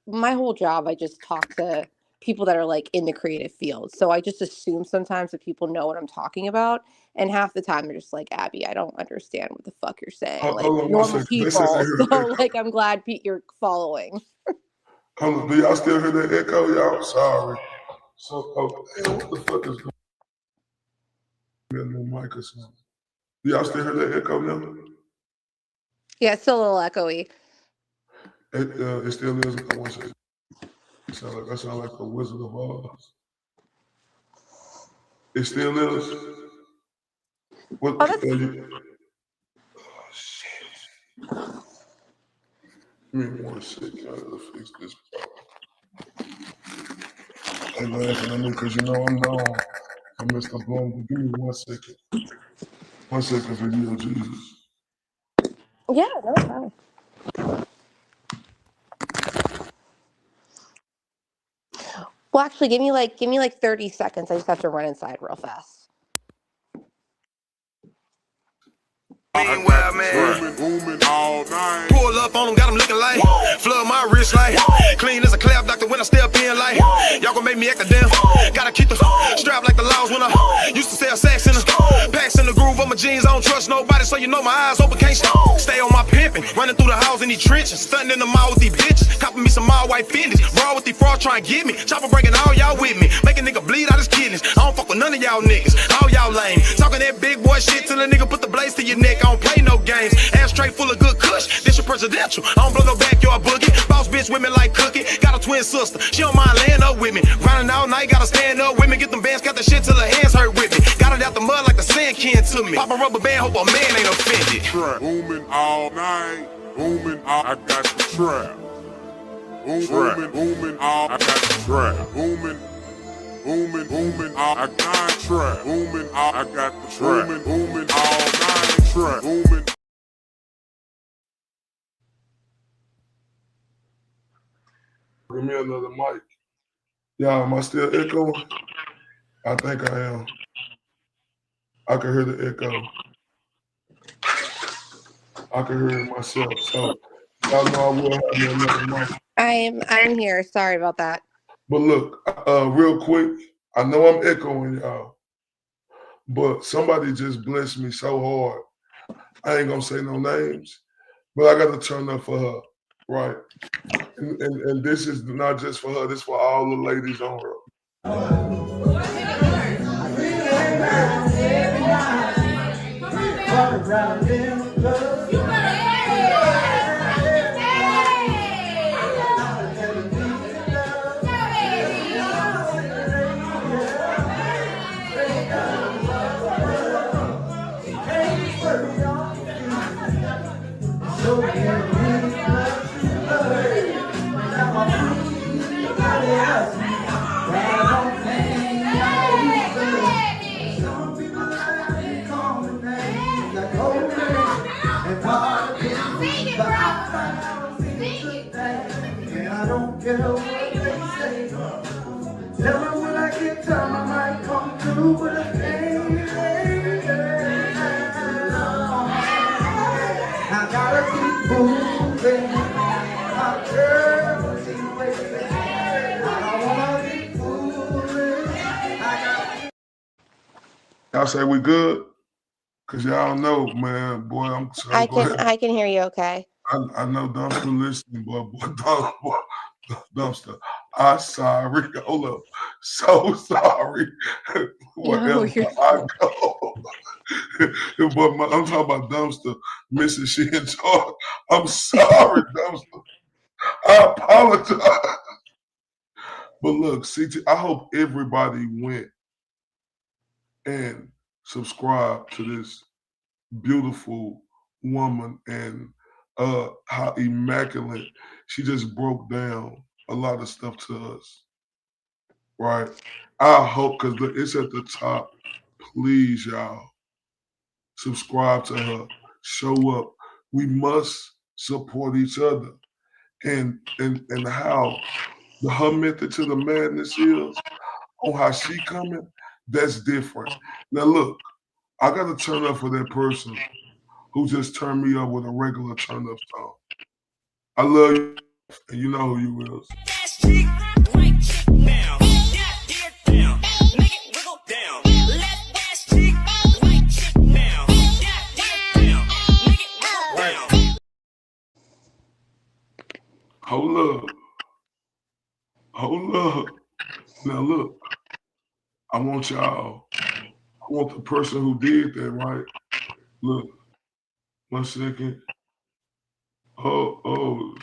my whole job, I just talk to people that are like in the creative field. So I just assume sometimes that people know what I'm talking about. And half the time they're just like, Abby, I don't understand what the fuck you're saying. Like normal people. So like, I'm glad you're following. Hold on, do y'all still hear that echo? Y'all, sorry. So, what the fuck is going on? Got no mic or something. Do y'all still hear that echo now? Yeah, it's still a little echoey. It still is. One second. I sound like the Wizard of Oz. It still is. What? Oh, that's... Oh, shit. Give me 1 second. I gotta fix this problem. Hey, laughing at me because you know I'm known for Mr. Bloom. Give me 1 second. 1 second for you, Jesus. Yeah, no problem. Well, actually, give me like 30 seconds. I just have to run inside real fast. Meanwhile, man, pull up on them, got them looking like flood my wrist like clean as a clap doctor when I step in like y'all gon' make me act a damn. Gotta keep the strap like the laws when I used to sell sex in the packs in the groove of my jeans. I don't trust nobody, so you know my eyes open, can't stop. Stay on my pimpin', running through the house in these trenches, stunting in the mall with these bitches, copping me some all white fitness, raw with these frauds trying to get me. Chopper breaking all y'all with me, make a nigga bleed out his kidneys. I don't fuck with none of y'all niggas, all y'all lame. Talking that big boy shit till a nigga put the blades to your neck. I don't play no games. Ashtray full of good kush. This your presidential. I don't blow no backyard boogie. Boss bitch with me like Cookie. Got a twin sister. She don't mind laying up with me. Grinding all night. Gotta stand up with me. Get them bands. Got the shit till her hands hurt with me. Got it out the mud like the sand can to me. Pop a rubber band. Hope a man ain't offended. Trap. Booming all night. Booming all. I got the trap. Booming all. I got the trap. Booming all. I got the trap. Booming all. I got the trap. Booming all night. Trap. Booming. Give me another mic. Y'all, am I still echoing? I think I am. I can hear the echo. I can hear it myself. So y'all know I will have me another mic. I'm here. Sorry about that. But look, real quick, I know I'm echoing y'all, but somebody just blessed me so hard. I ain't gonna say no names, but I got to turn up for her, right? And this is not just for her, this for all the ladies on her. Tell me when I get time, I might come through, but I gotta keep moving. My girl, I don't wanna be foolish. Y'all say we good? Cause y'all know, man, boy, I'm sorry. I can hear you okay. I know Dumpster listening, boy, Dumpster. I'm sorry. Hold up. So sorry. Wherever I go. But I'm talking about Dumpster missing she in charge. I'm sorry, Dumpster. I apologize. But look, CT, I hope everybody went and subscribed to this beautiful woman and how immaculate she just broke down a lot of stuff to us, right? I hope, because it's at the top, please, y'all, subscribe to her, show up. We must support each other. And how her method to the madness is, on how she coming, that's different. Now look, I got to turn up for that person who just turned me up with a regular turn up song. I love you, and you know who you is. Hold up. Now look, I want the person who did that, right? Look, 1 second. hold on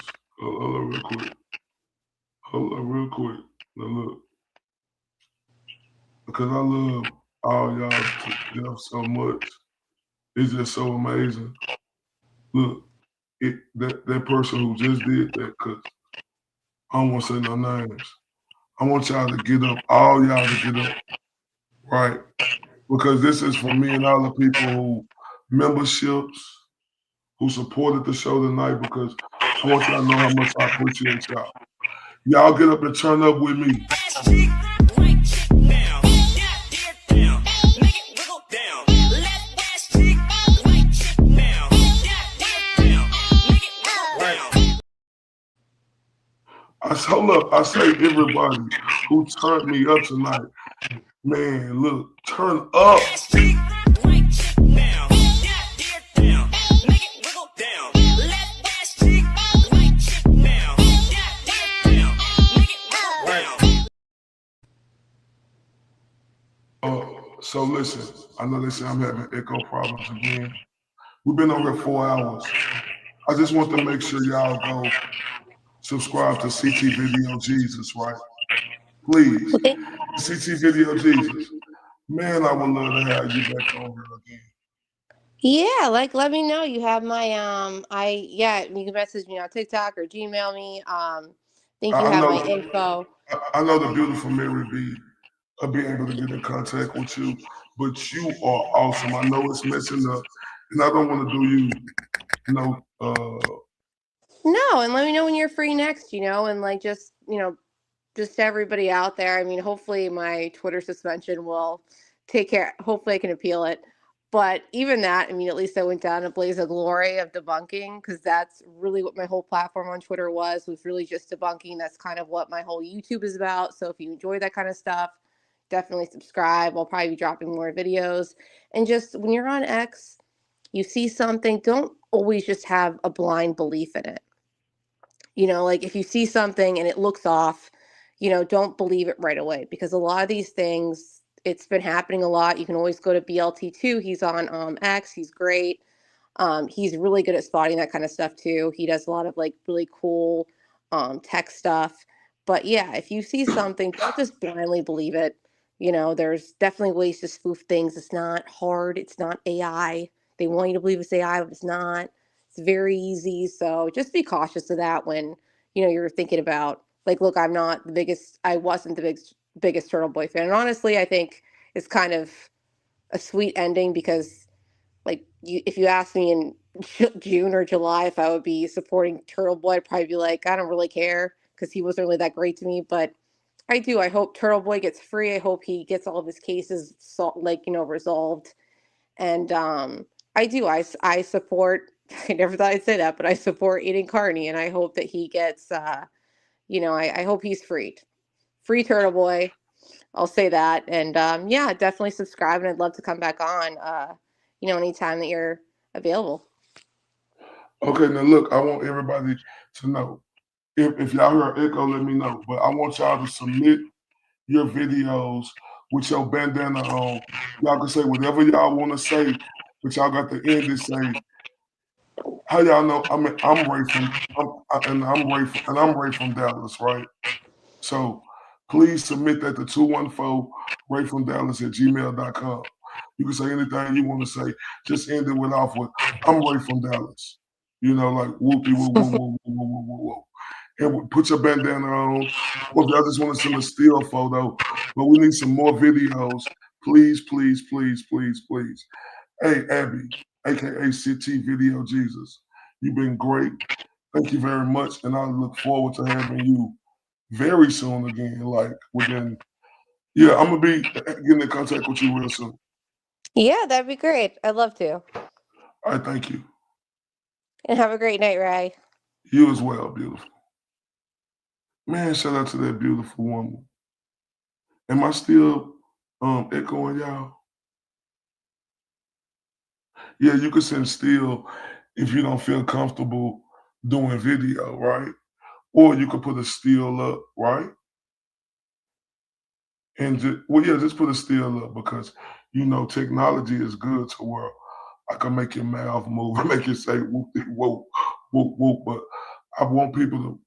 real quick. Hold on real quick. Now look, because I love all y'all to death so much. It's just so amazing. Look, that person who just did that, because I don't want to say no names. I want y'all to get up, all y'all to get up, right? Because this is for me and all the people who memberships, who supported the show tonight, because I want y'all to know how much I appreciate y'all. Y'all get up and turn up with me. Hold up, I say everybody who turned me up tonight, man, look, turn up. So listen, I know they say I'm having echo problems again. We've been on here 4 hours. I just want to make sure y'all go subscribe to CT Video Jesus, right? Please, CT Video Jesus. Man, I would love to have you back on here again. Yeah, like let me know. You have my you can message me on TikTok or Gmail me. Think you have my info. I know the beautiful Mary B. I'll be able to get in contact with you, but you are awesome. I know it's messing up, and I don't want to do you, No, and let me know when you're free next, and like just everybody out there. I mean, hopefully my Twitter suspension will take care. Hopefully I can appeal it. But even that, I mean, at least I went down a blaze of glory of debunking, because that's really what my whole platform on Twitter was really just debunking. That's kind of what my whole YouTube is about. So if you enjoy that kind of stuff, definitely subscribe. I'll probably be dropping more videos. And just when you're on X, you see something, don't always just have a blind belief in it. Like if you see something and it looks off, don't believe it right away, because a lot of these things, it's been happening a lot. You can always go to BLT2. He's on X. He's great. He's really good at spotting that kind of stuff too. He does a lot of like really cool tech stuff. But yeah, if you see something, don't just blindly believe it. There's definitely ways to spoof things. It's not hard. It's not AI. They want you to believe it's AI, but it's not. It's very easy. So just be cautious of that when, you're thinking about, like, look, I wasn't the biggest Turtle Boy fan. And honestly, I think it's kind of a sweet ending, because like if you asked me in June or July if I would be supporting Turtle Boy, I'd probably be like, I don't really care, because he wasn't really that great to me. But I do. I hope Turtle Boy gets free. I hope he gets all of his cases resolved. And I do. I support. I never thought I'd say that, but I support Aiden Carney, and I hope that he gets. I hope he's freed. Free Turtle Boy. I'll say that. And yeah, definitely subscribe, and I'd love to come back on. Anytime that you're available. Okay, now look, I want everybody to know. If y'all hear echo, let me know. But I want y'all to submit your videos with your bandana on. Y'all can say whatever y'all want to say, but y'all got to end it say, how y'all know? I mean, I'm Ray from Dallas, right? So please submit that to 214-RayFromDallas@gmail.com. You can say anything you want to say. Just end it off with, I'm Ray from Dallas. Like whoopie woo woo woo woo woo woo woo. And put your bandana on. Or if y'all just want to send a still photo, but we need some more videos. Please, please, please, please, please. Hey, Abby, aka CT Video Jesus, you've been great. Thank you very much, and I look forward to having you very soon again. Like I'm gonna be getting in contact with you real soon. Yeah, that'd be great. I'd love to. All right, thank you. And have a great night, Ray. You as well, beautiful. Man, shout out to that beautiful woman. Am I still echoing y'all? Yeah, you can send still if you don't feel comfortable doing video, right? Or you could put a still up, right? And just put a still up, because technology is good to where I can make your mouth move and make you say whoop whoa whoop, whoop. But I want people to,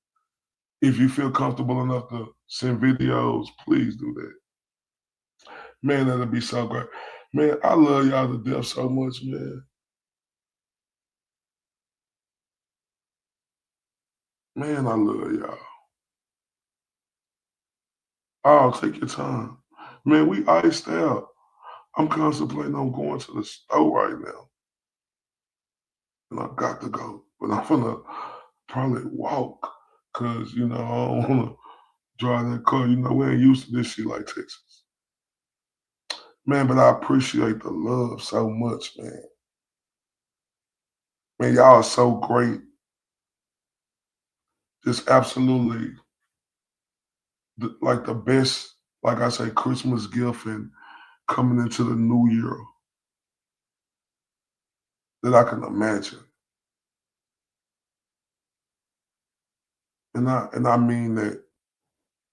if you feel comfortable enough to send videos, please do that. Man, that'd be so great. Man, I love y'all to death so much, man. Man, I love y'all. Oh, take your time. Man, we iced out. I'm contemplating on going to the store right now. And I got to go. But I'm gonna probably walk. Cause, you know, I don't wanna drive that car. You know, we ain't used to this shit like Texas. Man, but I appreciate the love so much, man. Man, y'all are so great. Just absolutely like the best, like I say, Christmas gift and coming into the new year that I can imagine. And I mean that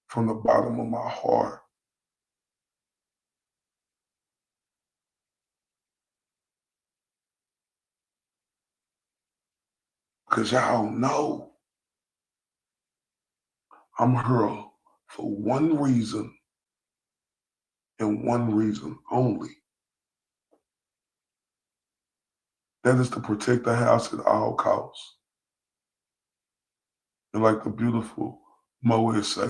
from the bottom of my heart. Because y'all know I'm here for one reason and one reason only. That is to protect the house at all costs. And like the beautiful Moe say,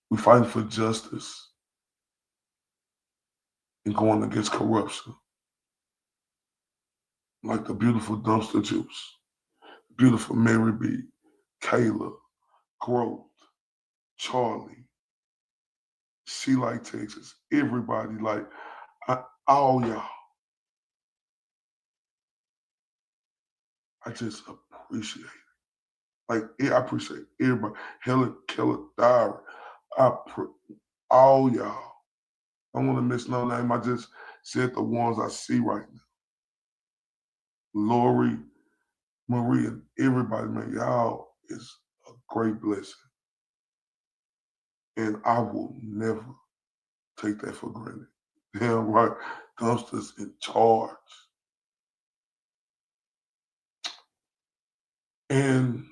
we fight for justice and going against corruption. Like the beautiful Dumpster Juice, beautiful Mary B, Kayla, Growth, Charlie, She Like Texas, everybody, like all y'all. I just appreciate it. Like, I appreciate everybody. Helen Keller Diary, all y'all. I don't want to miss no name. I just said the ones I see right now. Lori, Maria, everybody, man, y'all is a great blessing. And I will never take that for granted. Damn right, Dumpster's in charge. And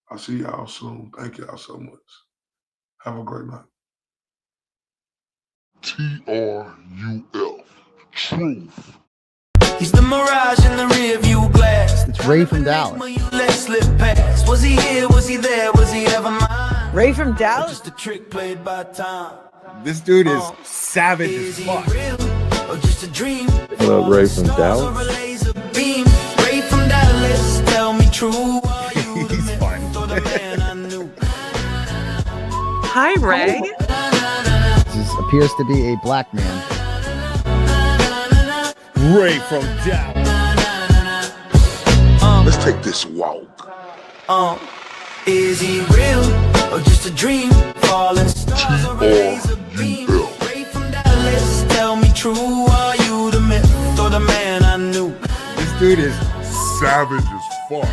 I'll see y'all soon. Thank y'all so much. Have a great night. TRUF. Truth. He's the mirage in the rear view glass. It's Ray from Dallas. Let slip past. Was he here? Was he there? Was he ever mine? Ray from Dallas? Just a trick played by time. This dude is savage as fuck. Or just a dream? What up, Ray from Dallas? Ray from Dallas, tell me true. He's fun. Hi, Ray. This appears to be a black man. Ray from Dallas. Let's take this walk. Is he real or just a dream? Falling stars or a laser beam? Ray from Dallas, tell me true. Are you the myth or the man I knew? This dude is savage as fuck.